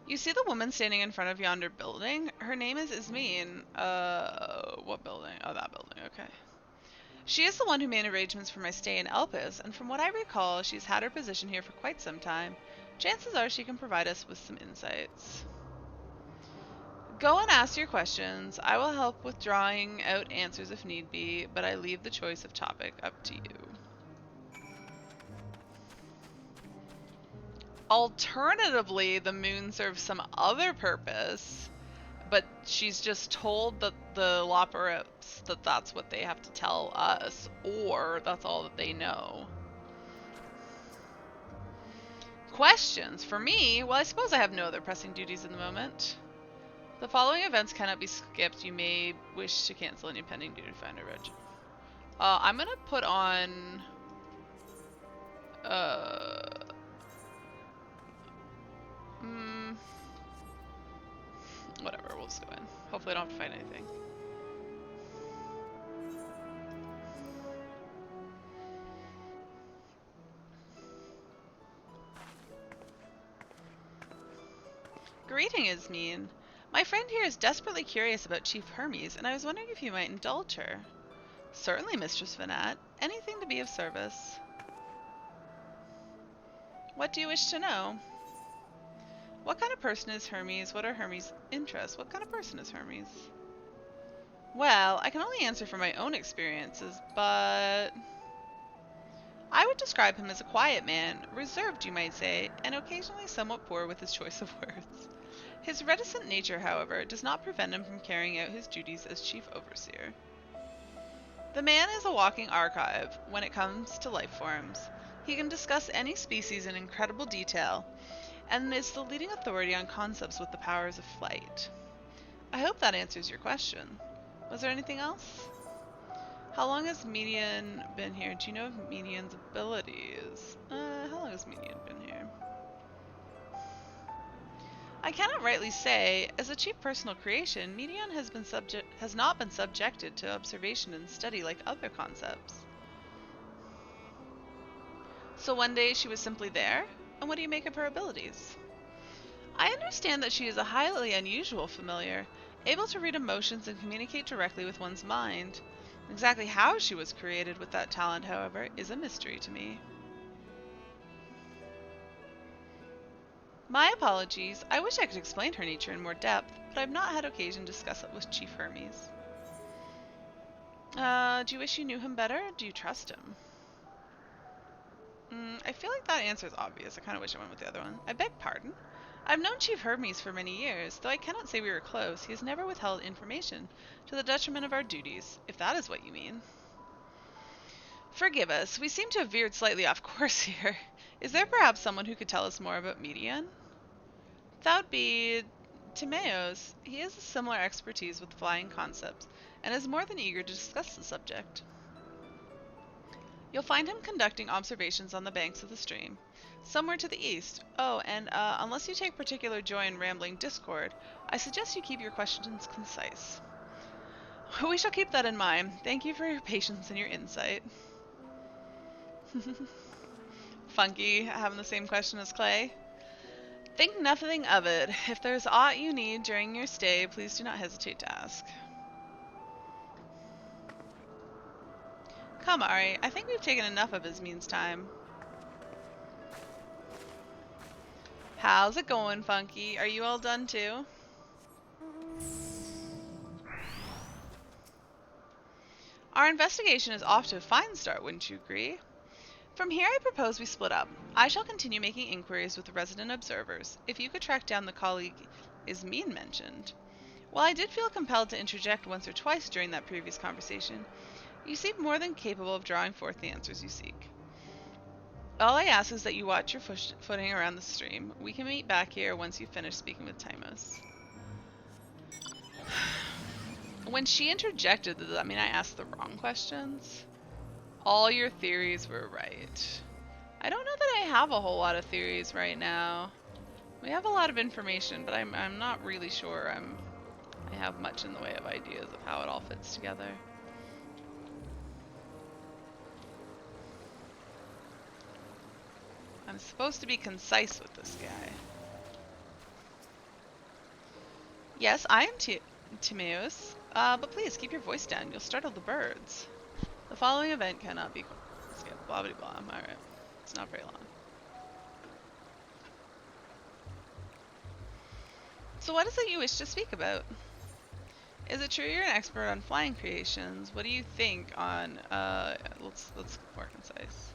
You see the woman standing in front of yonder building? Her name is Ismene. What building? Oh, that building, okay. She is the one who made arrangements for my stay in Elpis, and from what I recall, she's had her position here for quite some time. Chances are she can provide us with some insights. Go and ask your questions. I will help with drawing out answers if need be, but I leave the choice of topic up to you. Alternatively, the moon serves some other purpose, but she's just told that the Loperips that that's what they have to tell us, or that's all that they know. Questions? For me? Well, I suppose I have no other pressing duties in the moment. The following events cannot be skipped. You may wish to cancel any pending duty finder reg. I'm gonna put on whatever, we'll just go in. Hopefully I don't have to fight anything. Greeting, Ismene. My friend here is desperately curious about Chief Hermes, and I was wondering if you might indulge her. Certainly, Mistress Vanat. Anything to be of service. What do you wish to know? What kind of person is Hermes? What are Hermes' interests? What kind of person is Hermes? Well, I can only answer from my own experiences, but... I would describe him as a quiet man, reserved you might say, and occasionally somewhat poor with his choice of words. His reticent nature, however, does not prevent him from carrying out his duties as Chief Overseer. The man is a walking archive when it comes to life forms. He can discuss any species in incredible detail, and is the leading authority on concepts with the powers of flight. I hope that answers your question. Was there anything else? How long has Medion been here? Do you know of Medion's abilities? How long has Medion been here? I cannot rightly say. As a chief personal creation, Medion has not been subjected to observation and study like other concepts. So one day she was simply there? And what do you make of her abilities? I understand that she is a highly unusual familiar, able to read emotions and communicate directly with one's mind. Exactly how she was created with that talent, however, is a mystery to me. My apologies. I wish I could explain her nature in more depth, but I've not had occasion to discuss it with Chief Hermes. Do you wish you knew him better? Do you trust him? I feel like that answer is obvious. I kind of wish I went with the other one. I beg pardon? I've known Chief Hermes for many years. Though I cannot say we were close, he has never withheld information to the detriment of our duties, if that is what you mean. Forgive us. We seem to have veered slightly off course here. Is there perhaps someone who could tell us more about Median? That would be Timaeus. He has a similar expertise with flying concepts, and is more than eager to discuss the subject. You'll find him conducting observations on the banks of the stream, somewhere to the east. Oh, and unless you take particular joy in rambling discord, I suggest you keep your questions concise. We shall keep that in mind. Thank you for your patience and your insight. Funky, having the same question as Clay. Think nothing of it. If there's aught you need during your stay, please do not hesitate to ask. Come, Ari. I think we've taken enough of Ismin's time. How's it going, Funky? Are you all done too? Our investigation is off to a fine start, wouldn't you agree? From here I propose we split up. I shall continue making inquiries with the resident observers, if you could track down the colleague Ismin mentioned. While I did feel compelled to interject once or twice during that previous conversation, you seem more than capable of drawing forth the answers you seek. All I ask is that you watch your footing around the stream. We can meet back here once you've finished speaking with Timos. When she interjected, does that mean I asked the wrong questions? All your theories were right. I don't know that I have a whole lot of theories right now. We have a lot of information, but I'm not really sure I have much in the way of ideas of how it all fits together. I'm supposed to be concise with this guy. Yes, I am Timaeus, but please keep your voice down. You'll startle the birds. The following event cannot be skipped. Blah blah blah. Alright. It's not very long. So what is it you wish to speak about? Is it true you're an expert on flying creations? What do you think on let's get more concise.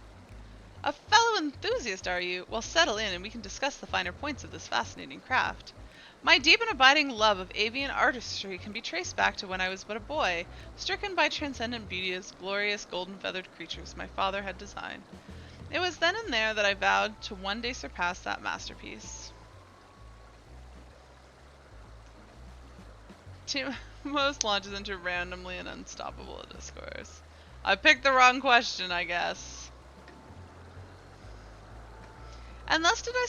A fellow enthusiast, are you? Well, settle in and we can discuss the finer points of this fascinating craft. My deep and abiding love of avian artistry can be traced back to when I was but a boy, stricken by transcendent beauty as glorious golden-feathered creatures my father had designed. It was then and there that I vowed to one day surpass that masterpiece. Most launches into randomly and unstoppable discourse. I picked the wrong question, I guess. And thus did I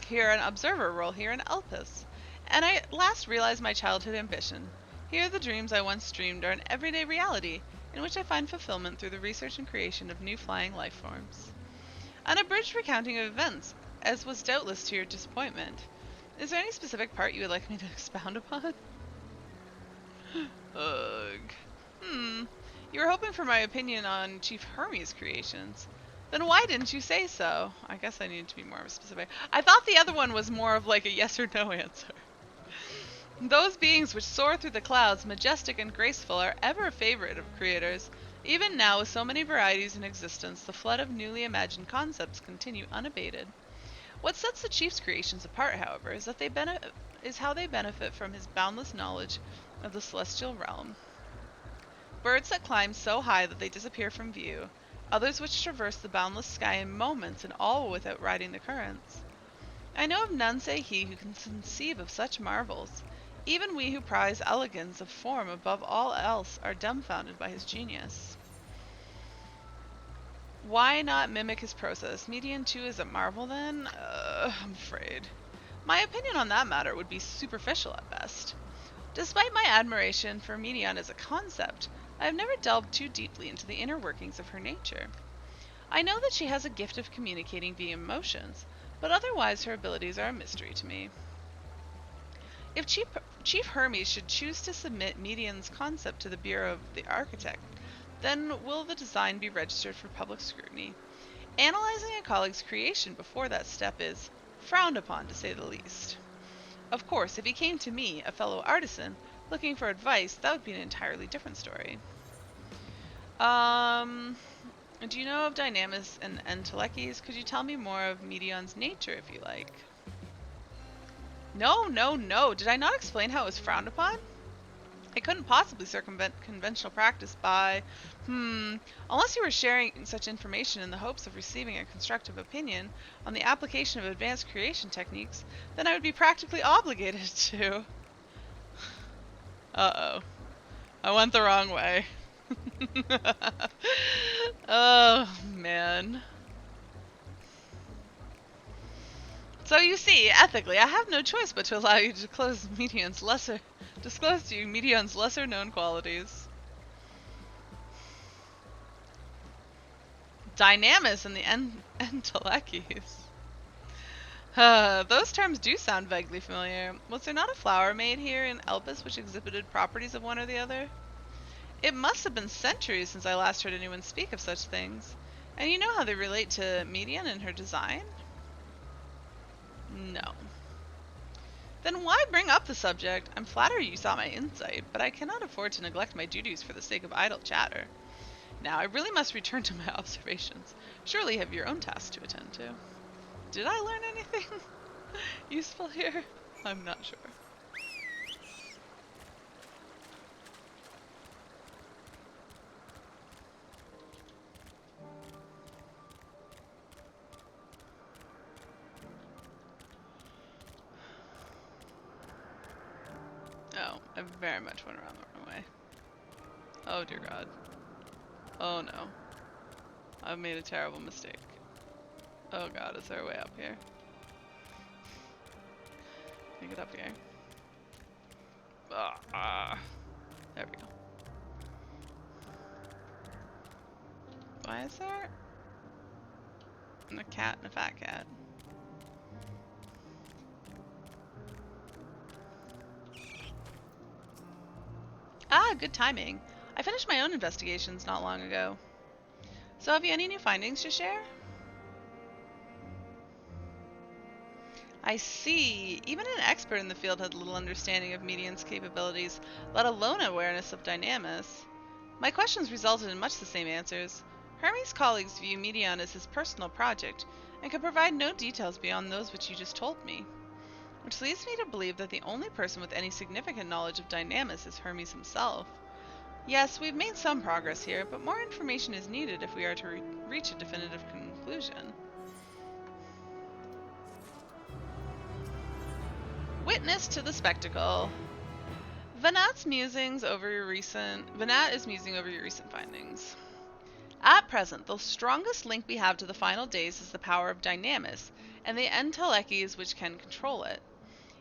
secure an observer role here in Elpis. And I at last realized my childhood ambition. Here the dreams I once dreamed are an everyday reality, in which I find fulfillment through the research and creation of new flying life forms. An abridged recounting of events, as was doubtless to your disappointment. Is there any specific part you would like me to expound upon? Ugh. You were hoping for my opinion on Chief Hermes' creations. Then why didn't you say so? I guess I need to be more specific. I thought the other one was more of like a yes or no answer. Those beings which soar through the clouds, majestic and graceful, are ever a favorite of creators. Even now, with so many varieties in existence, the flood of newly imagined concepts continue unabated. What sets the chief's creations apart, however, is how they benefit from his boundless knowledge of the celestial realm. Birds that climb so high that they disappear from view, others which traverse the boundless sky in moments and all without riding the currents. I know of none save he who can conceive of such marvels. Even we who prize elegance of form above all else are dumbfounded by his genius. Why not mimic his process? Median too is a marvel then? I'm afraid. My opinion on that matter would be superficial at best. Despite my admiration for Median as a concept, I have never delved too deeply into the inner workings of her nature. I know that she has a gift of communicating via emotions, but otherwise her abilities are a mystery to me. If Chief Hermes should choose to submit Median's concept to the Bureau of the Architect, then will the design be registered for public scrutiny? Analyzing a colleague's creation before that step is frowned upon, to say the least. Of course, if he came to me, a fellow artisan, looking for advice, that would be an entirely different story. Um, do you know of Dynamis and Entelekes? Could you tell me more of Medion's nature, if you like? No, no, no. Did I not explain how it was frowned upon? I couldn't possibly circumvent conventional practice by, unless you were sharing such information in the hopes of receiving a constructive opinion on the application of advanced creation techniques, then I would be practically obligated to. Uh-oh. I went the wrong way. Oh, man. So you see, ethically, I have no choice but to allow you to disclose to you Medion's lesser known qualities. Dynamis and the Entelekes. Those terms do sound vaguely familiar. Was there not a flower made here in Elpis which exhibited properties of one or the other? It must have been centuries since I last heard anyone speak of such things. And you know how they relate to Medion and her design? No. Then why bring up the subject? I'm flattered you saw my insight, but I cannot afford to neglect my duties for the sake of idle chatter. Now, I really must return to my observations. Surely you have your own tasks to attend to. Did I learn anything useful here? I'm not sure. Oh, I very much went around the wrong way. Oh dear God. Oh no. I've made a terrible mistake. Oh God, is there a way up here? Can I get up here? There we go. Why is there a cat and a fat cat? Ah, good timing. I finished my own investigations not long ago. So have you any new findings to share? I see. Even an expert in the field had little understanding of Medion's capabilities, let alone awareness of Dynamis. My questions resulted in much the same answers. Hermes' colleagues view Medion as his personal project, and can provide no details beyond those which you just told me. Which leads me to believe that the only person with any significant knowledge of Dynamis is Hermes himself. Yes, we've made some progress here, but more information is needed if we are to reach a definitive conclusion. Witness to the spectacle. Vanat is musing over your recent findings. At present, the strongest link we have to the final days is the power of Dynamis, and the Entelekes which can control it.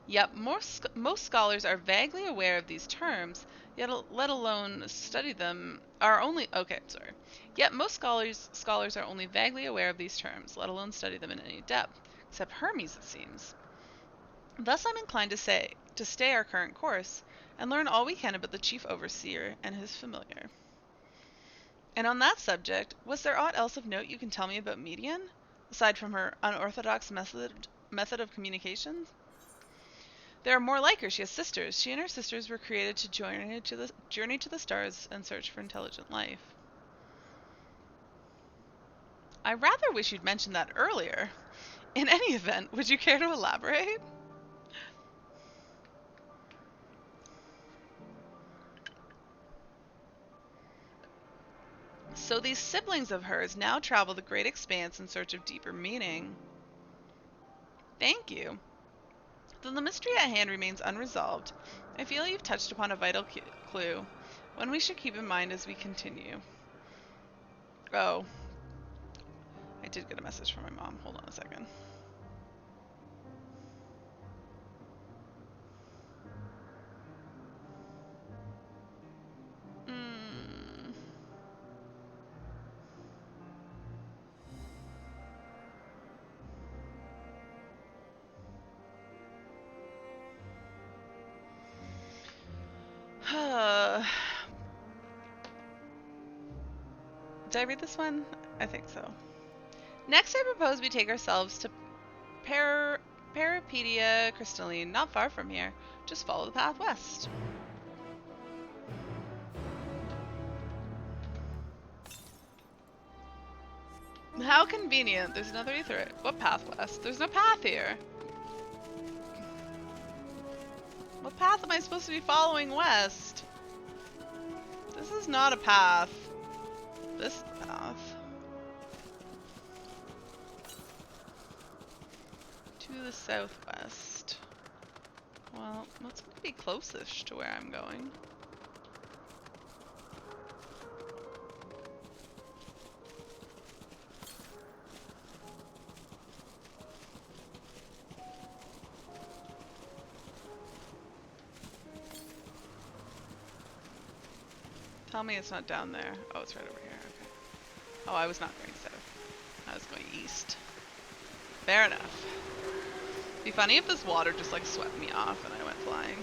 Yet most scholars are vaguely aware of these terms, yet let alone study them Yet most scholars are only vaguely aware of these terms, let alone study them in any depth, except Hermes, it seems. Thus I'm inclined to stay our current course, and learn all we can about the chief overseer and his familiar. And on that subject, was there aught else of note you can tell me about Medion, aside from her unorthodox method of communication? There are more like her. She has sisters. She and her sisters were created to journey to the stars and search for intelligent life. I rather wish you'd mentioned that earlier. In any event, would you care to elaborate? So these siblings of hers now travel the great expanse in search of deeper meaning. Thank you. Though the mystery at hand remains unresolved, I feel you've touched upon a vital clue, one we should keep in mind as we continue. Oh, I did get a message from my mom. Hold on a second. Did I read this one? I think so. Next, I propose we take ourselves to Peripedia Crystalline, not far from here. Just follow the path west. How convenient. There's another ether. What path west? There's no path here. What path am I supposed to be following west? This is not a path. This is a path. To the southwest. Well, what's going to be closest to where I'm going? Tell me it's not down there. Oh, it's right over here. Okay. Oh, I was not going south. I was going east. Fair enough. Be funny if this water just like swept me off and I went flying.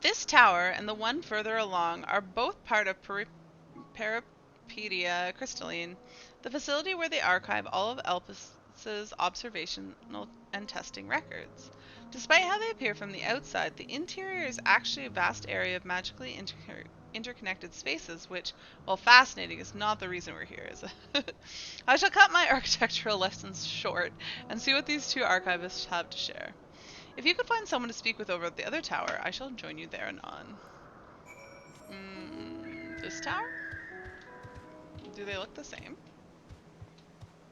This tower and the one further along are both part of Peripedia Crystalline, the facility where they archive all of Elpis's observational and testing records. Despite how they appear from the outside, the interior is actually a vast area of magically interconnected spaces, which, while fascinating, is not the reason we're here, is it? I shall cut my architectural lessons short and see what these two archivists have to share. If you could find someone to speak with over at the other tower, I shall join you there anon. This tower? Do they look the same?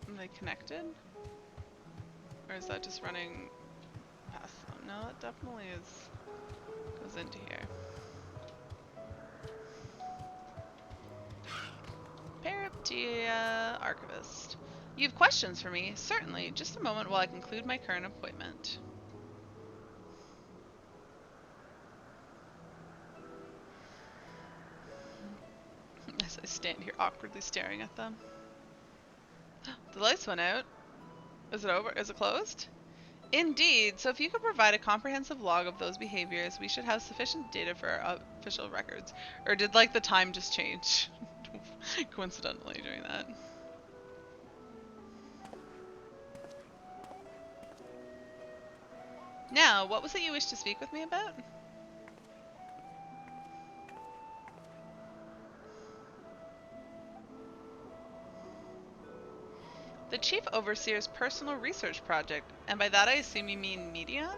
Are they connected? Or is that just running past them? No, that definitely is goes into here. Peripedia Archivist. You have questions for me? Certainly. Just a moment while I conclude my current appointment. As I stand here awkwardly staring at them. The lights went out. Is it over? Is it closed? Indeed. So if you could provide a comprehensive log of those behaviors, we should have sufficient data for our official records. Or did like the time just change coincidentally during that? Now, what was it you wished to speak with me about? The Chief Overseer's personal research project, and by that I assume you mean Medion?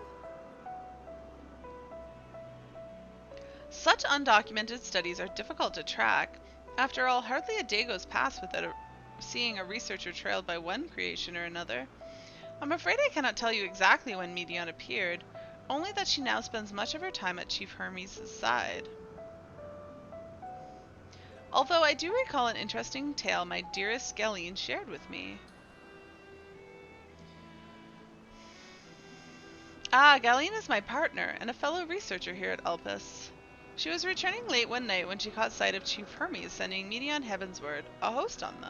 Such undocumented studies are difficult to track. After all, hardly a day goes past without seeing a researcher trailed by one creation or another. I'm afraid I cannot tell you exactly when Medion appeared, only that she now spends much of her time at Chief Hermes' side. Although I do recall an interesting tale my dearest Galeen shared with me. Ah, Galeen is my partner, and a fellow researcher here at Elpis. She was returning late one night when she caught sight of Chief Hermes sending Medion Heavensward a host of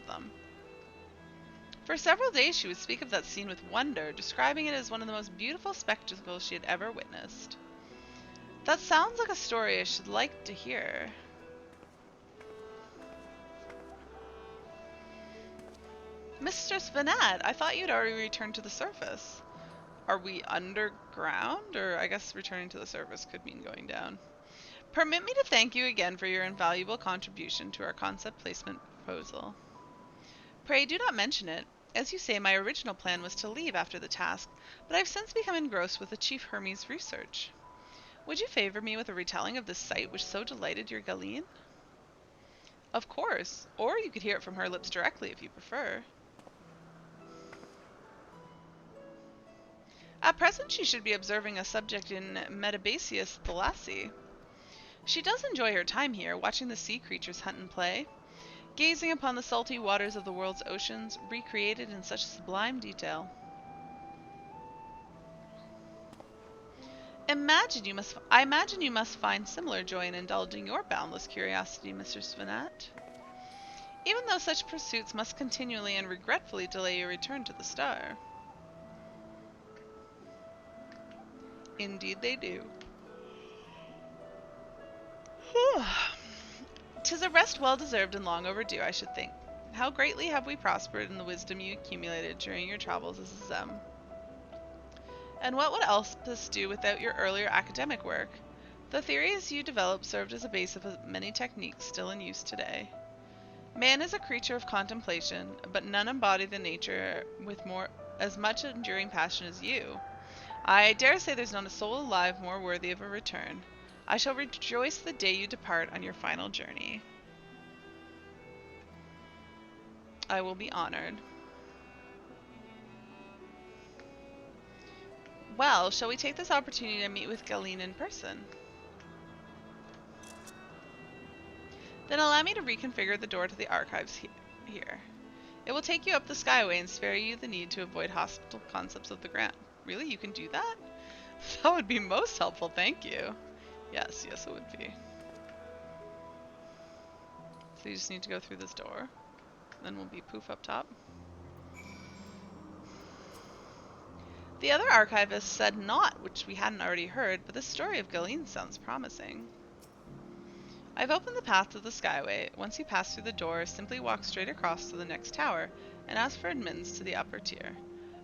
them. For several days she would speak of that scene with wonder, describing it as one of the most beautiful spectacles she had ever witnessed. That sounds like a story I should like to hear. Mistress Vanat, I thought you'd already returned to the surface. Are we underground? Or I guess returning to the surface could mean going down. Permit me to thank you again for your invaluable contribution to our concept placement proposal. Pray do not mention it. As you say, my original plan was to leave after the task, but I've since become engrossed with the Chief Hermes research. Would you favor me with a retelling of this sight which so delighted your Galeen? Of course, or you could hear it from her lips directly if you prefer. At present she should be observing a subject in Metabaseus Thalassi. She does enjoy her time here, watching the sea creatures hunt and play, gazing upon the salty waters of the world's oceans, recreated in such sublime detail. I imagine you must find similar joy in indulging your boundless curiosity, Mr. Svenat. Even though such pursuits must continually and regretfully delay your return to the star. Indeed they do. Whew. 'Tis a rest well deserved and long overdue, I should think. How greatly have we prospered in the wisdom you accumulated during your travels as a Zem. And what would Elspeth do without your earlier academic work? The theories you developed served as a base of many techniques still in use today. Man is a creature of contemplation, but none embody the nature with as much enduring passion as you. I dare say there's not a soul alive more worthy of a return. I shall rejoice the day you depart on your final journey. I will be honored. Well, shall we take this opportunity to meet with Galeen in person? Then allow me to reconfigure the door to the archives here. It will take you up the skyway and spare you the need to avoid hostile concepts of the ground. Really? You can do that? That would be most helpful, thank you. Yes, it would be. So you just need to go through this door. Then we'll be poof up top. The other archivist said not, which we hadn't already heard, but the story of Galeen sounds promising. I've opened the path to the skyway. Once you pass through the door, simply walk straight across to the next tower and ask for admittance to the upper tier.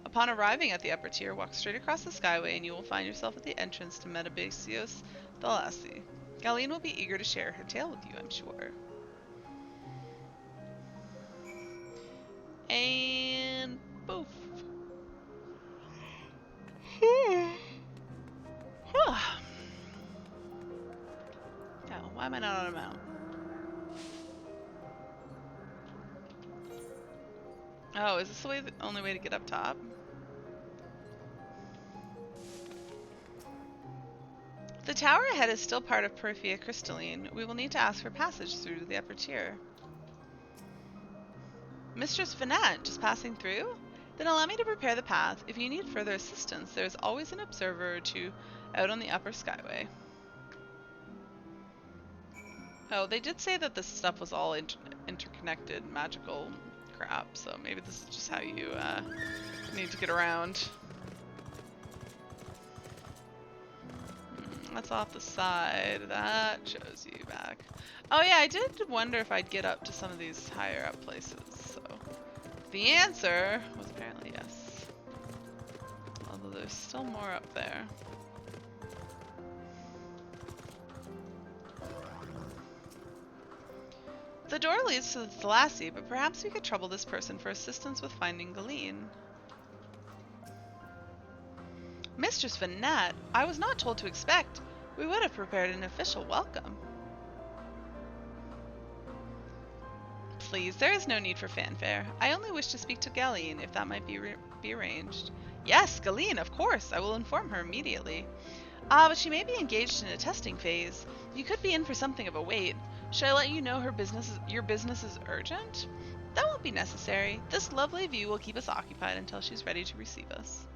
Upon arriving at the upper tier, walk straight across the skyway and you will find yourself at the entrance to Metabasios Thalasi. Galeen will be eager to share her tale with you, I'm sure. And poof. Oh, why am I not on a mount? Oh, is this the only way to get up top? The tower ahead is still part of Porphia Crystalline. We will need to ask for passage through to the upper tier. Mistress Finat, just passing through? Then allow me to prepare the path. If you need further assistance, there is always an observer or two out on the upper skyway. Oh, they did say that this stuff was all interconnected magical crap, so maybe this is just how you need to get around. That's off the side. That shows you back. Oh yeah, I did wonder if I'd get up to some of these higher up places, so the answer was apparently yes. Although there's still more up there. The door leads to the Thalasi, but perhaps we could trouble this person for assistance with finding Galeen. Mistress Finat, I was not told to expect. We would have prepared an official welcome. Please, there is no need for fanfare. I only wish to speak to Galeen, if that might be arranged. Yes, Galeen, of course. I will inform her immediately. But she may be engaged in a testing phase. You could be in for something of a wait. Should I let you know your business is urgent? That won't be necessary. This lovely view will keep us occupied until she's ready to receive us.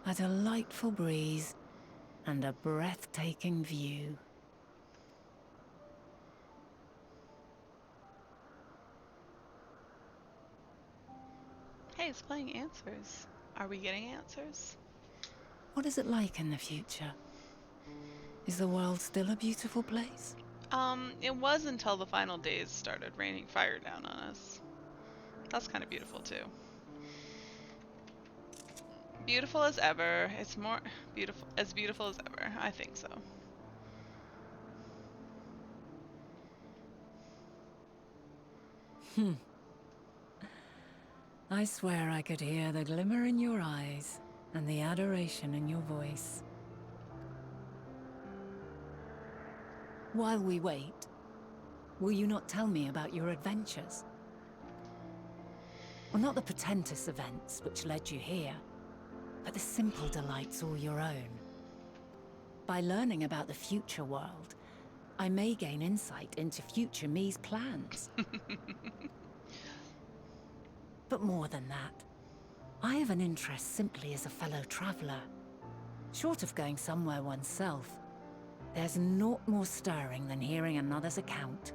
A delightful breeze and a breathtaking view. Hey, it's playing answers. Are we getting answers? What is it like in the future? Is the world still a beautiful place? It was until the final days started raining fire down on us. That's kind of beautiful too. Beautiful as ever. It's more beautiful as ever. I think so. I swear I could hear the glimmer in your eyes and the adoration in your voice. While we wait, will you not tell me about your adventures? Well, not the portentous events which led you here, but the simple delights all your own. By learning about the future world, I may gain insight into future me's plans. But more than that, I have an interest simply as a fellow traveler. Short of going somewhere oneself, there's naught more stirring than hearing another's account.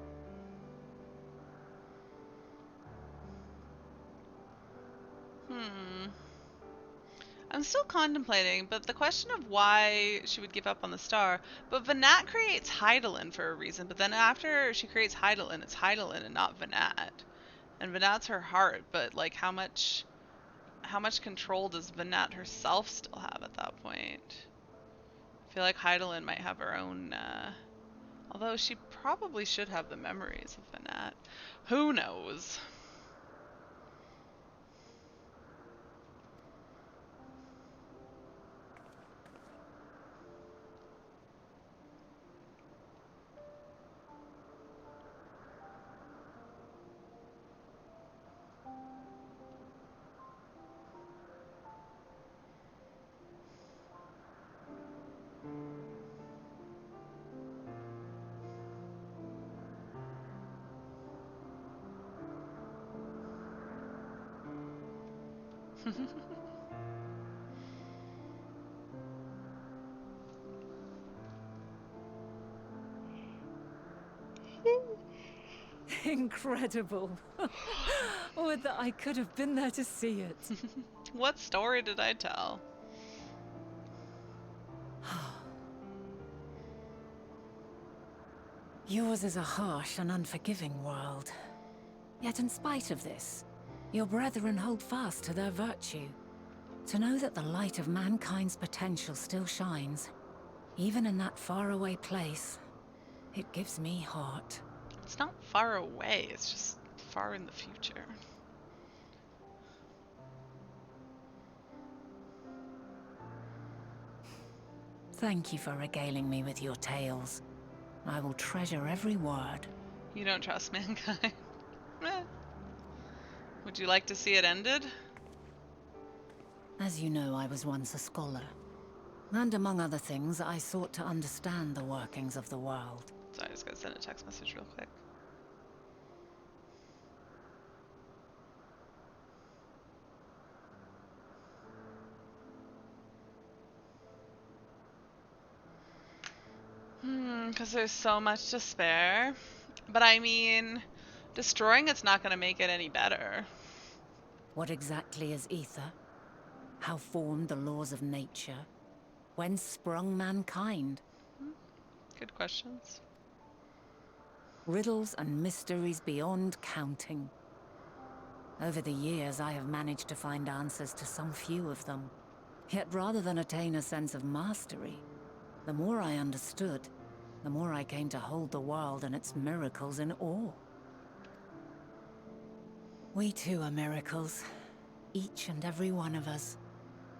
I'm still contemplating, but the question of why she would give up on the star. But Vanat creates Hydaelyn for a reason, but then after she creates Hydaelyn, it's Hydaelyn and not Vanat. And Vanat's her heart, but like how much control does Vanat herself still have at that point? I feel like Hydaelyn might have her own, although she probably should have the memories of Vanat. Who knows? Incredible. Would that I could have been there to see it. What story did I tell? Yours is a harsh and unforgiving world. Yet in spite of this, your brethren hold fast to their virtue. To know that the light of mankind's potential still shines, even in that faraway place, it gives me heart. It's not far away, it's just far in the future. Thank you for regaling me with your tales. I will treasure every word. You don't trust mankind. Eh. Would you like to see it ended? As you know, I was once a scholar. And among other things, I sought to understand the workings of the world. Sorry, I just gotta send a text message real quick. Because there's so much to spare. But I mean, destroying it's not gonna make it any better. What exactly is ether? How formed the laws of nature? Whence sprung mankind? Good questions. Riddles and mysteries beyond counting. Over the years, I have managed to find answers to some few of them. Yet rather than attain a sense of mastery, the more I understood, the more I came to hold the world and its miracles in awe. We too are miracles, each and every one of us,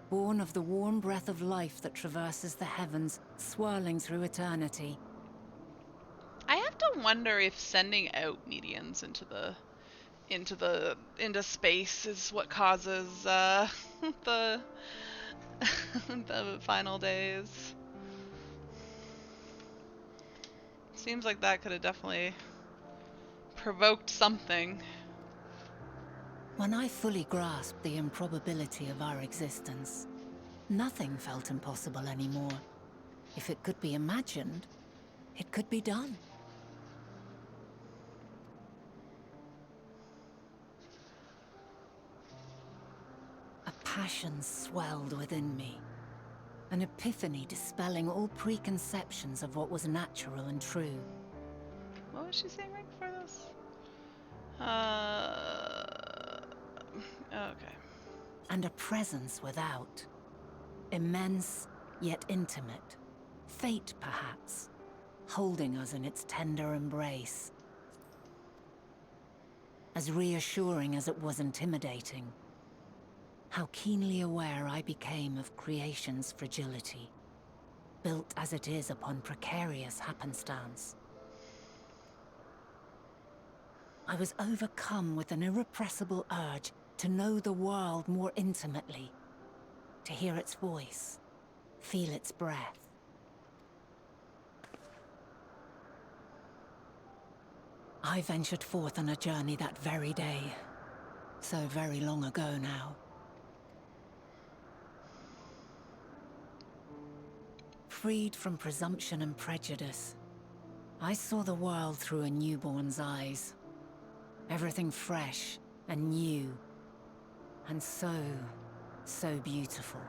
born of the warm breath of life that traverses the heavens, swirling through eternity. I have to wonder if sending out medians into space is what causes the the final days. Seems like that could have definitely provoked something. When I fully grasped the improbability of our existence, nothing felt impossible anymore. If it could be imagined, it could be done. A passion swelled within me. An epiphany dispelling all preconceptions of what was natural and true. What was she saying right before this? Okay. And a presence without. Immense, yet intimate. Fate, perhaps, holding us in its tender embrace. As reassuring as it was intimidating. How keenly aware I became of creation's fragility, built as it is upon precarious happenstance. I was overcome with an irrepressible urge to know the world more intimately, to hear its voice, feel its breath. I ventured forth on a journey that very day, so very long ago now. Freed from presumption and prejudice, I saw the world through a newborn's eyes. Everything fresh and new, and so beautiful.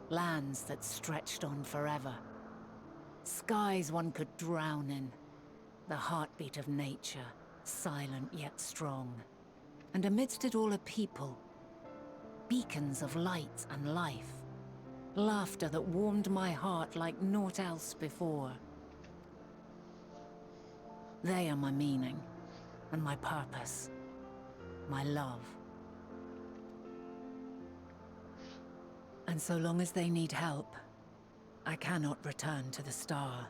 Lands that stretched on forever. Skies one could drown in. The heartbeat of nature, silent yet strong. And amidst it all a people. Beacons of light and life. Laughter that warmed my heart like naught else before. They are my meaning, and my purpose. My love. And so long as they need help, I cannot return to the star.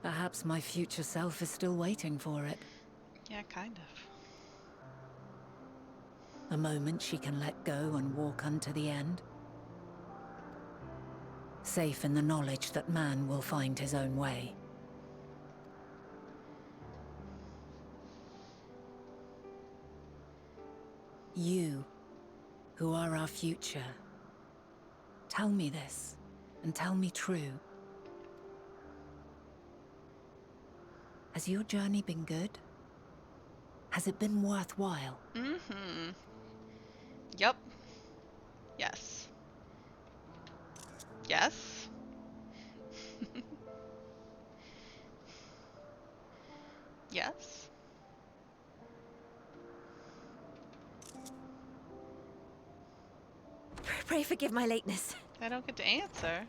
Perhaps my future self is still waiting for it. Yeah, kind of. A moment she can let go and walk unto the end. Safe in the knowledge that man will find his own way. You, who are our future, tell me this, and tell me true. Has your journey been good? Has it been worthwhile? Mm-hmm. Yep. Yes. Yes. Yes. Pray forgive my lateness. I don't get to answer.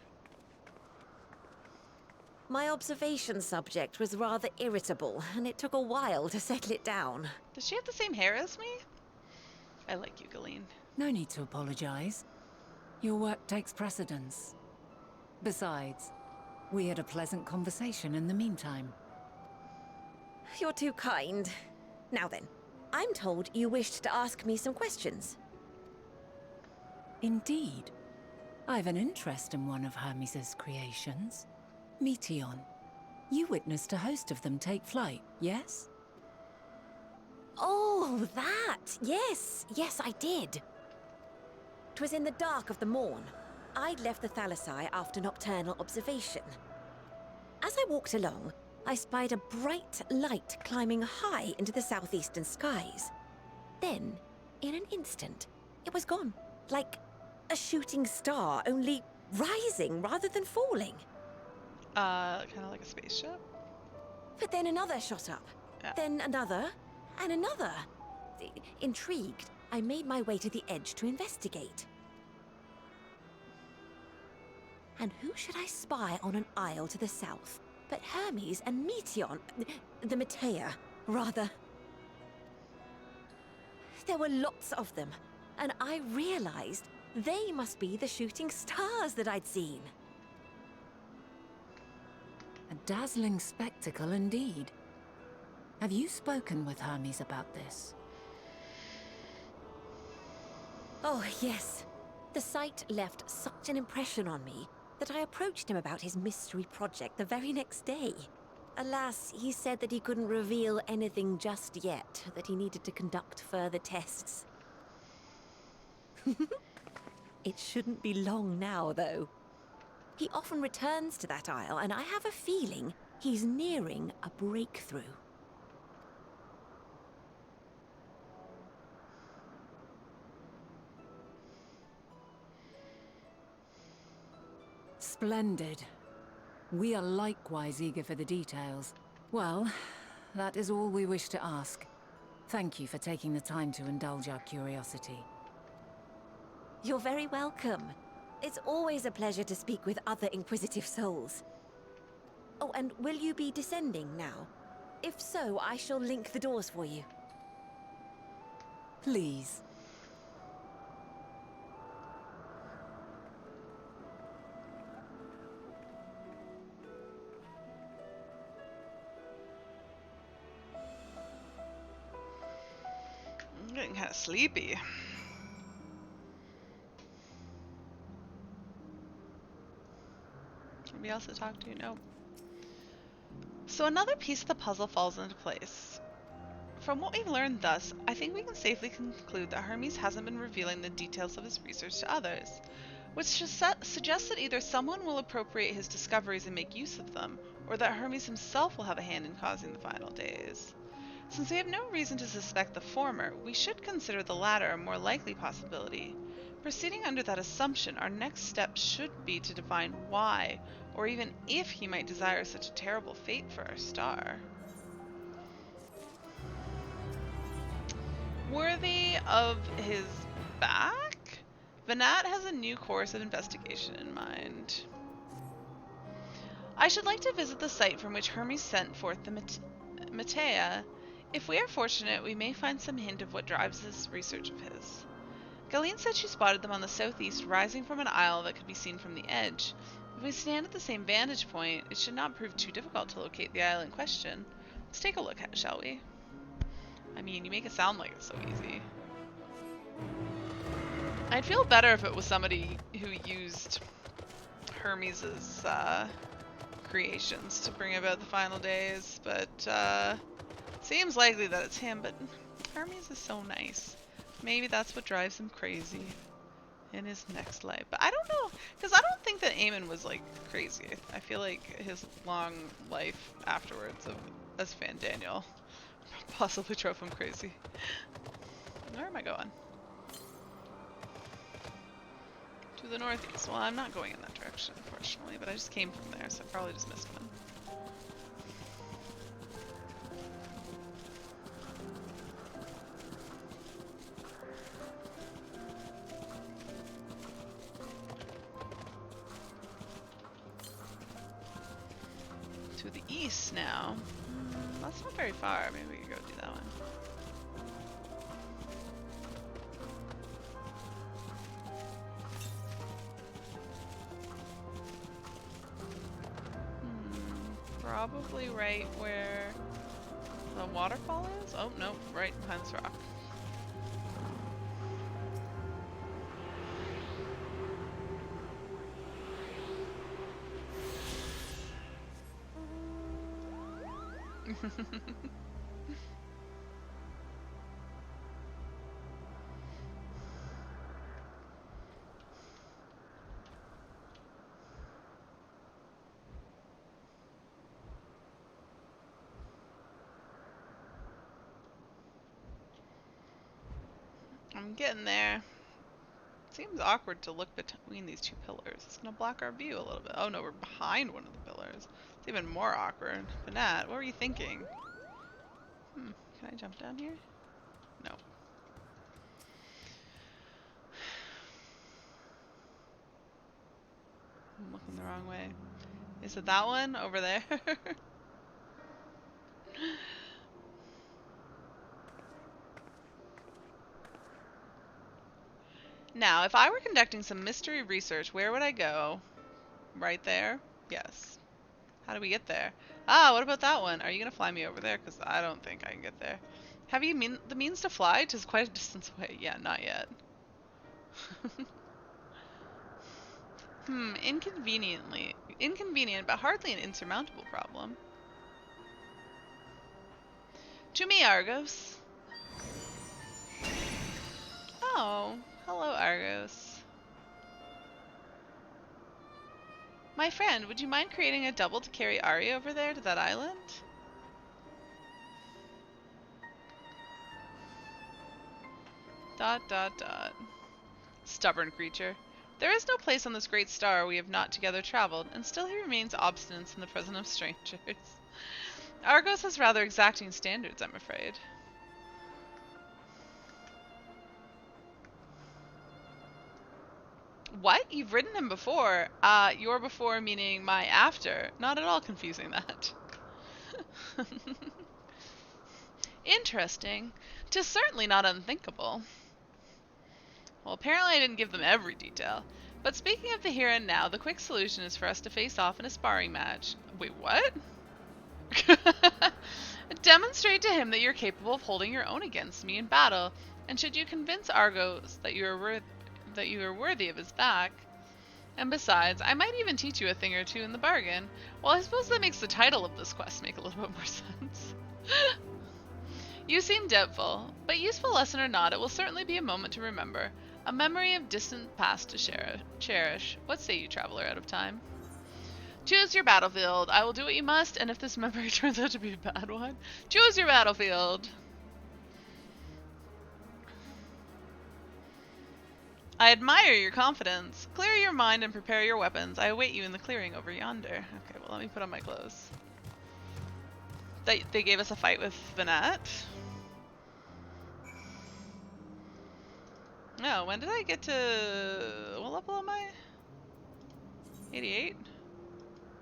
My observation subject was rather irritable, and it took a while to settle it down. Does she have the same hair as me? I like you, Galeen. No need to apologize. Your work takes precedence. Besides, we had a pleasant conversation in the meantime. You're too kind. Now then, I'm told you wished to ask me some questions. Indeed. I've an interest in one of Hermes' creations. Meteon. You witnessed a host of them take flight, yes? Oh, that! Yes, I did. 'Twas in the dark of the morn. I'd left the Thalassai after nocturnal observation. As I walked along, I spied a bright light climbing high into the southeastern skies. Then, in an instant, it was gone. Like a shooting star, only rising rather than falling. Kind of like a spaceship? But then another shot up. Yeah. Then another, and another. Intrigued, I made my way to the edge to investigate. And who should I spy on an isle to the south but Hermes and Meteon, the Metea, rather. There were lots of them, and I realized they must be the shooting stars that I'd seen. A dazzling spectacle indeed. Have you spoken with Hermes about this? Oh, yes. The sight left such an impression on me that I approached him about his mystery project the very next day. Alas, he said that he couldn't reveal anything just yet, that he needed to conduct further tests. It shouldn't be long now, though. He often returns to that isle, and I have a feeling he's nearing a breakthrough. Splendid. We are likewise eager for the details. Well, that is all we wish to ask. Thank you for taking the time to indulge our curiosity. You're very welcome. It's always a pleasure to speak with other inquisitive souls. Oh, and will you be descending now? If so, I shall link the doors for you. Please. I'm getting kind of sleepy. Anybody else to talk to? No. So another piece of the puzzle falls into place. From what we've learned thus, I think we can safely conclude that Hermes hasn't been revealing the details of his research to others. which suggests that either someone will appropriate his discoveries and make use of them, or that Hermes himself will have a hand in causing the final days. Since we have no reason to suspect the former, we should consider the latter a more likely possibility. Proceeding under that assumption, our next step should be to divine why, or even if he might desire such a terrible fate for our star. Worthy of his back? Venat has a new course of investigation in mind. I should like to visit the site from which Hermes sent forth the Matea. If we are fortunate, we may find some hint of what drives this research of his. Galeen said she spotted them on the southeast, rising from an isle that could be seen from the edge. If we stand at the same vantage point, it should not prove too difficult to locate the isle in question. Let's take a look at it, shall we? I mean, you make it sound like it's so easy. I'd feel better if it was somebody who used Hermes's creations to bring about the final days, but seems likely that it's him, but Hermes is so nice. Maybe that's what drives him crazy in his next life. But I don't know, because I don't think that Eamon was like crazy. I feel like his long life afterwards as Fan Daniel possibly drove him crazy. Where am I going? To the northeast. Well, I'm not going in that direction, unfortunately, but I just came from there, so I probably just missed one. To the east now. That's not very far. Maybe we can go do that one. Probably right where the waterfall is? Oh, no, right behind this rock. I'm getting there. Seems awkward to look between these two pillars. It's gonna block our view a little bit. Oh no, we're behind one of the pillars. It's even more awkward. Banat, what were you thinking? Can I jump down here? No. I'm looking the wrong way. Is it that one over there? Now, if I were conducting some mystery research, where would I go? Right there? Yes. How do we get there? Ah, what about that one? Are you going to fly me over there? Because I don't think I can get there. Have you the means to fly? It is quite a distance away. Yeah, not yet. Inconvenient, but hardly an insurmountable problem. To me, Argos. Oh, hello, Argos. My friend, would you mind creating a double to carry Ari over there to that island? Dot, dot, dot. Stubborn creature. There is no place on this great star we have not together traveled, and still he remains obstinate in the presence of strangers. Argos has rather exacting standards, I'm afraid. What? You've ridden him before? Your before meaning my after. Not at all confusing that. Interesting. 'Tis certainly not unthinkable. Well, apparently I didn't give them every detail. But speaking of the here and now, the quick solution is for us to face off in a sparring match. Wait, what? Demonstrate to him that you're capable of holding your own against me in battle, and should you convince Argos that you are worthy of his back, and besides, I might even teach you a thing or two in the bargain. Well, I suppose that makes the title of this quest make a little bit more sense. You seem doubtful, but useful lesson or not, it will certainly be a moment to remember. A memory of distant past to cherish. What say you, traveler out of time? Choose your battlefield. I will do what you must, and if this memory turns out to be a bad one, choose your battlefield. I admire your confidence. Clear your mind and prepare your weapons. I await you in the clearing over yonder. Okay, well, let me put on my clothes. They gave us a fight with Vanette. No, when did I get to... What level am I? 88?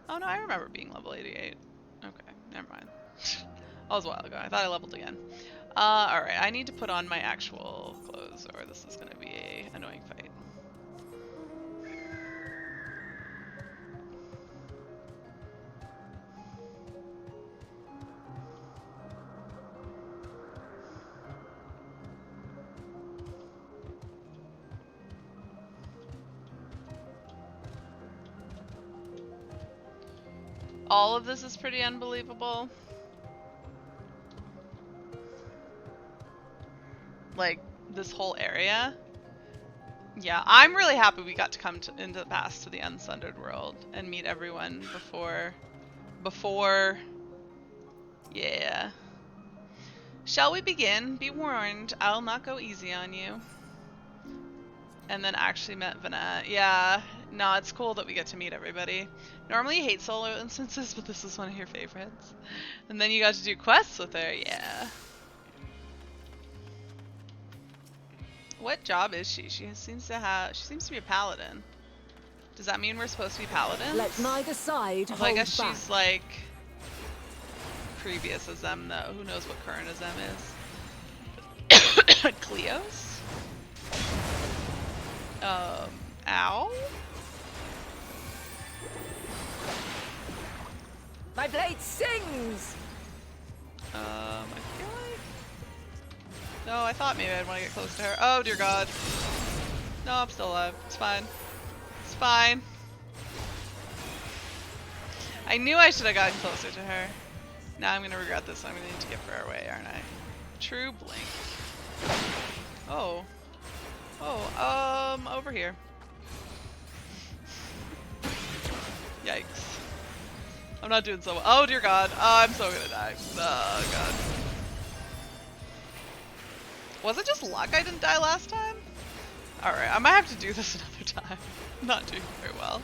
Oh no, I remember being level 88. Okay, never mind. That was a while ago. I thought I leveled again. Alright, I need to put on my actual clothes or this is gonna be a annoying fight. All of this is pretty unbelievable. Like, this whole area. Yeah, I'm really happy we got to come into the past to the Unsundered world and meet everyone before... Yeah. Shall we begin? Be warned, I'll not go easy on you. And then actually met Vanette. Yeah, no, it's cool that we get to meet everybody. Normally you hate solo instances, but this is one of your favorites. And then you got to do quests with her, yeah. What job is she? She seems to be a paladin. Does that mean we're supposed to be paladins? Let neither side Although I hold guess back. she's like previous as them though. Who knows what current as them is? Cleos? Ow? My blade sings! I feel like... No, I thought maybe I'd want to get close to her. Oh, dear God. No, I'm still alive. It's fine. It's fine. I knew I should have gotten closer to her. Now I'm going to regret this. I'm going to need to get far away, aren't I? True blink. Oh. Oh, over here. Yikes. I'm not doing so well. Oh, dear God. Oh, I'm so gonna die. Oh, God. Was it just luck I didn't die last time? Alright, I might have to do this another time. I'm not doing very well.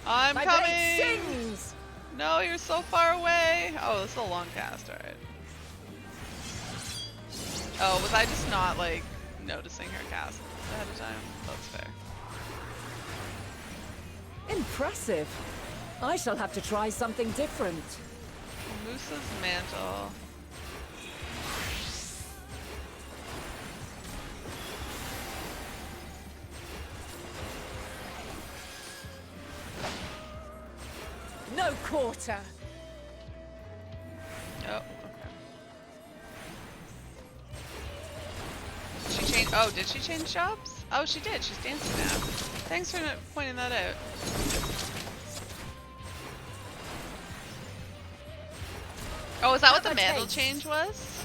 I'm My coming! blade sings! No, you're so far away! Oh, this is a long cast, alright. Oh, was I just not, like, noticing her cast ahead of time? That's fair. Impressive. I shall have to try something different. Moose's mantle. No quarter. Oh, okay. She changed. Oh, did she change jobs? Oh, she did. She's dancing now. Thanks for pointing that out. Oh, is that what the mantle change was?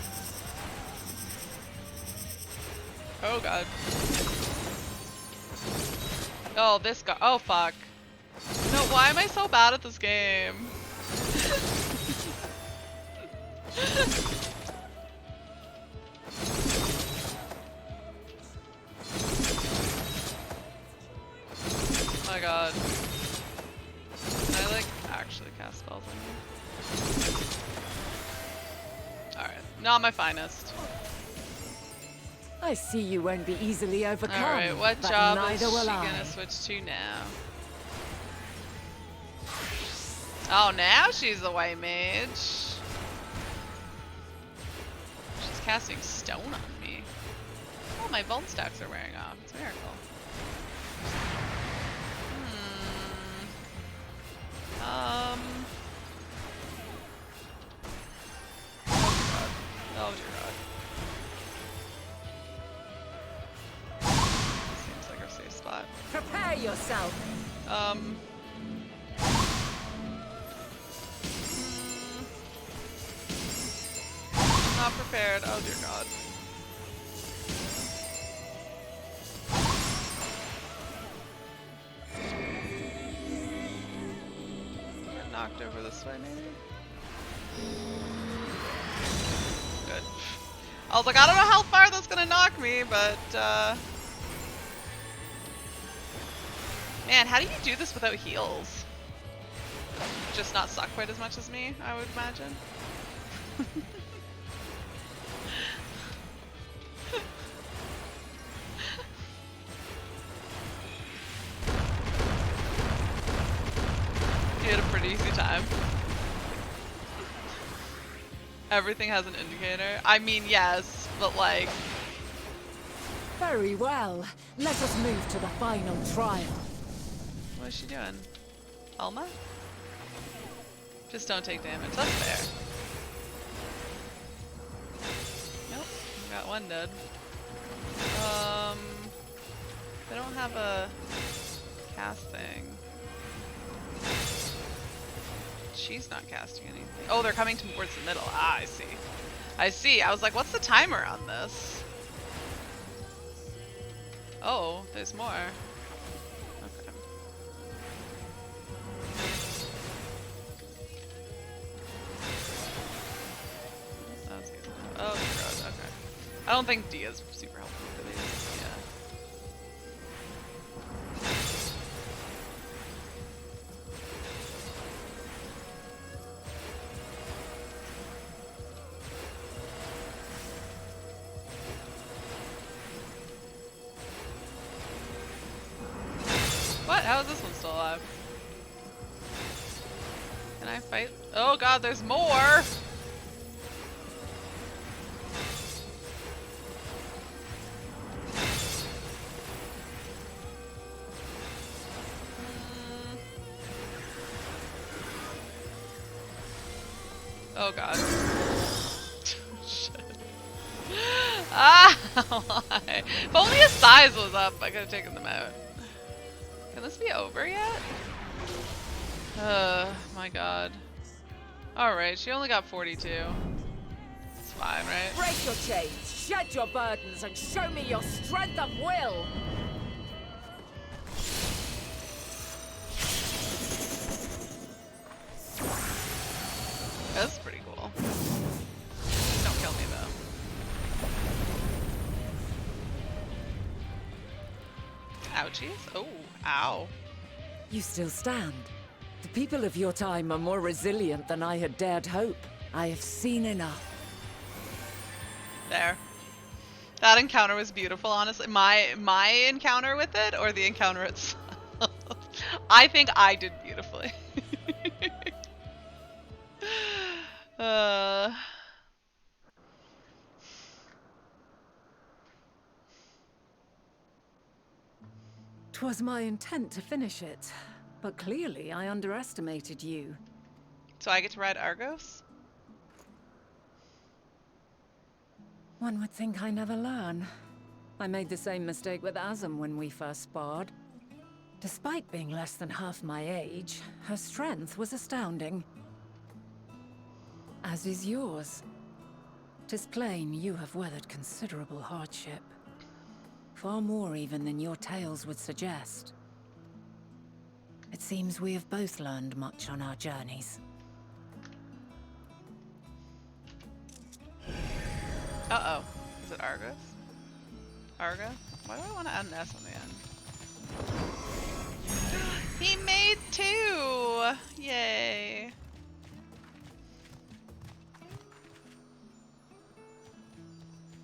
Oh God. Oh, this guy. Oh fuck. No, why am I so bad at this game? Oh my God. Can I like actually cast spells on you? Alright, not my finest. I see you won't be easily overcome. Alright, what but job is neither she will gonna I. switch to now? Oh, now she's a white mage. She's casting stone on me. Oh, my bone stacks are wearing off. It's a miracle. Oh dear God. Seems like our safe spot. Prepare yourself. not prepared. Oh dear God. Get knocked over this way, maybe? Good. I was like, I don't know how far that's gonna knock me, but man, how do you do this without heals? Just not suck quite as much as me, I would imagine. You had a pretty easy time. Everything has an indicator. I mean, yes, but like... Very well. Let us move to the final trial. What is she doing? Alma? Just don't take damage. That's fair. Nope. Got one dead. They don't have a cast thing. She's not casting anything. Oh, they're coming towards the middle. Ah, I see. I see. I was like, what's the timer on this? Oh, there's more. Okay. That was easy. Oh, God. Okay. I don't think D is super helpful for these. Yeah. What? How is this one still alive? Can I fight? Oh God, there's more! Oh God. Shit. Ah! Why? If only his size was up, I could have taken them out. Can this be over yet? My God. Alright, she only got 42. It's fine, right? Break your chains, shed your burdens, and show me your strength of will! That's pretty cool. Don't kill me though. Ouchies? Oh, ow. You still stand. The people of your time are more resilient than I had dared hope. I have seen enough. There. That encounter was beautiful, honestly. My encounter with it, or the encounter itself. I think I did beautifully. uh... 'Twas my intent to finish it, but clearly I underestimated you. So I get to ride Argos? One would think I never learn. I made the same mistake with Azam when we first sparred. Despite being less than half my age, her strength was astounding. As is yours. 'Tis plain you have weathered considerable hardship. Far more even than your tales would suggest. It seems we have both learned much on our journeys. Uh-oh. Is it Argos? Argo? Why do I want to add an S on the end? He made 2! Yay!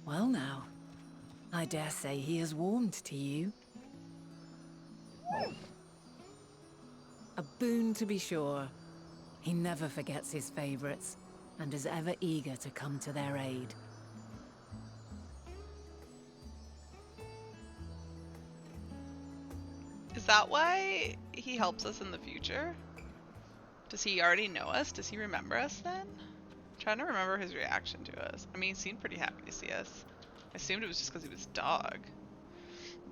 Well now, I dare say he is warmed to you. A boon to be sure. He never forgets his favorites, and is ever eager to come to their aid. Is that why he helps us in the future? Does he already know us? Does he remember us then? I'm trying to remember his reaction to us. I mean, he seemed pretty happy to see us. I assumed it was just because he was dog.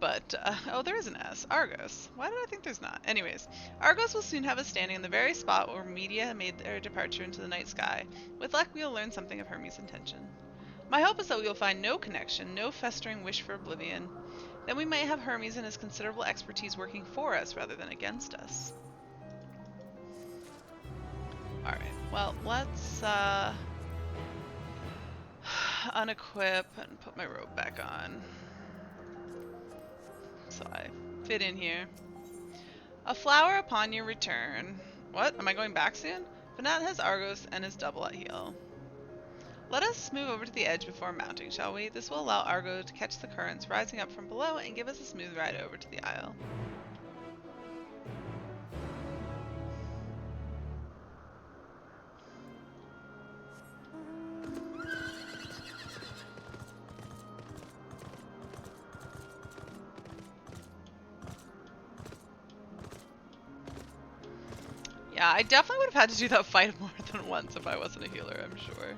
But, oh, there is an S. Argos. Why did I think there's not? Anyways, Argos will soon have us standing in the very spot where Media made their departure into the night sky. With luck, we'll learn something of Hermes' intention. My hope is that we will find no connection, no festering wish for oblivion. Then we might have Hermes and his considerable expertise working for us rather than against us. Alright, well, let's unequip and put my robe back on. So I fit in here. A flower upon your return. What? Am I going back soon? Vanat has Argos and is double at heel. Let us move over to the edge before mounting, shall we? This will allow Argo to catch the currents rising up from below and give us a smooth ride over to the isle. Yeah, I definitely would have had to do that fight more than once if I wasn't a healer, I'm sure.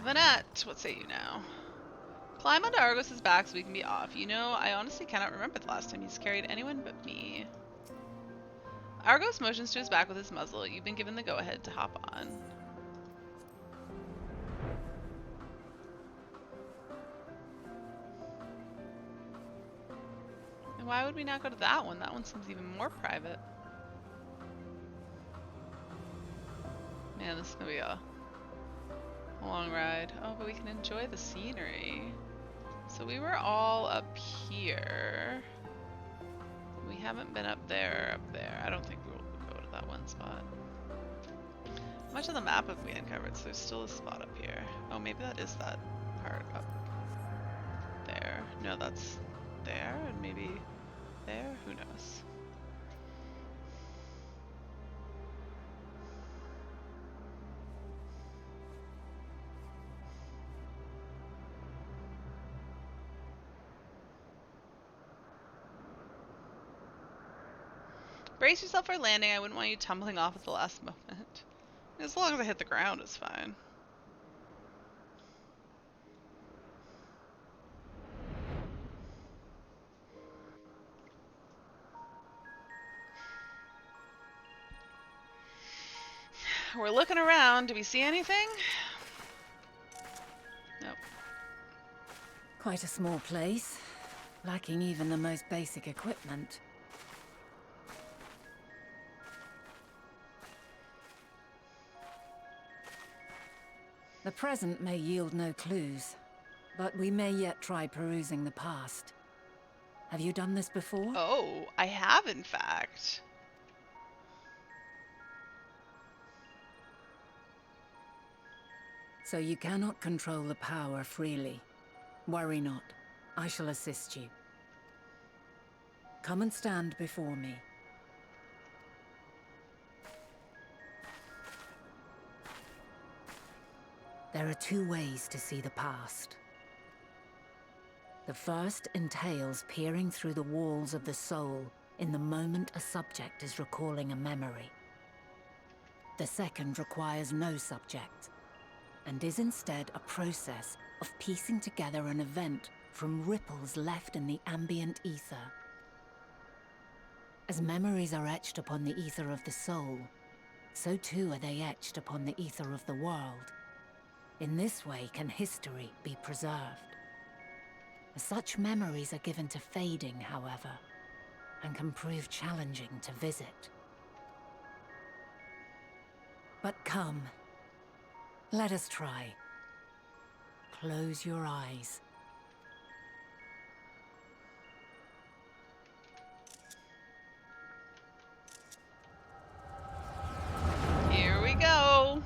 Vanette, what say you now? Climb onto Argos's back so we can be off. You know, I honestly cannot remember the last time he's carried anyone but me. Argos motions to his back with his muzzle. You've been given the go-ahead to hop on. And why would we not go to that one? That one seems even more private. Man, this is gonna be a long ride. Oh, but we can enjoy the scenery. So we were all up here. We haven't been up there, I don't think we'll go to that one spot. How much of the map have we uncovered? So there's still a spot up here. Oh, maybe that is that part up there. No, that's there, and maybe there? Who knows? Brace yourself for landing. I wouldn't want you tumbling off at the last moment. As long as I hit the ground, it's fine. We're looking around. Do we see anything? Nope. Quite a small place, lacking even the most basic equipment. The present may yield no clues, but we may yet try perusing the past. Have you done this before? Oh, I have in fact. So you cannot control the power freely. Worry not. I shall assist you. Come and stand before me. There are two ways to see the past. The first entails peering through the walls of the soul in the moment a subject is recalling a memory. The second requires no subject, and is instead a process of piecing together an event from ripples left in the ambient ether. As memories are etched upon the ether of the soul, so too are they etched upon the ether of the world. In this way can history be preserved. Such memories are given to fading, however, and can prove challenging to visit. But come, let us try. Close your eyes. Here we go.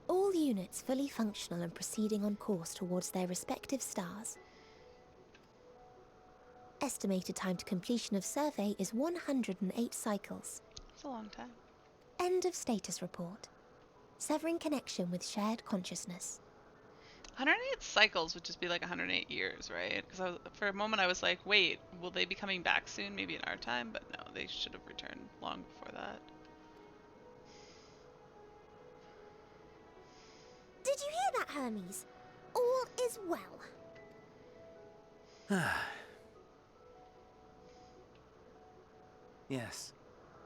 All units fully functional and proceeding on course towards their respective stars. Estimated time to completion of survey is 108 cycles. It's a long time. End of status report. Severing connection with shared consciousness. 108 cycles would just be like 108 years, right? Because for a moment I was like, wait, will they be coming back soon? Maybe in our time? But no, they should have returned long before that. Did you hear that, Hermes? All is well. Yes.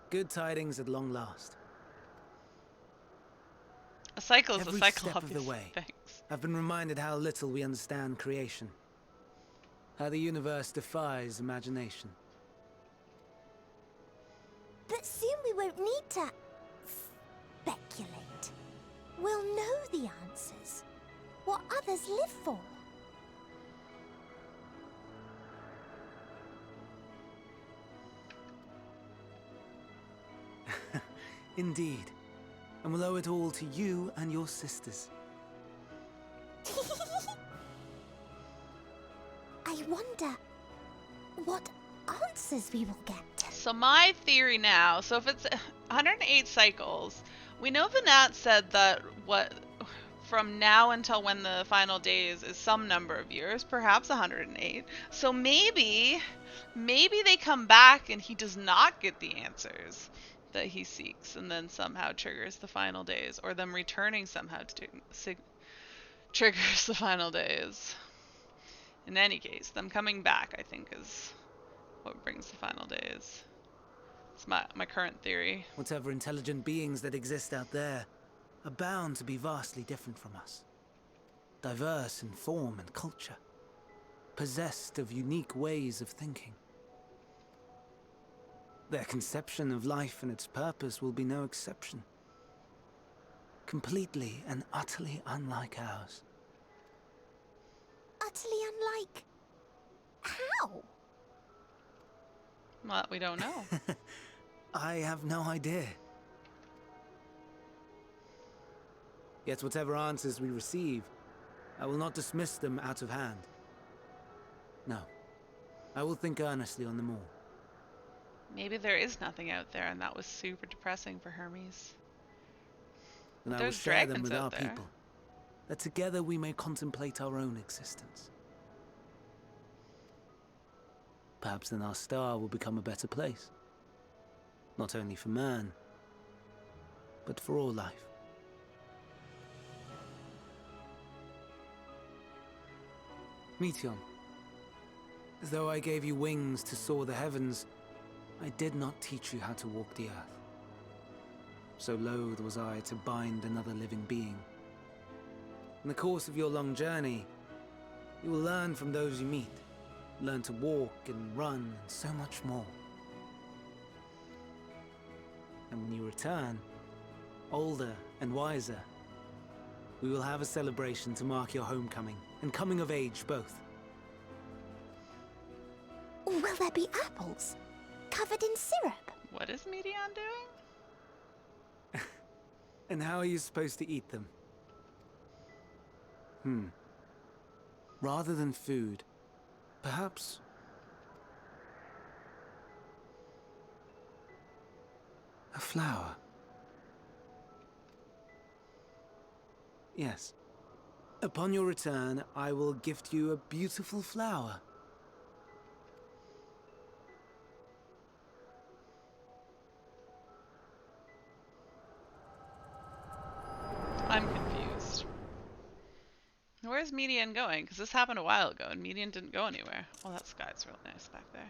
Good tidings at long last. A cycle is a Every cycle, step of the obviously. way, Thanks. I've been reminded how little we understand creation. How the universe defies imagination. But soon we won't need to speculate. We'll know the answers. What others live for. Indeed. And we'll owe it all to you and your sisters. I wonder what answers we will get. So my theory now, so if it's 108 cycles, we know Vinat said that from now until when the final days is some number of years, perhaps 108. So maybe they come back and he does not get the answers that he seeks, and then somehow triggers the final days, or them returning somehow to triggers the final days. In any case, them coming back, I think, is what brings the final days. It's my current theory. Whatever intelligent beings that exist out there are bound to be vastly different from us. Diverse in form and culture. Possessed of unique ways of thinking. Their conception of life and its purpose will be no exception. Completely and utterly unlike ours. Utterly unlike... how? Well, we don't know. I have no idea. Yet whatever answers we receive, I will not dismiss them out of hand. No. I will think earnestly on them all. Maybe there is nothing out there, and that was super depressing for Hermes. And I will There's share them dragons with out our there. people, that together we may contemplate our own existence. Perhaps then our star will become a better place. Not only for man, but for all life. Meteon, as though I gave you wings to soar the heavens, I did not teach you how to walk the earth. So loath was I to bind another living being. In the course of your long journey, you will learn from those you meet. Learn to walk and run and so much more. And when you return, older and wiser, we will have a celebration to mark your homecoming and coming of age both. Will there be apples? Covered in syrup? What is Medion doing? And how are you supposed to eat them? Rather than food, perhaps... a flower. Yes. Upon your return, I will gift you a beautiful flower. I'm confused. Where's Median going? Because this happened a while ago, and Median didn't go anywhere. Oh, that sky's real nice back there.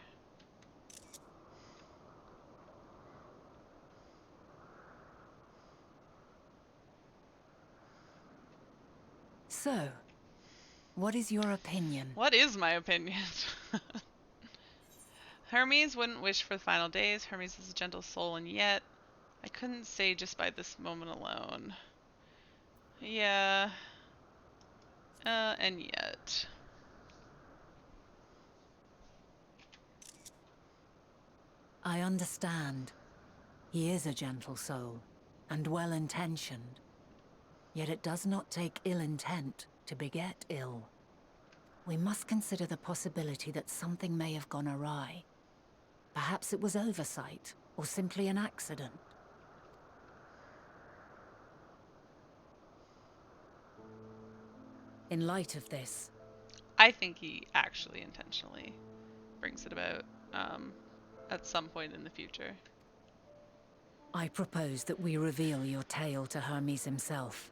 So, what is your opinion? What is my opinion? Hermes wouldn't wish for the final days. Hermes is a gentle soul, and yet I couldn't say just by this moment alone. Yeah. And yet. I understand. He is a gentle soul, and well-intentioned. Yet it does not take ill intent to beget ill. We must consider the possibility that something may have gone awry. Perhaps it was oversight, or simply an accident. In light of this, I think he actually intentionally brings it about at some point in the future. I propose that we reveal your tale to Hermes himself.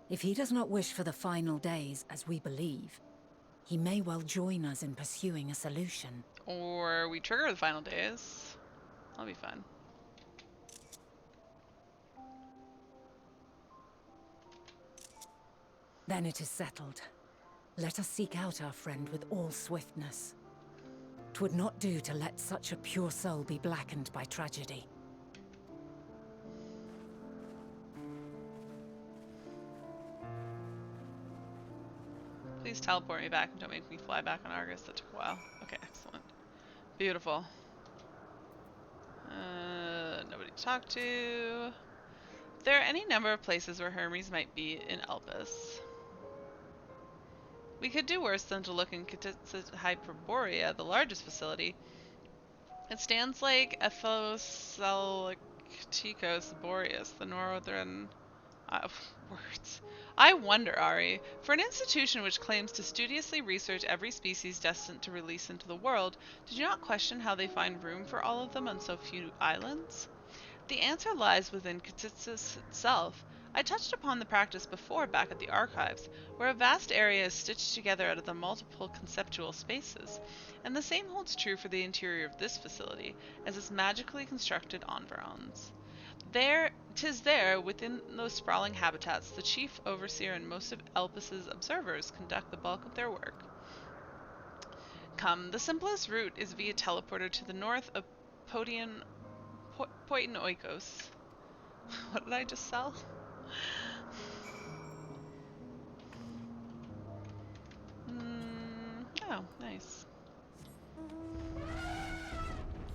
If he does not wish for the final days, as we believe, He may well join us in pursuing a solution. Or we trigger the final days. That'll be fun. Then it is settled. Let us seek out our friend with all swiftness. 'Twould not do to let such a pure soul be blackened by tragedy. Please teleport me back and don't make me fly back on Argus. That took a while. Okay, excellent. Beautiful. Nobody to talk to. There are any number of places where Hermes might be in Elpis. We could do worse than to look in Hyperborea, the largest facility. It stands like Ephosalticos Boreas, the northern words. I wonder, Ari, for an institution which claims to studiously research every species destined to release into the world, did you not question how they find room for all of them on so few islands? The answer lies within Ktisis itself. I touched upon the practice before back at the archives, where a vast area is stitched together out of the multiple conceptual spaces, and the same holds true for the interior of this facility, as its magically constructed environs. Tis there, within those sprawling habitats, the chief overseer and most of Elpis's observers conduct the bulk of their work. Come, the simplest route is via teleporter to the north of Poitenoikos. What did I just sell? Oh, nice.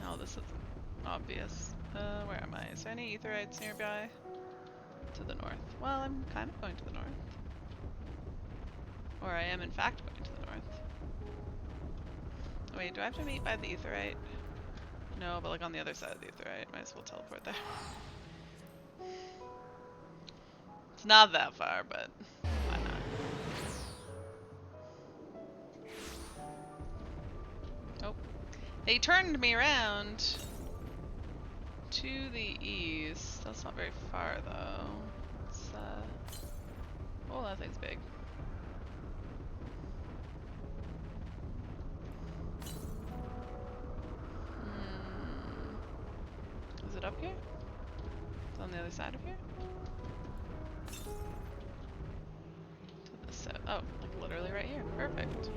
Oh, this is obvious. Where am I? Is there any aetherites nearby? To the north. Well, I'm kind of going to the north. Or I am in fact going to the north. Wait, do I have to meet by the aetherite? No, but like on the other side of the aetherite. Might as well teleport there. It's not that far, but why not? Oh. They turned me around to the east. That's not very far though. It's oh, that thing's big. Is it up here? It's on the other side of here? To the south. Oh, like literally right here. Perfect.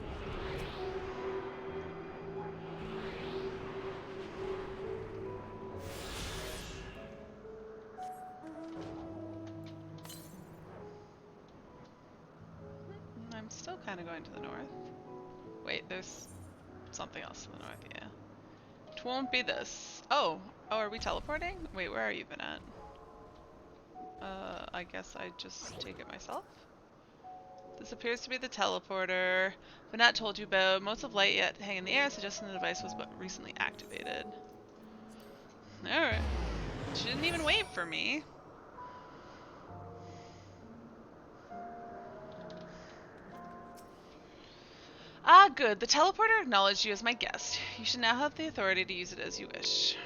I'm still kind of going to the north. Wait, there's something else to the north, yeah. It won't be this. Oh, are we teleporting? Wait, where are you been at? I guess I just take it myself. This appears to be the teleporter, but not told you about. Motes of light yet hang in the air, suggesting the device was but recently activated. Alright. She didn't even wait for me. Ah, good. The teleporter acknowledged you as my guest. You should now have the authority to use it as you wish.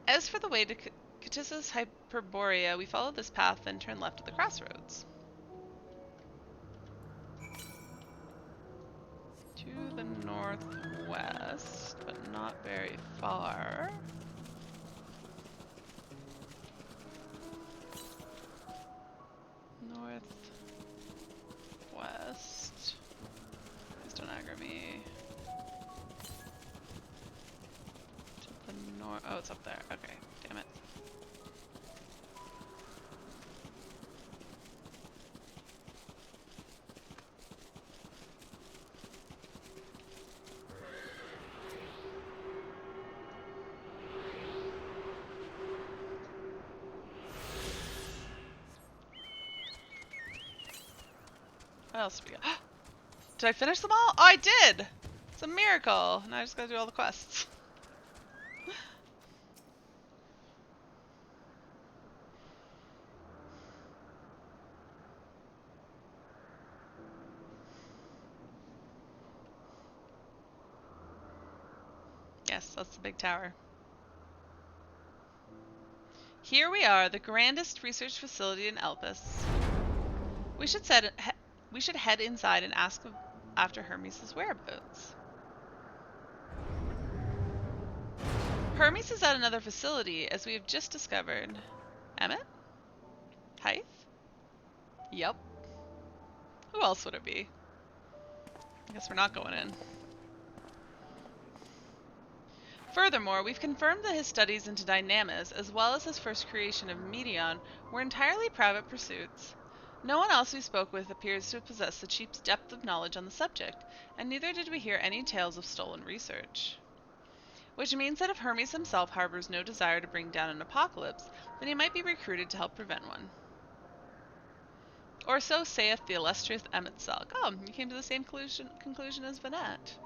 As for the way to Ktisis Hyperborea, we follow this path, then turn left at the crossroads. To the northwest, but not very far. Northwest. Please don't aggro me. To the north. Oh, it's up there. Okay, damn it. What else do we got? Did I finish them all? Oh, I did! It's a miracle! Now I just gotta do all the quests. Yes, that's the big tower. Here we are, the grandest research facility in Elpis. We should We should head inside and ask after Hermes' whereabouts. Hermes is at another facility, as we have just discovered. Emmett? Hythe? Yep. Who else would it be? I guess we're not going in. Furthermore, we've confirmed that his studies into dynamis, as well as his first creation of Medion, were entirely private pursuits. No one else we spoke with appears to possess the chief's depth of knowledge on the subject, and neither did we hear any tales of stolen research. Which means that if Hermes himself harbors no desire to bring down an apocalypse, then he might be recruited to help prevent one. Or so saith the illustrious Emmett Selk. Oh, you came to the same conclusion as Vanette.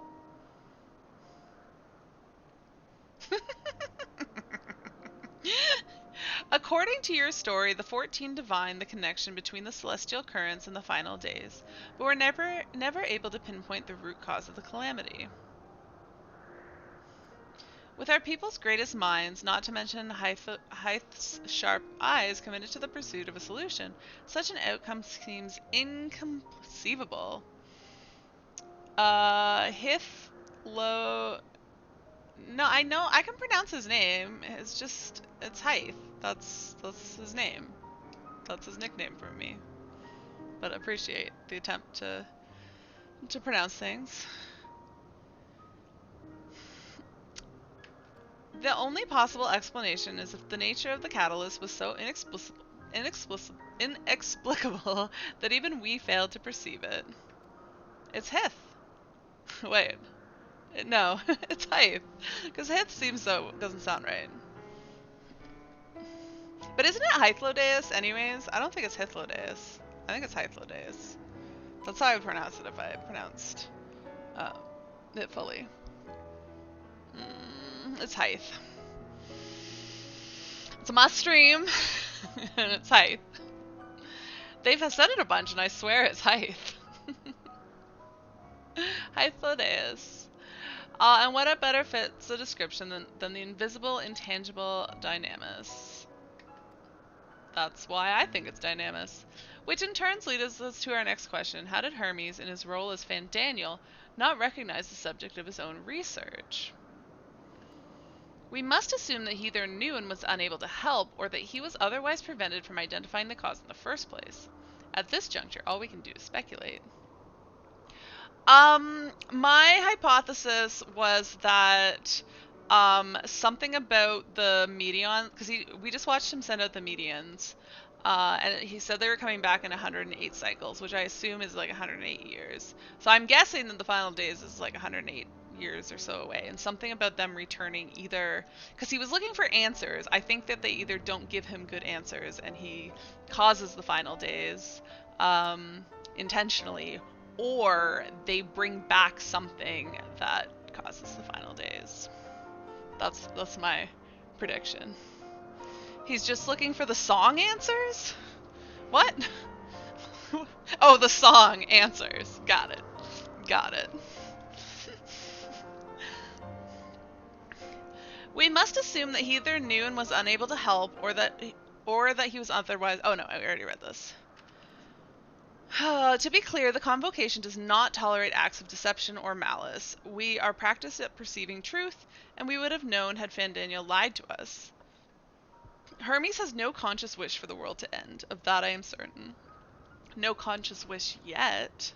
According to your story, the 14 divined the connection between the celestial currents and the final days, but were never able to pinpoint the root cause of the calamity. With our people's greatest minds, not to mention Hythe's sharp eyes committed to the pursuit of a solution, such an outcome seems inconceivable. No, I know, I can pronounce his name. It's Hythe. That's his name. That's his nickname for me. But appreciate the attempt to pronounce things. The only possible explanation is if the nature of the catalyst was so inexplicable that even we failed to perceive it. It's Hythe. Wait. No, it's Hythe. Because Hythe doesn't sound right. But isn't it Hythlodeus anyways? I don't think it's Hythlodeus. I think it's Hythlodeus. That's how I would pronounce it if I pronounced it fully. It's Hythe. It's a must stream, and it's Hythe. They've said it a bunch, and I swear it's Hythe. Hythlodeus. And what a better fits the description than the invisible, intangible dynamis. That's why I think it's dynamis. Which in turn leads us to our next question. How did Hermes, in his role as Fandaniel, not recognize the subject of his own research? We must assume that he either knew and was unable to help, or that he was otherwise prevented from identifying the cause in the first place. At this juncture, all we can do is speculate. My hypothesis was that something about the Medion, because we just watched him send out the Medians, and he said they were coming back in 108 cycles, which I assume is like 108 years. So I'm guessing that the final days is like 108 years or so away, and something about them returning either, because he was looking for answers. I think that they either don't give him good answers and he causes the final days intentionally, or they bring back something that causes the final days. That's my prediction. He's just looking for the song answers? What? Oh, the song answers. Got it. Got it. We must assume that he either knew and was unable to help, or that he was otherwise... Oh no, I already read this. To be clear, the Convocation does not tolerate acts of deception or malice. We are practiced at perceiving truth, and we would have known had Fandaniel lied to us. Hermes has no conscious wish for the world to end. Of that I am certain. No conscious wish yet.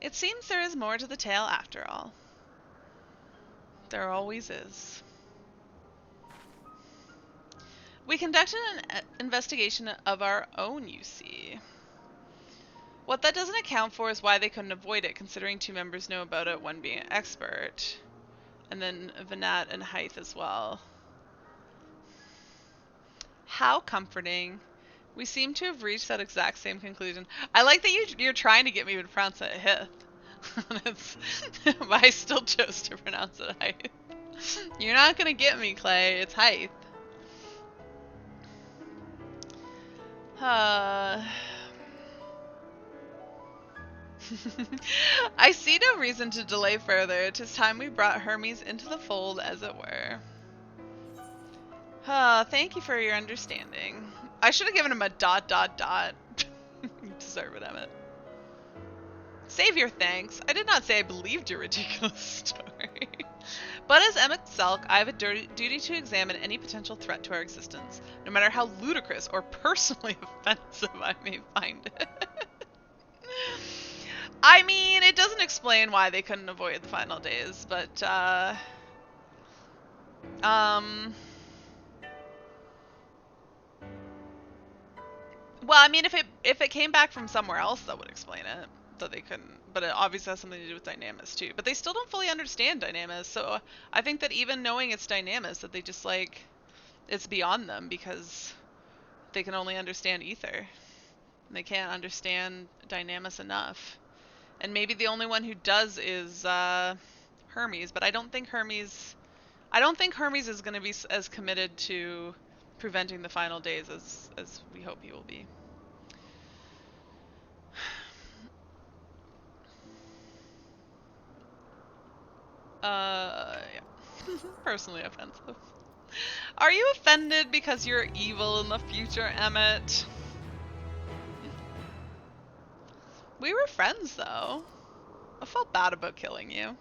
It seems there is more to the tale after all. There always is. We conducted an investigation of our own, you see. What that doesn't account for is why they couldn't avoid it, considering 2 members know about it, one being an expert. And then Vanat and Hythe as well. How comforting. We seem to have reached that exact same conclusion. I like that you're trying to get me to pronounce it Hythe. But I still chose to pronounce it Hythe. You're not going to get me, Clay. It's Hythe. I see no reason to delay further. 'Tis time we brought Hermes into the fold, as it were. Thank you for your understanding. I should have given him a ... You deserve it, Emmett. Save your thanks. I did not say I believed your ridiculous story. But as Emmett Selk, I have a duty to examine any potential threat to our existence, no matter how ludicrous or personally offensive I may find it. I mean, it doesn't explain why they couldn't avoid the final days, but, well, I mean, if it came back from somewhere else, that would explain it. That they couldn't, but it obviously has something to do with Dynamis too. But they still don't fully understand Dynamis, so I think that even knowing it's Dynamis, that they just like, it's beyond them because they can only understand Ether. They can't understand Dynamis enough. And maybe the only one who does is Hermes, but I don't think Hermes is going to be as committed to preventing the final days as we hope he will be. Yeah. Personally offensive. Are you offended because you're evil in the future, Emmett? We were friends, though. I felt bad about killing you.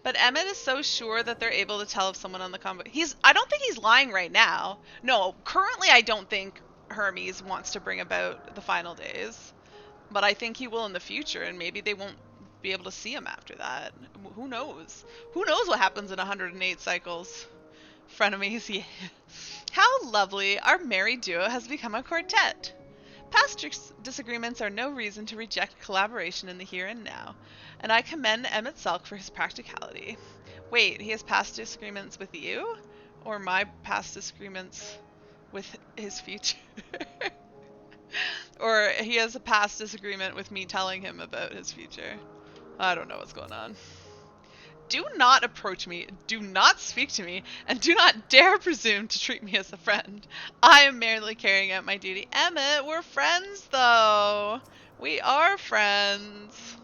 But Emmett is so sure that they're able to tell if someone on the convo... I don't think he's lying right now. No, currently I don't think Hermes wants to bring about the final days. But I think he will in the future, and maybe they won't be able to see him after that. Who knows? Who knows what happens in 108 cycles? Frenemies, yeah. How lovely. Our merry duo has become a quartet. Past disagreements are no reason to reject collaboration in the here and now, and I commend Emmett Selk for his practicality. Wait, he has past disagreements with you? Or my past disagreements with his future? Or he has a past disagreement with me telling him about his future? I don't know what's going on. Do not approach me, do not speak to me, and do not dare presume to treat me as a friend. I am merely carrying out my duty. Emmett, we're friends, though. We are friends.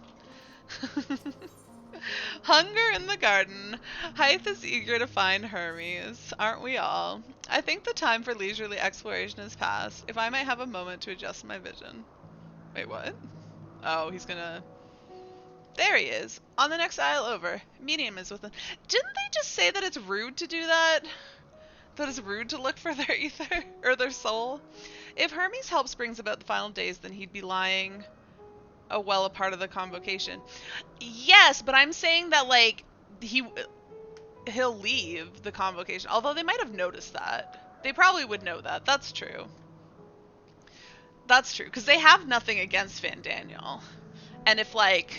Hunger in the garden. Hythe is eager to find Hermes. Aren't we all? I think the time for leisurely exploration has passed. If I might have a moment to adjust my vision. Wait, what? Oh, he's gonna... There he is, on the next aisle over. Medium is with him. Didn't they just say that it's rude to do that? That it's rude to look for their ether, or their soul? If Hermes' helps brings about the final days, then he'd be lying well a part of the convocation. Yes, but I'm saying that, like, he'll leave the convocation, although they might have noticed that. They probably would know that. That's true. That's true, because they have nothing against Van Daniel. And if, like...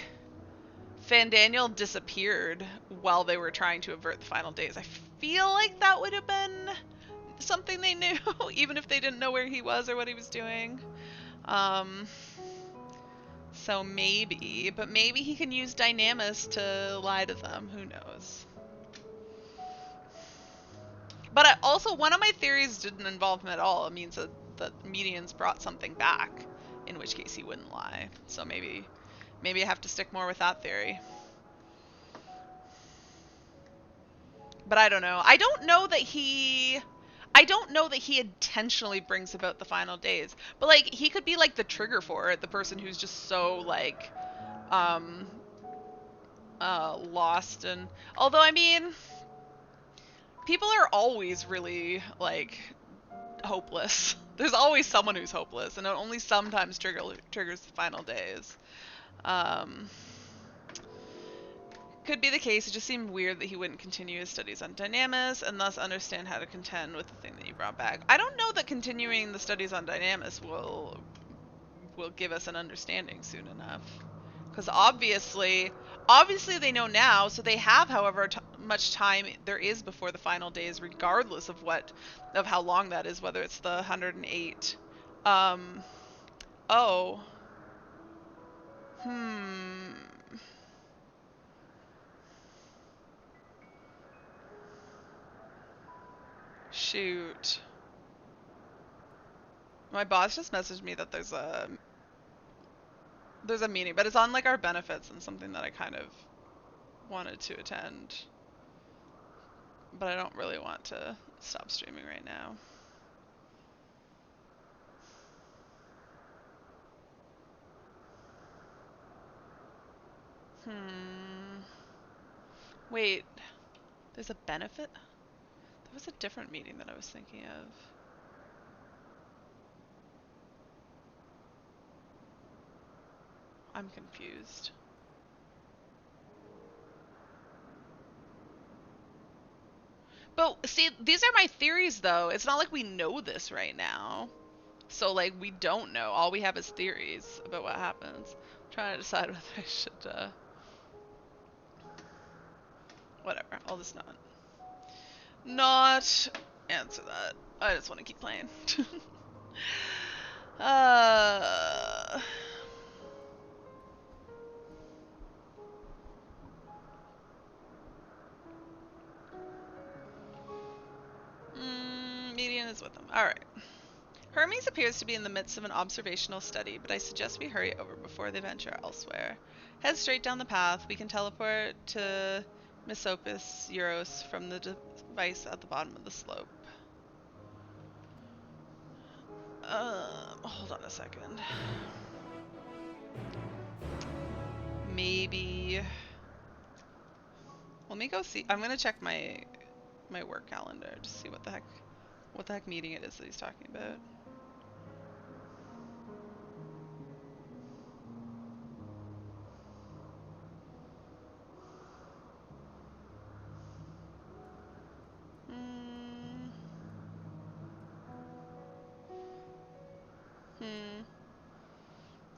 Van Daniel disappeared while they were trying to avert the final days, I feel like that would have been something they knew, even if they didn't know where he was or what he was doing. So maybe, but maybe he can use Dynamis to lie to them, who knows. But also, one of my theories didn't involve him at all. It means that the Medians brought something back, in which case he wouldn't lie. So maybe I have to stick more with that theory. But I don't know. I don't know that he intentionally brings about the final days. But, like, he could be, like, the trigger for it. The person who's just so, like, lost. And although, I mean, people are always really, like, hopeless. There's always someone who's hopeless, and it only sometimes triggers the final days. Could be the case. It just seemed weird that he wouldn't continue his studies on Dynamis and thus understand how to contend with the thing that you brought back. I don't know that continuing the studies on Dynamis will give us an understanding soon enough. Because obviously they know now, so they have however much time there is before the final days, regardless of how long that is, whether it's the 108. Shoot. My boss just messaged me that there's a There's a meeting, but it's on like our benefits and something that I kind of wanted to attend. But I don't really want to stop streaming right now. Wait, there's a benefit? There was a different meeting that I was thinking of. I'm confused. But see, these are my theories though. It's not like we know this right now. So like we don't know. All we have is theories about what happens. I'm trying to decide whether I should whatever. I'll just not answer that. I just want to keep playing. uh Median is with them. Alright. Hermes appears to be in the midst of an observational study, but I suggest we hurry over before they venture elsewhere. Head straight down the path. We can teleport to Misopus Euros from the device at the bottom of the slope. Hold on a second. Maybe. Let me go see. I'm gonna check my work calendar to see what the heck meeting it is that he's talking about.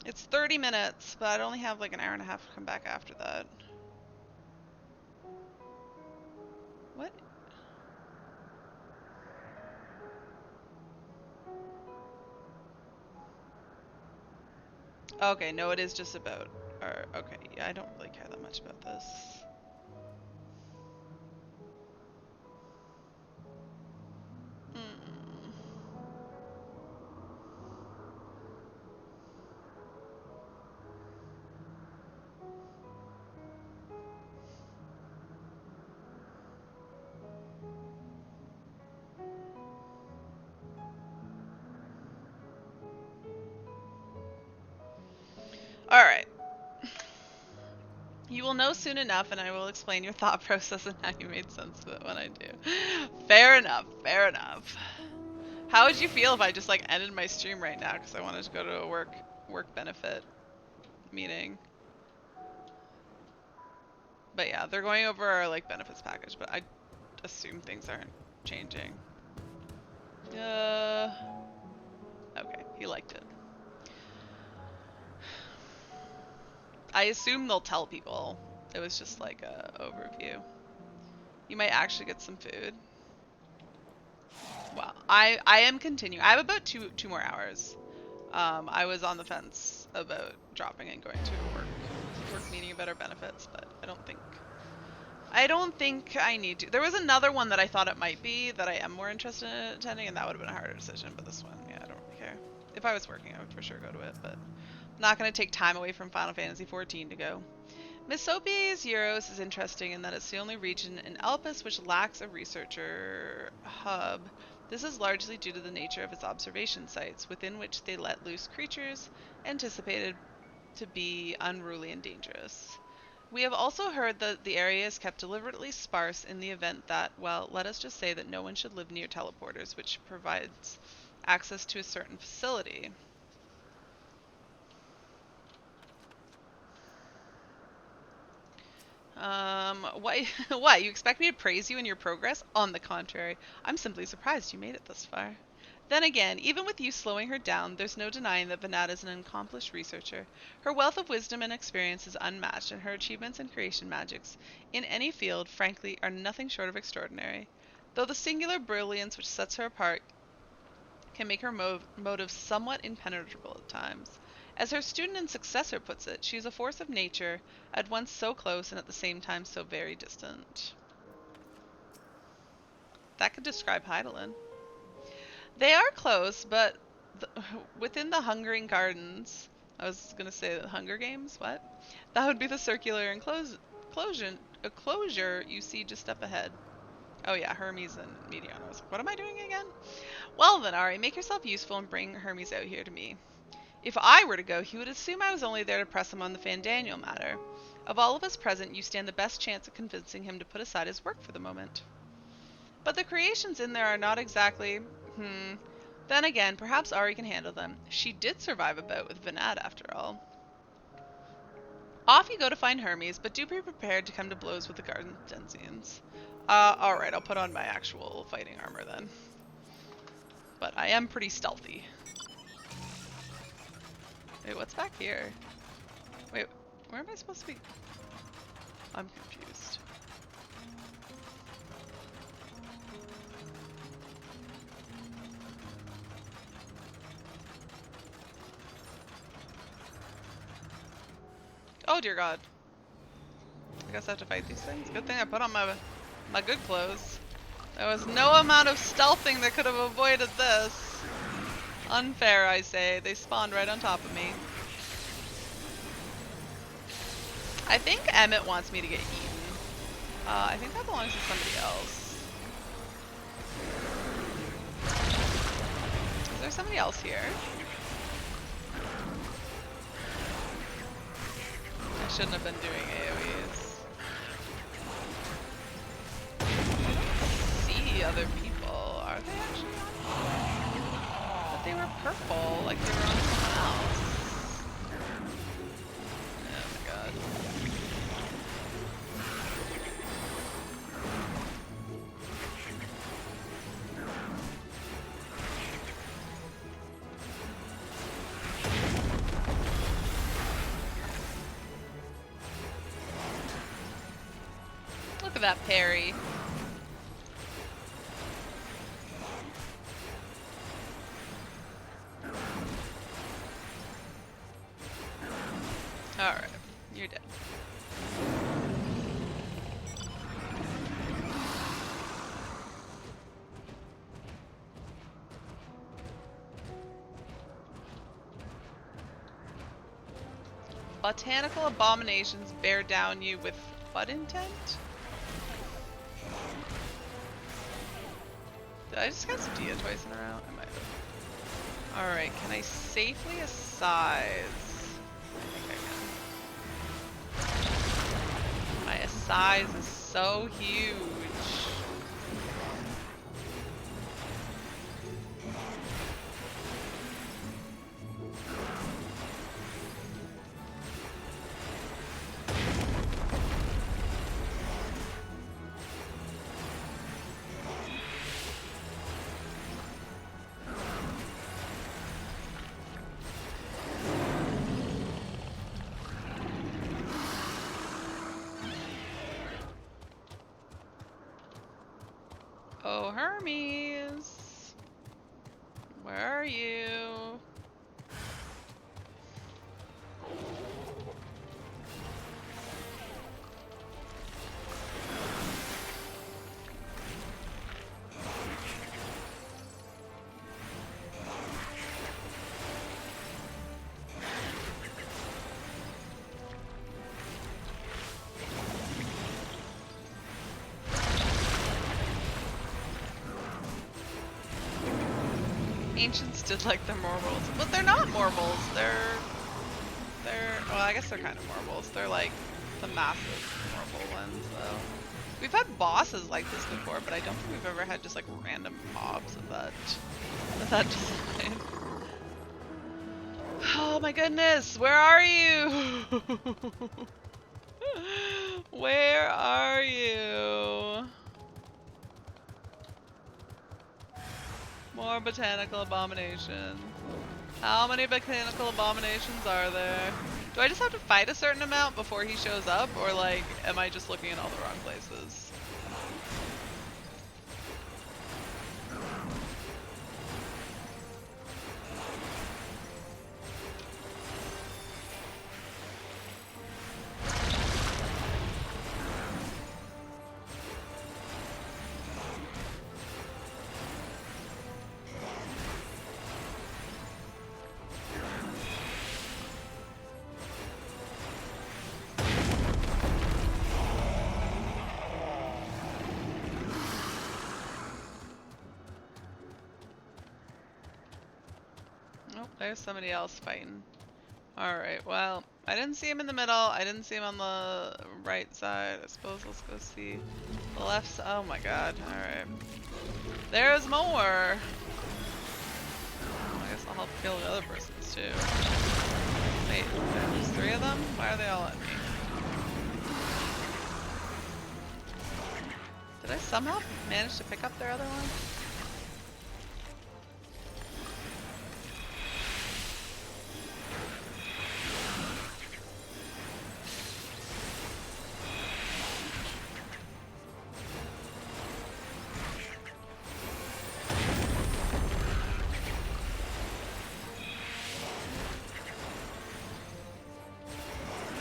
It's 30 minutes, but I'd only have like an hour and a half to come back after that. What? Okay, no, it is just about okay, yeah, I don't really care that much about this. Alright. You will know soon enough, and I will explain your thought process and how you made sense of it when I do. Fair enough, fair enough. How would you feel if I just like ended my stream right now because I wanted to go to a work benefit meeting? But yeah, they're going over our like benefits package, but I assume things aren't changing. Okay, he liked it. I assume they'll tell people. It was just like a overview. You might actually get some food. Well, I am continuing. I have about two more hours. I was on the fence about dropping and going to a work meeting about our benefits, but I don't think I need to. There was another one that I thought it might be that I am more interested in attending, and that would have been a harder decision. But this one, yeah, I don't really care. If I was working, I would for sure go to it, but I'm not going to take time away from Final Fantasy XIV to go. Misopes Euros is interesting in that it's the only region in Elpis which lacks a researcher hub. This is largely due to the nature of its observation sites, within which they let loose creatures anticipated to be unruly and dangerous. We have also heard that the area is kept deliberately sparse in the event that, well, let us just say that no one should live near teleporters, which provides access to a certain facility. Why, why? You expect me to praise you in your progress? On the contrary, I'm simply surprised you made it this far. Then again, even with you slowing her down, there's no denying that Vanada is an accomplished researcher. Her wealth of wisdom and experience is unmatched, and her achievements in creation magics, in any field, frankly, are nothing short of extraordinary. Though the singular brilliance which sets her apart can make her motives somewhat impenetrable at times. As her student and successor puts it, she is a force of nature, at once so close and at the same time so very distant. That could describe Heidelin. They are close, but within the Hungering Gardens, I was gonna say the Hunger Games. What? That would be the circular enclosure you see just up ahead. Oh yeah, Hermes and Meteon. I was like, what am I doing again? Well then, Ari, make yourself useful and bring Hermes out here to me. If I were to go, he would assume I was only there to press him on the Fandaniel matter. Of all of us present, you stand the best chance of convincing him to put aside his work for the moment. But the creations in there are not exactly... Then again, perhaps Ari can handle them. She did survive a bout with Vinad, after all. Off you go to find Hermes, but do be prepared to come to blows with the Garden Denzians. Alright, I'll put on my actual fighting armor then. But I am pretty stealthy. Wait, what's back here? Wait, where am I supposed to be? I'm confused. Oh dear God. I guess I have to fight these things. Good thing I put on my good clothes. There was no amount of stealthing that could have avoided this. Unfair, I say. They spawned right on top of me. I think Emmett wants me to get eaten. I think that belongs to somebody else. Is there somebody else here? I shouldn't have been doing AoEs. See other people. Are they actually on? But they were purple, like they were on someone else. Oh my God. Look at that parry. Alright, you're dead. Botanical abominations bear down you with what intent? Did I just get some Dia twice in a row? I might have. Alright, can I safely assize? My size is so huge. Oh, Hermes. Where are you? Ancients did like the Morwals, but they're not Morwals. They're well, I guess they're kind of Morwals. They're like the massive Morwal ones, though. We've had bosses like this before, but I don't think we've ever had just like random mobs of that design. Oh my goodness, where are you? Where are you? More botanical abomination. How many botanical abominations are there? Do I just have to fight a certain amount before he shows up, or like, am I just looking in all the wrong places? there's somebody else fighting. Alright, well, I didn't see him in the middle. I didn't see him on the right side. I suppose let's go see the left side. Oh my god. Alright. There's more! I guess I'll help kill the other persons too. Wait, there's 3 of them? Why are they all at me? Did I somehow manage to pick up their other one?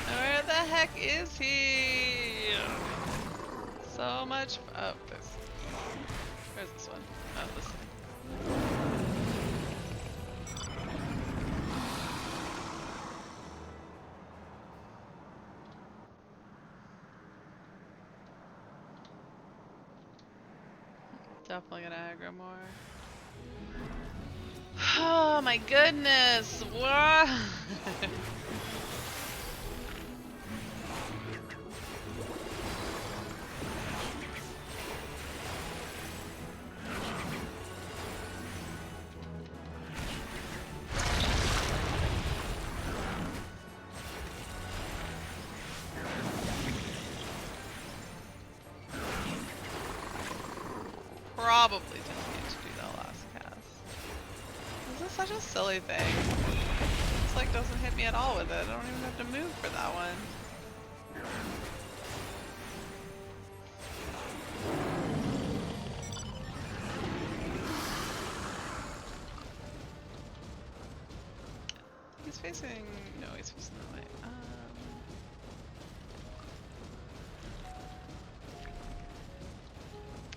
Where the heck is he? So much. Oh, where's this one? Oh, this one. Definitely gonna aggro more. Oh my goodness! What? Probably didn't need to do that last cast. This is such a silly thing. It's like doesn't hit me at all with it. I don't even have to move for that one. He's facing... no, he's facing that way.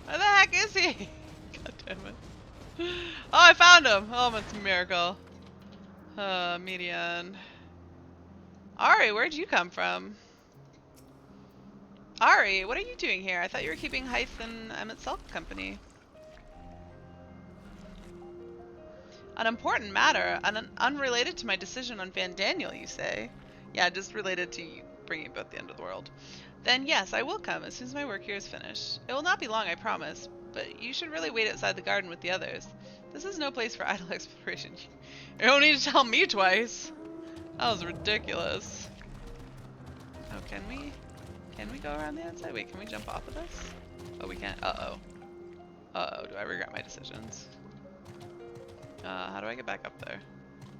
Where the heck is he? God damn it. Oh, I found him! Oh, it's a miracle. Median. Ari, where'd you come from? Ari, what are you doing here? I thought you were keeping Hythe and Emmett Self company. An important matter, unrelated to my decision on Van Daniel, you say? Yeah, just related to you bringing about the end of the world. Then yes, I will come as soon as my work here is finished. It will not be long, I promise, but you should really wait outside the garden with the others. This is no place for idle exploration. You don't need to tell me twice. That was ridiculous. Oh, can we go around the outside? Wait, can we jump off of this? Oh, we can't. Uh-oh. Uh-oh, do I regret my decisions? How do I get back up there?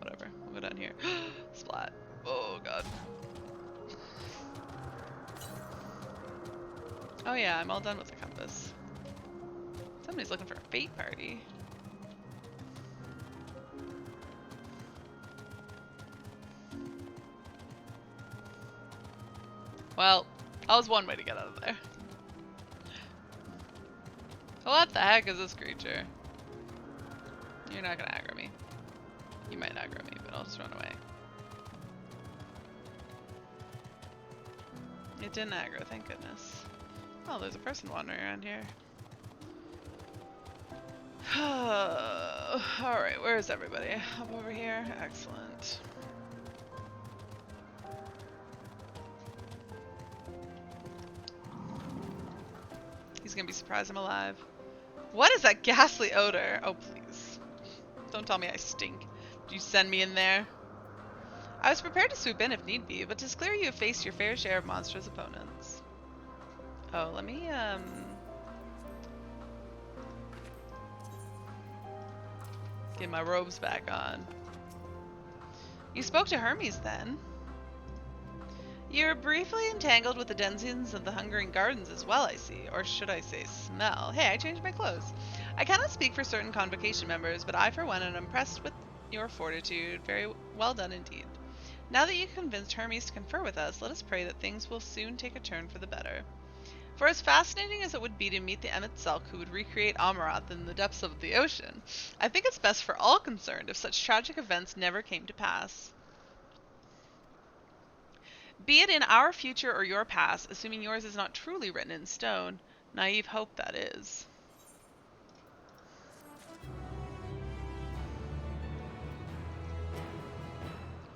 Whatever, we'll go down here. Splat. Oh, God. Oh yeah, I'm all done with the compass. Somebody's looking for a fate party. Well, that was one way to get out of there. What the heck is this creature? You're not gonna aggro me. You might aggro me, but I'll just run away. It didn't aggro, thank goodness. Oh, there's a person wandering around here. Alright, where is everybody? Up over here? Excellent. He's gonna be surprised I'm alive. What is that ghastly odor? Oh, please. Don't tell me I stink. Did you send me in there? I was prepared to swoop in if need be, but 'tis clear you have faced your fair share of monstrous opponents. Oh, let me, get my robes back on. You spoke to Hermes, then? You're briefly entangled with the denizens of the Hungering Gardens as well, I see. Or should I say smell. Hey, I changed my clothes. I cannot speak for certain convocation members, but I for one am impressed with your fortitude. Very well done indeed. Now that you convinced Hermes to confer with us, let us pray that things will soon take a turn for the better. For as fascinating as it would be to meet the Emmett Selk who would recreate Amurath in the depths of the ocean, I think it's best for all concerned if such tragic events never came to pass. Be it in our future or your past, assuming yours is not truly written in stone. Naive hope, that is.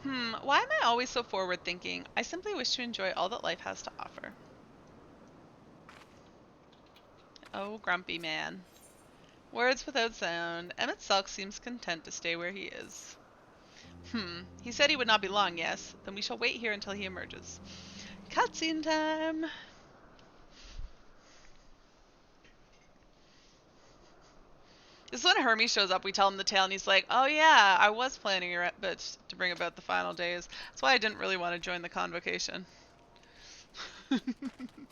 Why am I always so forward thinking? I simply wish to enjoy all that life has to offer. Oh, grumpy man. Words without sound. Emmett Sulk seems content to stay where he is. He said he would not be long, yes. Then we shall wait here until he emerges. Cutscene time! This is when Hermes shows up, we tell him the tale, and he's like, oh yeah, I was planning to bring about the final days. That's why I didn't really want to join the convocation.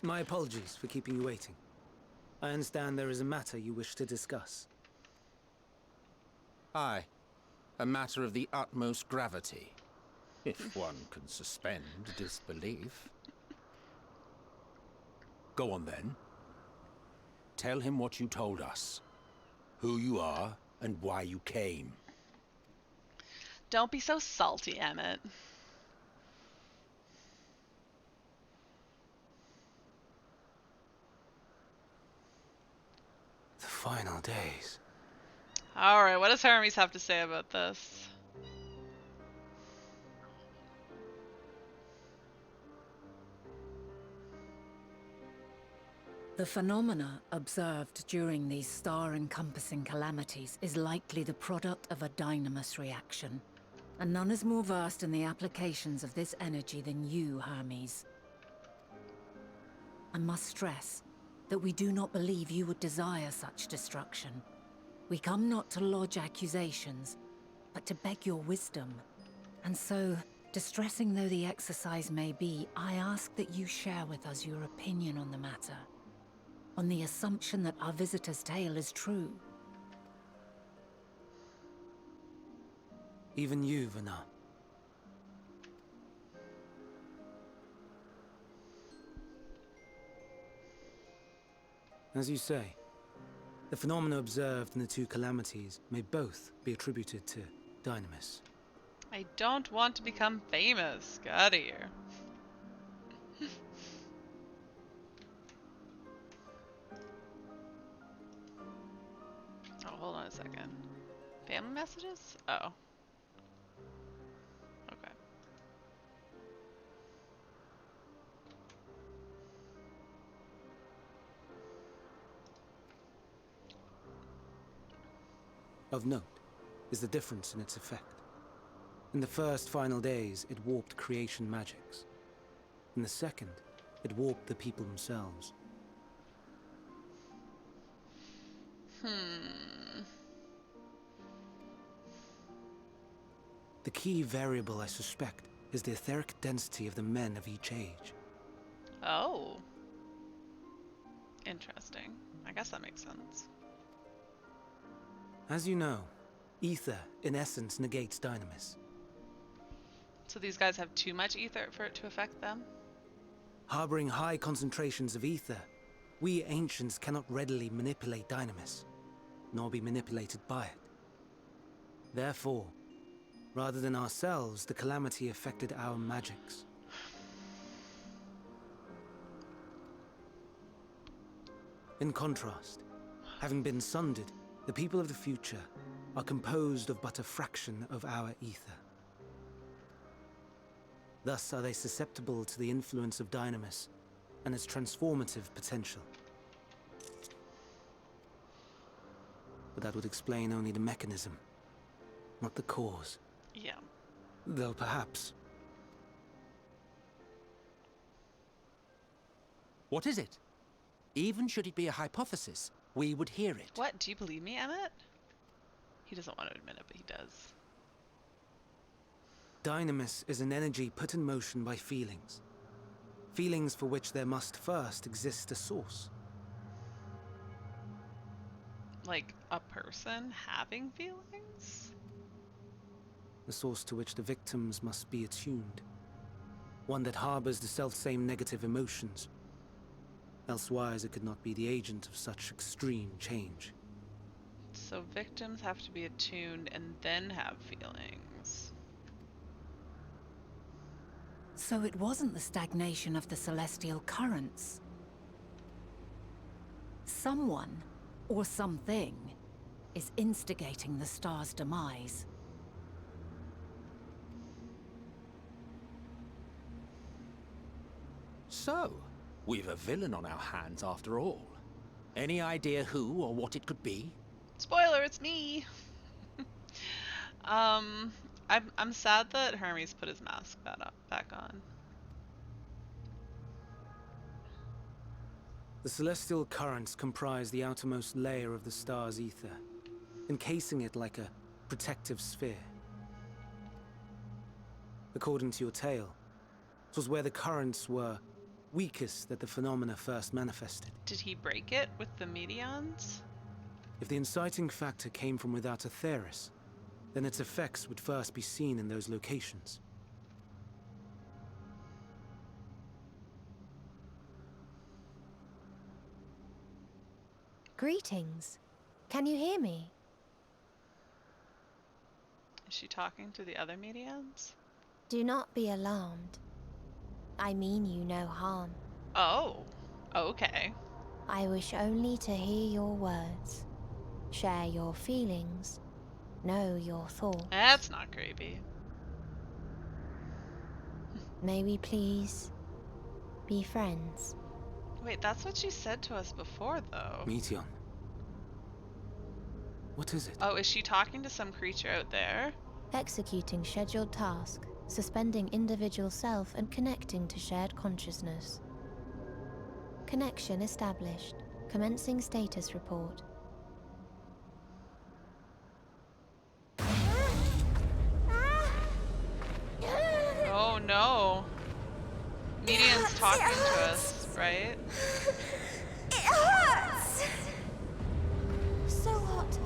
My apologies for keeping you waiting. I understand there is a matter you wish to discuss. Aye. A matter of the utmost gravity. If one can suspend disbelief. Go on then. Tell him what you told us. Who you are, and why you came. Don't be so salty, Emmett. The final days. Alright, what does Hermes have to say about this? The phenomena observed during these star-encompassing calamities is likely the product of a dynamis reaction, and none is more versed in the applications of this energy than you, Hermes. I must stress that we do not believe you would desire such destruction. We come not to lodge accusations, but to beg your wisdom. And so, distressing though the exercise may be, I ask that you share with us your opinion on the matter, on the assumption that our visitor's tale is true. Even you, Vana. As you say, the phenomena observed in the two calamities may both be attributed to dynamis. I don't want to become famous. Get out of here. Oh, hold on a second. Family messages? Oh. Okay. Of note is the difference in its effect. In the first final days, it warped creation magics. In the second, it warped the people themselves. The key variable, I suspect, is the etheric density of the men of each age. Oh. Interesting. I guess that makes sense. As you know, ether, in essence, negates dynamis. So these guys have too much ether for it to affect them? Harboring high concentrations of ether, we ancients cannot readily manipulate dynamis, nor be manipulated by it. Therefore, rather than ourselves, the calamity affected our magics. In contrast, having been sundered, the people of the future are composed of but a fraction of our ether. Thus are they susceptible to the influence of dynamis and its transformative potential. But that would explain only the mechanism, not the cause. Yeah. Though perhaps... What is it? Even should it be a hypothesis, we would hear it. What? Do you believe me, Emmett? He doesn't want to admit it, but he does. Dynamis is an energy put in motion by feelings. Feelings for which there must first exist a source. Like a person having feelings? A source to which the victims must be attuned. One that harbors the self-same negative emotions. Elsewise, it could not be the agent of such extreme change. So victims have to be attuned and then have feelings. So it wasn't the stagnation of the celestial currents. Someone, or something, is instigating the star's demise. So, we've a villain on our hands after all. Any idea who or what it could be? Spoiler, it's me. um, I'm sad that Hermes put his mask back on. The celestial currents comprise the outermost layer of the star's ether, encasing it like a protective sphere. According to your tale, it was where the currents were weakest that the phenomena first manifested. Did he break it with the Medions? If the inciting factor came from without Aetheris, then its effects would first be seen in those locations. Greetings. Can you hear me? Is she talking to the other Medions? Do not be alarmed. I mean you no harm. Oh, okay. I wish only to hear your words, share your feelings, know your thoughts. That's not creepy. May we please be friends? Wait, that's what she said to us before, though. Meteon. What is it? Oh, is she talking to some creature out there? Executing scheduled task, suspending individual self and connecting to shared consciousness. Connection established. Commencing status report. Oh no. Median's talking to us, right? It hurts! So hot,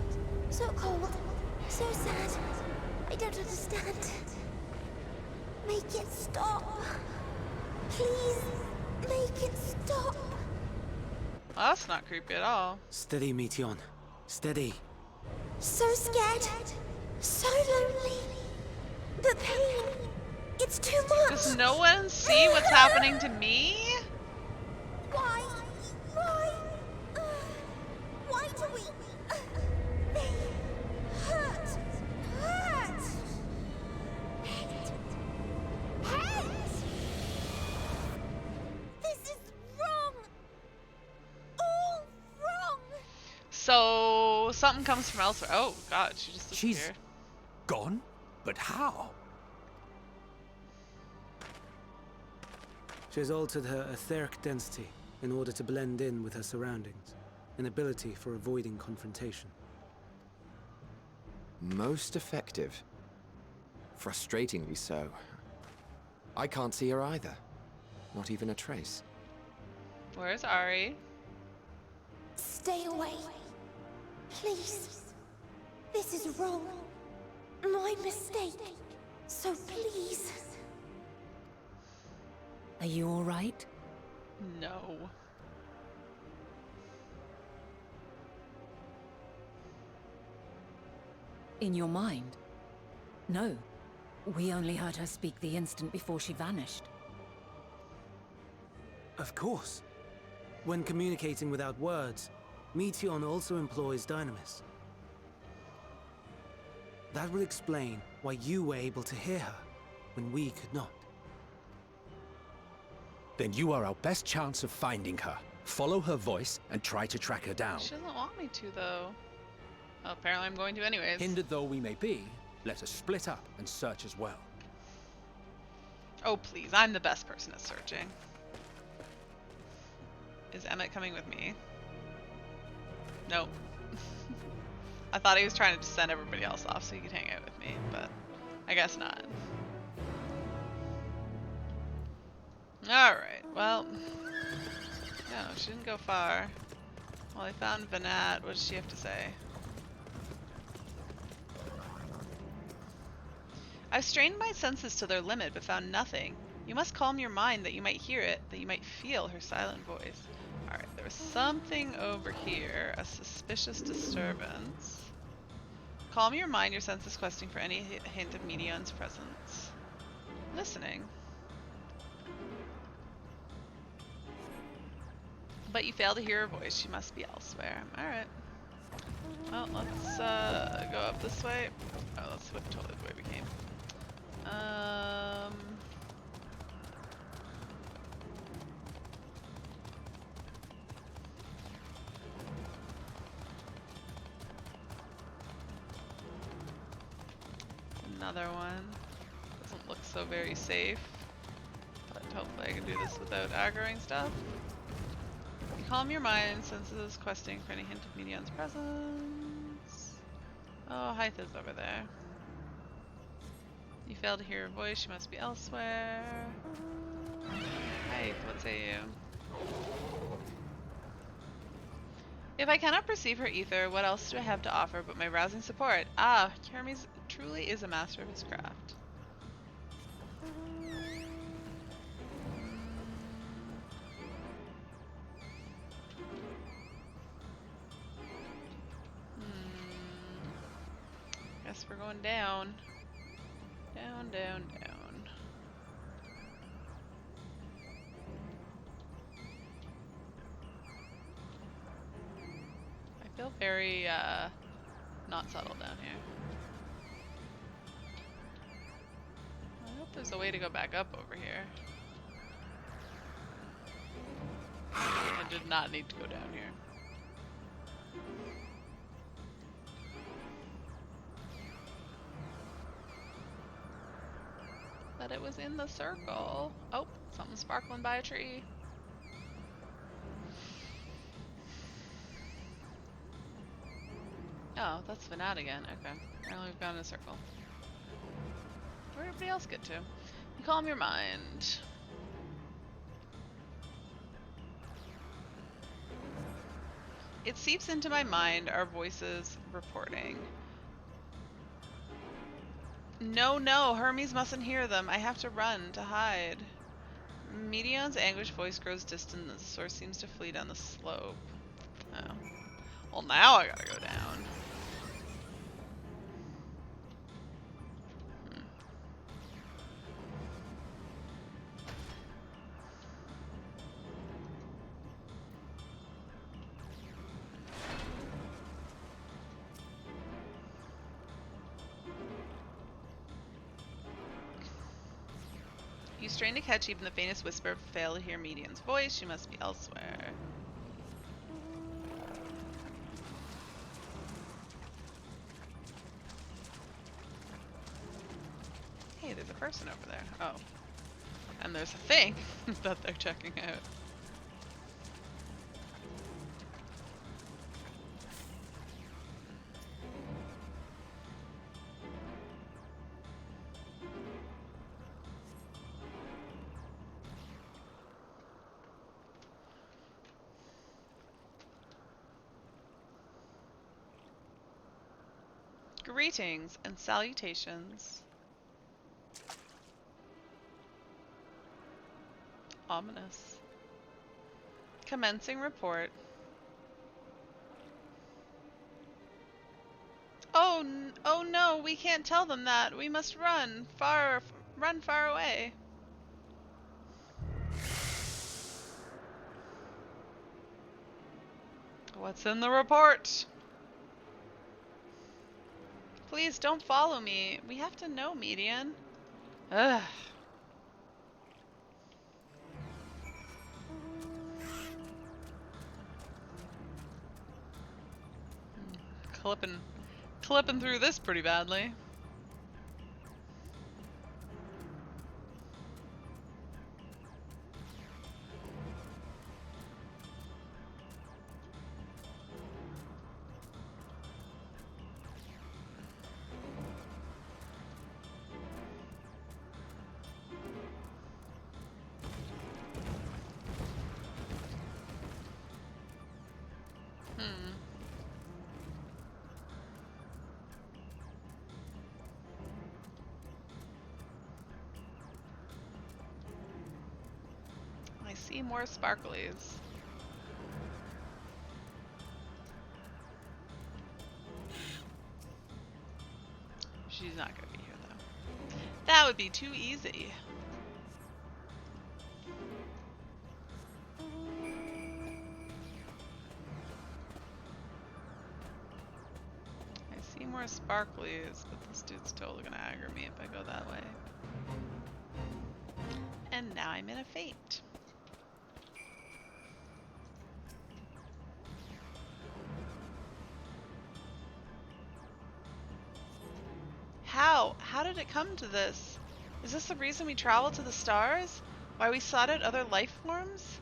so cold, so sad. I don't understand. Make it stop. Please, make it stop. Well, that's not creepy at all. Steady, Meteon. Steady. So scared, so lonely. The pain, it's too much. Does no one see what's happening to me? Why? Why do we? They hurt. Hurt. This is wrong. All wrong. So something comes from elsewhere. Oh god, she just disappeared. She's gone? But how? She has altered her etheric density in order to blend in with her surroundings, an ability for avoiding confrontation. Most effective. Frustratingly so. I can't see her either. Not even a trace. Where's Ari? Stay away. Please. This is wrong. My mistake. So please. Are you all right? No. In your mind? No. We only heard her speak the instant before she vanished. Of course. When communicating without words, Meteon also employs Dynamis. That would explain why you were able to hear her when we could not. Then you are our best chance of finding her. Follow her voice and try to track her down. She doesn't want me to, though. Well, apparently I'm going to anyways. Hindered though we may be, let us split up and search as well. Oh, please. I'm the best person at searching. Is Emmett coming with me? Nope. I thought he was trying to just send everybody else off so he could hang out with me, but I guess not. Alright, well. No, she didn't go far. Well, I found Vanat. What does she have to say? I've strained my senses to their limit, but found nothing. You must calm your mind that you might hear it, that you might feel her silent voice. Alright, there was something over here. A suspicious disturbance. Calm your mind, your senses questing for any hint of Medion's presence. Listening. But you fail to hear her voice. She must be elsewhere. Alright. Well, let's go up this way. Oh, that's totally the way we came. Another one. Doesn't look so very safe. But hopefully I can do this without aggroing stuff. Calm your mind, senses questing for any hint of Medion's presence. Oh, Hythe is over there. You failed to hear her voice, she must be elsewhere. Hythe, what say you? If I cannot perceive her ether, what else do I have to offer but my rousing support? Ah, Hermes truly is a master of his craft. Guess we're going down. Down, down, down. I feel very, not subtle down here. I hope there's a way to go back up over here. I did not need to go down here. But it was in the circle. Oh, something sparkling by a tree. Oh, that's Finat again. Okay. Apparently we've gone in a circle. Where did everybody else get to? You calm your mind. It seeps into my mind, our voices reporting. No, no, Hermes mustn't hear them. I have to run, to hide. Medion's anguished voice grows distant as the source seems to flee down the slope. Oh. Well, now I gotta go down. You strain to catch even the faintest whisper, fail to hear Medion's voice. She must be elsewhere. Hey, there's a person over there. Oh. And there's a thing that they're checking out. Greetings and salutations. Ominous. Commencing report. Oh, oh no, we can't tell them that. We must run far away. What's in the report? Please don't follow me. We have to know, Median. Ugh. Clipping through this pretty badly. I see more sparklies. She's not gonna be here though. That would be too easy. I see more sparklies, but this dude's totally gonna aggro me if I go that way. And now I'm in a fate. How? How? How did it come to this? Is this the reason we travel to the stars? Why we sought out other life forms?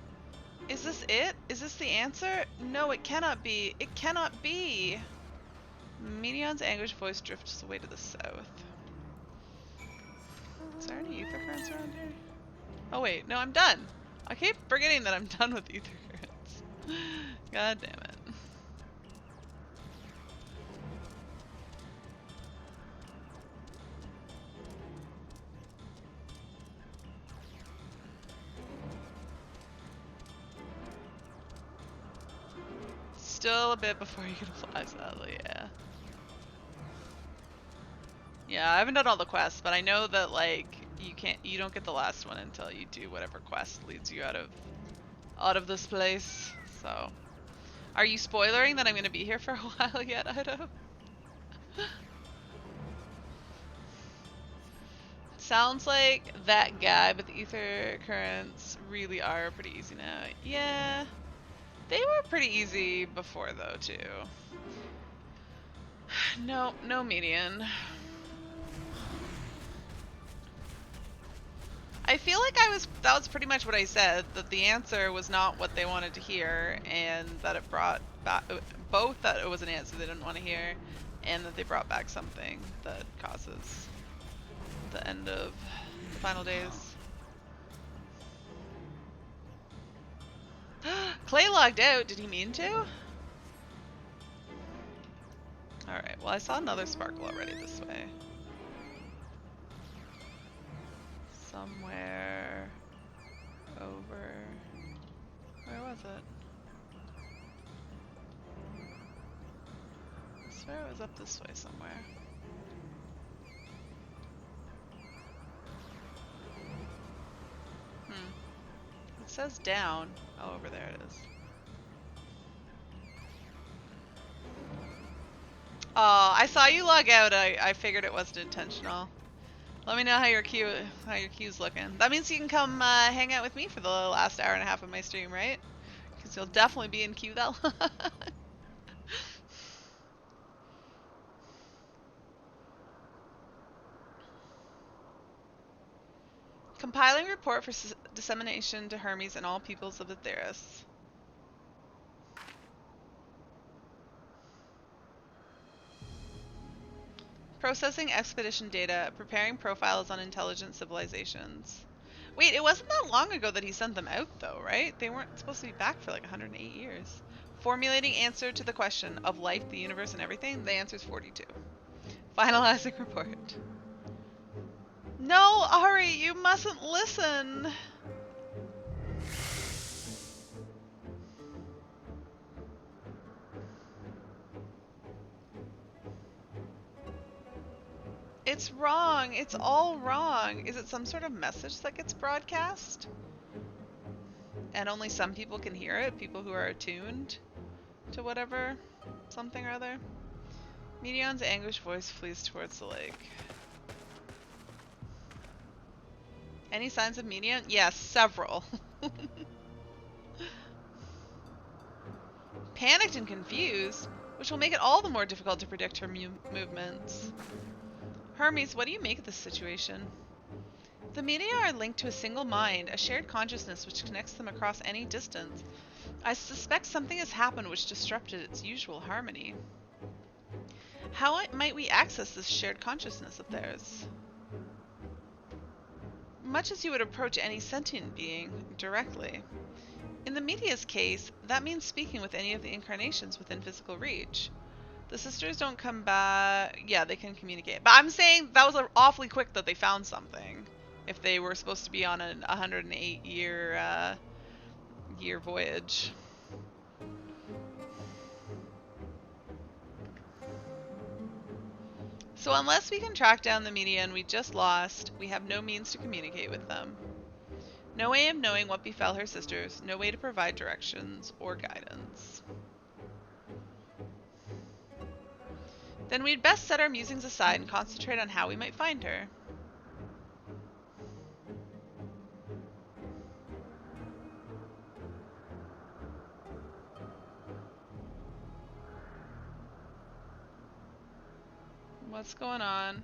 Is this it? Is this the answer? No, it cannot be. It cannot be. Medion's anguished voice drifts away to the south. Is there any ether currents around here? Oh wait, no, I'm done. I keep forgetting that I'm done with ether currents. God damn it. Still a bit before you can fly, sadly, yeah. Yeah, I haven't done all the quests, but I know that like you don't get the last one until you do whatever quest leads you out of this place. So, are you spoilering that I'm gonna be here for a while yet, Ido? Sounds like that guy, but the ether currents really are pretty easy now. Yeah, they were pretty easy before though too. No, no median. I feel like that was pretty much what I said, that the answer was not what they wanted to hear, and that it brought back, both that it was an answer they didn't want to hear, and that they brought back something that causes the end of the final days. Clay logged out, did he mean to? Alright, well I saw another sparkle already this way. Somewhere over... Where was it? I swear it was up this way somewhere. It says down. Oh, over there it is. Oh, I saw you log out. I figured it wasn't intentional. Let me know how your queue's looking. That means you can come hang out with me for the last hour and a half of my stream, right? Because you'll definitely be in queue that long. Compiling report for dissemination to Hermes and all peoples of the Theris. Processing expedition data, preparing profiles on intelligent civilizations. Wait, it wasn't that long ago that he sent them out though, right? They weren't supposed to be back for like 108 years. Formulating answer to the question of life, the universe, and everything. The answer is 42. Finalizing report. No, Ari, you mustn't listen. It's wrong. It's all wrong. Is it some sort of message that gets broadcast? And only some people can hear it? People who are attuned to whatever, something or other? Medion's anguished voice flees towards the lake. Any signs of Medion? Yes, several. Panicked and confused, which will make it all the more difficult to predict her movements. Hermes, what do you make of this situation? The media are linked to a single mind, a shared consciousness which connects them across any distance. I suspect something has happened which disrupted its usual harmony. How might we access this shared consciousness of theirs? Much as you would approach any sentient being, directly. In the media's case, that means speaking with any of the incarnations within physical reach. The sisters don't come back. Yeah, they can communicate. But I'm saying that was awfully quick that they found something. If they were supposed to be on a 108 year voyage. So unless we can track down the median we just lost, we have no means to communicate with them. No way of knowing what befell her sisters, no way to provide directions or guidance. Then we'd best set our musings aside and concentrate on how we might find her. What's going on?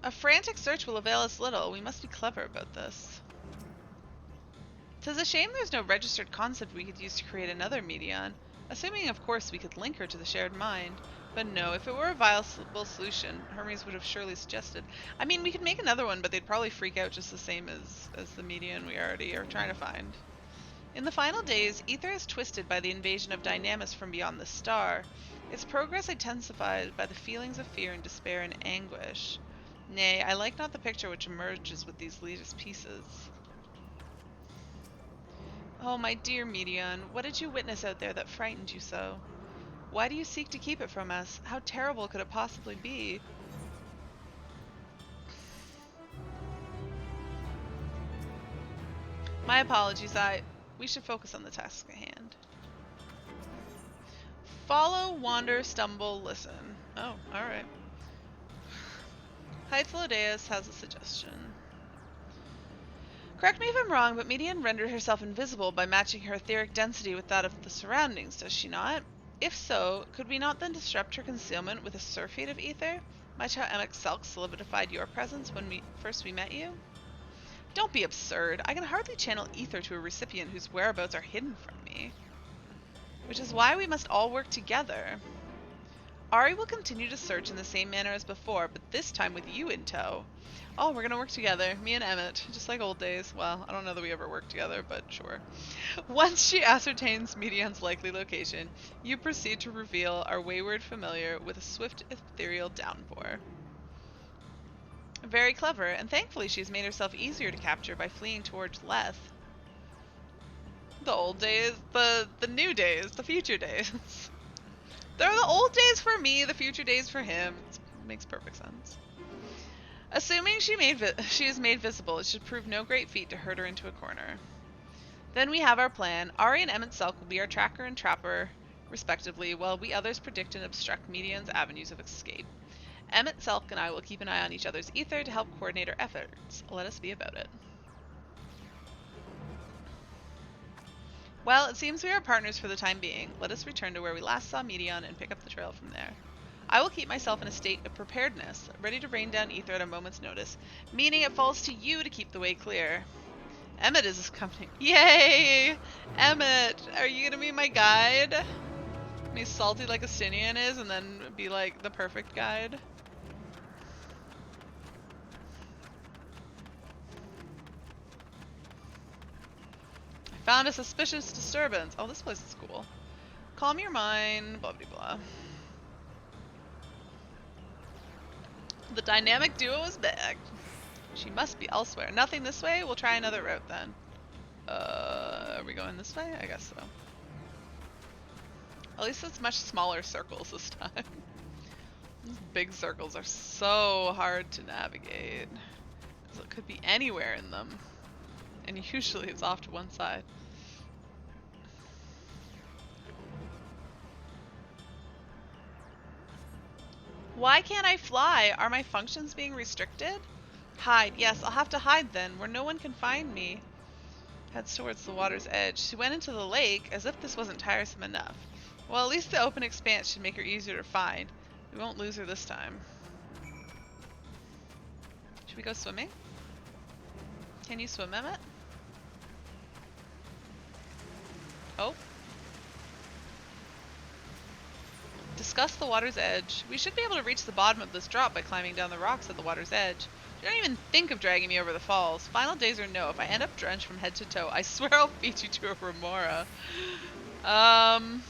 A frantic search will avail us little. We must be clever about this. 'Tis a shame there's no registered concept we could use to create another Medion. Assuming, of course, we could link her to the shared mind. But no, if it were a viable solution, Hermes would have surely suggested. I mean, we could make another one, but they'd probably freak out just the same as the Medion we already are trying to find. In the final days, Ether is twisted by the invasion of Dynamis from beyond the star. Its progress intensified by the feelings of fear and despair and anguish. Nay, I like not the picture which emerges with these latest pieces. Oh, my dear Medion, what did you witness out there that frightened you so? Why do you seek to keep it from us? How terrible could it possibly be? My apologies, we should focus on the task at hand. Follow, wander, stumble, listen. Oh, alright. Hythlodeus has a suggestion. Correct me if I'm wrong, but Median rendered herself invisible by matching her etheric density with that of the surroundings, does she not? If so, could we not then disrupt her concealment with a surfeit of ether? Much how MSQ solidified your presence when we first met you? Don't be absurd. I can hardly channel ether to a recipient whose whereabouts are hidden from me. Which is why we must all work together. Ari will continue to search in the same manner as before, but this time with you in tow. Oh, we're gonna work together, me and Emmett, just like old days. Well, I don't know that we ever worked together, but sure. Once she ascertains Medion's likely location, you proceed to reveal our wayward familiar with a swift ethereal downpour. Very clever, and thankfully she's made herself easier to capture by fleeing towards Leth. The old days, the new days, the future days. They're the old days for me, the future days for him. It makes perfect sense. Assuming she is made visible, it should prove no great feat to herd her into a corner. Then we have our plan. Ari and MSQ will be our tracker and trapper, respectively, while we others predict and obstruct Medion's avenues of escape. MSQ and I will keep an eye on each other's ether to help coordinate our efforts. Let us be about it. Well, it seems we are partners for the time being. Let us return to where we last saw Medion and pick up the trail from there. I will keep myself in a state of preparedness, ready to rain down ether at a moment's notice, meaning it falls to you to keep the way clear. Emmett is coming. Yay! Emmett, are you gonna be my guide? Be salty like Astinian is, and then be like the perfect guide? I found a suspicious disturbance. Oh, this place is cool. Calm your mind, blah blah blah. The dynamic duo is back. She must be elsewhere. Nothing this way? We'll try another route then. Are we going this way? I guess so. At least it's much smaller circles this time. These big circles are so hard to navigate. Because it could be anywhere in them. And usually it's off to one side. Why can't I fly? Are my functions being restricted? Hide. Yes, I'll have to hide then, where no one can find me. Heads towards the water's edge. She went into the lake, as if this wasn't tiresome enough. Well, at least the open expanse should make her easier to find. We won't lose her this time. Should we go swimming? Can you swim, Emmett? Oh. Discuss the water's edge. We should be able to reach the bottom of this drop by climbing down the rocks at the water's edge. Don't even think of dragging me over the falls. Final days or no, if I end up drenched from head to toe, I swear I'll feed you to a remora. I'm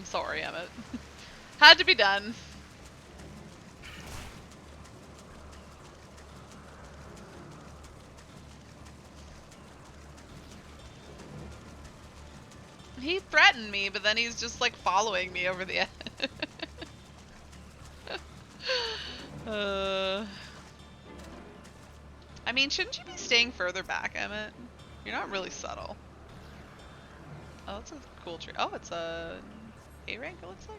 sorry, Emmett. Had to be done. He threatened me, but then he's just like following me over the edge. I mean, shouldn't you be staying further back, Emmett? You're not really subtle. Oh, that's a cool tree. Oh, it's a A rank, it looks like.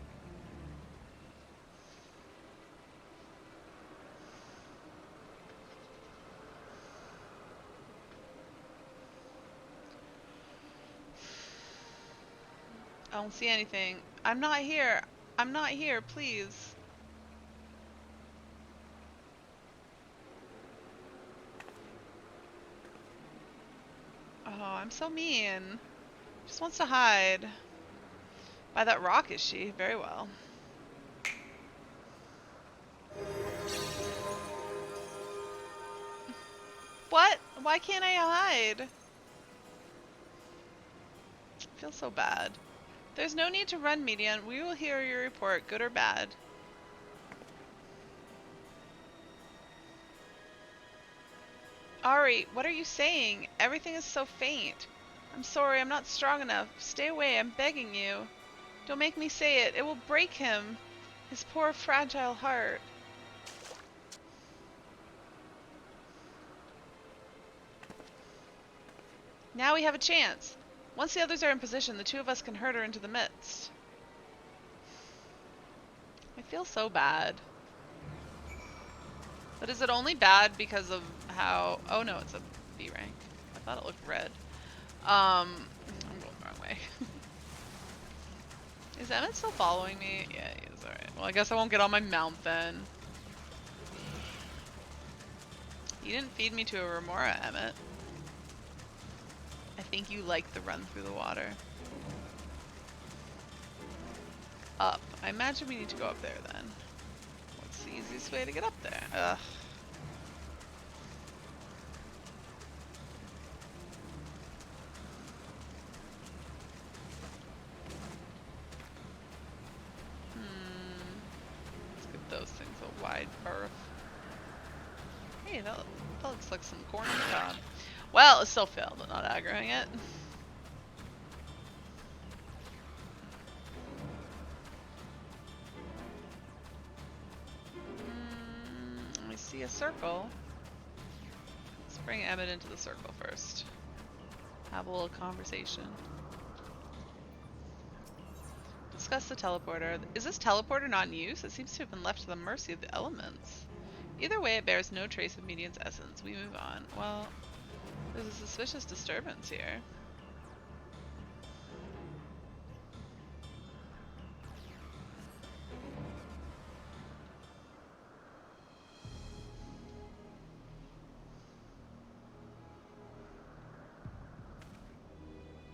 I don't see anything. I'm not here. I'm not here, please. Oh, I'm so mean. Just wants to hide. By that rock, is she? Very well. What? Why can't I hide? I feel so bad. There's no need to run, Median. We will hear your report, good or bad. Ari, what are you saying? Everything is so faint. I'm sorry, I'm not strong enough. Stay away, I'm begging you. Don't make me say it. It will break him. His poor, fragile heart. Now we have a chance. Once the others are in position, the two of us can herd her into the midst. I feel so bad. But is it only bad because of how... Oh no, it's a B rank. I thought it looked red. I'm going the wrong way. Is Emmett still following me? Yeah, he is. Alright. Well, I guess I won't get on my mount then. You didn't feed me to a remora, Emmett. I think you like the run through the water. Up. I imagine we need to go up there then. What's the easiest way to get up there? Ugh. Let's give those things a wide berth. Hey, that looks like some corn on the cob. Well, it still failed at not aggroing it. I see a circle. Let's bring Emmett into the circle first. Have a little conversation. Discuss the teleporter. Is this teleporter not in use? It seems to have been left to the mercy of the elements. Either way, it bears no trace of Median's essence. We move on. Well, there's a suspicious disturbance here.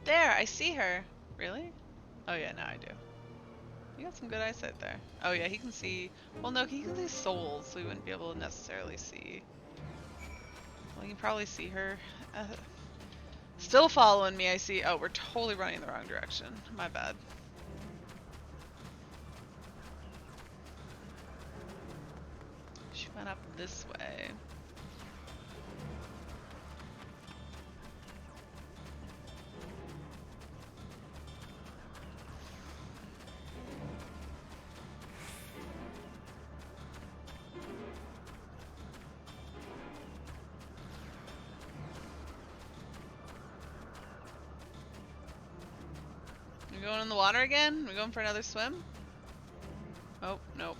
There, I see her. Really? Oh yeah, now I do. You got some good eyesight there. Oh yeah, he can see... Well no, he can see souls, so he wouldn't be able to necessarily see... Well, you can probably see her. Still following me, I see. Oh, we're totally running in the wrong direction. My bad. She went up this way. We going in the water again? We going for another swim? Oh, nope.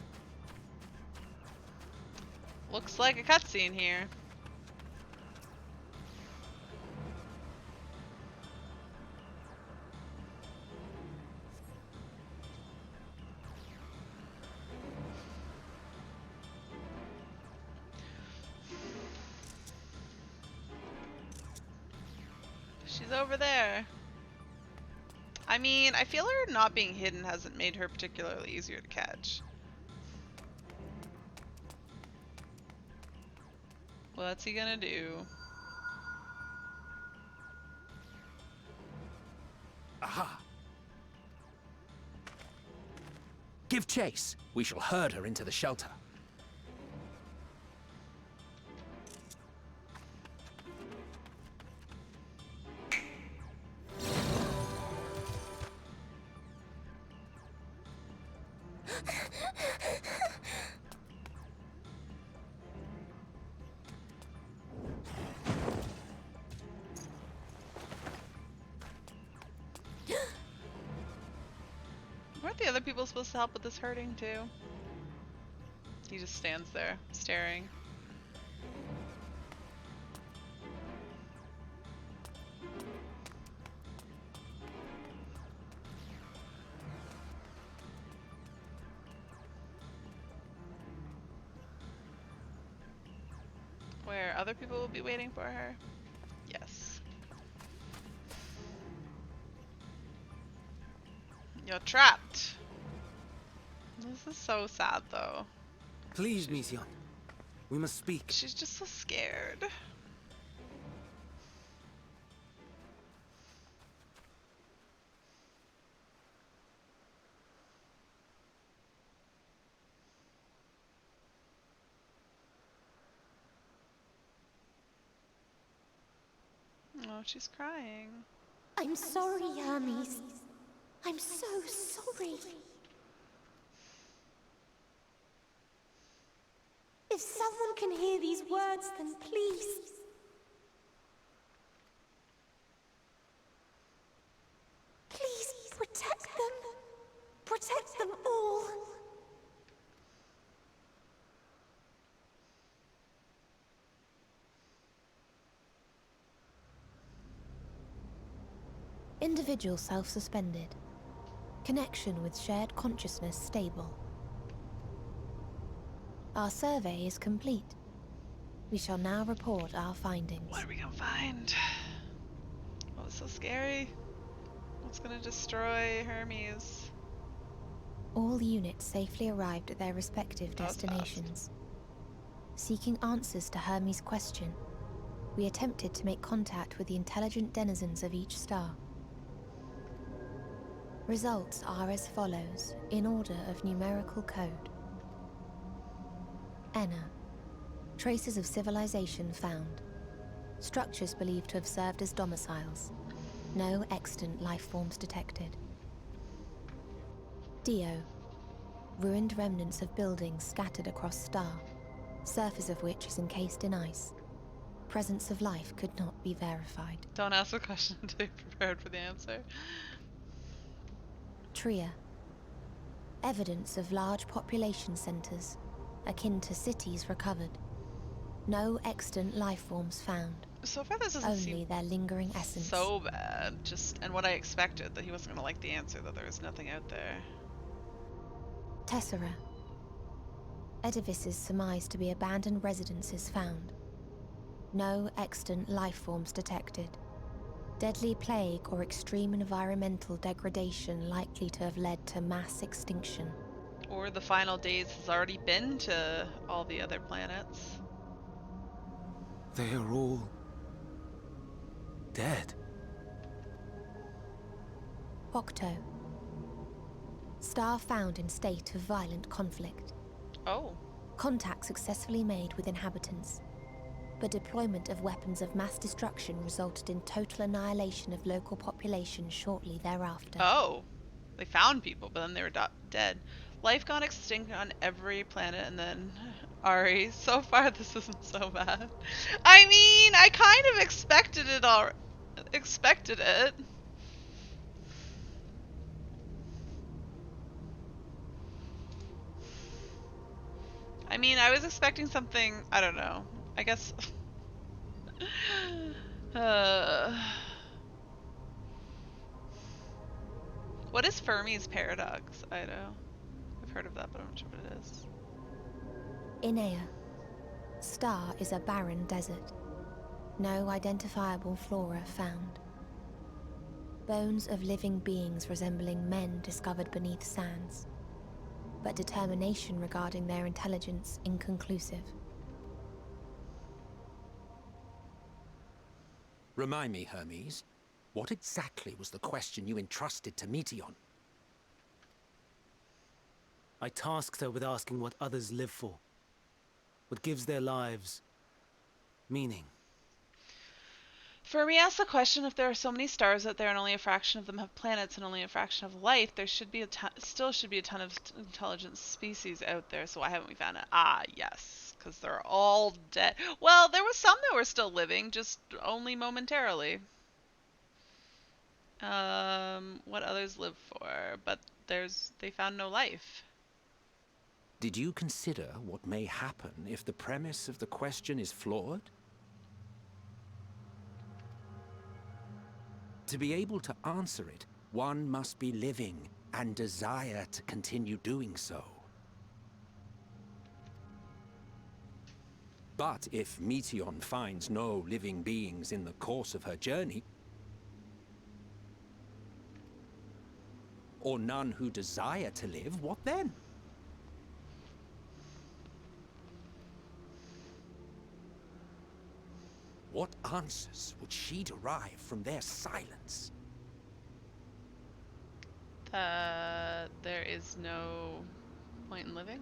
Looks like a cutscene here. She's over there. I mean, I feel her not being hidden hasn't made her particularly easier to catch. What's he gonna do? Aha! Give chase. We shall herd her into the shelter. Weren't the other people supposed to help with this herding too? He just stands there, staring. other people will be waiting for her? Yes. You're trapped. This is so sad, though. Please, Mission. We must speak. She's just so scared. Oh, she's crying. I'm sorry, Hermes. I'm so sorry. If someone can hear these words, then please. Please protect them. Protect them all. Individual self-suspended. Connection with shared consciousness stable. Our survey is complete. We shall now report our findings. What are we gonna find? Oh, it's so scary. What's gonna destroy Hermes? All units safely arrived at their respective destinations. Seeking answers to Hermes' question, we attempted to make contact with the intelligent denizens of each star. Results are as follows, in order of numerical code. Enna. Traces of civilization found. Structures believed to have served as domiciles. No extant life forms detected. Dio. Ruined remnants of buildings scattered across star, surface of which is encased in ice. Presence of life could not be verified. Don't ask a question until you're prepared for the answer. Tria. Evidence of large population centers, akin to cities recovered. No extant life forms found. So far this doesn't Only seem their lingering essence. so bad. And what I expected, that he wasn't gonna like the answer, that there was nothing out there. Tessera. Edifices surmised to be abandoned residences found. No extant life forms detected. Deadly plague or extreme environmental degradation likely to have led to mass extinction. Or the final days has already been to all the other planets. They are all dead. Octo. Star found in state of violent conflict. Oh. Contact successfully made with inhabitants, but deployment of weapons of mass destruction resulted in total annihilation of local population shortly thereafter. Oh. They found people, but then they were dead. Life gone extinct on every planet, and then Ari. So far, this isn't so bad. I mean, I kind of expected it expected it. I mean, I was expecting something, I don't know. I guess what is Fermi's paradox? I know. I've heard of that, but I'm not sure what it is. Inea. Star is a barren desert. No identifiable flora found. Bones of living beings resembling men discovered beneath sands, but determination regarding their intelligence inconclusive. Remind me, Hermes, what exactly was the question you entrusted to Meteion? I tasked her with asking what others live for. What gives their lives meaning. Fermi asked the question, if there are so many stars out there and only a fraction of them have planets and only a fraction of life, there should be still should be a ton of intelligent species out there, so why haven't we found it? Ah, yes, because they're all dead. Well, there was some that were still living, just only momentarily. What others live for, but they found no life. Did you consider what may happen if the premise of the question is flawed? To be able to answer it, one must be living and desire to continue doing so. But if Meteion finds no living beings in the course of her journey, or none who desire to live, what then? What answers would she derive from their silence? There is no point in living?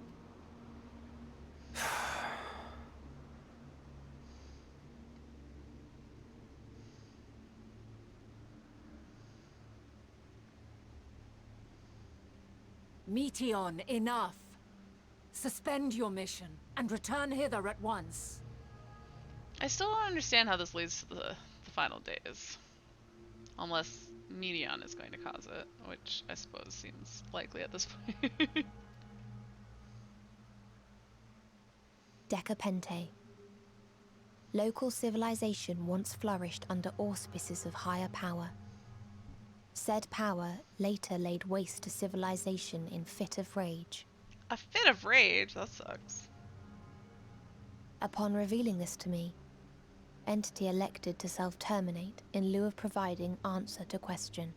Meteion, enough! Suspend your mission and return hither at once. I still don't understand how this leads to the final days. Unless Meteion is going to cause it, which I suppose seems likely at this point. Decapente. Local civilization once flourished under auspices of higher power. Said power later laid waste to civilization in fit of rage. A fit of rage? That sucks. Upon revealing this to me, entity elected to self-terminate in lieu of providing answer to question.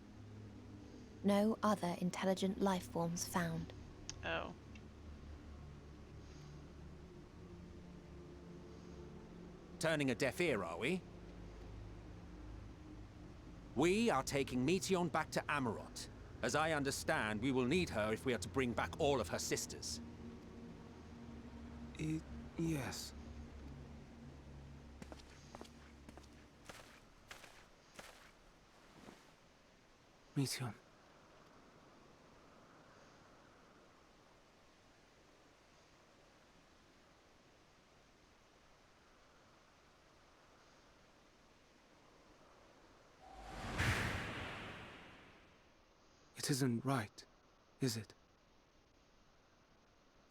No other intelligent life forms found. Oh. Turning a deaf ear, are we? We are taking Meteion back to Amarot. As I understand, we will need her if we are to bring back all of her sisters. Yes. Meteion. It isn't right, is it?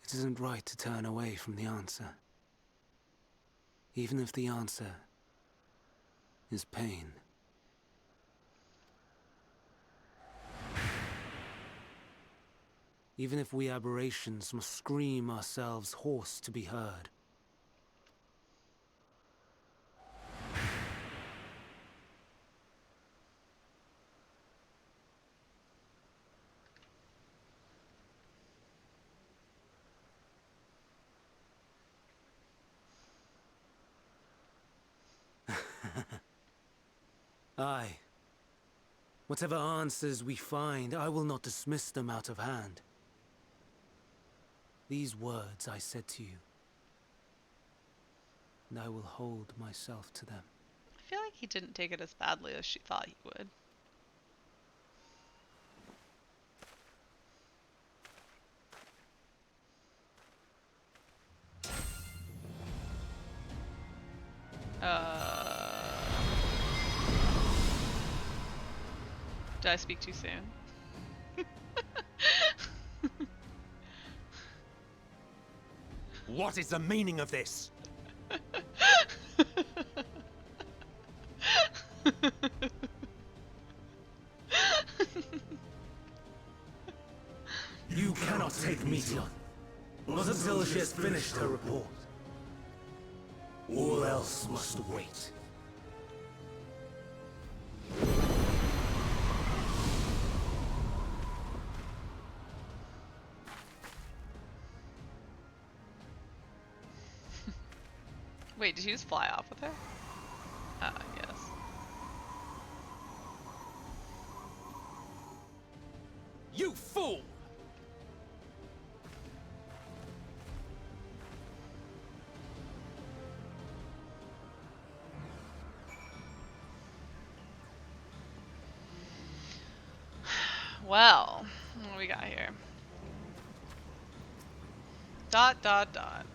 It isn't right to turn away from the answer. Even if the answer is pain. Even if we aberrations must scream ourselves hoarse to be heard. Aye. Whatever answers we find, I will not dismiss them out of hand. These words I said to you, and I will hold myself to them. I feel like he didn't take it as badly as she thought he would. Did I speak too soon? What is the meaning of this? You cannot take Meteion, not until she has finished her report. All else must wait. Wait, did he just fly off with her? Ah, yes. You fool! Well, what do we got here? Dot, dot, dot.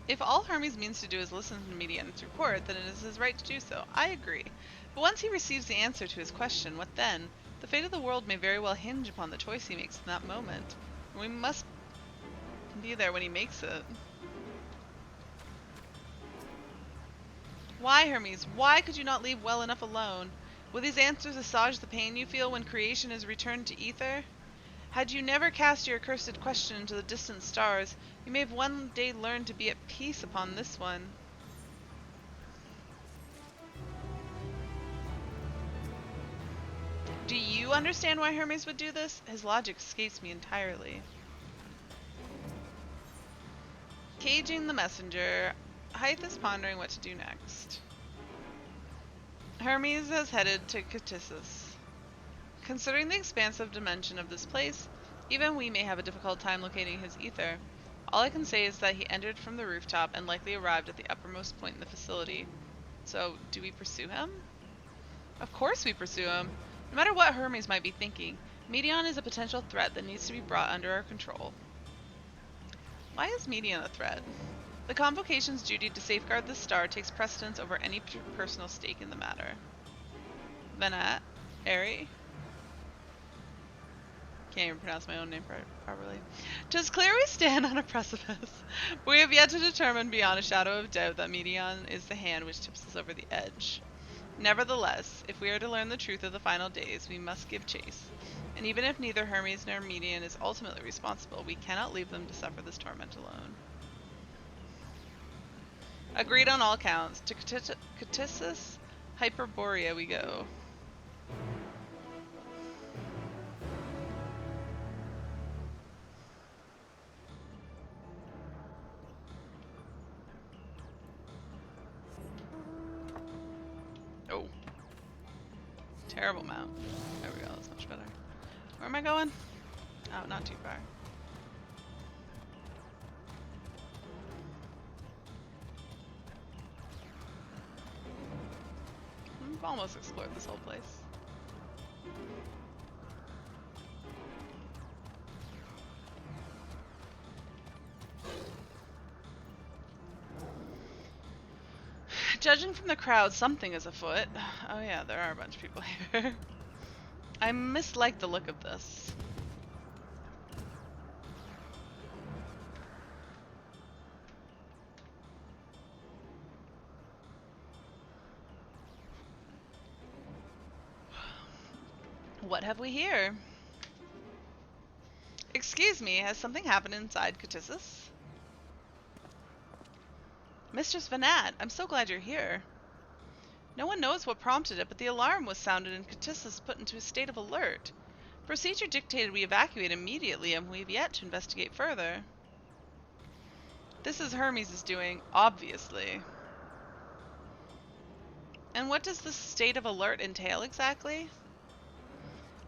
If all Hermes means to do is listen to Meteion's report, then it is his right to do so. I agree. But once he receives the answer to his question, what then? The fate of the world may very well hinge upon the choice he makes in that moment. We must be there when he makes it. Why, Hermes? Why could you not leave well enough alone? Will these answers assuage the pain you feel when creation is returned to ether? Had you never cast your accursed question into the distant stars, you may have one day learned to be at peace upon this one. Do you understand why Hermes would do this? His logic escapes me entirely. Caging the messenger. Hythe is pondering what to do next. Hermes has headed to Catissus. Considering the expansive dimension of this place, even we may have a difficult time locating his ether. All I can say is that he entered from the rooftop and likely arrived at the uppermost point in the facility. So, do we pursue him? Of course we pursue him. No matter what Hermes might be thinking, Medion is a potential threat that needs to be brought under our control. Why is Medion a threat? The Convocation's duty to safeguard the star takes precedence over any personal stake in the matter. Venat? Ari? Can't even pronounce my own name properly. 'Tis clear we stand on a precipice. We have yet to determine beyond a shadow of doubt that Medion is the hand which tips us over the edge. Nevertheless, if we are to learn the truth of the final days, we must give chase. And even if neither Hermes nor Medion is ultimately responsible, we cannot leave them to suffer this torment alone. Agreed on all counts. To Catissus Hyperborea we go. Oh. Terrible mount. There we go, that's much better. Where am I going? Oh, not too far. I've almost explored this whole place. Judging from the crowd, something is afoot. Oh yeah, there are a bunch of people here. I mislike the look of this. What have we here? Excuse me, has something happened inside Catissus? Mistress Venat, I'm so glad you're here. No one knows what prompted it, but the alarm was sounded and Catissus put into a state of alert. Procedure dictated we evacuate immediately, and we've yet to investigate further. This is Hermes' doing, obviously. And what does this state of alert entail exactly?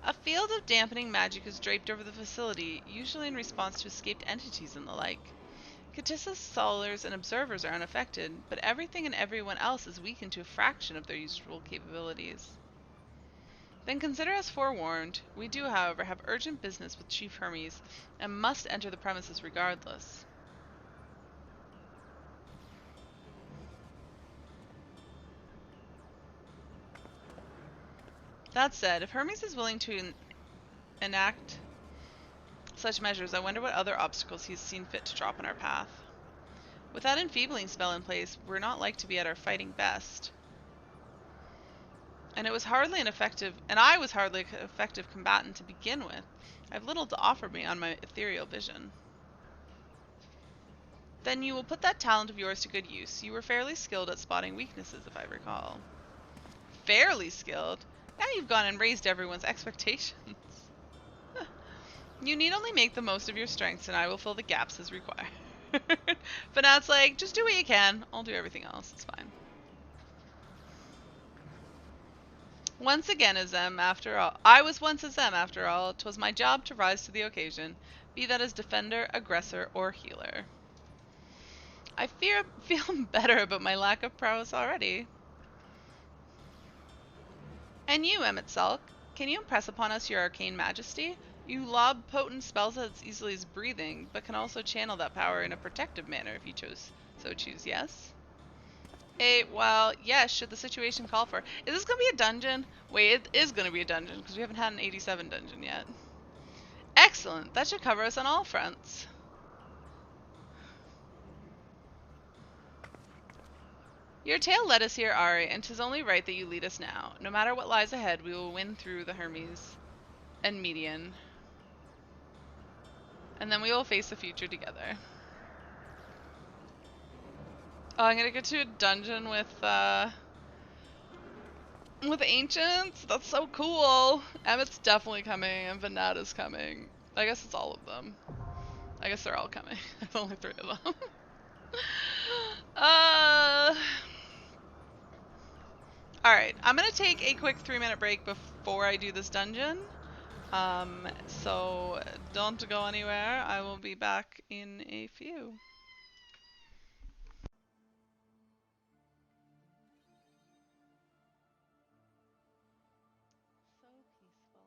A field of dampening magic is draped over the facility, usually in response to escaped entities and the like. Catissus scholars and observers are unaffected, but everything and everyone else is weakened to a fraction of their usual capabilities. Then consider us forewarned. We do, however, have urgent business with Chief Hermes, and must enter the premises regardless. That said, if Hermes is willing to enact such measures, I wonder what other obstacles he's seen fit to drop in our path. With that enfeebling spell in place, we're not like to be at our fighting best. And I was hardly an effective combatant to begin with. I have little to offer beyond my ethereal vision. Then you will put that talent of yours to good use. You were fairly skilled at spotting weaknesses, if I recall. Fairly skilled? Now you've gone and raised everyone's expectations. You need only make the most of your strengths, and I will fill the gaps as required. But now it's like, just do what you can. I'll do everything else. It's fine. Once again a Zem, after all. I was once a Zem, after all. 'Twas my job to rise to the occasion, be that as defender, aggressor, or healer. I feel better about my lack of prowess already. And you, Emmett Salk, can you impress upon us your arcane majesty? You lob potent spells as easily as breathing, but can also channel that power in a protective manner if you so choose, yes? Well, yes, should the situation call for. Is this going to be a dungeon? Wait, it is going to be a dungeon, because we haven't had an 87 dungeon yet. Excellent, that should cover us on all fronts. Your tale led us here, Ari, and 'tis only right that you lead us now. No matter what lies ahead, we will win through the Hermes and Median. And then we will face the future together. Oh, I'm gonna go to a dungeon with ancients. That's so cool. Emmett's definitely coming, and Vanada's coming. I guess it's all of them. I guess they're all coming. There's only 3 of them. uh. All right, I'm gonna take a quick 3-minute break before I do this dungeon. So don't go anywhere. I will be back in a few. So peaceful.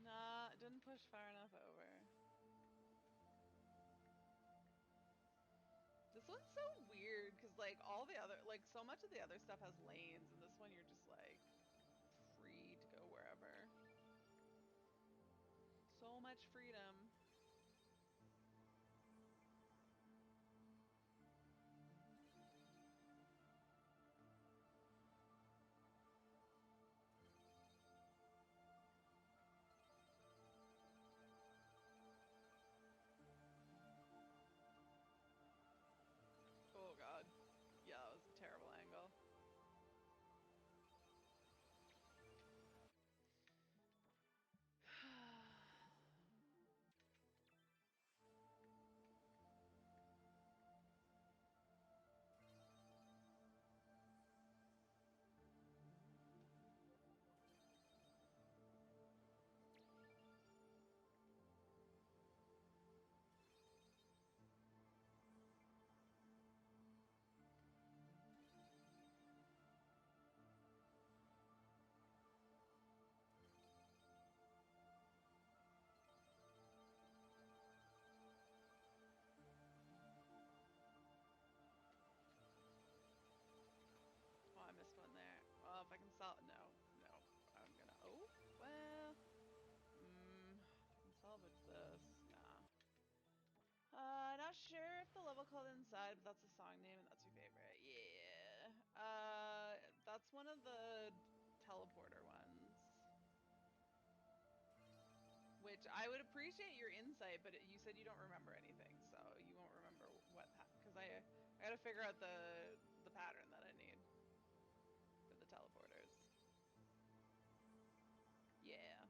Nah, didn't push far enough over. This one's so weird because like all the other, like so much of the other stuff has lanes, and this one you're just like free to go wherever. So much freedom. Oh god. Yeah, that was a terrible angle. Oh, I missed one there. Well, if I can solve, no, no, I'm gonna. Oh, well, if I can salvage this, nah. Not sure if the level called inside, but that's a song name and that's your favorite. Yeah. That's one of the teleporter ones. Which I would appreciate your insight, but you said you don't remember anything, so you won't remember what because I gotta figure out the pattern that I need for the teleporters. Yeah.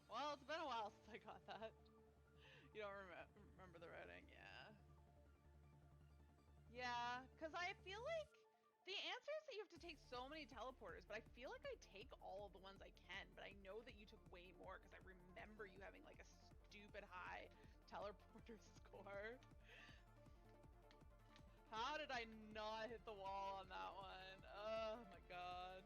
Well, it's been a while since I got that. You don't remember the routing, yeah. Yeah, because I feel like the answer is that you have to take so many teleporters, but I feel like I take all of the ones I can, but I know that you took way more because I remember you having like a stupid high teleporter score. How did I not hit the wall on that one? Oh my god.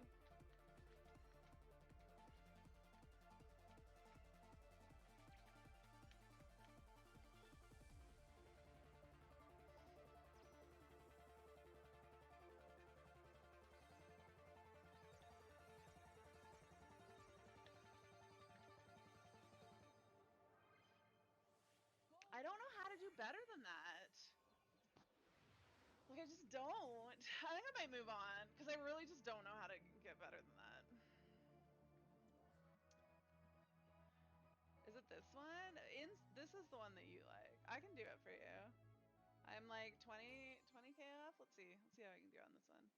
I don't know how to do better than that. Like, I just don't. I think I might move on, because I really just don't know how to get better than that. Is it this one? This is the one that you like. I can do it for you. I'm like 20k off. Let's see. Let's see how I can do on this one.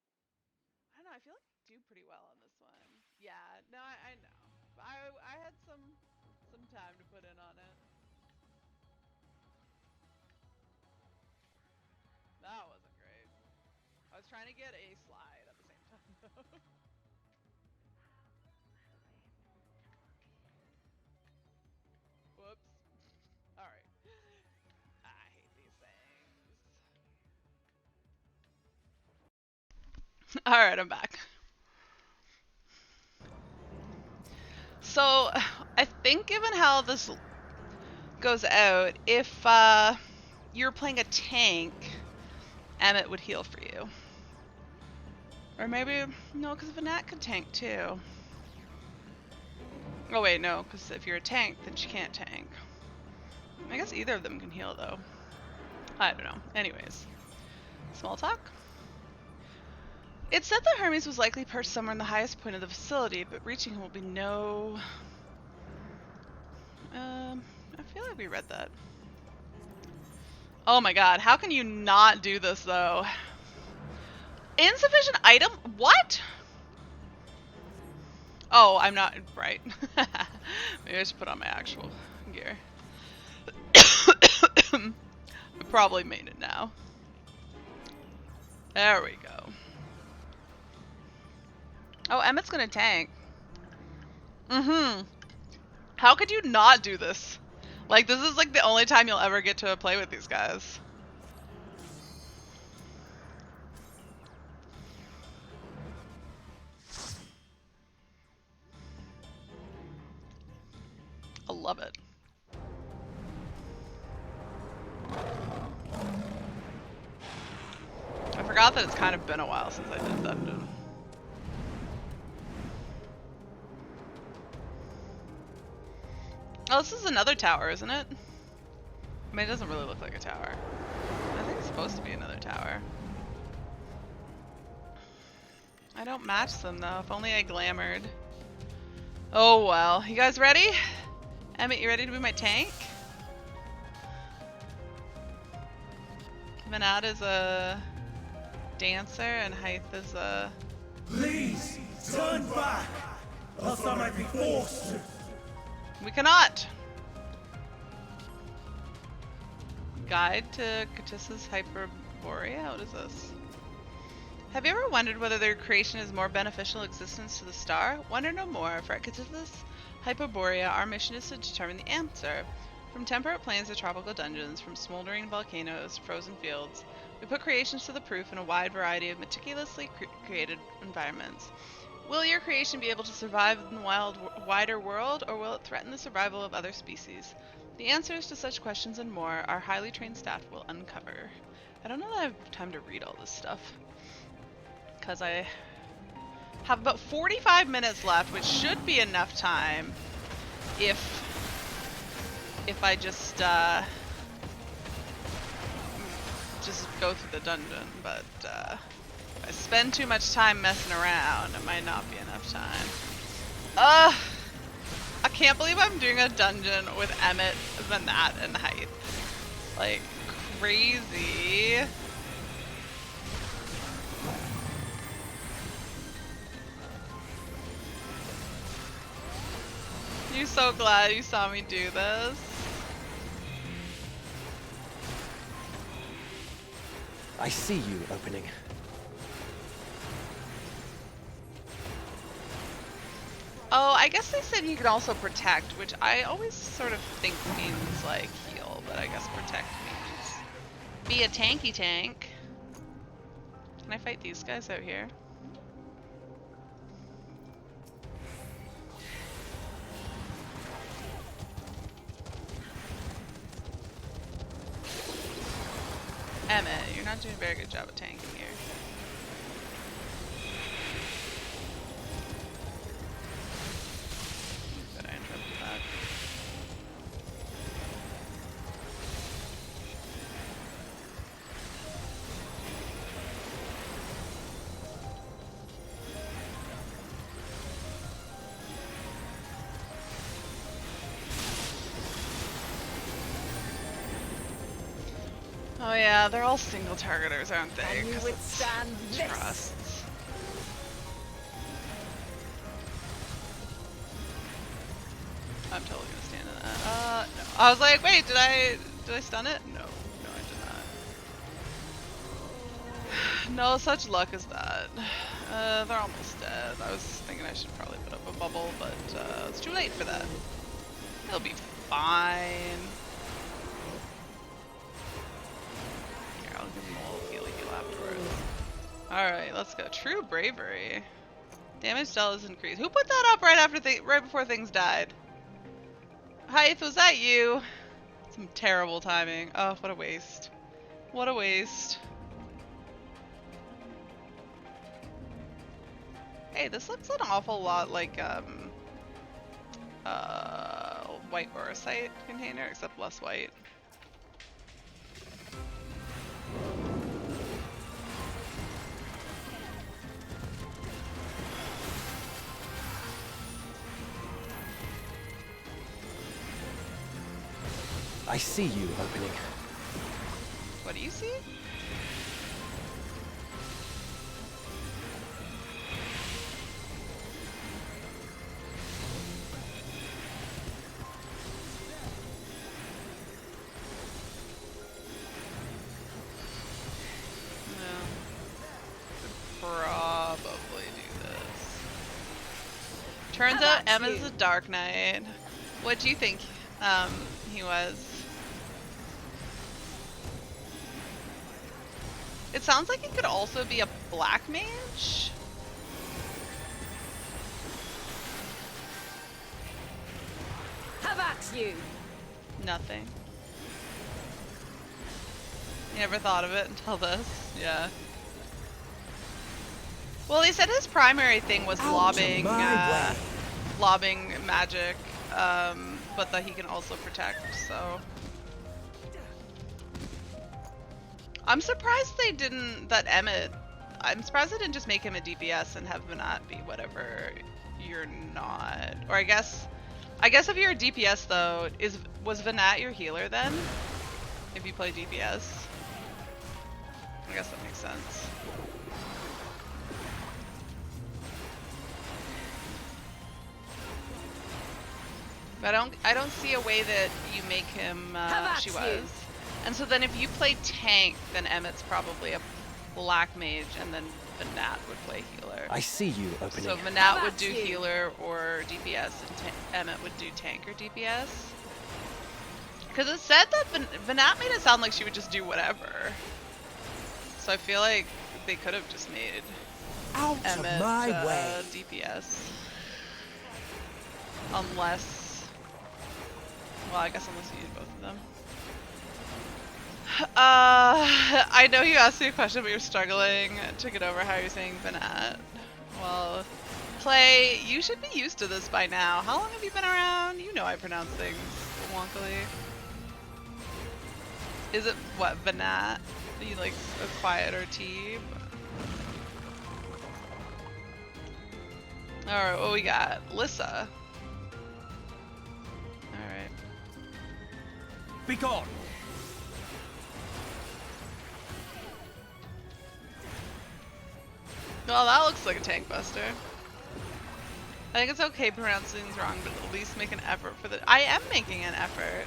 I don't know. I feel like I do pretty well on this one. Yeah. No, I know. I had some time to put in on it. That wasn't great. I was trying to get a slide at the same time though. Whoops. All right. I hate these things. Alright, I'm back. So, I think given how this goes out, if you're playing a tank, Emmett would heal for you. Or maybe, no, because Vanat could tank too. Oh wait, no, because if you're a tank, then she can't tank. I guess either of them can heal though. I don't know. Anyways, small talk. It said that Hermes was likely perched somewhere in the highest point of the facility, but reaching him will be no... I feel like we read that. Oh my god, how can you not do this though? Insufficient item? What? Oh, I'm not right. Maybe I should put on my actual gear. I probably made it now. There we go. Oh, Emmett's gonna tank. How could you not do this? Like, this is like the only time you'll ever get to play with these guys. I love it. I forgot that it's kind of been a while since I did dungeon. Oh, this is another tower, isn't it? I mean, it doesn't really look like a tower. I think it's supposed to be another tower. I don't match them though. If only I glamored. Oh well. You guys ready? Emmett, you ready to be my tank? Manat is a dancer and Hythe is a... Please, turn back, else I might be forced to. We cannot! Guide to Katissa's Hyperborea? What is this? Have you ever wondered whether their creation is more beneficial existence to the star? Wonder no more, for at Katissa's Hyperborea, our mission is to determine the answer. From temperate plains to tropical dungeons, from smoldering volcanoes to frozen fields, we put creations to the proof in a wide variety of meticulously created environments. Will your creation be able to survive in the wider world, or will it threaten the survival of other species? The answers to such questions and more our highly trained staff will uncover. I don't know that I have time to read all this stuff, because I have about 45 minutes left, which should be enough time if I just go through the dungeon, but if I spend too much time messing around, it might not be enough time. I can't believe I'm doing a dungeon with Emmett, Vanat, and Hythe. Like, crazy. You're so glad you saw me do this. I see you opening. Oh, I guess they said you could also protect, which I always sort of think means like heal, but I guess protect means be a tanky tank. Can I fight these guys out here? Emmett, you're not doing a very good job of tanking here. But I interrupted that. Oh yeah, they're all single targeters, aren't they? Can you 'Cause withstand it's this? trusts. I'm totally gonna stand in that. No. I was like, wait, did I stun it? No, I did not. No such luck as that. They're almost dead. I was thinking I should probably put up a bubble, but it's too late for that. It'll be fine. Here, I'll give them a little heal afterwards. Alright, let's go. True bravery. Damage dealt is increased. Who put that up right after right before things died? Hythe, was that you? Some terrible timing. Oh, what a waste. What a waste. Hey, this looks an awful lot like white Orosite container, except less white. I see you opening. What do you see? Probably do this. Turns out Emma's a Dark Knight. What do you think he was? It sounds like he could also be a black mage. How about you? Nothing. You never thought of it until this? Yeah. Well, he said his primary thing was lobbing magic, but that he can also protect, so. I'm surprised they didn't, I'm surprised they didn't just make him a DPS and have Venat be whatever you're not. Or I guess if you're a DPS though, was Venat your healer then? If you play DPS? I guess that makes sense. But I don't see a way that you make him she was. And so then if you play tank, then Emmett's probably a black mage, and then Venat would play healer. I see you opening. So Venat would do healer or DPS, and Emmett would do tank or DPS. Because it said that Venat made it sound like she would just do whatever. So I feel like they could have just made Emmett DPS. Unless, well, I guess unless you need both of them. I know you asked me a question, but you're struggling to get over how you're saying Venat. Well, Clay, you should be used to this by now. How long have you been around? You know I pronounce things wonkily. Is it, what, Venat? You like a quieter T? Alright, what we got? Lissa. Alright. Be gone! Well, that looks like a tank buster. I think it's okay pronouncing things wrong, but at least make an effort for the. I am making an effort.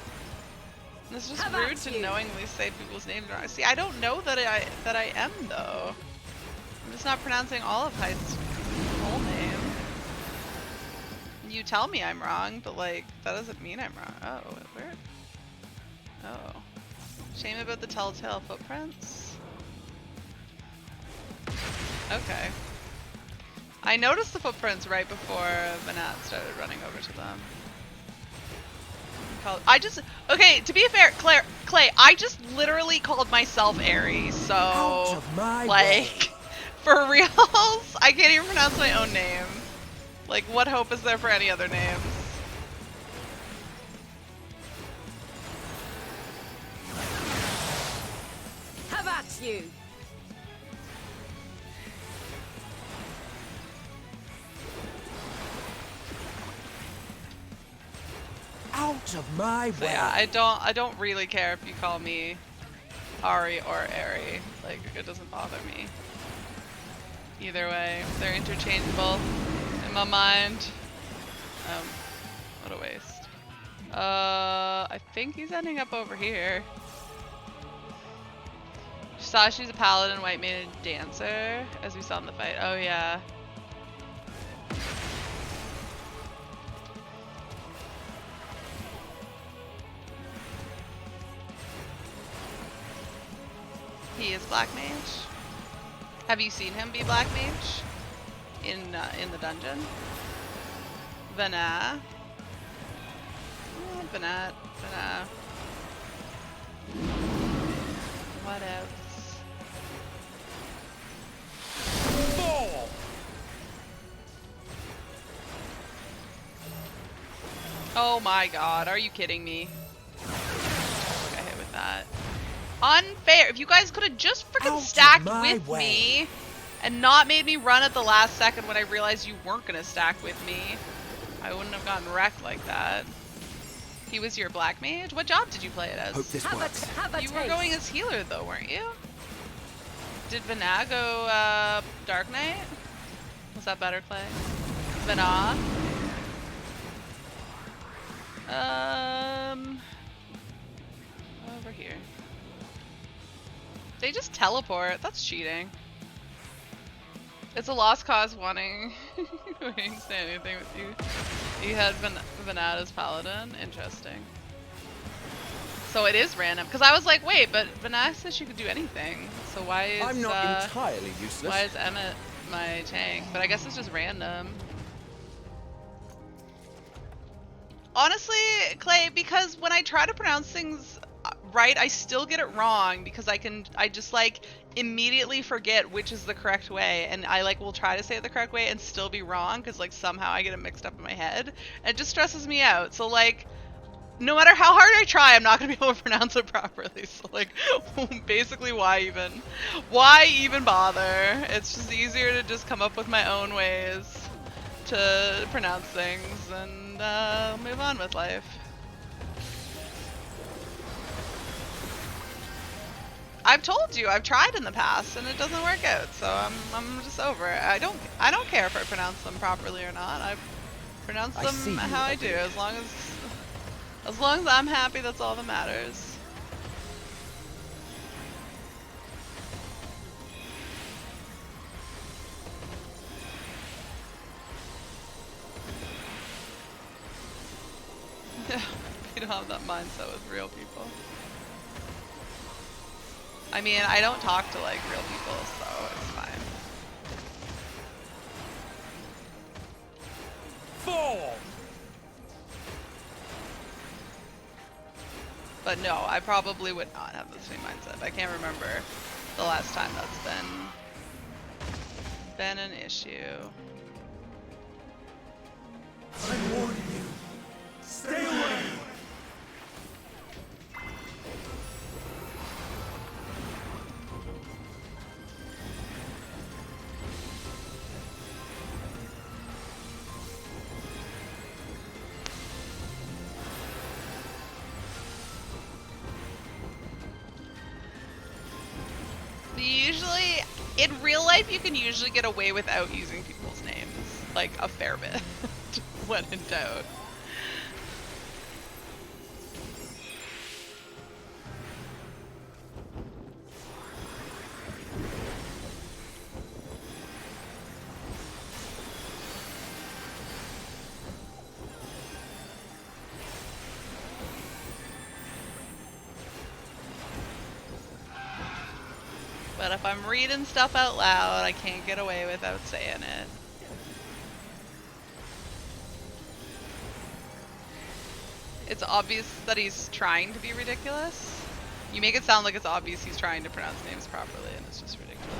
And it's just rude to knowingly say people's names wrong. See, I don't know that I am though. I'm just not pronouncing all of Hyde's whole name. You tell me I'm wrong, but like that doesn't mean I'm wrong. Oh, where? Oh, shame about the telltale footprints. Okay. I noticed the footprints right before Venat started running over to them. Okay, to be fair, Clay, I just literally called myself Aries, so, like, for reals, I can't even pronounce my own name. Like, what hope is there for any other names? How about you? Out of my way! So yeah, I don't really care if you call me Ari or Ari. Like, it doesn't bother me. Either way, they're interchangeable in my mind. What a waste. I think he's ending up over here. Saw she's a paladin, white maiden, dancer, as we saw in the fight. Oh yeah. He is black mage. Have you seen him be Black Mage in the dungeon? Vana. Vana. What else? Fall! Oh my god, are you kidding me? I got hit with that. Unfair! If you guys could have just freaking stacked with me and not made me run at the last second when I realized you weren't gonna stack with me, I wouldn't have gotten wrecked like that. He was your Black Mage? What job did you play it as? Hope this works. You were going as healer though, weren't you? Did Vana go Dark Knight? Was that better, Clay? Vana? Over here. They just teleport. That's cheating. It's a lost cause wanting waiting to say anything with you. You had Vanada's Paladin. Interesting. So it is random. Because I was like, wait, but Vanada says she could do anything. So why is I'm not entirely useless. why is Emmett my tank? But I guess it's just random. Honestly, Clay, because when I try to pronounce things right, I still get it wrong because I just like immediately forget which is the correct way, and I like will try to say it the correct way and still be wrong because like somehow I get it mixed up in my head. And it just stresses me out. So like, no matter how hard I try, I'm not gonna be able to pronounce it properly. So like, basically, why even bother? It's just easier to just come up with my own ways to pronounce things and move on with life. I've told you, I've tried in the past and it doesn't work out, so I'm just over it. I don't care if I pronounce them properly or not. I pronounce them how I do, as long as I'm happy, that's all that matters. We don't have that mindset with real people. I mean, I don't talk to like real people, so it's fine. Fall! But no, I probably would not have the same mindset. I can't remember the last time that's been an issue. I'm warning you. Stay away! Usually, in real life, you can usually get away without using people's names, like a fair bit, when in doubt. But if I'm reading stuff out loud, I can't get away without saying it. It's obvious that he's trying to be ridiculous. You make it sound like it's obvious he's trying to pronounce names properly, and it's just ridiculous.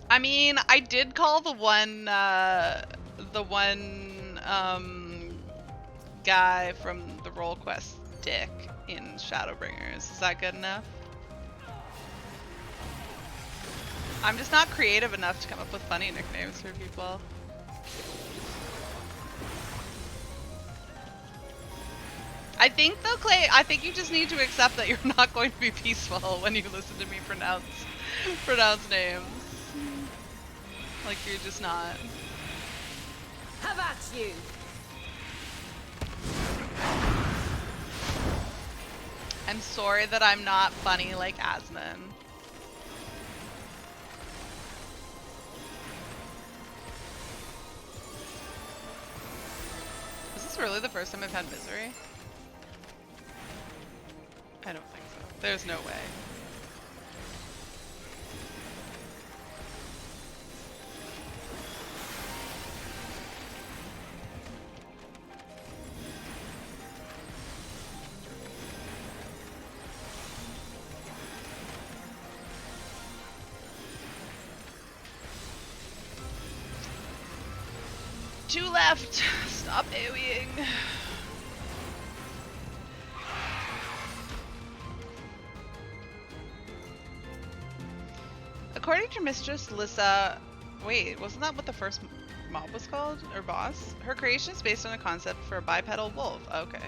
I mean, I did call the one guy from the roll quest Dick in Shadowbringers. Is that good enough? I'm just not creative enough to come up with funny nicknames for people. I think though, Clay, I think you just need to accept that you're not going to be peaceful when you listen to me pronounce names. Like you're just not. How about you? I'm sorry that I'm not funny like Asmon. Is this really the first time I've had misery? I don't think so. There's no way. Two left. Stop AoEing. According to Mistress Lissa, wait, wasn't that what the first mob was called? Or boss? Her creation is based on a concept for a bipedal wolf. Okay.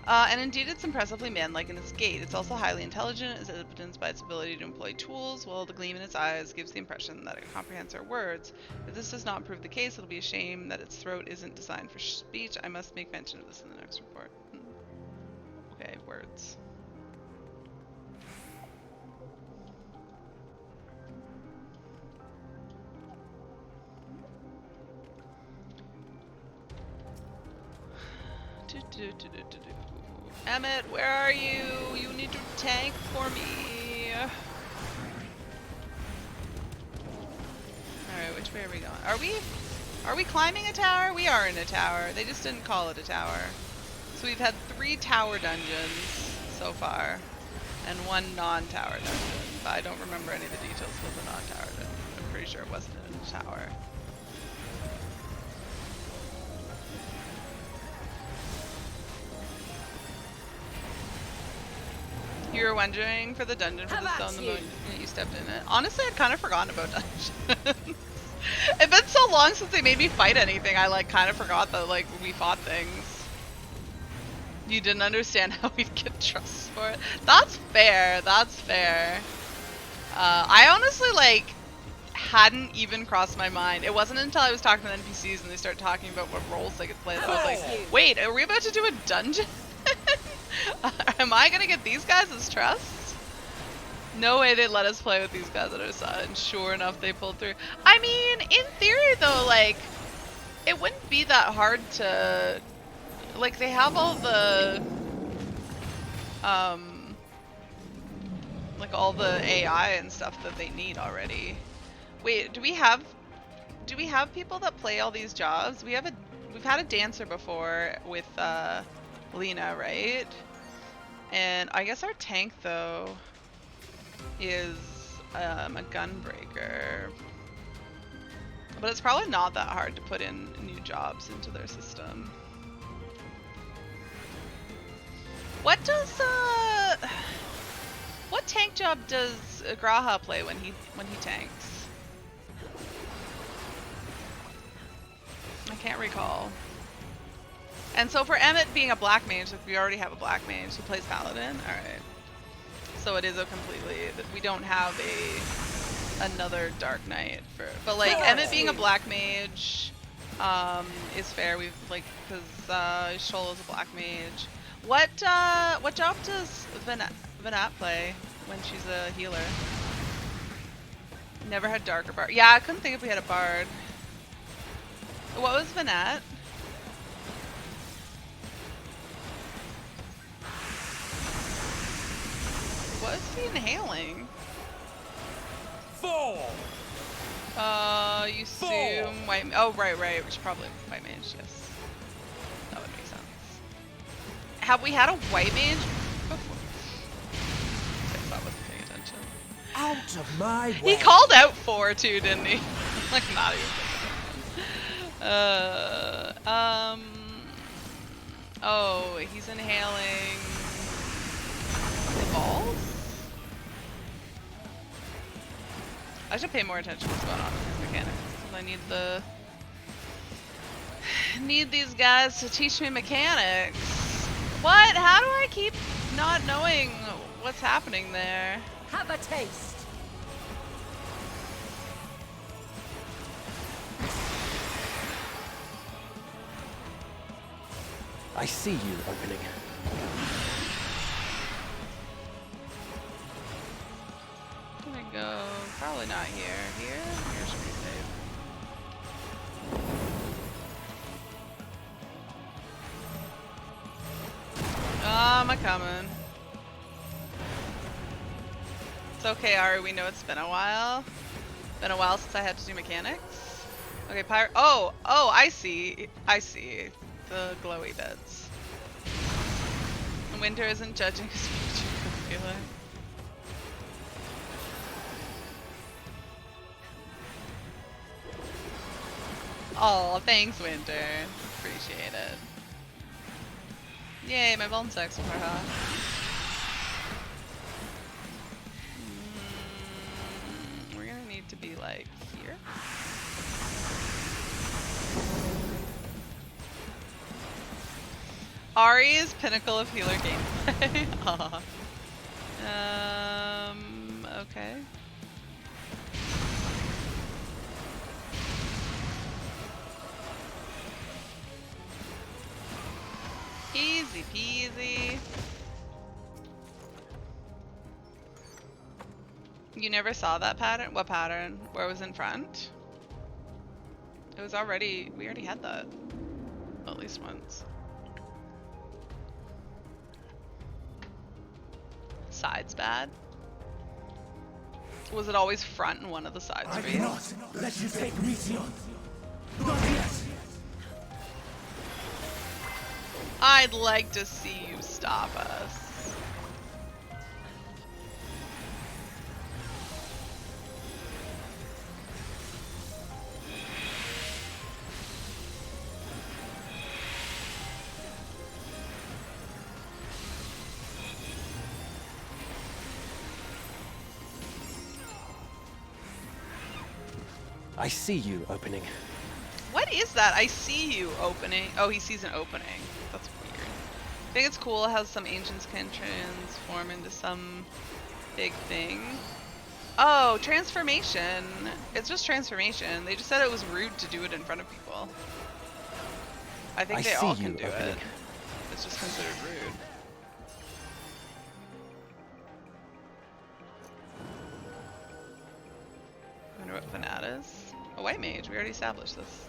And indeed it's impressively man-like in its gait. It's also highly intelligent, as evidenced by its ability to employ tools, while the gleam in its eyes gives the impression that it comprehends our words. If this does not prove the case, it'll be a shame that its throat isn't designed for speech. I must make mention of this in the next report. Okay, words. Emmett, where are you? You need to tank for me. Alright, which way are we going? Are we climbing a tower? We are in a tower. They just didn't call it a tower. So we've had 3 tower dungeons so far, and 1 non-tower dungeon. But I don't remember any of the details of the non-tower dungeon. I'm pretty sure it wasn't in a tower. You were wondering for the dungeon for the stone the moment you stepped in it. Honestly, I'd kind of forgotten about dungeons. It's been so long since they made me fight anything, I like kind of forgot that like we fought things. You didn't understand how we'd get trusts for it. That's fair, that's fair. I honestly like hadn't even crossed my mind. It wasn't until I was talking to NPCs and they started talking about what roles they could play that I was like, wait, are we about to do a dungeon? Am I gonna get these guys as trusts? No way they'd let us play with these guys at our side, and sure enough they pulled through. I mean, in theory though, like, it wouldn't be that hard to, like, they have all the, like all the AI and stuff that they need already. Wait, do we have people that play all these jobs? We've had a dancer before with, Lena, right? And I guess our tank though is a gunbreaker, but it's probably not that hard to put in new jobs into their system. What tank job does Graha play when he tanks? I can't recall. And so for Emmett being a black mage, like we already have a black mage who plays paladin. All right. So it is a completely, we don't have another dark knight for, but like Emmett being a black mage is fair. We've like, because Shoal is a black mage. What job does Vanat play when she's a healer? Never had dark or bard. Yeah, I couldn't think if we had a bard. What was Vanat? What is he inhaling? Fall! You assume white. Oh, right. Which is probably white mage. Yes, that would make sense. Have we had a white mage before? I guess I wasn't paying attention. Out of my way! He called out 4 too, didn't he? Like not even. Oh, he's inhaling the balls. I should pay more attention to what's going on with these mechanics. I need these guys to teach me mechanics. What? How do I keep not knowing what's happening there? Have a taste. I see you opening. Where do I go? Probably not here. Here should be safe. I'm a coming. It's okay, Ari. We know it's been a while. Been a while since I had to do mechanics. Okay, pirate. Oh, I see. I see. The glowy bits. Winter isn't judging his feeling. Oh, thanks, Winter. Appreciate it. Yay, my bone sex for her. We're gonna need to be like here. Ari's pinnacle of healer gameplay. Okay. Easy peasy. You never saw that pattern? What pattern? Where it was in front? It was already, we already had that. At least once. Sides bad? Was it always front in one of the sides I for you? cannot let you take Meteor. Not yet. I'd like to see you stop us. I see you opening. What is that? I see you opening. Oh, he sees an opening. That's weird. I think it's cool how some ancients can transform into some big thing. Oh, transformation. It's just transformation. They just said it was rude to do it in front of people. I think they all can do it. It's just considered rude. I wonder what Fanat is. A white mage. We already established this.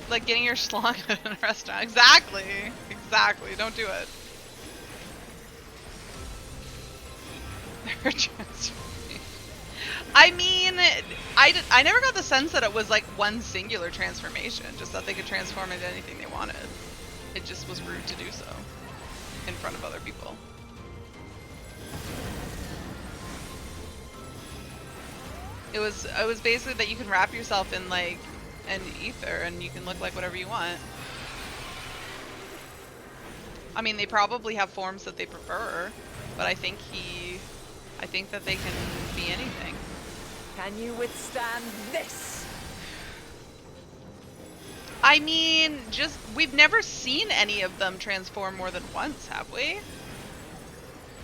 Like getting your schlong in a restaurant. Exactly. Exactly. Don't do it. I mean, I never got the sense that it was like one singular transformation, just that they could transform into anything they wanted. It just was rude to do so in front of other people. It was basically that you can wrap yourself in like an ether and you can look like whatever you want. I mean, they probably have forms that they prefer, but I think that they can be anything. Can you withstand this? I mean, just we've never seen any of them transform more than once, have we?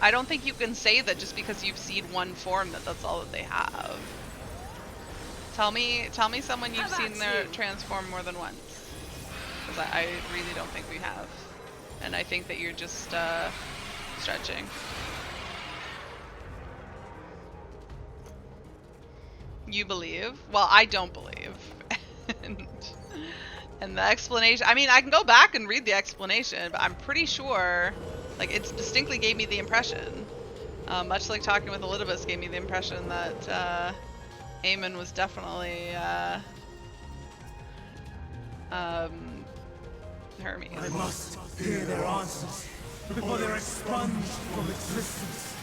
I don't think you can say that just because you've seen one form that's all that they have. Tell me someone you've seen their transform more than once. Because I really don't think we have. And I think that you're just stretching. You believe? Well, I don't believe. and the explanation, I mean, I can go back and read the explanation, but I'm pretty sure, like, it distinctly gave me the impression, much like talking with Elidibus gave me the impression that Eamon was definitely Hermes. I must hear their answers before they're expunged from existence.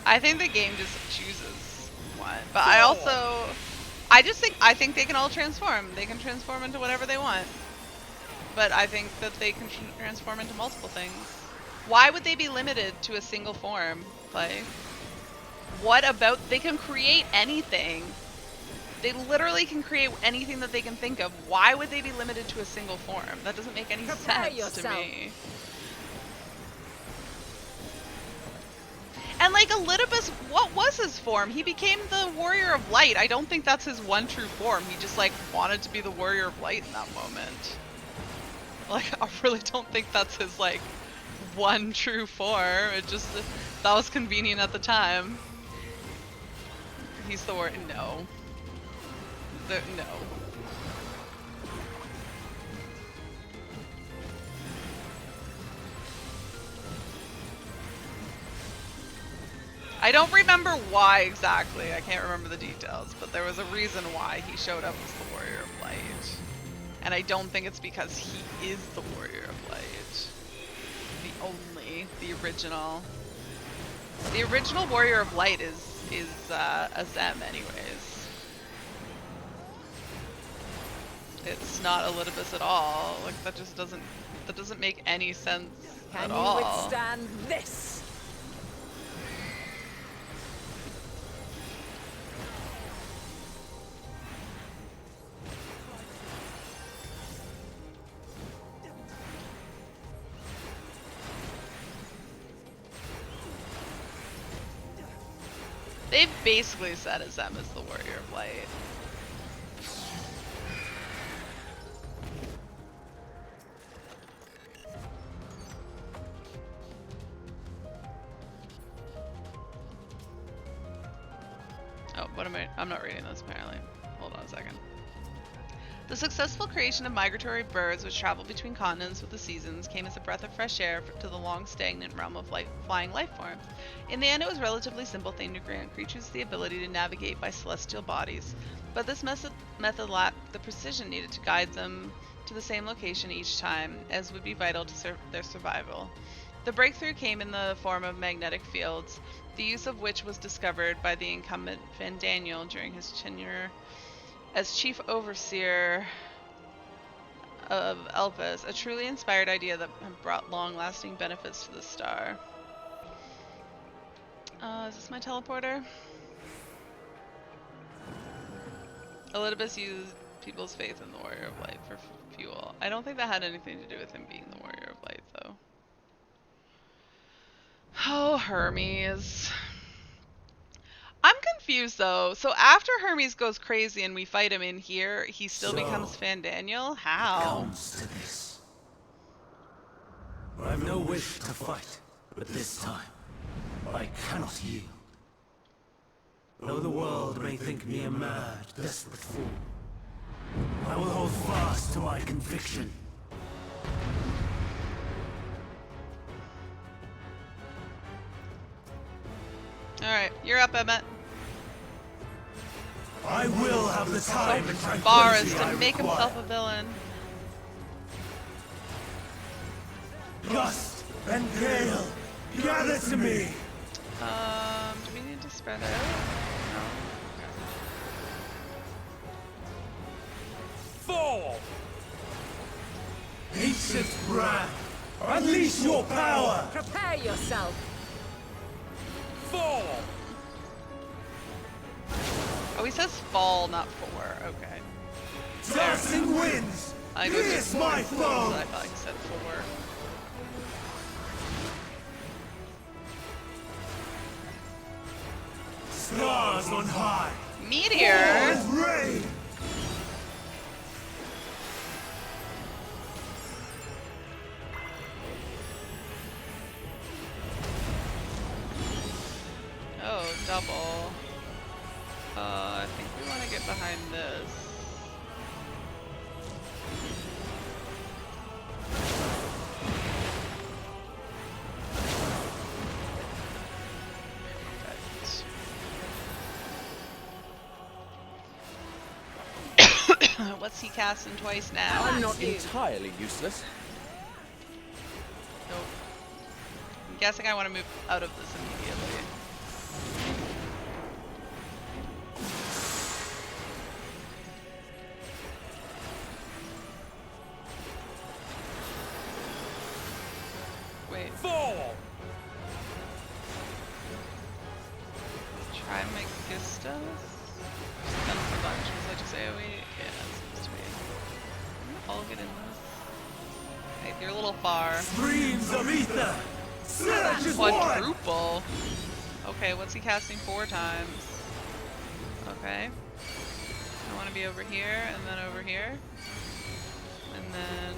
I think the game just chooses one, but I think they can all transform. They can transform into whatever they want. But I think that they can transform into multiple things. Why would they be limited to a single form, Play? What about, they can create anything. They literally can create anything that they can think of. Why would they be limited to a single form? That doesn't make any sense to me. And like Elidibus, what was his form? He became the Warrior of Light. I don't think that's his one true form. He just like wanted to be the Warrior of Light in that moment. Like, I really don't think that's his like one true form. It just, that was convenient at the time. He's the warrior. No. No. I don't remember why exactly. I can't remember the details, but there was a reason why he showed up as the Warrior of Light. And I don't think it's because he is the Warrior of Light. The original. The original Warrior of Light is a Zem anyways. It's not Elidibus at all. Like that doesn't make any sense at all. Can you withstand this? They've basically said Azem is the Warrior of Light. Oh, what am I? I'm not reading this apparently. Hold on a second. The successful creation of migratory birds which travel between continents with the seasons came as a breath of fresh air to the long stagnant realm of flying life forms. In the end, it was a relatively simple thing to grant creatures the ability to navigate by celestial bodies, but this method lacked the precision needed to guide them to the same location each time, as would be vital to their survival. The breakthrough came in the form of magnetic fields, the use of which was discovered by the incumbent Van Daniel during his tenure as chief overseer of Elpis, a truly inspired idea that brought long-lasting benefits to the star. Is this my teleporter? Elidibus used people's faith in the Warrior of Light for fuel. I don't think that had anything to do with him being the Warrior of Light, though. Oh, Hermes. I'm confused though. So after Hermes goes crazy and we fight him in here, he still becomes Fandaniel? How? Comes to this. I have no wish to fight, but this time, I cannot yield. Though the world may think me a mad, desperate fool, I will hold fast to my conviction. Alright, you're up, Emmett. I will have the time and tranquility Boris to I make require. himself a villain. Gust and gale, gather to me. Do we need to spread out? No. Fall! Ancient brand, unleash your power! Prepare yourself. Fall! Oh, he says fall, not four. Okay. Dancing winds, I think it was pierce just my four, foe! but I thought he said four. Stars on high, Meteor? fall and rain! Oh, double. I think we want to get behind this. Perfect. What's he casting twice now? I'm not entirely useless. Nope. I'm guessing I want to move out of this immediately. Wait. Fall! Try Magistus? Done for bunch. Was I just AoE? Yeah, that seems to be. I'll get in this. Hey, you're a little far. Streams of ether! Snatch is one! Quadruple. Okay, what's he casting 4 times? Okay. I want to be over here, and then over here. And then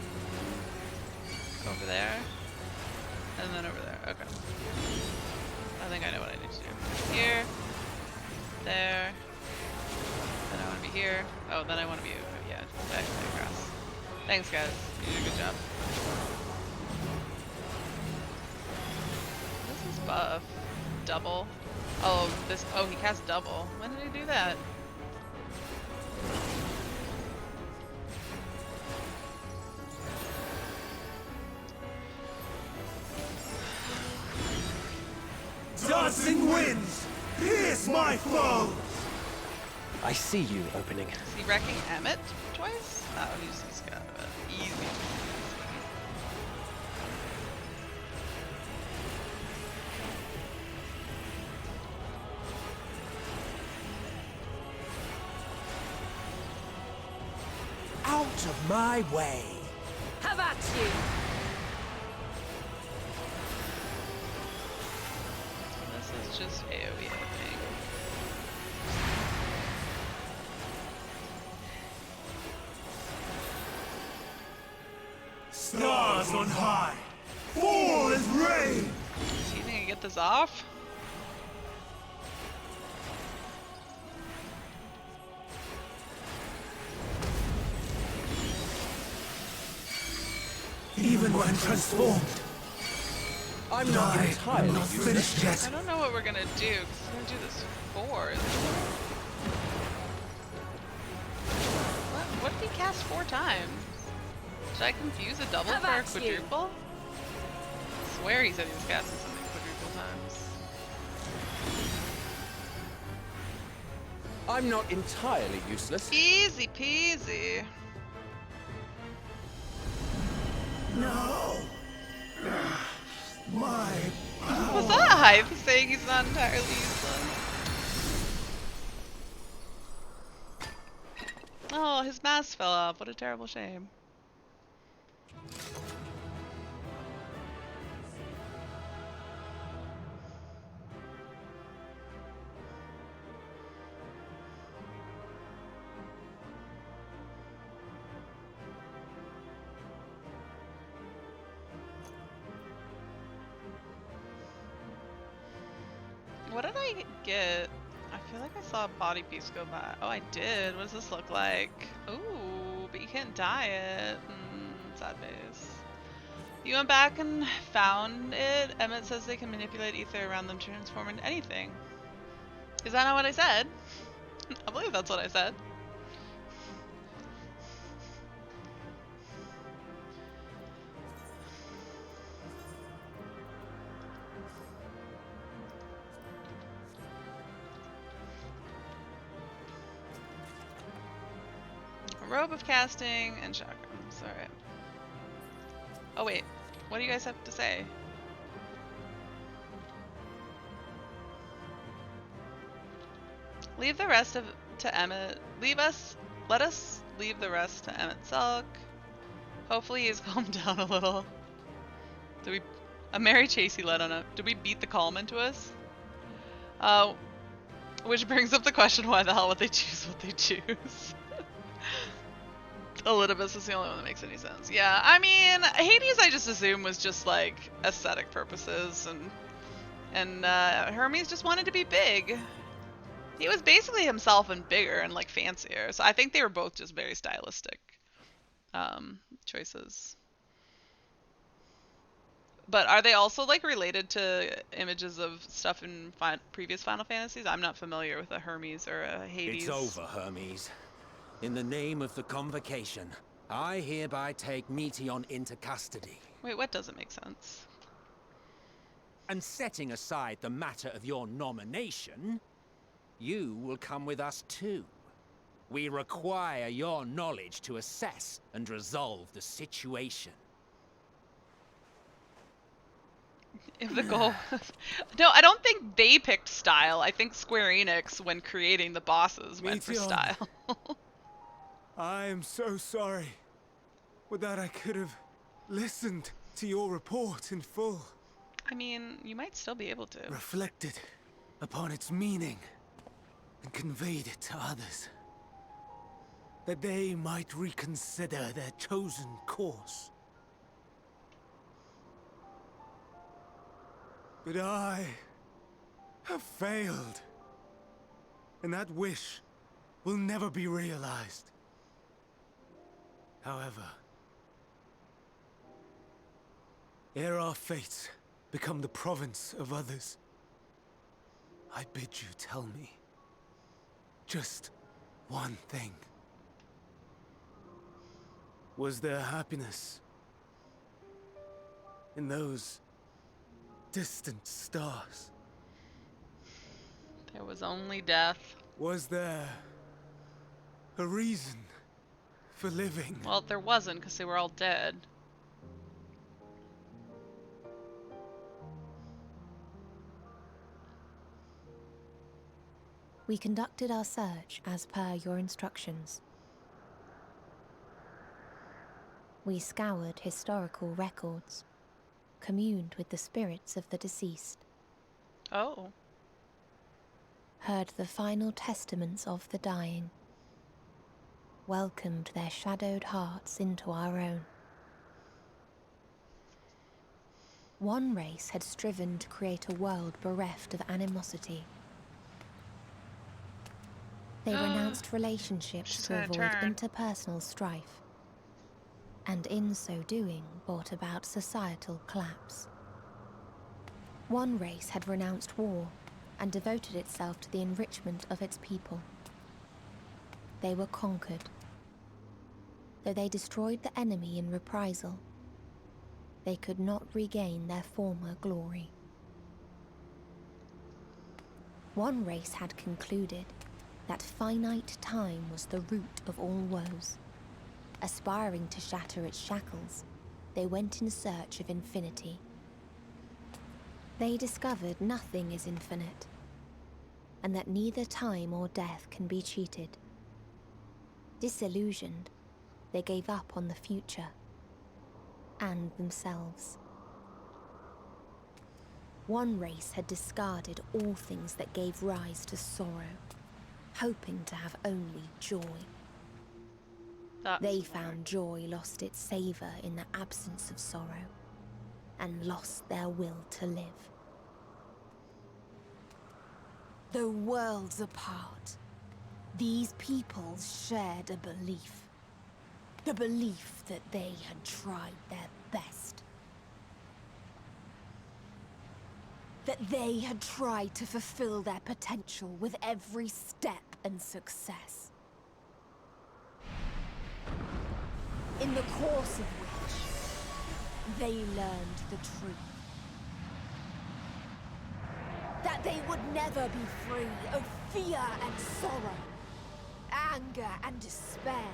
over there. And Oh, then I want to be, yeah, back across. Thanks, guys. You did a good job. This is buff. Double. Oh, this. Oh, he cast double. When did he do that? Dancing winds, pierce my foe! I see you opening. Is he wrecking Emmett twice? Oh, he's got easy. Out of my way! Have at you! This is just AoE, I think. Stars on high, fall as rain! Is he gonna get this off? Even when transformed, I'm not entirely not finished yet. I don't know what we're gonna do, because we're gonna do this 4. What did he cast 4 times? Should I confuse a double How for a about you? quadruple? I swear he said he was casting something quadruple times. I'm not entirely useless. Easy peasy. No! My Was that hype saying he's not entirely useless? Oh, his mask fell off. What a terrible shame. What did I get? I feel like I saw a body piece go by. Oh, I did. What does this look like? Ooh, but you can't dye it. Sad face. You went back and found it. Emmett says they can manipulate ether around them to transform into anything. Is that not what I said? I believe that's what I said. A robe of casting and chakrams. Alright. Oh wait, what do you guys have to say? Leave the rest to Emmett. Let us leave the rest to Emmett Sulk. Hopefully he's calmed down a little. A Mary Chasey let on did we beat the calm into us? Which brings up the question, why the hell would they choose what they choose? Elidibus is the only one that makes any sense. Yeah, I mean, Hades I just assume was just like aesthetic purposes, and Hermes just wanted to be big. He was basically himself and bigger and like fancier, so I think they were both just very stylistic choices. But are they also like related to images of stuff in previous Final Fantasies? I'm not familiar with a Hermes or a Hades. It's over, Hermes. In the name of the Convocation, I hereby take Meteon into custody. Wait, what doesn't make sense? And setting aside the matter of your nomination, you will come with us too. We require your knowledge to assess and resolve the situation. If the goal... No, I don't think they picked style. I think Square Enix, when creating the bosses, went for style. I am so sorry. With that, I could have listened to your report in full. I mean, you might still be able to. Reflected upon its meaning and conveyed it to others. That they might reconsider their chosen course. But I have failed. And that wish will never be realized. However, ere our fates become the province of others, I bid you tell me just one thing. Was there happiness in those distant stars? There was only death. Was there a reason for living? Well, there wasn't, because they were all dead. We conducted our search as per your instructions. We scoured historical records, communed with the spirits of the deceased, Oh. heard the final testaments of the dying, welcomed their shadowed hearts into our own. One race had striven to create a world bereft of animosity. They renounced relationships She's to gonna avoid turn. interpersonal strife, and in so doing brought about societal collapse. One race had renounced war and devoted itself to the enrichment of its people. They were conquered. Though they destroyed the enemy in reprisal, they could not regain their former glory. One race had concluded that finite time was the root of all woes. Aspiring to shatter its shackles, they went in search of infinity. They discovered nothing is infinite, and that neither time or death can be cheated. Disillusioned, they gave up on the future and themselves. One race had discarded all things that gave rise to sorrow, hoping to have only joy. They found joy lost its savor in the absence of sorrow, and lost their will to live. Though worlds apart, these peoples shared a belief. The belief that they had tried their best. That they had tried to fulfill their potential with every step and success. In the course of which, they learned the truth. That they would never be free of fear and sorrow, anger and despair,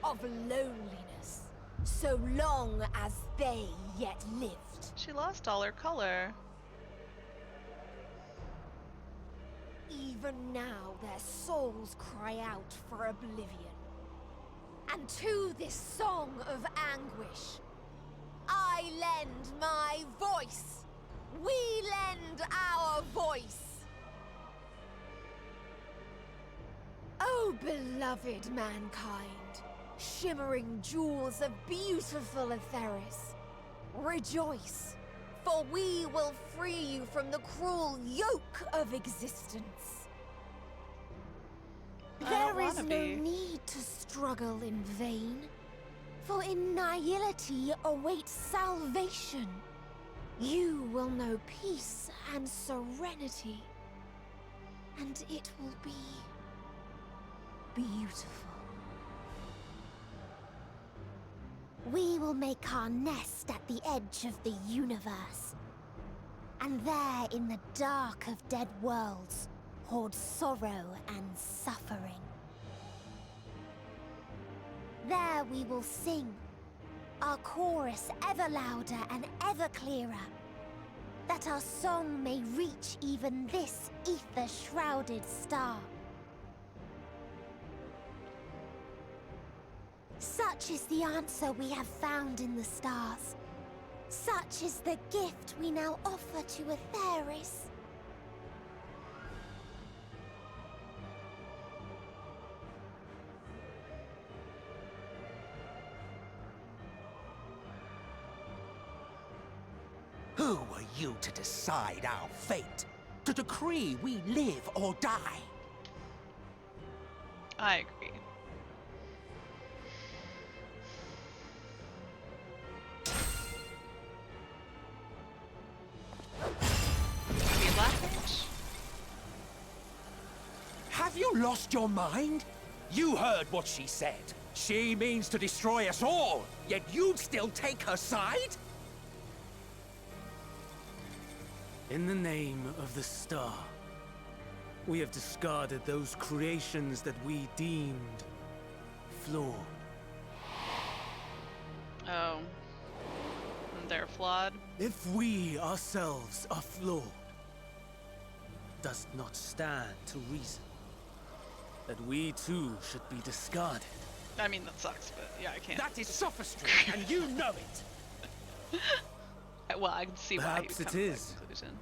of loneliness, so long as they yet lived. She lost all her color. Even now their souls cry out for oblivion. And to this song of anguish, I lend my voice. We lend our voice. Oh, beloved mankind, shimmering jewels of beautiful Atheris, rejoice, for we will free you from the cruel yoke of existence. There is no need to struggle in vain, for in nihility awaits salvation. You will know peace and serenity, and it will be beautiful. We will make our nest at the edge of the universe, and there in the dark of dead worlds hoard sorrow and suffering. There we will sing, our chorus ever louder and ever clearer, that our song may reach even this ether-shrouded star. Such is the answer we have found in the stars. Such is the gift we now offer to Atheris. Who are you to decide our fate? To decree we live or die? I agree. Be a black mage? Have you lost your mind? You heard what she said. She means to destroy us all, yet you'd still take her side? In the name of the star, we have discarded those creations that we deemed flawed. Oh. They're flawed? If we ourselves are flawed, does not stand to reason that we too should be discarded. I mean, that sucks, but yeah, I can't. That is sophistry, and you know it. Well, I can see why Perhaps you it come to that is. conclusion.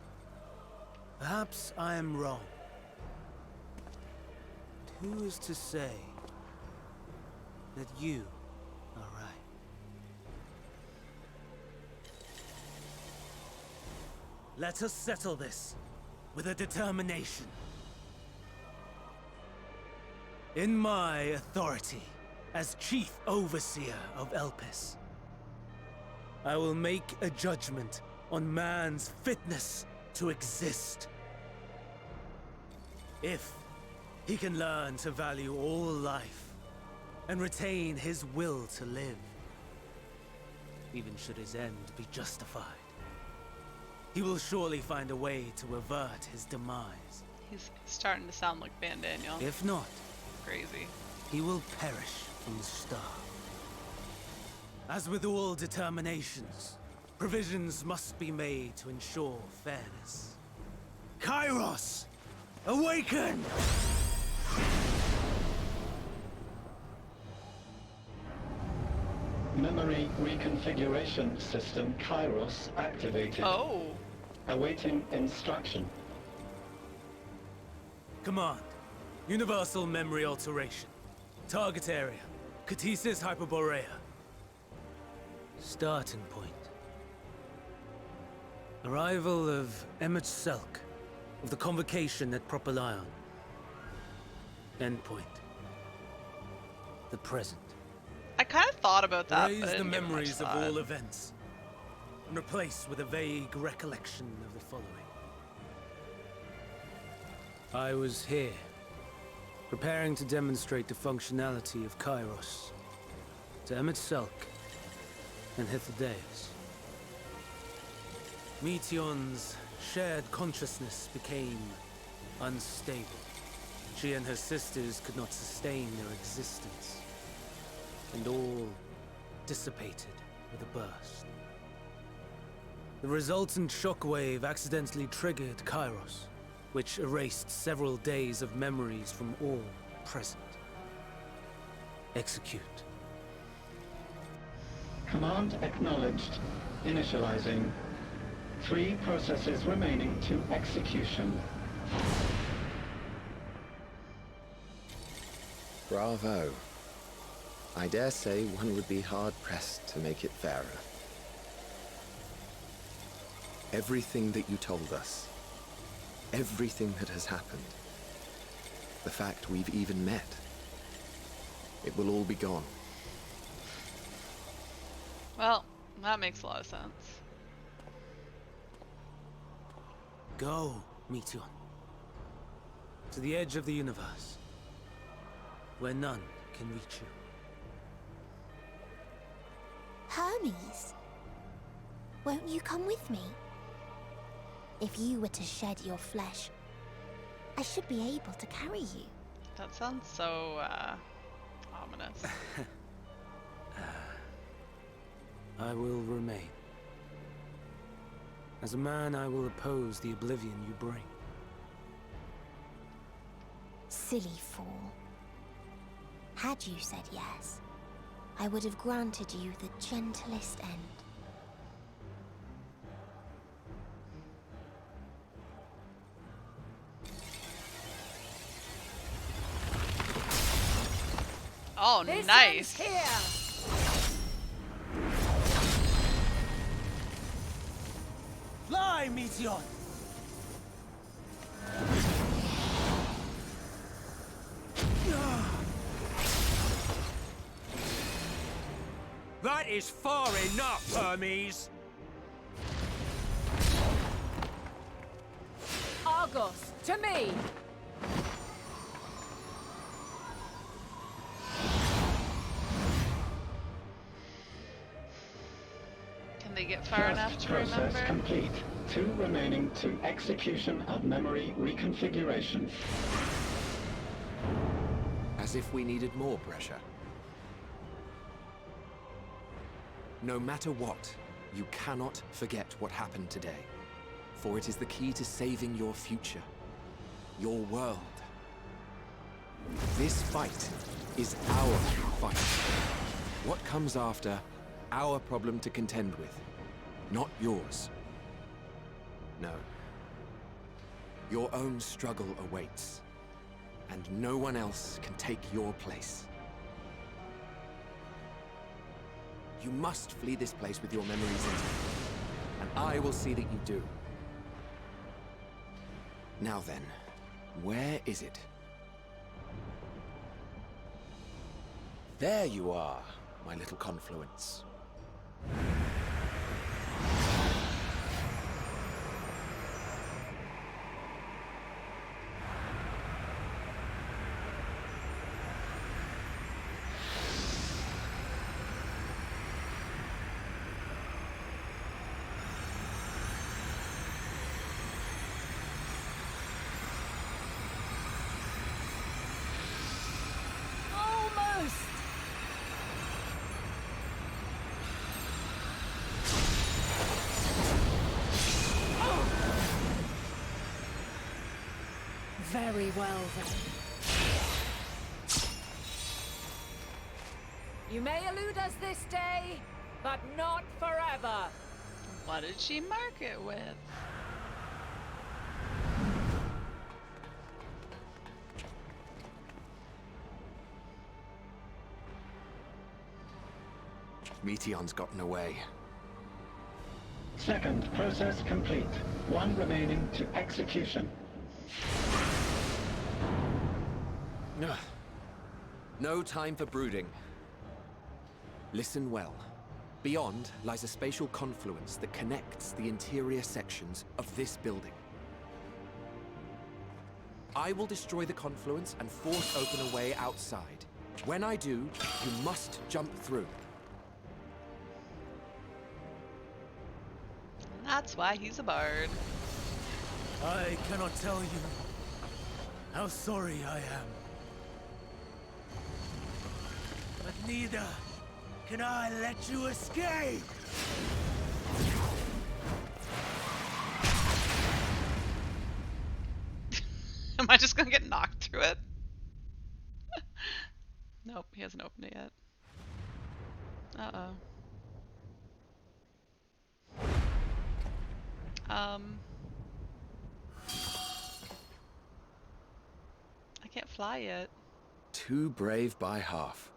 Perhaps I am wrong. But who is to say that you are right? Let us settle this with a determination. In my authority as Chief Overseer of Elpis, I will make a judgment on man's fitness to exist. If he can learn to value all life and retain his will to live, even should his end be justified, he will surely find a way to avert his demise. He's starting to sound like Van Daniel. If not, Crazy. he will perish from the start. As with all determinations, provisions must be made to ensure fairness. Kairos! Awaken! Memory reconfiguration system Kairos activated. Oh. Awaiting instruction. Command. Universal memory alteration. Target area. Catesis Hyperborea. Starting point. Arrival of MSQ of the convocation at Propylion. Endpoint. The present. I kind of thought about that, Erase but I the didn't give it much memories of thought. all events, and replace with a vague recollection of the following. I was here, preparing to demonstrate the functionality of Kairos to MSQ and Hyphodeus. Meteon's shared consciousness became unstable. She and her sisters could not sustain their existence, and all dissipated with a burst. The resultant shockwave accidentally triggered Kairos, which erased several days of memories from all present. Execute. Command acknowledged. Initializing. 3 processes remaining to execution. Bravo. I dare say one would be hard-pressed to make it fairer. Everything that you told us, everything that has happened, the fact we've even met, it will all be gone. Well, that makes a lot of sense. Go, Meteon. To the edge of the universe, where none can reach you. Hermes, won't you come with me? If you were to shed your flesh, I should be able to carry you. That sounds so, ominous. I will remain. As a man, I will oppose the oblivion you bring. Silly fool. Had you said yes, I would have granted you the gentlest end. Oh, This nice. ends here. Fly, Meteon! is far enough, Hermes! Argos, to me! Can they get far enough First to process remember? complete. 2 remaining to execution of memory reconfiguration. As if we needed more pressure. No matter what, you cannot forget what happened today. For it is the key to saving your future. Your world. This fight is our fight. What comes after, our problem to contend with. Not yours. No. Your own struggle awaits. And no one else can take your place. You must flee this place with your memories intact. And I will see that you do. Now then, where is it? There you are, my little confluence. Almost! Very well, then. You may elude us this day, but not forever. What did she mark it with? Meteon's gotten away. Second process complete. 1 remaining to execution. Ugh. No time for brooding. Listen well. Beyond lies a spatial confluence that connects the interior sections of this building. I will destroy the confluence and force open a way outside. When I do, you must jump through. That's why he's a bard. I cannot tell you how sorry I am. But neither can I let you escape! Am I just gonna get knocked through it? Nope, he hasn't opened it yet. Uh-oh. I can't fly yet. Too brave by half.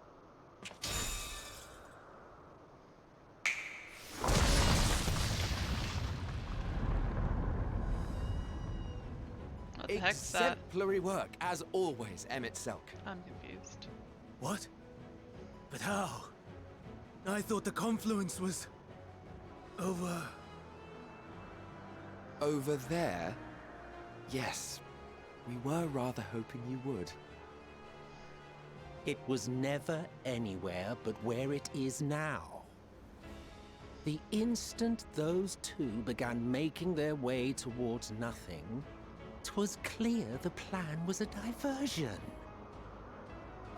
What the heck's that? Exemplary work, as always, Emmett Selk. I'm confused. What? But how? I thought the confluence was... over... Over there? Yes. We were rather hoping you would. It was never anywhere but where it is now. The instant those two began making their way towards nothing, 'twas clear the plan was a diversion.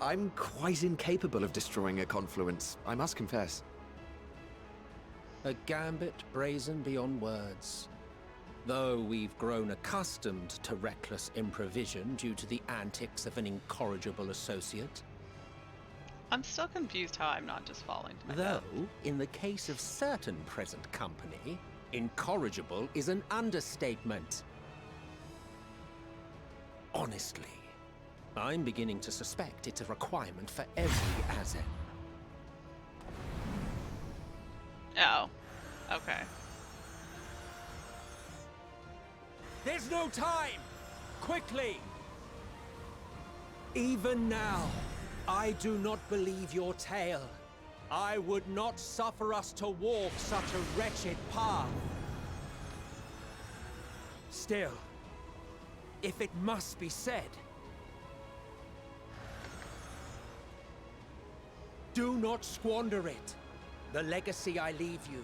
I'm quite incapable of destroying a confluence, I must confess. A gambit brazen beyond words. Though we've grown accustomed to reckless improvision due to the antics of an incorrigible associate. I'm still confused how I'm not just falling to my death. Though, in the case of certain present company, incorrigible is an understatement. Honestly, I'm beginning to suspect it's a requirement for every Azen. Oh. Okay. There's no time! Quickly! Even now, I do not believe your tale. I would not suffer us to walk such a wretched path. Still, if it must be said, do not squander it. The legacy I leave you.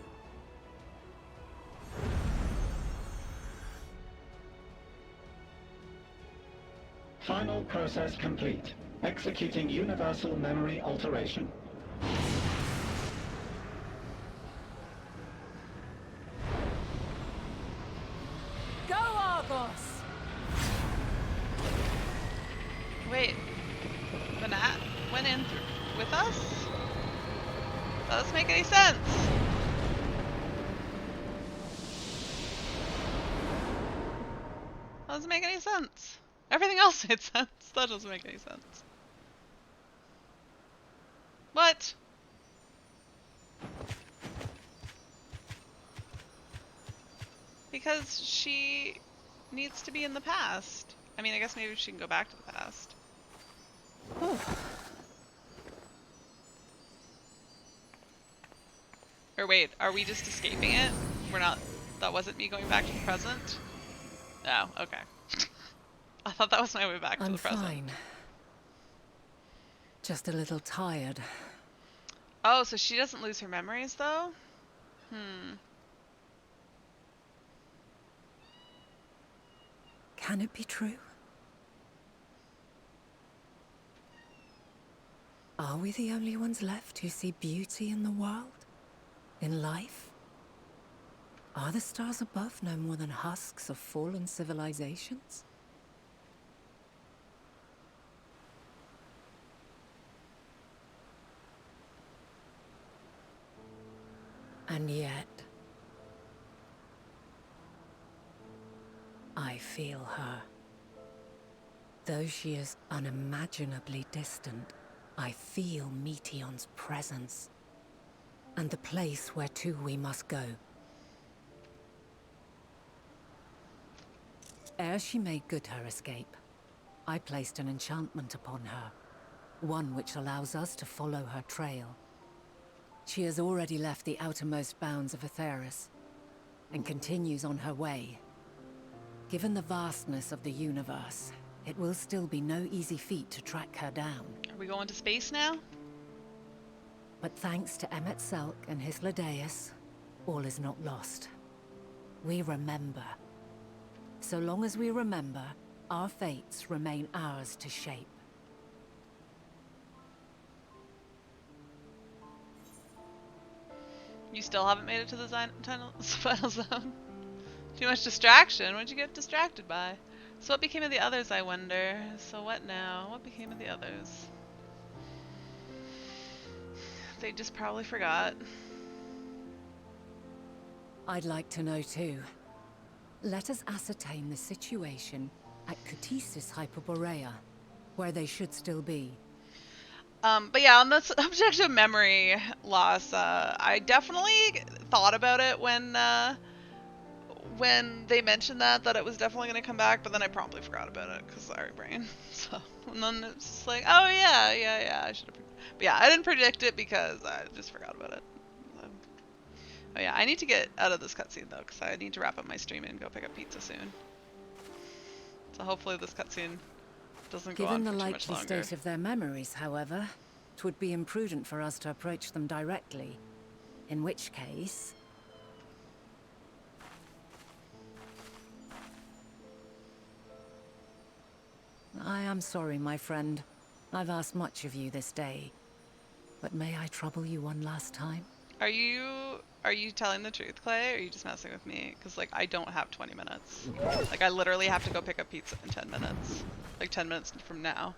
Final process complete. Executing universal memory alteration. Go, Argos! Wait, Banat went in with us? That doesn't make any sense. That doesn't make any sense. Everything else made sense. That doesn't make any sense. What? Because she needs to be in the past. I mean, I guess maybe she can go back to the past. Or wait, are we just escaping it? We're not... That wasn't me going back to the present? Oh, okay. I thought that was my way back to the present. I'm fine. Just a little tired. Oh, so she doesn't lose her memories, though? Can it be true? Are we the only ones left who see beauty in the world? In life? Are the stars above no more than husks of fallen civilizations? And yet, I feel her. Though she is unimaginably distant, I feel Meteion's presence, and the place where to we must go. Ere she made good her escape, I placed an enchantment upon her, one which allows us to follow her trail. She has already left the outermost bounds of Aetheris, and continues on her way. Given the vastness of the universe, it will still be no easy feat to track her down. Are we going to space now? But thanks to Emmet Selk and his Ladeus, all is not lost. We remember. So long as we remember, our fates remain ours to shape. You still haven't made it to the final zone? Too much distraction. What'd you get distracted by? So what became of the others, I wonder? So what now? What became of the others? They just probably forgot. I'd like to know too. Let us ascertain the situation at Cutisis Hyperborea, where they should still be. But yeah, on the subject of memory loss, I definitely thought about it when they mentioned that it was definitely going to come back, but then I promptly forgot about it because sorry, brain. So, and then it's just like, oh yeah, I should have. But yeah, I didn't predict it because I just forgot about it. Oh yeah, I need to get out of this cutscene though, because I need to wrap up my stream and go pick up pizza soon. So hopefully this cutscene doesn't go on for too much longer. Given the likely state of their memories, however, it would be imprudent for us to approach them directly. In which case... I am sorry, my friend. I've asked much of you this day. But may I trouble you one last time? Are you telling the truth, Clay, or are you just messing with me? Because, like, I don't have 20 minutes. Like, I literally have to go pick up pizza in 10 minutes. Like, 10 minutes from now.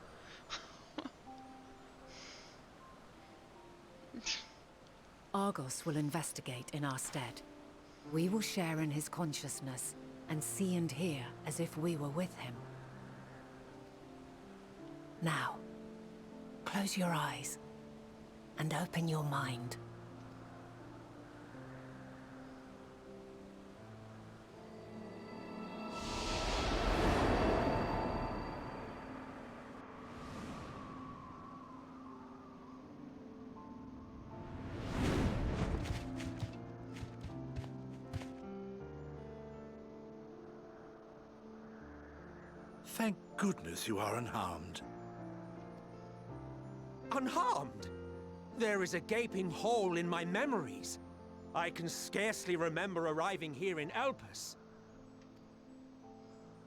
Argos will investigate in our stead. We will share in his consciousness and see and hear as if we were with him. Now, close your eyes and open your mind. Thank goodness you are unharmed. Unharmed? There is a gaping hole in my memories. I can scarcely remember arriving here in Elpis.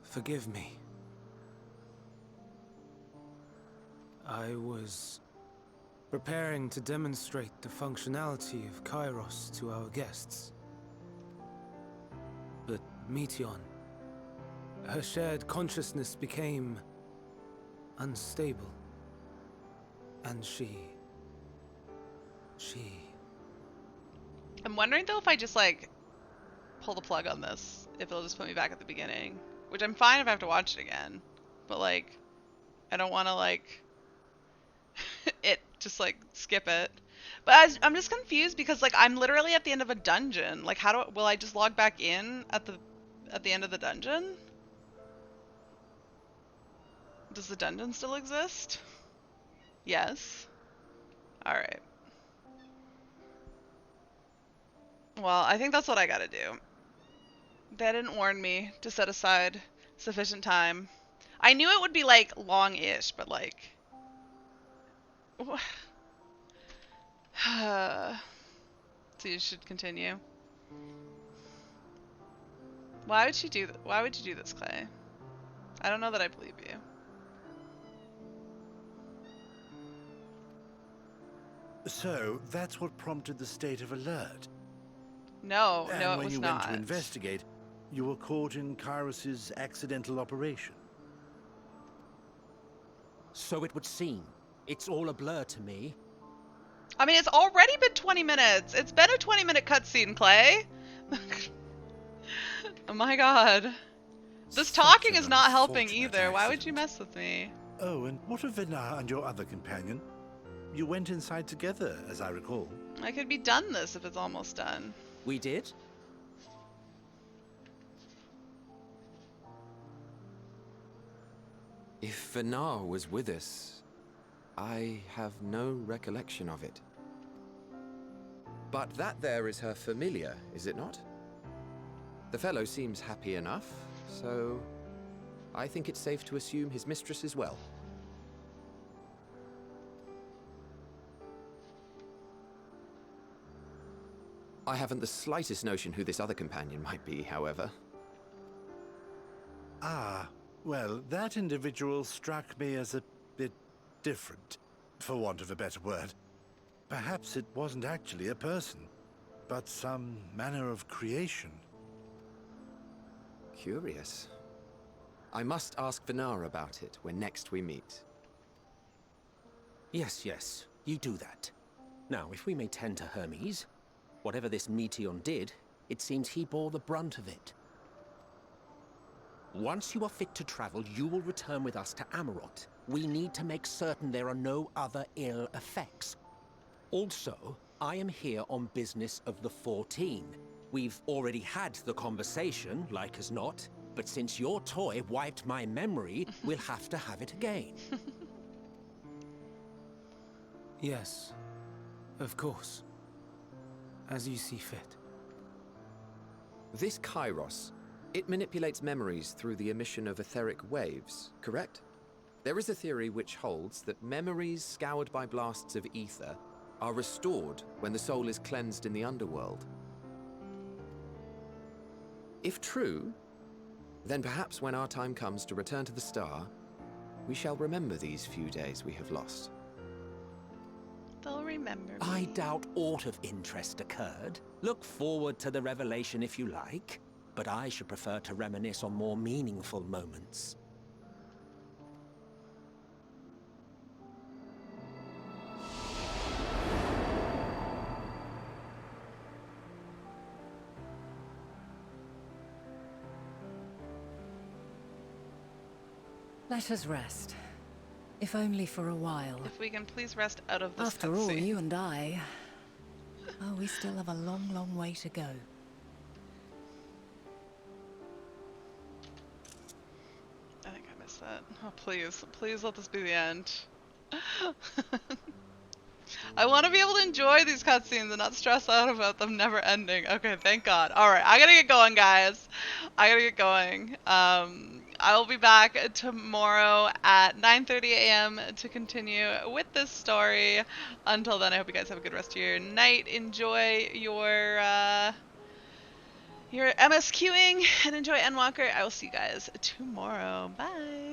Forgive me. I was preparing to demonstrate the functionality of Kairos to our guests. But Meteon, her shared consciousness became unstable. And she... I'm wondering though if I just like pull the plug on this, if it'll just put me back at the beginning. Which I'm fine if I have to watch it again. But like, I don't want to like it just like skip it. But I'm just confused because like I'm literally at the end of a dungeon. Like will I just log back in at the end of the dungeon? Does the dungeon still exist? Yes. All right. Well, I think that's what I gotta do. They didn't warn me to set aside sufficient time. I knew it would be like long-ish, but like so you should continue. Why would you do this, Clay? I don't know that I believe you. So, that's what prompted the state of alert. No, And no, it when was you not. went to investigate, you were caught in Kairos's accidental operation. So it would seem. It's all a blur to me. I mean, it's already been 20 minutes. It's been a 20-minute cutscene, Clay. Oh my god. This talking is not helping either. Why would you mess with me? Oh, and what of Venar and your other companion? You went inside together, as I recall. I could be done this if it's almost done. We did? If Venar was with us, I have no recollection of it. But that there is her familiar, is it not? The fellow seems happy enough, so I think it's safe to assume his mistress as well. I haven't the slightest notion who this other companion might be, however. Ah, well, that individual struck me as a bit different, for want of a better word. Perhaps it wasn't actually a person, but some manner of creation. Curious. I must ask Venar about it when next we meet. Yes, you do that. Now, if we may tend to Hermes, whatever this Meteon did, it seems he bore the brunt of it. Once you are fit to travel, you will return with us to Amarot. We need to make certain there are no other ill effects. Also, I am here on business of the 14. We've already had the conversation, like as not, but since your toy wiped my memory, we'll have to have it again. Yes, of course. As you see fit. This Kairos, it manipulates memories through the emission of etheric waves, correct? There is a theory which holds that memories scoured by blasts of ether are restored when the soul is cleansed in the underworld. If true, then perhaps when our time comes to return to the star, we shall remember these few days we have lost. They'll remember me. I doubt aught of interest occurred. Look forward to the revelation if you like, but I should prefer to reminisce on more meaningful moments. Let us rest. If only for a while. If we can please rest out of this After all, cutscene. you and I... Oh, we still have a long, long way to go. I think I missed that. Oh, please. Please let this be the end. I want to be able to enjoy these cutscenes and not stress out about them never ending. Okay, thank God. Alright, I gotta get going, guys. I gotta get going. I will be back tomorrow at 9:30 a.m. to continue with this story. Until then, I hope you guys have a good rest of your night. Enjoy your MSQing and enjoy Endwalker. I will see you guys tomorrow. Bye.